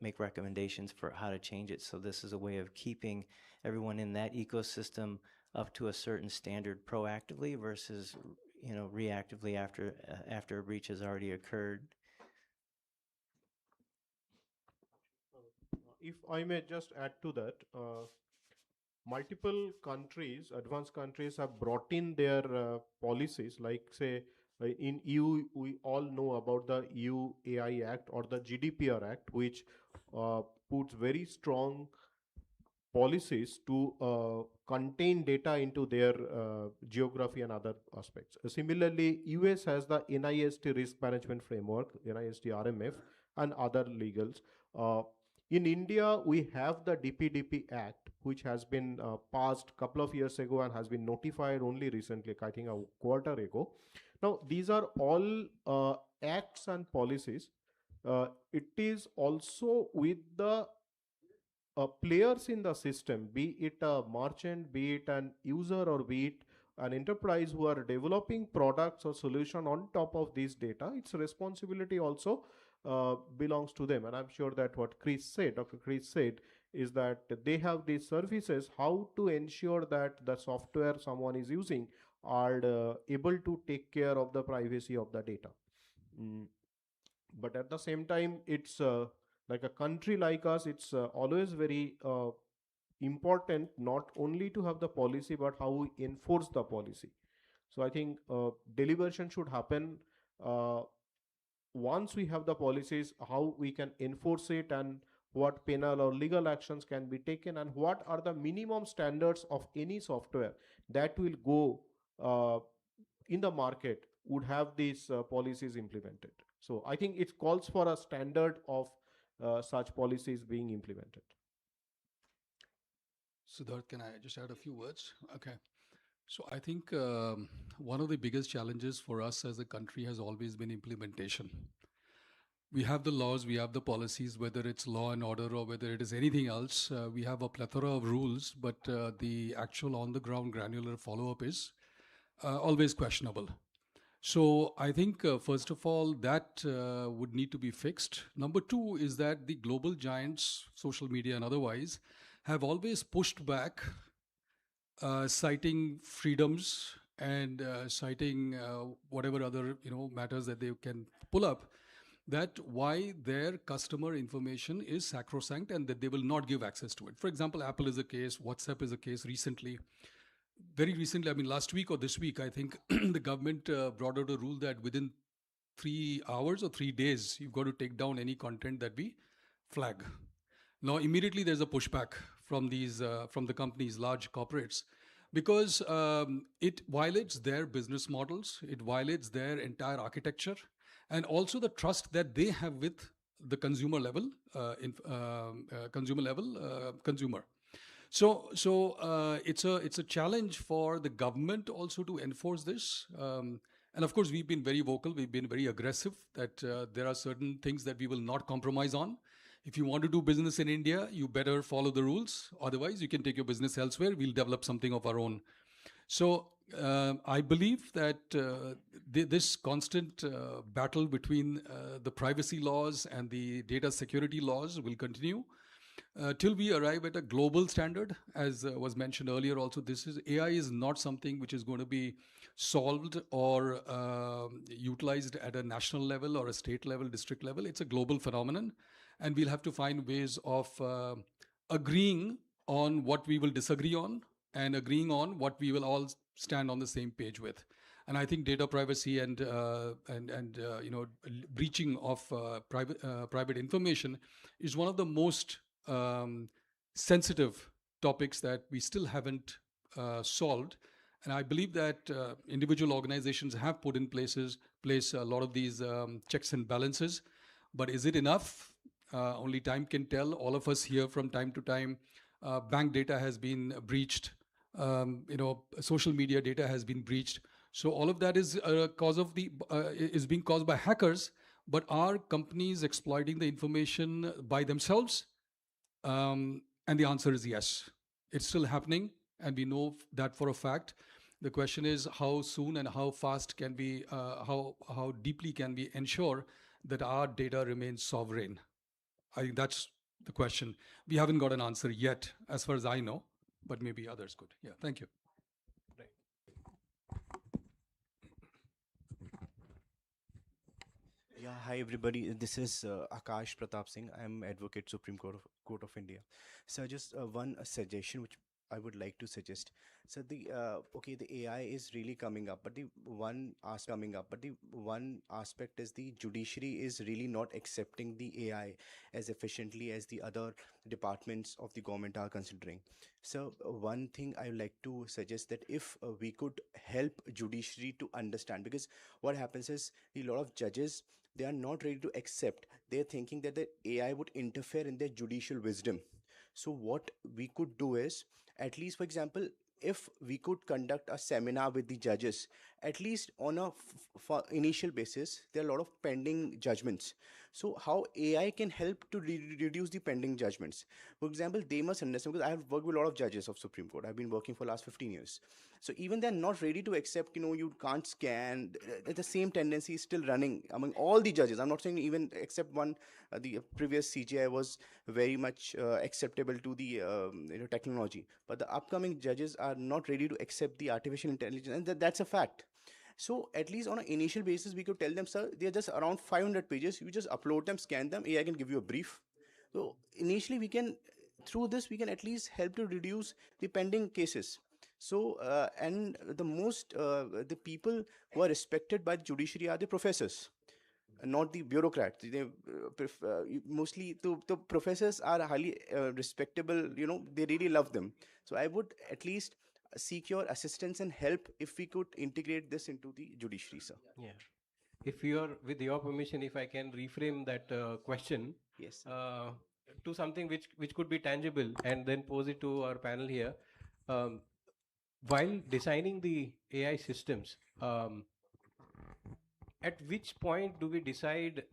make recommendations for how to change it. So this is a way of keeping everyone in that ecosystem up to a certain standard proactively versus reactively after a breach has already occurred. If I may just add to that, multiple countries, advanced countries, have brought in their policies. Like say in EU, we all know about the EU AI Act or the GDPR Act, which puts very strong policies to contain data into their geography and other aspects. Similarly, US has the NIST risk management framework, NIST RMF, and other legals. In India, we have the DPDP Act, which has been passed a couple of years ago and has been notified only recently, I think a quarter ago. Now, these are all acts and policies. It is also with the players in the system, be it a merchant, be it an user, or be it an enterprise who are developing products or solution on top of this data. Its responsibility also belongs to them. And I'm sure that what Dr. Chris said, is that they have these services, how to ensure that the software someone is using are able to take care of the privacy of the data. But at the same time, it's like a country like us, it's always very important not only to have the policy, but how we enforce the policy. So I think deliberation should happen once we have the policies, how we can enforce it, and what penal or legal actions can be taken, and what are the minimum standards of any software that will go in the market would have these policies implemented. So I think it calls for a standard of such policies being implemented. Siddharth, can I just add a few words? Okay. So I think one of the biggest challenges for us as a country has always been implementation. We have the laws, we have the policies, whether it's law and order or whether it is anything else. We have a plethora of rules, but the actual on-the-ground granular follow-up is always questionable. So I think, first of all, that would need to be fixed. Number two is that the global giants, social media and otherwise, have always pushed back, citing freedoms and citing whatever other matters that they can pull up, that why their customer information is sacrosanct and that they will not give access to it. For example, Apple is a case, WhatsApp is a case recently. Very recently, I mean last week or this week, I think the government brought out a rule that within 3 hours or 3 days, you've got to take down any content that we flag. Now, immediately there's a pushback from these, from the companies, large corporates, because it violates their business models, it violates their entire architecture, and also the trust that they have with the consumer level, consumer. So it's a challenge for the government also to enforce this. And of course, we've been very vocal, we've been very aggressive that there are certain things that we will not compromise on. If you want to do business in India, you better follow the rules. Otherwise, you can take your business elsewhere. We'll develop something of our own. So I believe that this constant battle between the privacy laws and the data security laws will continue till we arrive at a global standard. As was mentioned earlier also, AI is not something which is going to be solved or utilized at a national level or a state level, district level. It's a global phenomenon, and we'll have to find ways of agreeing on what we will disagree on and agreeing on what we will all stand on the same page with. And I think data privacy and breaching of private information is one of the most sensitive topics that we still haven't solved. And I believe that individual organizations have put in place a lot of these checks and balances. But is it enough? Only time can tell. All of us hear from time to time, bank data has been breached. Social media data has been breached. So all of that is is being caused by hackers. But are companies exploiting the information by themselves? And the answer is yes. It's still happening, and we know that for a fact. The question is how soon and how fast can we, how deeply can we ensure that our data remains sovereign? I think that's the question. We haven't got an answer yet, as far as I know, but maybe others could. Yeah, thank you. Yeah, hi everybody. This is Akash Pratap Singh. I'm advocate Supreme Court of India. So just one suggestion which I would like to suggest. So the AI is really coming up, but the one aspect is the judiciary is really not accepting the AI as efficiently as the other departments of the government are considering. So one thing I would like to suggest that if we could help judiciary to understand, because what happens is a lot of judges, they are not ready to accept. They're thinking that the AI would interfere in their judicial wisdom. So what we could do is, at least for example, if we could conduct a seminar with the judges, at least on a initial basis, there are a lot of pending judgments. So how AI can help to reduce the pending judgments? For example, they must understand, because I have worked with a lot of judges of Supreme Court. I've been working for the last 15 years. So even they're not ready to accept, you can't scan. The same tendency is still running among all the judges. I'm not saying even except one, the previous CJI was very much acceptable to the technology. But the upcoming judges are not ready to accept the artificial intelligence, and that's a fact. So at least on an initial basis, we could tell them, sir, they're just around 500 pages. You just upload them, scan them, AI can give you a brief. So initially we can, through this, we can at least help to reduce the pending cases. So, and the people who are respected by the judiciary are the professors, not the bureaucrats. Mostly the professors are highly respectable, they really love them. So I would at least seek your assistance and help if we could integrate this into the judiciary, sir. Yeah. If with your permission, if I can reframe that question. Yes. To something which could be tangible, and then pose it to our panel here. While designing the AI systems, at which point do we decide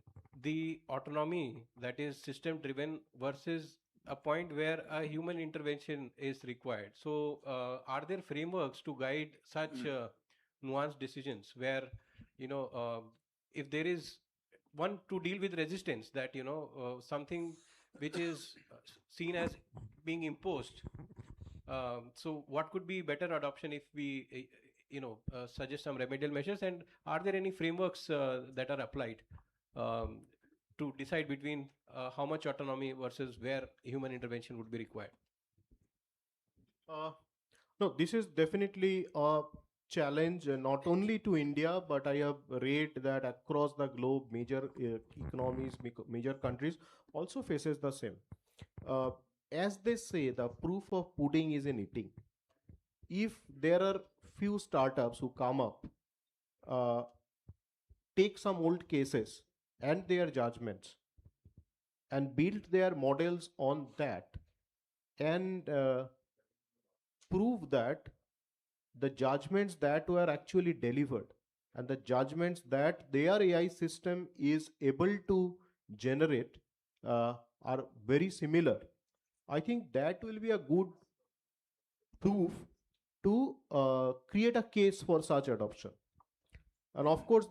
the autonomy that is system driven versus a point where a human intervention is required? So are there frameworks to guide such nuanced decisions where, if there is one to deal with resistance, that something which is seen as being imposed, so what could be better adoption if we suggest some remedial measures, and are there any frameworks that are applied to decide between how much autonomy versus where human intervention would be required? No, this is definitely a challenge not only to India, but I have read that across the globe, major economies, major countries also faces the same. As they say, the proof of pudding is in eating. If there are few startups who come up, take some old cases and their judgments and build their models on that, and prove that the judgments that were actually delivered and the judgments that their AI system is able to generate are very similar, I think that will be a good proof to create a case for such adoption. And of course,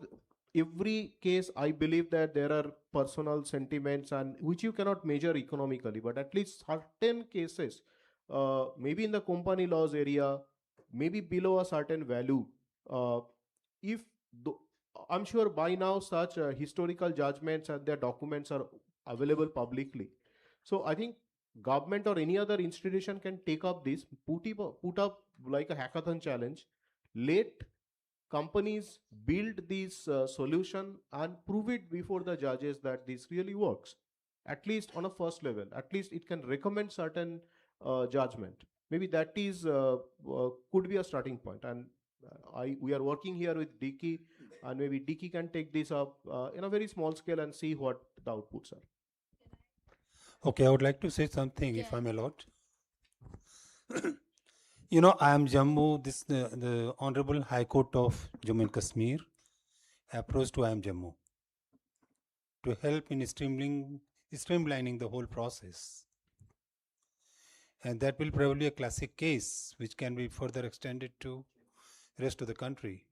every case, I believe that there are personal sentiments and which you cannot measure economically, but at least certain cases, maybe in the company laws area, maybe below a certain value, if I'm sure by now such historical judgments and their documents are available publicly. So I think government or any other institution can take up this, put up like a hackathon challenge, let companies build this solution and prove it before the judges that this really works, at least on a first level. At least it can recommend certain judgment. Maybe that is could be a starting point. And we are working here with Dicky, and maybe Dicky can take this up in a very small scale and see what the outputs are. Okay, I would like to say something, if I'm allowed. You know, I am Jammu, the Honorable High Court of Jammu and Kashmir approached to I am Jammu to help in streamlining the whole process. And that will probably a classic case which can be further extended to rest of the country.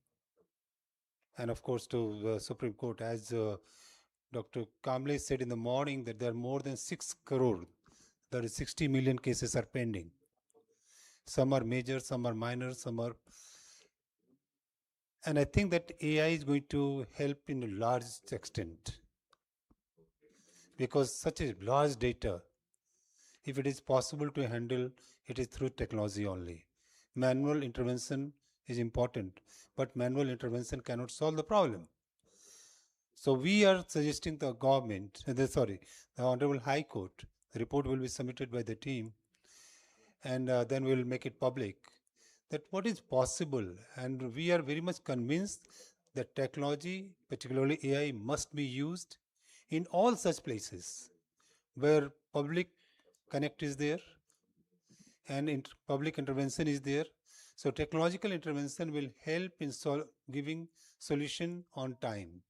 And of course to the Supreme Court, as Dr. Kamble said in the morning, that there are more than 6 crore, that is 60 million cases are pending. Some are major, some are minor, some are... And I think that AI is going to help in a large extent. Because such a large data, if it is possible to handle, it is through technology only. Manual intervention is important, but manual intervention cannot solve the problem. So we are suggesting the government, the Honorable High Court, the report will be submitted by the team, and then we will make it public, that what is possible. And we are very much convinced that technology, particularly AI, must be used in all such places where public connect is there and public intervention is there. So technological intervention will help in giving solution on time.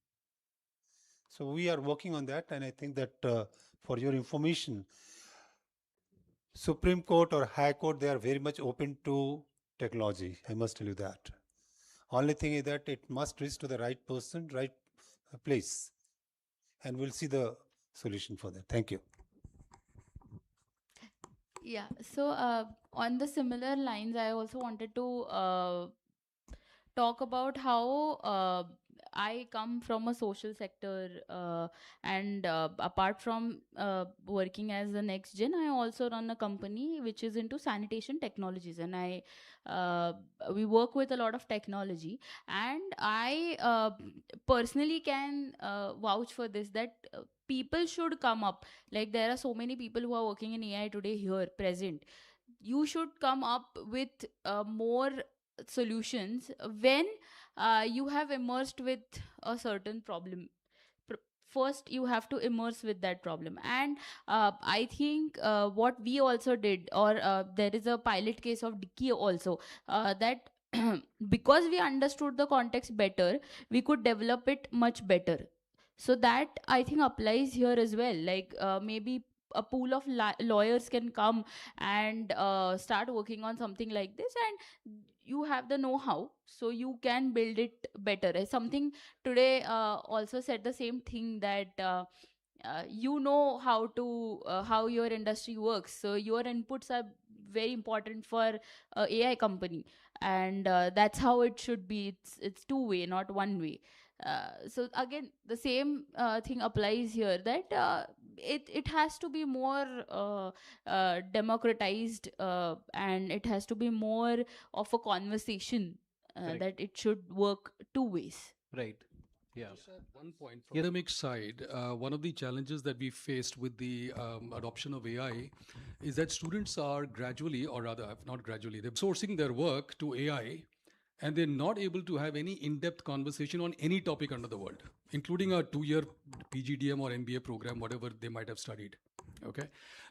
So we are working on that, and I think that for your information, Supreme Court or High Court, they are very much open to technology. I must tell you that. Only thing is that it must reach to the right person, right place, and we'll see the solution for that. Thank you. Yeah, so on the similar lines, I also wanted to talk about how I come from a social sector, and apart from working as a next gen, I also run a company which is into sanitation technologies, and we work with a lot of technology, and I personally can vouch for this, that people should come up. Like, there are so many people who are working in AI today here present. You should come up with more solutions when you have immersed with a certain problem. First, you have to immerse with that problem. And I think what we also did, or there is a pilot case of Dicky also, that because we understood the context better, we could develop it much better. So that, I think, applies here as well. Like, maybe a pool of lawyers can come and start working on something like this, and you have the know-how, so you can build it better. Something today also said the same thing, that you know how your industry works, so your inputs are very important for AI company, and that's how it should be. It's two-way, not one way. So again, the same thing applies here, that it has to be more democratized, and it has to be more of a conversation, that it should work two ways. Right. Yeah. One point from the academic side, one of the challenges that we faced with the adoption of AI is that students are gradually, or rather not gradually, they're sourcing their work to AI, and they're not able to have any in-depth conversation on any topic under the world, including a 2-year PGDM or MBA program, whatever they might have studied. Okay.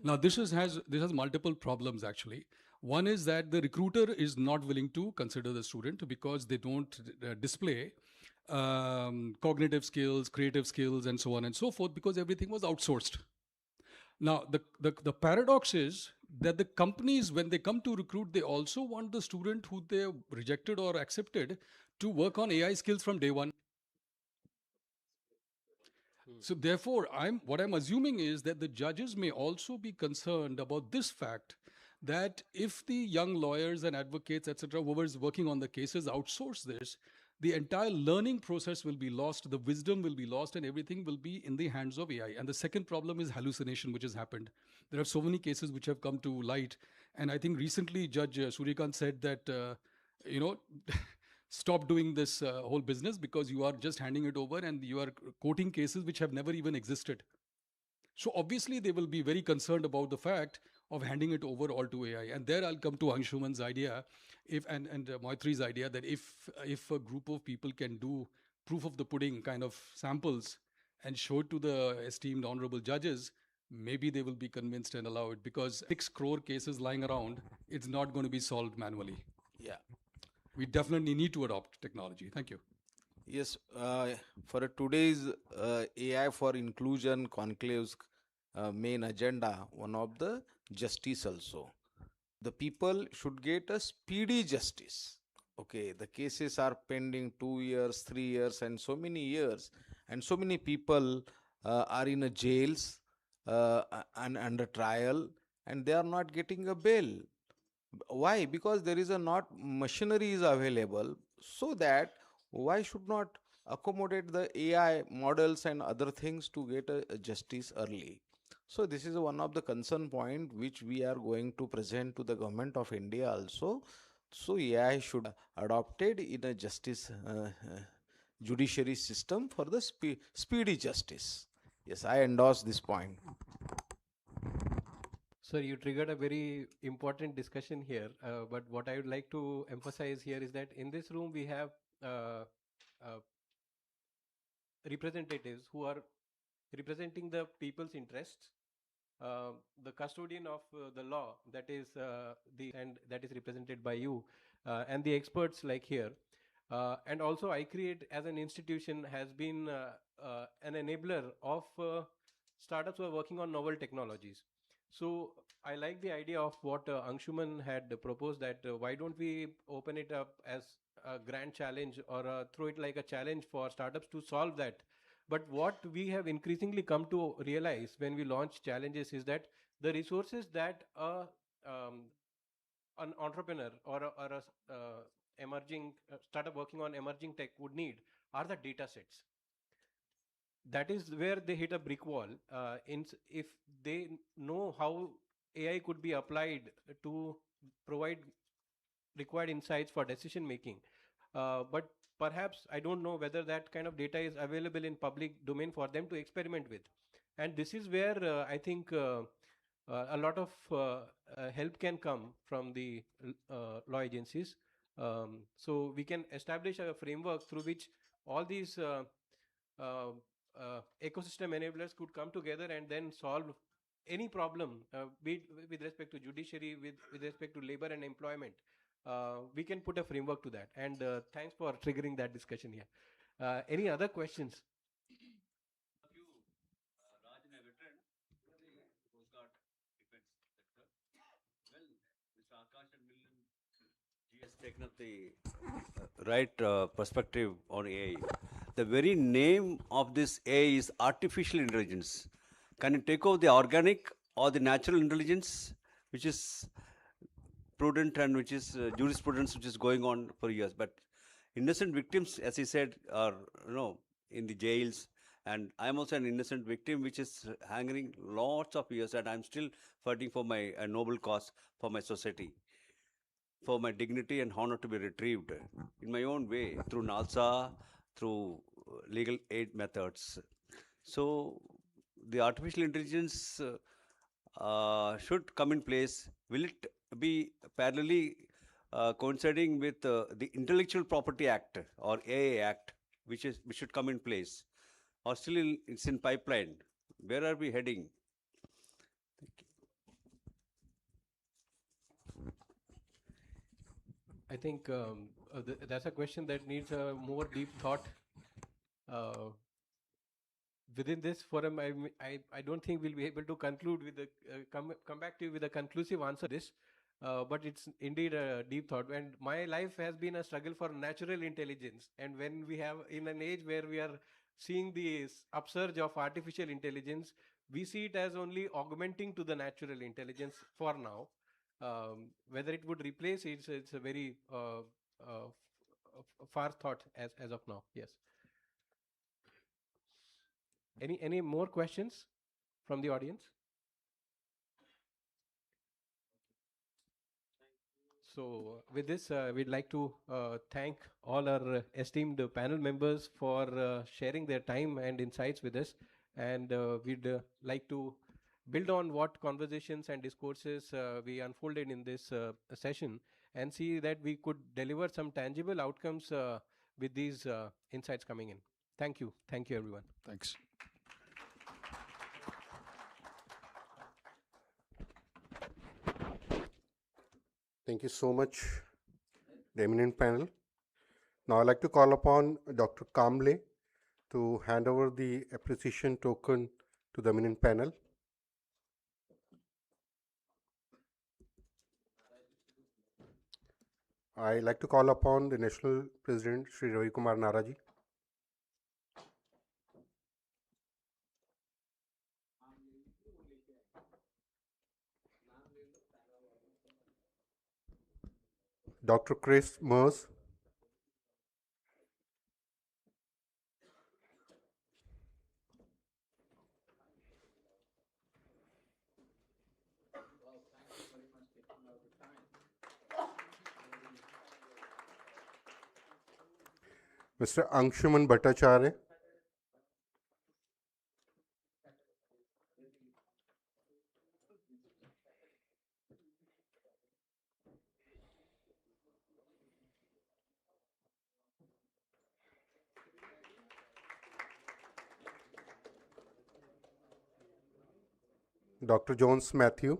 Now, this has multiple problems, actually. One is that the recruiter is not willing to consider the student because they don't display cognitive skills, creative skills, and so on and so forth, because everything was outsourced. Now, the paradox is that the companies, when they come to recruit, they also want the student who they rejected or accepted to work on AI skills from day one. So therefore, what I'm assuming is that the judges may also be concerned about this fact, that if the young lawyers and advocates, etc., whoever is working on the cases outsource this, the entire learning process will be lost, the wisdom will be lost, and everything will be in the hands of AI. And the second problem is hallucination, which has happened. There are so many cases which have come to light. And I think recently Judge Suryakant said that, stop doing this whole business, because you are just handing it over and you are quoting cases which have never even existed. So obviously they will be very concerned about the fact of handing it over all to AI. And there I'll come to Anshuman's idea, and Moitri's idea, that if a group of people can do proof of the pudding kind of samples and show it to the esteemed honorable judges, maybe they will be convinced and allow it, because 6 crore cases lying around, it's not going to be solved manually. Yeah. We definitely need to adopt technology. Thank you. Yes, for today's AI for inclusion conclave's main agenda, one of the justice also. The people should get a speedy justice. Okay, the cases are pending 2 years, 3 years, and so many years, and so many people are in a jails and under trial, and they are not getting a bail. Why? Because there is a not machinery is available, so that why should not accommodate the AI models and other things to get a justice early. So this is one of the concern point which we are going to present to the government of India also. So AI should adopted in a justice judiciary system for the speedy justice. Yes, I endorse this point. Sir, you triggered a very important discussion here. But what I would like to emphasize here is that in this room we have representatives who are representing the people's interests. The custodian of the law, that is that is represented by you, and the experts like here. And also iCreate as an institution has been an enabler of startups who are working on novel technologies. So I like the idea of what Anshuman had proposed, that why don't we open it up as a grand challenge, or throw it like a challenge for startups to solve that. But what we have increasingly come to realize when we launch challenges is that the resources that an entrepreneur or a emerging startup working on emerging tech would need are the data sets. That is where they hit a brick wall. If they know how AI could be applied to provide required insights for decision making, but perhaps I don't know whether that kind of data is available in public domain for them to experiment with. And this is where I think a lot of help can come from the law agencies. So we can establish a framework through which all these uh, ecosystem enablers could come together and then solve any problem, be it with respect to judiciary, with respect to labor and employment. We can put a framework to that. And thanks for triggering that discussion here. Any other questions? He has taken up the right perspective on AI. The very name of this AI is artificial intelligence. Can you take over the organic or the natural intelligence, which is prudent and which is jurisprudence, which is going on for years? But innocent victims, as he said, are in the jails. And I'm also an innocent victim, which is hanging lots of years, and I'm still fighting for my noble cause for my society, for my dignity and honor to be retrieved in my own way through NALSA, through legal aid methods. So the artificial intelligence should come in place. Will it be parallelly coinciding with the Intellectual Property Act or AI Act, which should come in place, or still it's in pipeline? Where are we heading? I think that's a question that needs a more deep thought. Within this forum, I don't think we'll be able to conclude with come back to you with a conclusive answer to this. But it's indeed a deep thought. And my life has been a struggle for natural intelligence. And when we have in an age where we are seeing the upsurge of artificial intelligence, we see it as only augmenting to the natural intelligence for now. Whether it would replace it, it's a very far thought as of now. Yes. Any more questions from the audience? So with this, we'd like to thank all our esteemed panel members for sharing their time and insights with us. And we'd like to build on what conversations and discourses we unfolded in this session and see that we could deliver some tangible outcomes with these insights coming in. Thank you. Thank you, everyone. Thanks. Thank you so much, the eminent panel. Now I'd like to call upon Dr. Kamble to hand over the appreciation token to the eminent panel. I'd like to call upon the National President, Sri Ravi Kumar Naraji. Dr. Chris Mers. Mr. Anshuman Bhattacharya. Dr. Jones Matthew.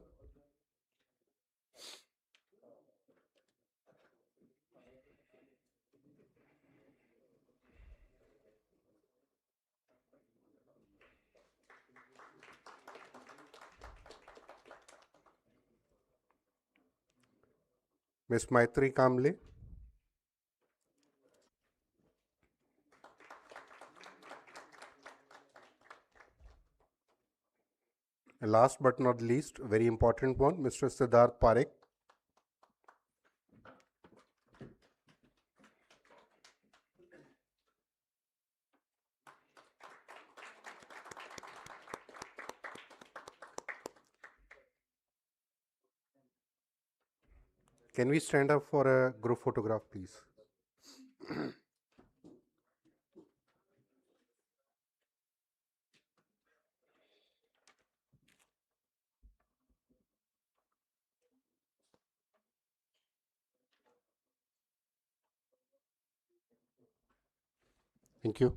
Ms. Maitri Kamble. And last but not least, very important one, Mr. Siddharth Parekh. Can we stand up for a group photograph, please? Thank you.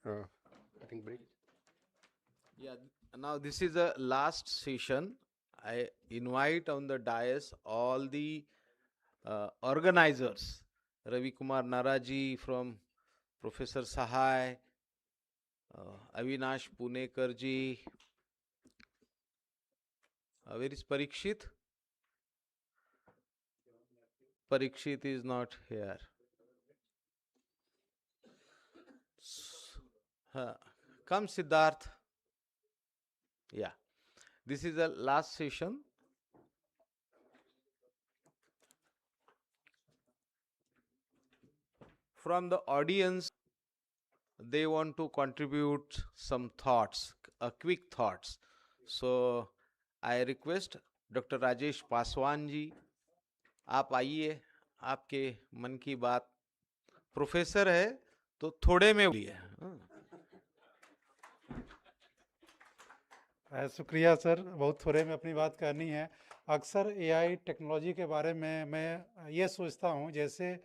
I think break. Yeah, now this is the last session. I invite on the dais all the organizers, Ravi Kumar Naraji from Professor Sahai, Avinash Punekar ji. Where is Parikshit? Parikshit is not here. Come, Siddharth. Yeah, this is the last session. From the audience, they want to contribute some thoughts, quick thoughts. So I request Dr. Rajesh Paswan ji, आप आइए, आपके मन की बात, professor है तो थोड़े में बोलिए. शुक्रिया सर, बहुत थोड़े में अपनी बात करनी है. अक्सर एआई टेक्नोलॉजी के बारे में मैं ये सोचता हूँ, जैसे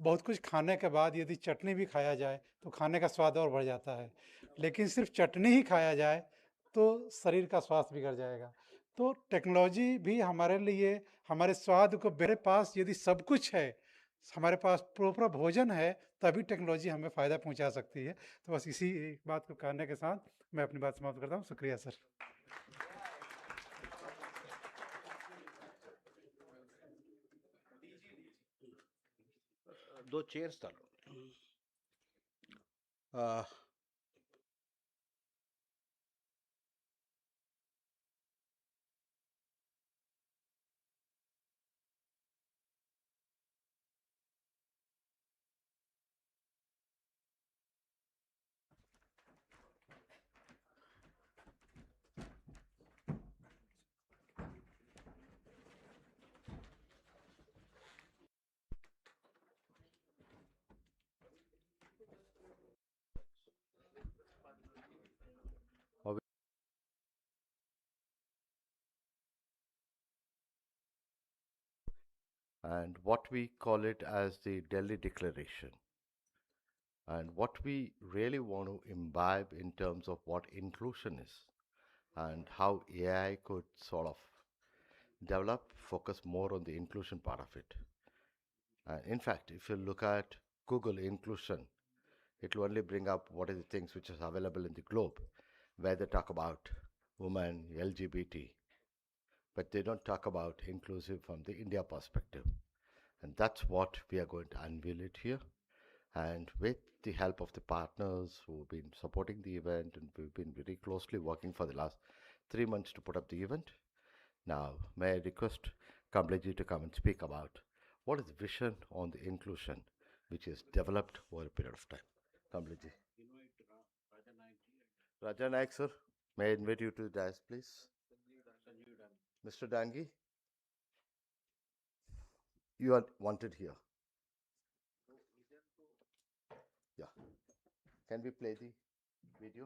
बहुत कुछ खाने के बाद यदि चटनी भी खाया जाए तो खाने का स्वाद और बढ़ जाता है, लेकिन सिर्फ चटनी ही खाया जाए तो शरीर का स्वास्थ्य बिगड़ जाएगा. तो टेक्नोलॉजी भी हमारे लिए, हमारे स्वाद को, मेरे पास यदि सब कुछ है, हमारे पास प्रॉपर भोजन है, तभी टेक्नोलॉजी हमें फ़ायदा पहुंचा सकती है. तो बस इसी बात को कहने के साथ मैं अपनी बात समाप्त करता हूँ. शुक्रिया सर. दो चेयर्स डालो. and what we call it as the Delhi Declaration. And what we really want to imbibe in terms of what inclusion is and how AI could sort of develop, focus more on the inclusion part of it. In fact, if you look at Google inclusion, it will only bring up what are the things which is available in the globe, where they talk about women, LGBT, but they don't talk about inclusive from the India perspective. And that's what we are going to unveil it here. And with the help of the partners who've been supporting the event, and we've been very closely working for the last 3 months to put up the event. Now, may I request Kamleji to come and speak about what is the vision on the inclusion which is developed over a period of time. Kamleji. Raja Naik, sir, may I invite you to the dais, please? Mr. Dangi, you are wanted here. Yeah. Can we play the video?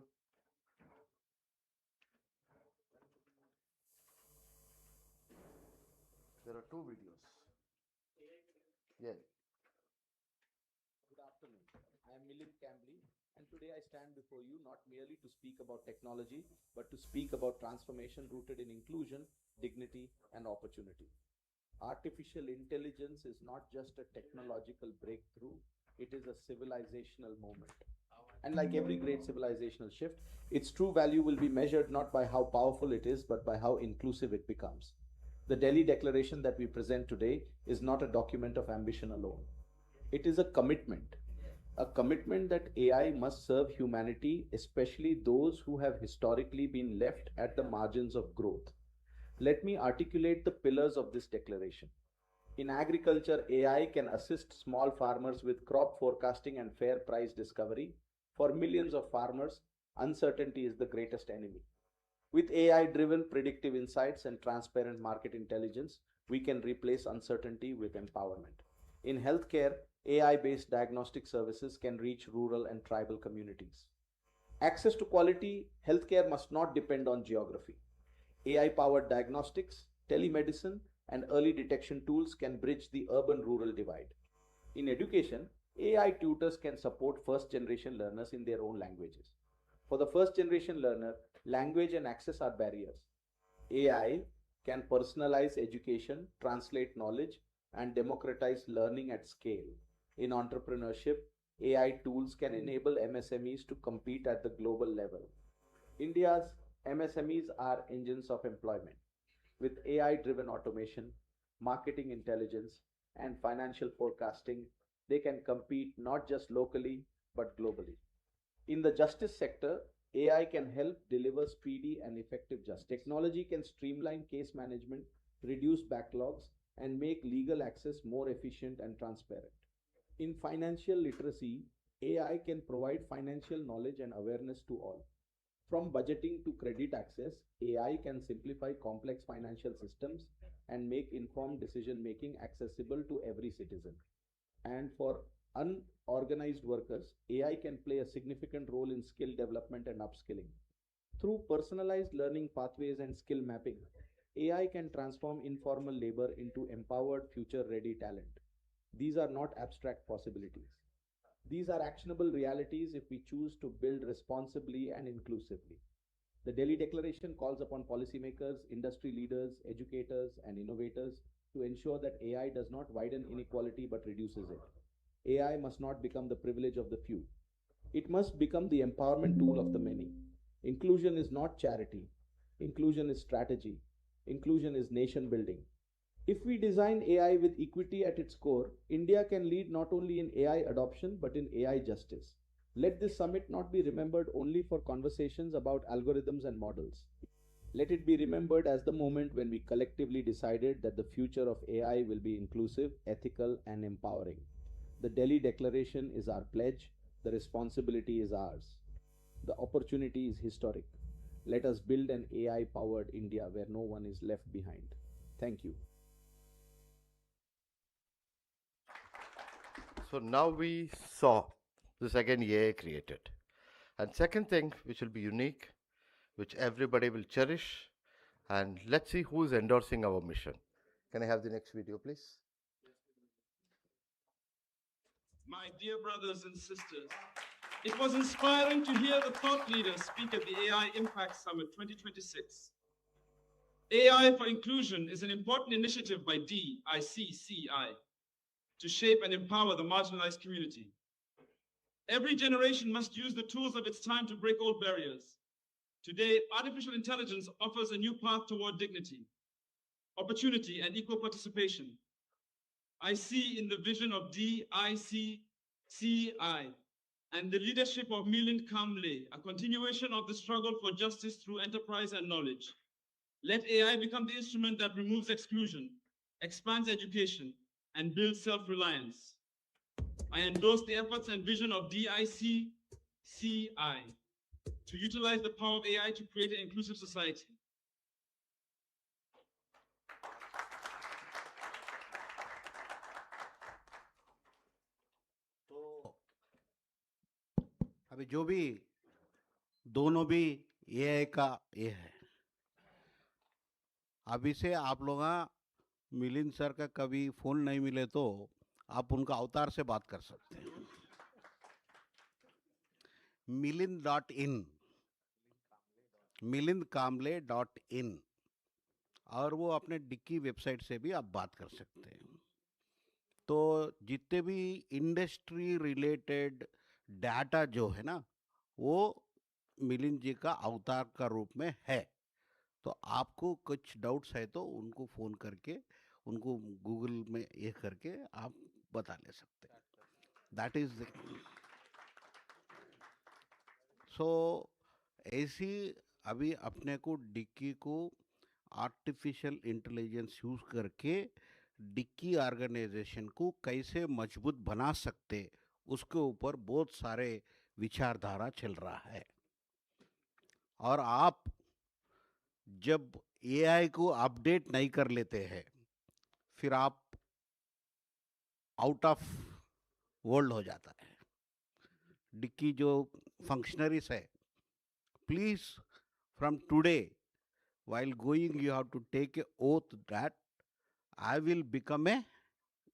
There are 2 videos. Yeah. Good afternoon. I am Milind Cambly, and today I stand before you not merely to speak about technology, but to speak about transformation rooted in inclusion, dignity, and opportunity. Artificial intelligence is not just a technological breakthrough, it is a civilizational moment. And like every great civilizational shift, its true value will be measured not by how powerful it is, but by how inclusive it becomes. The Delhi Declaration that we present today is not a document of ambition alone. It is a commitment that AI must serve humanity, especially those who have historically been left at the margins of growth. Let me articulate the pillars of this declaration. In agriculture, AI can assist small farmers with crop forecasting and fair price discovery. For millions of farmers, uncertainty is the greatest enemy. With AI-driven predictive insights and transparent market intelligence, we can replace uncertainty with empowerment. In healthcare, AI-based diagnostic services can reach rural and tribal communities. Access to quality healthcare must not depend on geography. AI-powered diagnostics, telemedicine, and early detection tools can bridge the urban-rural divide. In education, AI tutors can support first-generation learners in their own languages. For the first-generation learner, language and access are barriers. AI can personalize education, translate knowledge, and democratize learning at scale. In entrepreneurship, AI tools can enable MSMEs to compete at the global level. India's MSMEs are engines of employment. With AI-driven automation, marketing intelligence, and financial forecasting, they can compete not just locally, but globally. In the justice sector, AI can help deliver speedy and effective justice. Technology can streamline case management, reduce backlogs, and make legal access more efficient and transparent. In financial literacy, AI can provide financial knowledge and awareness to all. From budgeting to credit access, AI can simplify complex financial systems and make informed decision making accessible to every citizen. And for unorganized workers, AI can play a significant role in skill development and upskilling. Through personalized learning pathways and skill mapping, AI can transform informal labor into empowered, future ready talent. These are not abstract possibilities. These are actionable realities if we choose to build responsibly and inclusively. The Delhi Declaration calls upon policymakers, industry leaders, educators, and innovators to ensure that AI does not widen inequality but reduces it. AI must not become the privilege of the few. It must become the empowerment tool of the many. Inclusion is not charity. Inclusion is strategy. Inclusion is nation building. If we design AI with equity at its core, India can lead not only in AI adoption but in AI justice. Let this summit not be remembered only for conversations about algorithms and models. Let it be remembered as the moment when we collectively decided that the future of AI will be inclusive, ethical, and empowering. The Delhi Declaration is our pledge. The responsibility is ours. The opportunity is historic. Let us build an AI-powered India where no one is left behind. Thank you. So now we saw this again AI created. And second thing which will be unique, which everybody will cherish, and let's see who is endorsing our mission. Can I have the next video, please? my dear brothers and sisters, it was inspiring to hear the thought leaders speak at the AI Impact Summit 2026. AI for Inclusion is an important initiative by DICCI to shape and empower the marginalized community. Every generation must use the tools of its time to break old barriers. Today, artificial intelligence offers a new path toward dignity, opportunity, and equal participation. I see in the vision of DICCI and the leadership of Milind Kamle a continuation of the struggle for justice through enterprise and knowledge. Let AI become the instrument that removes exclusion, expands education, and builds self-reliance. I endorse the efforts and vision of DICCI to utilize the power of AI to create an inclusive society. अभी जो भी दोनों भी AI का ये है, अभी से आप लोग मिलिंद सर का कभी फोन नहीं मिले तो आप उनका अवतार से बात कर सकते हैं। milind.in milindkamble.in और वो अपने डिक्की वेबसाइट से भी आप बात कर सकते हैं। तो जितने भी इंडस्ट्री रिलेटेड डाटा जो है ना, वो मिलिंद जी का अवतार का रूप में है। तो आपको कुछ डाउट्स है तो उनको फ़ोन करके, उनको गूगल में ये करके आप बता ले सकते हैं। दैट इज सो ऐसी अभी अपने को डिक्की को आर्टिफिशियल इंटेलिजेंस यूज करके डिक्की ऑर्गेनाइजेशन को कैसे मजबूत बना सकते, उसके ऊपर बहुत सारे विचारधारा चल रहा है। और आप जब एआई को अपडेट नहीं कर लेते हैं, फिर आप आउट ऑफ वर्ल्ड हो जाता है। डिक्की जो फंक्शनरीज है, please from today while going you have to take a oath that I will become a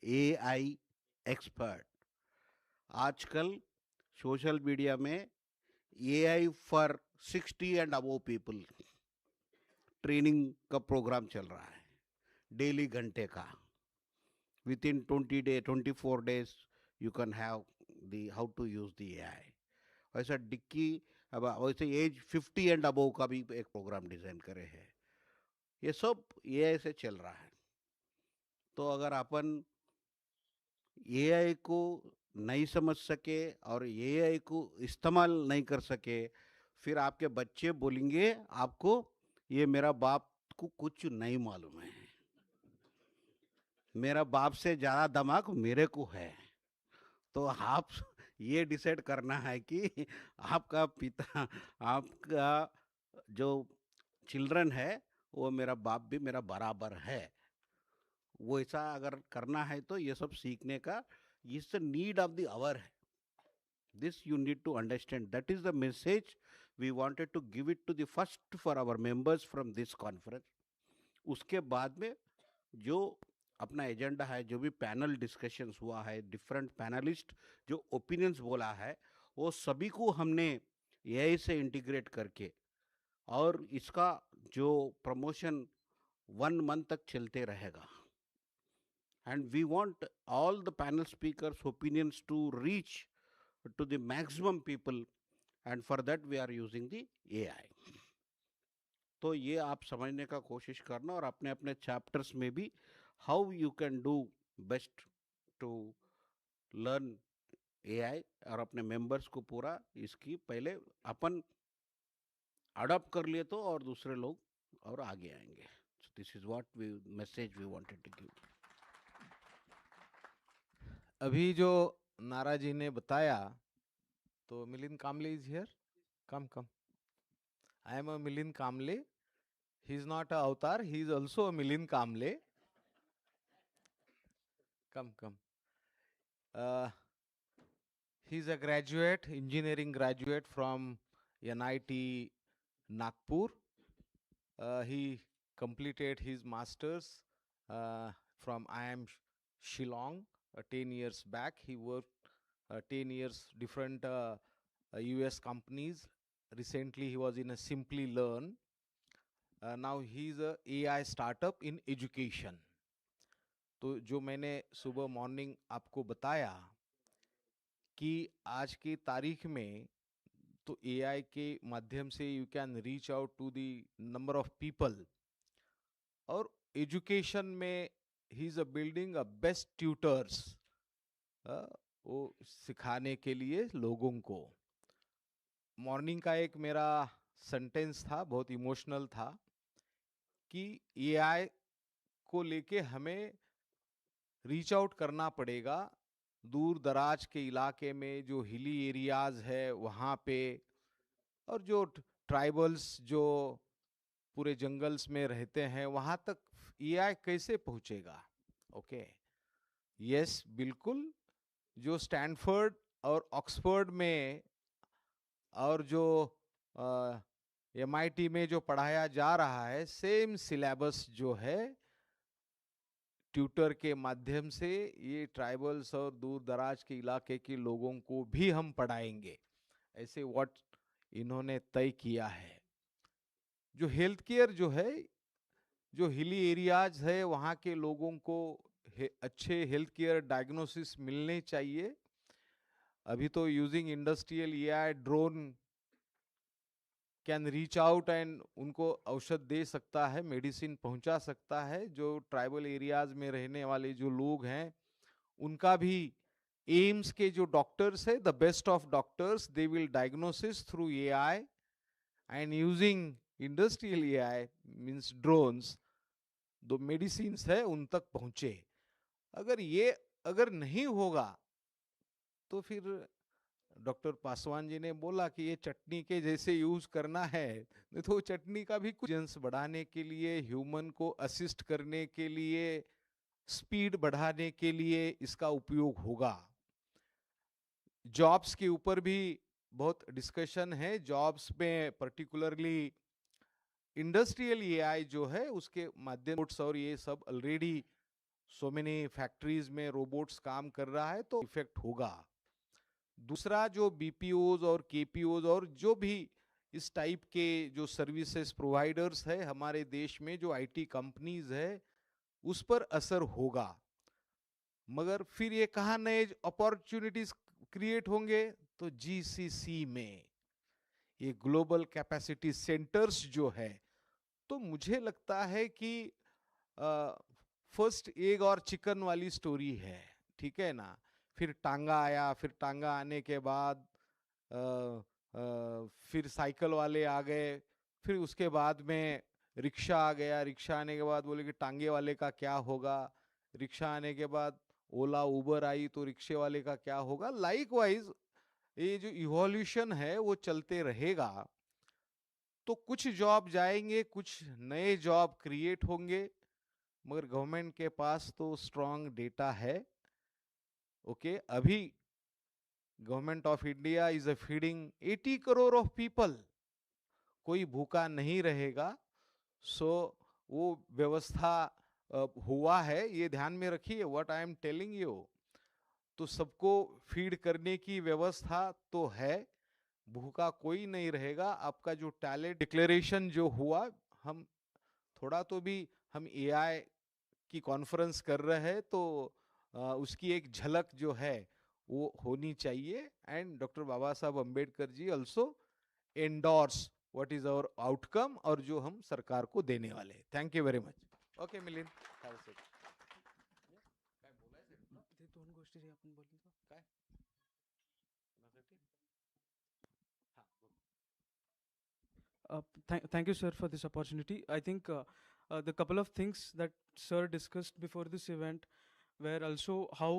AI expert. आजकल सोशल मीडिया में AI for 60 and above people training का programme चल रहा है, डेली घंटे का। Within 24 days you can have the how to use the AI। वैसा डिक्की अब वैसे एज 50 एंड अबव का भी एक प्रोग्राम डिजाइन करे है। ये सब AI से चल रहा है। तो अगर अपन AI को नहीं समझ सके और AI को इस्तेमाल नहीं कर सके, फिर आपके बच्चे बोलेंगे आपको ये मेरा बाप को कुछ नहीं मालूम है, मेरा बाप से ज़्यादा दिमाग मेरे को है। तो आप ये डिसाइड करना है कि आपका पिता, आपका जो चिल्ड्रन है, वो मेरा बाप भी मेरा बराबर है। वो ऐसा अगर करना है तो ये सब सीखने का इस नीड ऑफ द आवर है। This you need to understand. That is the message we wanted to give it to the first for our members from this conference. उसके बाद में जो अपना एजेंडा है, जो भी पैनल डिस्कशंस हुआ है, डिफरेंट पैनलिस्ट जो ओपिनियंस बोला है, वो सभी को हमने एआई से इंटीग्रेट करके और इसका जो प्रमोशन 1 month तक चलते रहेगा। And we want all the panel speakers' opinions to reach to the maximum people, and for that we are using the AI. तो ये आप समझने का कोशिश करना और अपने अपने चैप्टर्स में भी how you can do best to learn AI और अपने मेंबर्स को पूरा इसकी पहले अपन अडॉप्ट कर लिए तो और दूसरे लोग और आगे आएंगे। So this is what we message we wanted to give. अभी जो नारा जी ने बताया, तो Milind Kamle is here. Come I am a Milind Kamle. He is not a avatar, he is also a Milind Kamle. Come he is a graduate, engineering graduate from NIT Nagpur. He completed his masters from IIM Shillong 10 years back. He worked 10 years, different US companies. Recently, he was in a Simply Learn. Now he's a AI startup in education. तो जो मैंने सुबह morning आपको बताया कि आज की तारीख में तो एआई के माध्यम से you can reach out to the number of people, और एजुकेशन में ही is a building a best tutors, वो सिखाने के लिए लोगों को। मॉर्निंग का एक मेरा सेंटेंस था, बहुत इमोशनल था, कि एआई को लेके हमें रीच आउट करना पड़ेगा दूर दराज के इलाके में, जो हिली एरियाज है वहाँ पे, और जो ट्राइबल्स जो पूरे जंगल्स में रहते हैं वहाँ तक एआई कैसे पहुँचेगा। ओके, यस, बिल्कुल, जो स्टैनफोर्ड और ऑक्सफोर्ड में और जो एमआईटी में जो पढ़ाया जा रहा है, सेम सिलेबस जो है ट्यूटर के माध्यम से ये ट्राइबल्स और दूर दराज के इलाके के लोगों को भी हम पढ़ाएंगे, ऐसे व्हाट इन्होंने तय किया है। जो हेल्थ केयर जो है, जो हिली एरियाज है वहाँ के लोगों को अच्छे हेल्थ केयर डायग्नोसिस मिलने चाहिए। अभी तो using industrial AI drone can reach out and उनको औषध दे सकता है, मेडिसिन पहुंचा सकता है। जो ट्राइबल एरियाज में रहने वाले जो लोग हैं उनका भी, एम्स के जो डॉक्टर्स है, the best of doctors, they will diagnosis through AI and using industrial AI means drones, दो मेडिसिन है उन तक पहुंचे। अगर नहीं होगा तो फिर डॉक्टर पासवान जी ने बोला कि ये चटनी के जैसे यूज करना है, नहीं तो चटनी का भी कुछ बढ़ाने के लिए, ह्यूमन को असिस्ट करने के लिए, स्पीड बढ़ाने के लिए इसका उपयोग होगा। जॉब्स के ऊपर भी बहुत डिस्कशन है। जॉब्स में पर्टिकुलरली इंडस्ट्रियल एआई जो है उसके माध्यम और ये सब ऑलरेडी सो मेनी फैक्ट्रीज में रोबोट्स काम कर रहा है, तो इफेक्ट होगा। दूसरा, जो बीपीओज और केपीओज और जो भी इस टाइप के जो सर्विसेज प्रोवाइडर्स है हमारे देश में, जो आईटी कंपनीज है, उस पर असर होगा। मगर फिर ये कहाँ नए अपॉर्चुनिटीज क्रिएट होंगे, तो जीसीसी में, ये ग्लोबल कैपेसिटी सेंटर्स जो है। तो मुझे लगता है कि फर्स्ट एग और चिकन वाली स्टोरी है, ठीक है ना। फिर टांगा आया, फिर टांगा आने के बाद फिर साइकिल वाले आ गए, फिर उसके बाद में रिक्शा आ गया, रिक्शा आने के बाद बोले कि टांगे वाले का क्या होगा, रिक्शा आने के बाद ओला उबर आई तो रिक्शे वाले का क्या होगा। लाइकवाइज ये जो इवोल्यूशन है वो चलते रहेगा। तो कुछ जॉब जाएंगे, कुछ नए जॉब क्रिएट होंगे, मगर गवर्नमेंट के पास तो स्ट्रांग डेटा है। ओके, अभी government of India is feeding 80 crore of people, कोई भूखा नहीं रहेगा। सो वो व्यवस्था हुआ है, ये ध्यान में रखिए what I am telling you. तो सबको फीड करने की व्यवस्था तो है, भूखा कोई नहीं रहेगा। आपका जो टैलेंट डिक्लेरेशन जो हुआ, हम थोड़ा तो भी हम एआई की कॉन्फ्रेंस कर रहे हैं, तो उसकी एक झलक जो है वो होनी चाहिए। And doctor Baba Saheb Ambedkar ji also endorse what is our outcome, और जो हम सरकार को देने वाले हैं। Thank you very much. Okay Milind, have a seat. ते दोन गोष्टी रे आपण बोललो काय? Thank you, sir, for this opportunity. I think the couple of things that sir discussed before this event were also how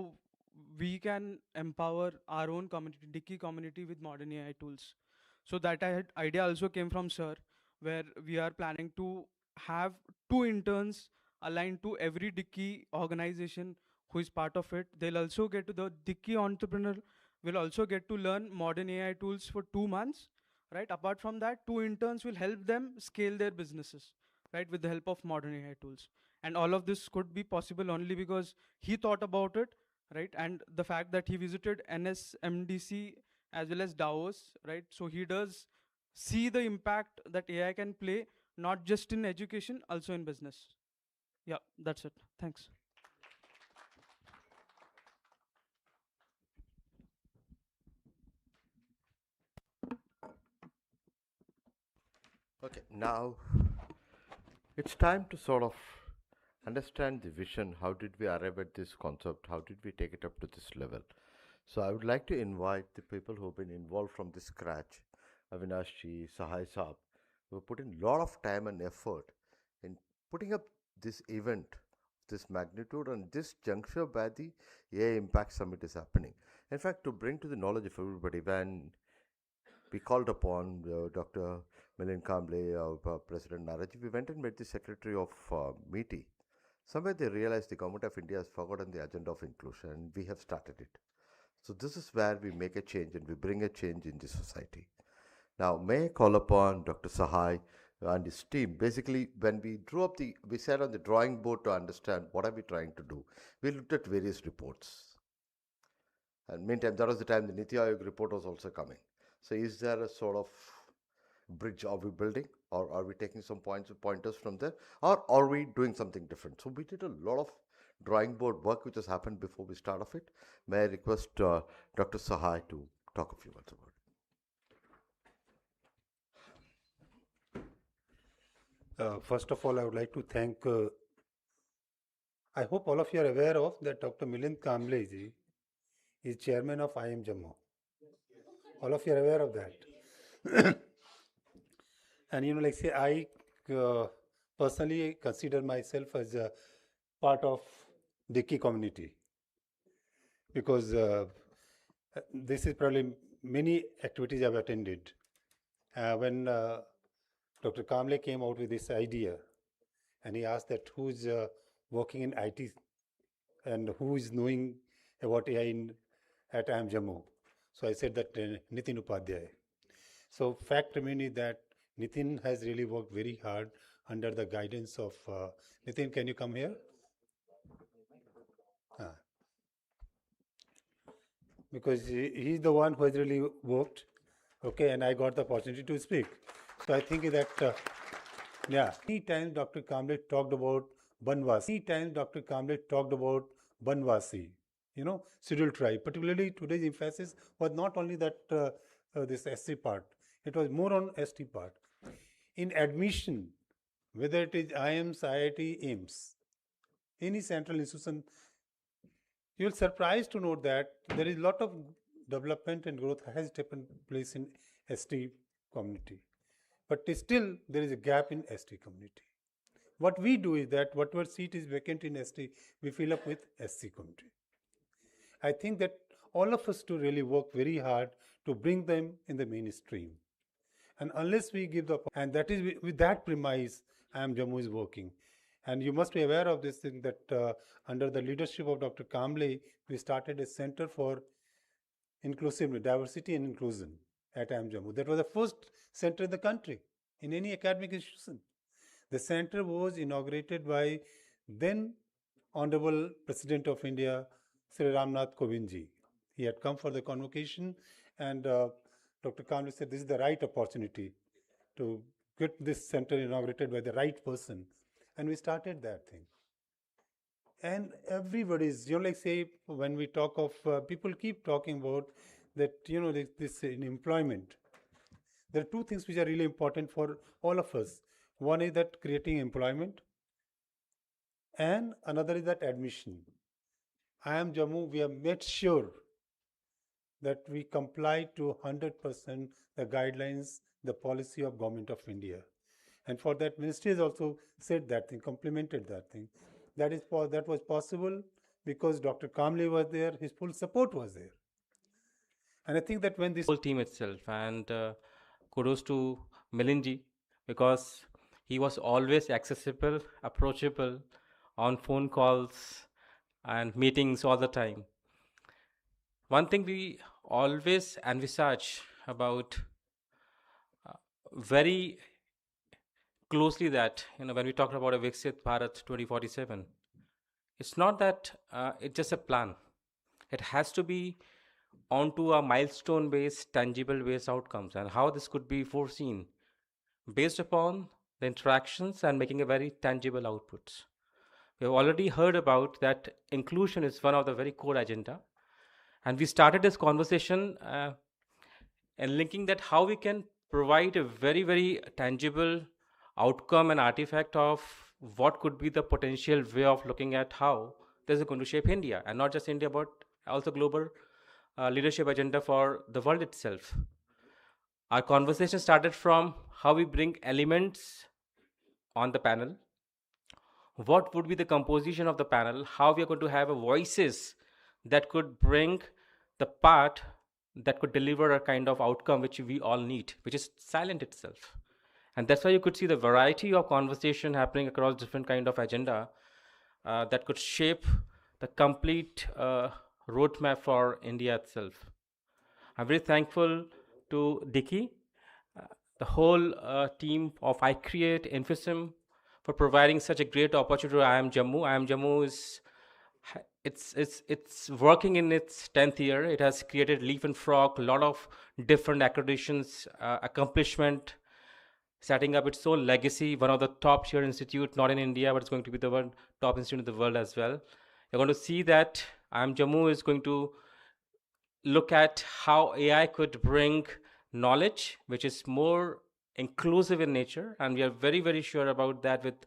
we can empower our own community, Dicky community, with modern AI tools. So that idea also came from sir, where we are planning to have 2 interns aligned to every Dicky organization who is part of it. They'll also get to, the Dicky entrepreneur will also get to learn modern AI tools for 2 months, right? Apart from that, 2 interns will help them scale their businesses, right, with the help of modern AI tools. And all of this could be possible only because he thought about it, right? And the fact that he visited NSMDC as well as Davos, right? So he does see the impact that AI can play, not just in education, also in business. Yeah, that's it. Thanks. Okay, now it's time to sort of understand the vision. How did we arrive at this concept? How did we take it up to this level? So I would like to invite the people who have been involved from the scratch, Avinash ji, Sahai Saab, who have put in a lot of time and effort in putting up this event, this magnitude and this juncture where the AI Impact Summit is happening. In fact, to bring to the knowledge of everybody, when we called upon Dr. Milind Kamble, President Naraji, we went and met the Secretary of MITI. Somewhere they realized the Government of India has forgotten the agenda of inclusion, and we have started it. So this is where we make a change and we bring a change in the society. Now, may I call upon Dr. Sahai and his team. Basically, when we we sat on the drawing board to understand what are we trying to do. We looked at various reports. And meantime, that was the time the Niti Aayog report was also coming. So is there a sort of bridge are we building, or are we taking some pointers from there, or are we doing something different? So we did a lot of drawing board work which has happened before we start off it. May I request Dr. Sahai to talk a few words about it. First of all, I would like to thank, I hope all of you are aware of that Dr. Milind Kamble ji is chairman of IIM Jammu. All of you are aware of that. And like say, I personally consider myself as a part of Dickey community, because this is probably many activities I've attended. When Dr. Kamble came out with this idea, and he asked that who's working in IT and who is knowing about AI at IIM Jammu. So I said that Nitin Upadhyay. So fact remains that Nitin has really worked very hard under the guidance of Nitin. Can you come here? Because he's the one who has really worked, okay, and I got the opportunity to speak. So I think that, yeah, many times Dr. Kamble talked about Banvasi, scheduled tribe. Particularly today's emphasis was not only that this SC part, it was more on ST part. In admission, whether it is IIMS, IIT, AIMS, any central institution, you'll be surprised to note that there is a lot of development and growth has taken place in ST community. But still, there is a gap in ST community. What we do is that whatever seat is vacant in ST, we fill up with SC community. I think that all of us to really work very hard to bring them in the mainstream. And unless we give the, and that is with that premise, IIM Jammu is working. And you must be aware of this thing that under the leadership of Dr. Kamble, we started a Center for Inclusivity, Diversity and Inclusion at IIM Jammu. That was the first center in the country in any academic institution. The center was inaugurated by then Honorable President of India, Sri Ramnath Kovind ji. He had come for the convocation, and Dr. Kamble said this is the right opportunity to get this center inaugurated by the right person. And we started that thing. And everybody's, like say, when we talk of, people keep talking about that, this in employment. There are two things which are really important for all of us. One is that creating employment, and another is that admission. IIM Jammu, we have made sure that we comply to 100% the guidelines, the policy of Government of India. And for that, Ministry has also said that thing, complemented that thing. That was possible because Dr. Kamble was there, his full support was there. And I think that when this whole team itself, and kudos to Milindji, because he was always accessible, approachable, on phone calls and meetings all the time. One thing we always envisage about very closely that, when we talk about a Viksit Bharat 2047, it's not that it's just a plan. it has to be onto a milestone-based, tangible-based outcomes, and how this could be foreseen based upon the interactions and making a very tangible outputs. We have already heard about that inclusion is one of the very core agenda, and we started this conversation and linking that how we can provide a very, very tangible outcome and artifact of what could be the potential way of looking at how this is going to shape India, and not just India, but also global leadership agenda for the world itself. Our conversation started from how we bring elements on the panel, what would be the composition of the panel, how we are going to have a voices that could bring the part that could deliver a kind of outcome which we all need, which is silent itself. And that's why you could see the variety of conversation happening across different kind of agenda that could shape the complete roadmap for India itself. I'm very thankful to Dicky, the whole team of iCreate, Infisim, for providing such a great opportunity to IIM Jammu. IIM Jammu is it's working in its 10th year. It has created Leaf and Frog, a lot of different accreditations, accomplishment, setting up its own legacy, one of the top tier institute, not in India, but it's going to be the one top institute in the world as well. You're going to see that IIM Jammu is going to look at how AI could bring knowledge, which is more inclusive in nature, and we are very, very sure about that with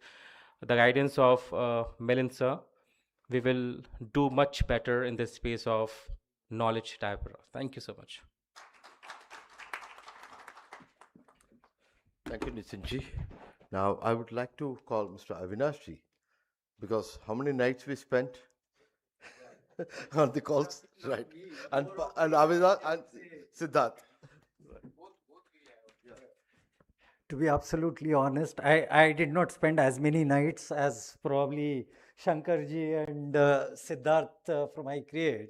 the guidance of Milind sir. We will do much better in this space of knowledge type. Thank you so much. Thank you, Nitinji. Now, I would like to call Mr. Avinashji, because how many nights we spent on the calls, right? And Avinash and Siddharth. To be absolutely honest, I did not spend as many nights as probably Shankarji and Siddharth from iCreate.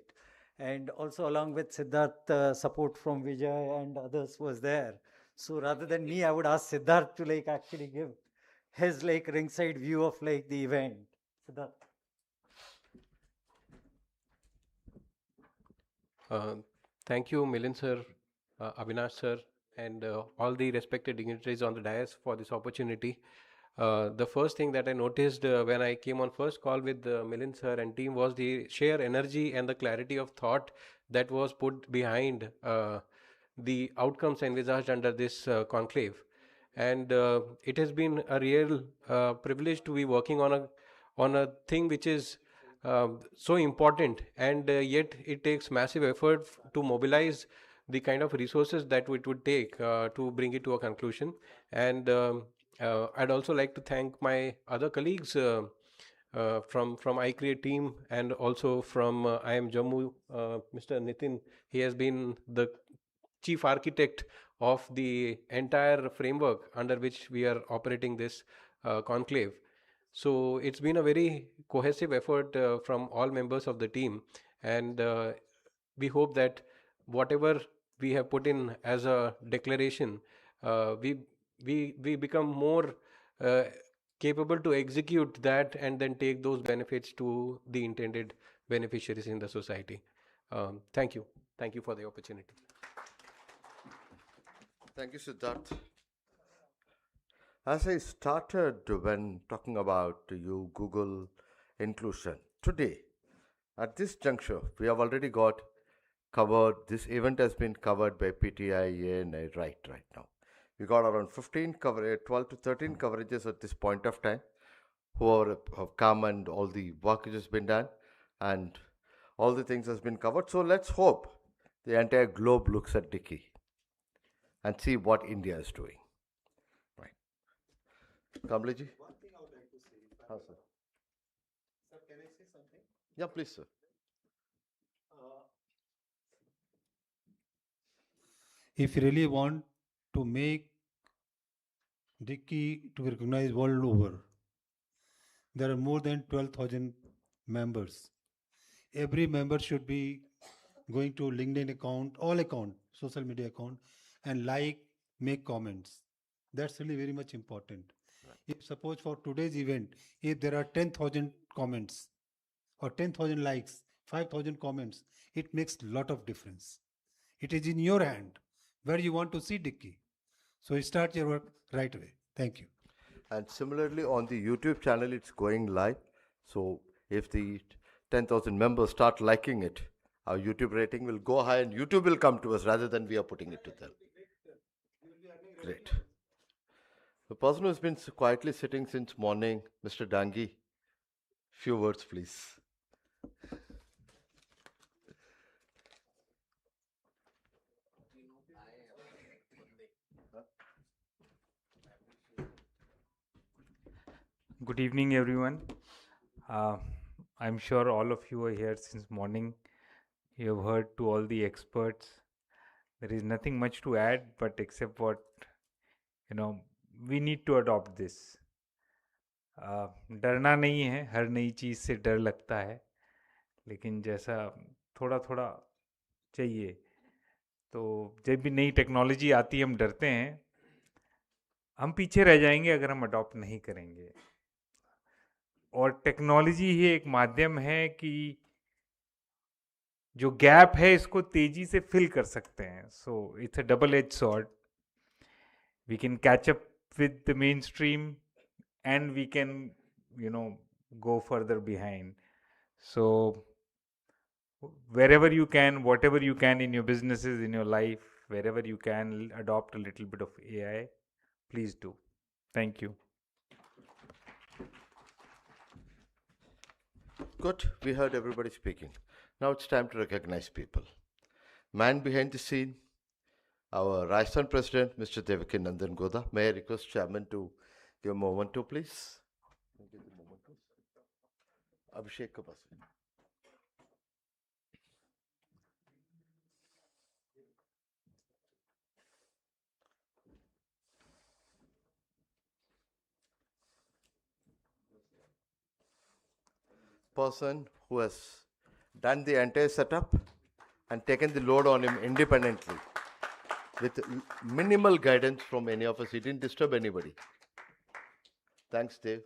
And also along with Siddharth, support from Vijay and others was there. So rather than me, I would ask Siddharth to like actually give his like ringside view of like the event. Siddharth. Thank you, Milind sir, Avinash sir, and all the respected dignitaries on the dais for this opportunity. The first thing that I noticed when I came on first call with Milind sir and team was the sheer energy and the clarity of thought that was put behind the outcomes envisaged under this conclave. And it has been a real privilege to be working on a thing which is so important, and yet it takes massive effort to mobilize the kind of resources that it would take to bring it to a conclusion. And I'd also like to thank my other colleagues from iCreate team and also from IIM Jammu, Mr. Nitin. He has been the chief architect of the entire framework under which we are operating this conclave. So it's been a very cohesive effort from all members of the team, and we hope that whatever we have put in as a declaration, we become more capable to execute that and then take those benefits to the intended beneficiaries in the society. Thank you. Thank you for the opportunity. Thank you, Siddharth. As I started when talking about you Google inclusion, today, at this juncture, we have already got covered, this event has been covered by PTI and right now. We got around 12 to 13 coverages at this point of time, who have come and all the work has been done and all the things has been covered. So let's hope the entire globe looks at Dicky and see what India is doing. Right. Kamleji? One thing I would like to say. How, sir? Sir, can I say something? Yeah, please, sir. If you really want to make Dicky to be recognized world over, there are more than 12,000 members. Every member should be going to LinkedIn account, all account, social media account, and like, make comments. That's really very much important. Right. If suppose for today's event, if there are 10,000 comments or 10,000 likes 5,000 comments. It makes a lot of difference. It is in your hand where you want to see Dicky. So start your work right away. Thank you. And similarly, on the YouTube channel, it's going live. So if the 10,000 members start liking it, our YouTube rating will go high and YouTube will come to us rather than we are putting it to them. Great. The person who's been quietly sitting since morning, Mr. Dangi, few words, please. Good evening, everyone. I'm sure all of you are here since morning. You have heard to all the experts. There is nothing much to add, but except what, we need to adopt this. डरना नहीं है, हर नई चीज़ से डर लगता है, लेकिन जैसा थोड़ा थोड़ा चाहिए, तो जब भी नई टेक्नोलॉजी आती है हम डरते हैं, हम पीछे रह जाएंगे अगर हम अडॉप्ट नहीं करेंगे. और टेक्नोलॉजी ही एक माध्यम है कि जो गैप है इसको तेजी से फिल कर सकते हैं. So it's a double edge sword. We can catch up with the main stream and we can go further behind. So wherever you can, whatever you can in your businesses, in your life, wherever you can adopt a little bit of AI, please do. Thank you. Good, we heard everybody speaking. Now it's time to recognize people. Man behind the scene, our Rajasthan President, Mr. Devaki Nandan Goda. May I request Chairman to give a moment to, please? Abhishek ka paas. Person who has done the entire setup and taken the load on him independently with minimal guidance from any of us. He didn't disturb anybody. Thanks, Dave.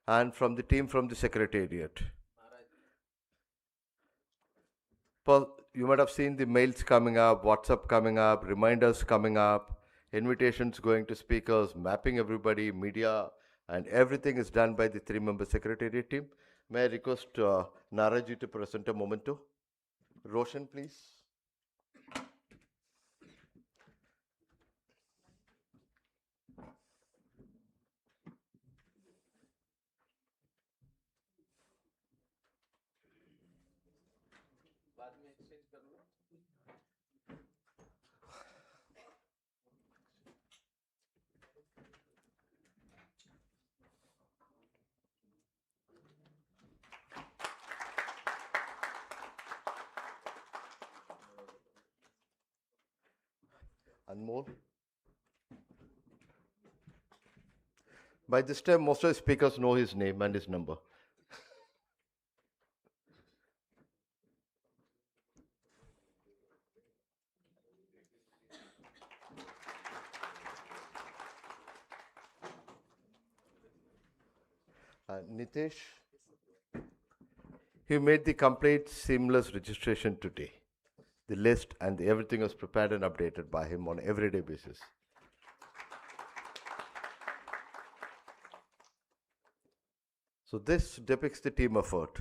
And from the team from the Secretariat. You might have seen the mails coming up, WhatsApp coming up, reminders coming up, invitations going to speakers, mapping everybody, media, and everything is done by the 3-member Secretariat team. May I request Naraji to present a memento? Roshan, please. Anmol. By this time, most of the speakers know his name and his number. Nitesh, he made the complete seamless registration today. The list and everything was prepared and updated by him on an everyday basis. So this depicts the team effort.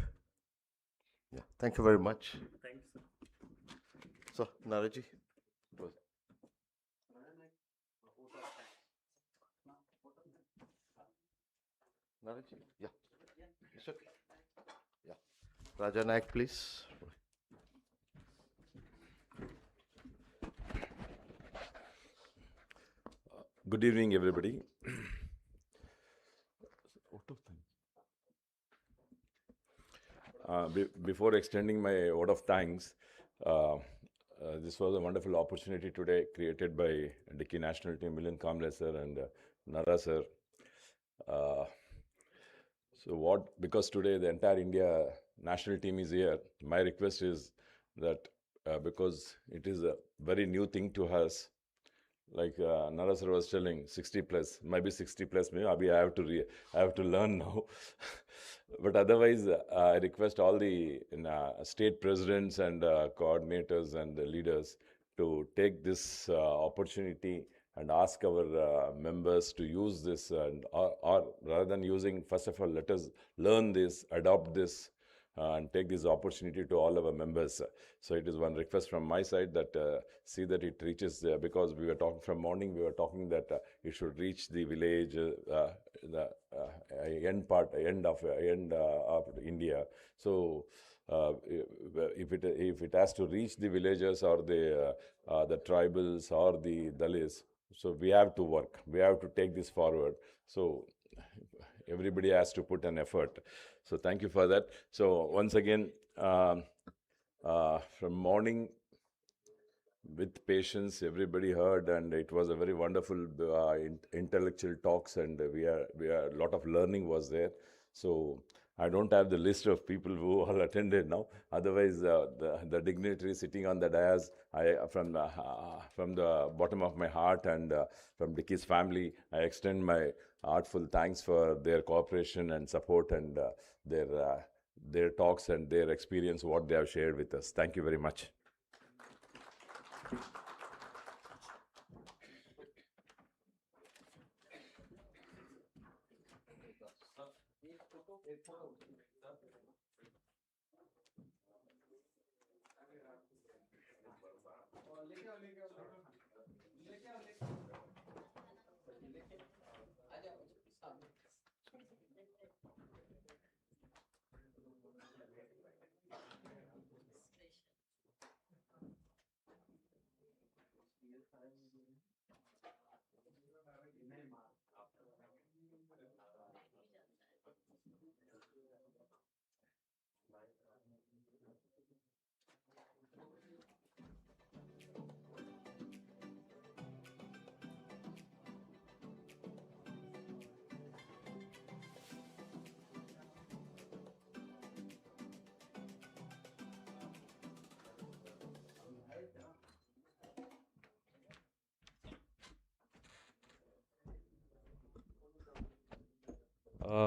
Yeah, thank you very much. Thanks. So, Naraji. Naraji, yeah. It's okay. Yeah. Raja Naik, please. Good evening, everybody. Before extending my word of thanks, this was a wonderful opportunity today created by Dicky National Team, Milind Kamble sir and Nara sir. Because today the entire India national team is here, my request is that because it is a very new thing to us, like Narasar was telling, 60 plus, maybe 60 plus, maybe I have to learn now. But otherwise, I request all the state presidents and coordinators and leaders to take this opportunity and ask our members to use this, or rather than using, first of all, let us learn this, adopt this, and take this opportunity to all our members. So it is one request from my side that see that it reaches, because we were talking from morning, we were talking that it should reach the village, the end of India. So if it has to reach the villagers or the tribals or the Dalits, so we have to work. We have to take this forward. So everybody has to put an effort. So thank you for that. So once again, from morning, with patience, everybody heard, and it was a very wonderful intellectual talks, and we are a lot of learning was there. So I don't have the list of people who all attended now. Otherwise, the dignitary sitting on the dais, from the bottom of my heart and from Dickie's family, I extend my heartful thanks for their cooperation and support, and their talks and their experience, what they have shared with us. Thank you very much.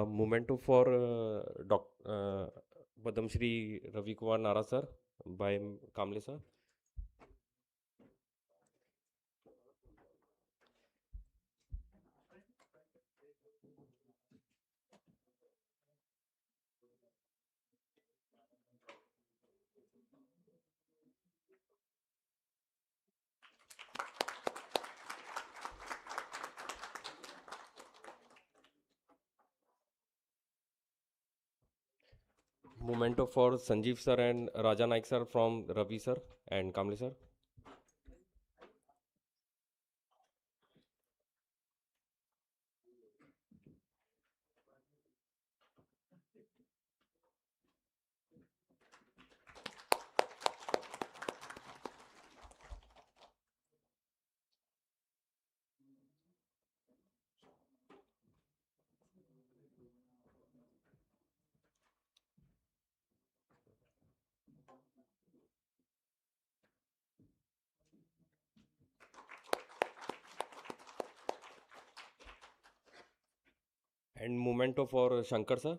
Memento for Padam Shri Ravi Kumar Nara sir by Kamle sir. Memento for Sanjeev sir and Raja Naik sir from Ravi sir and Kamle sir. And memento for Shankar sir,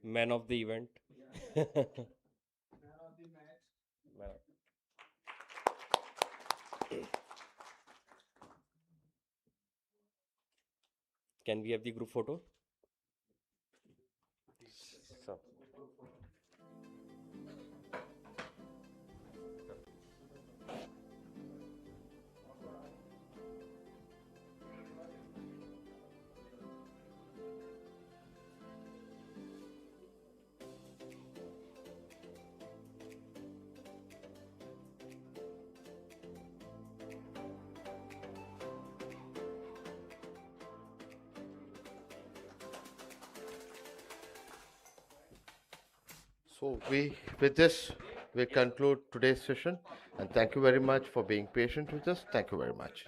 man of the event. Can we have the group photo? So. So with this, we conclude today's session, and thank you very much for being patient with us. Thank you very much.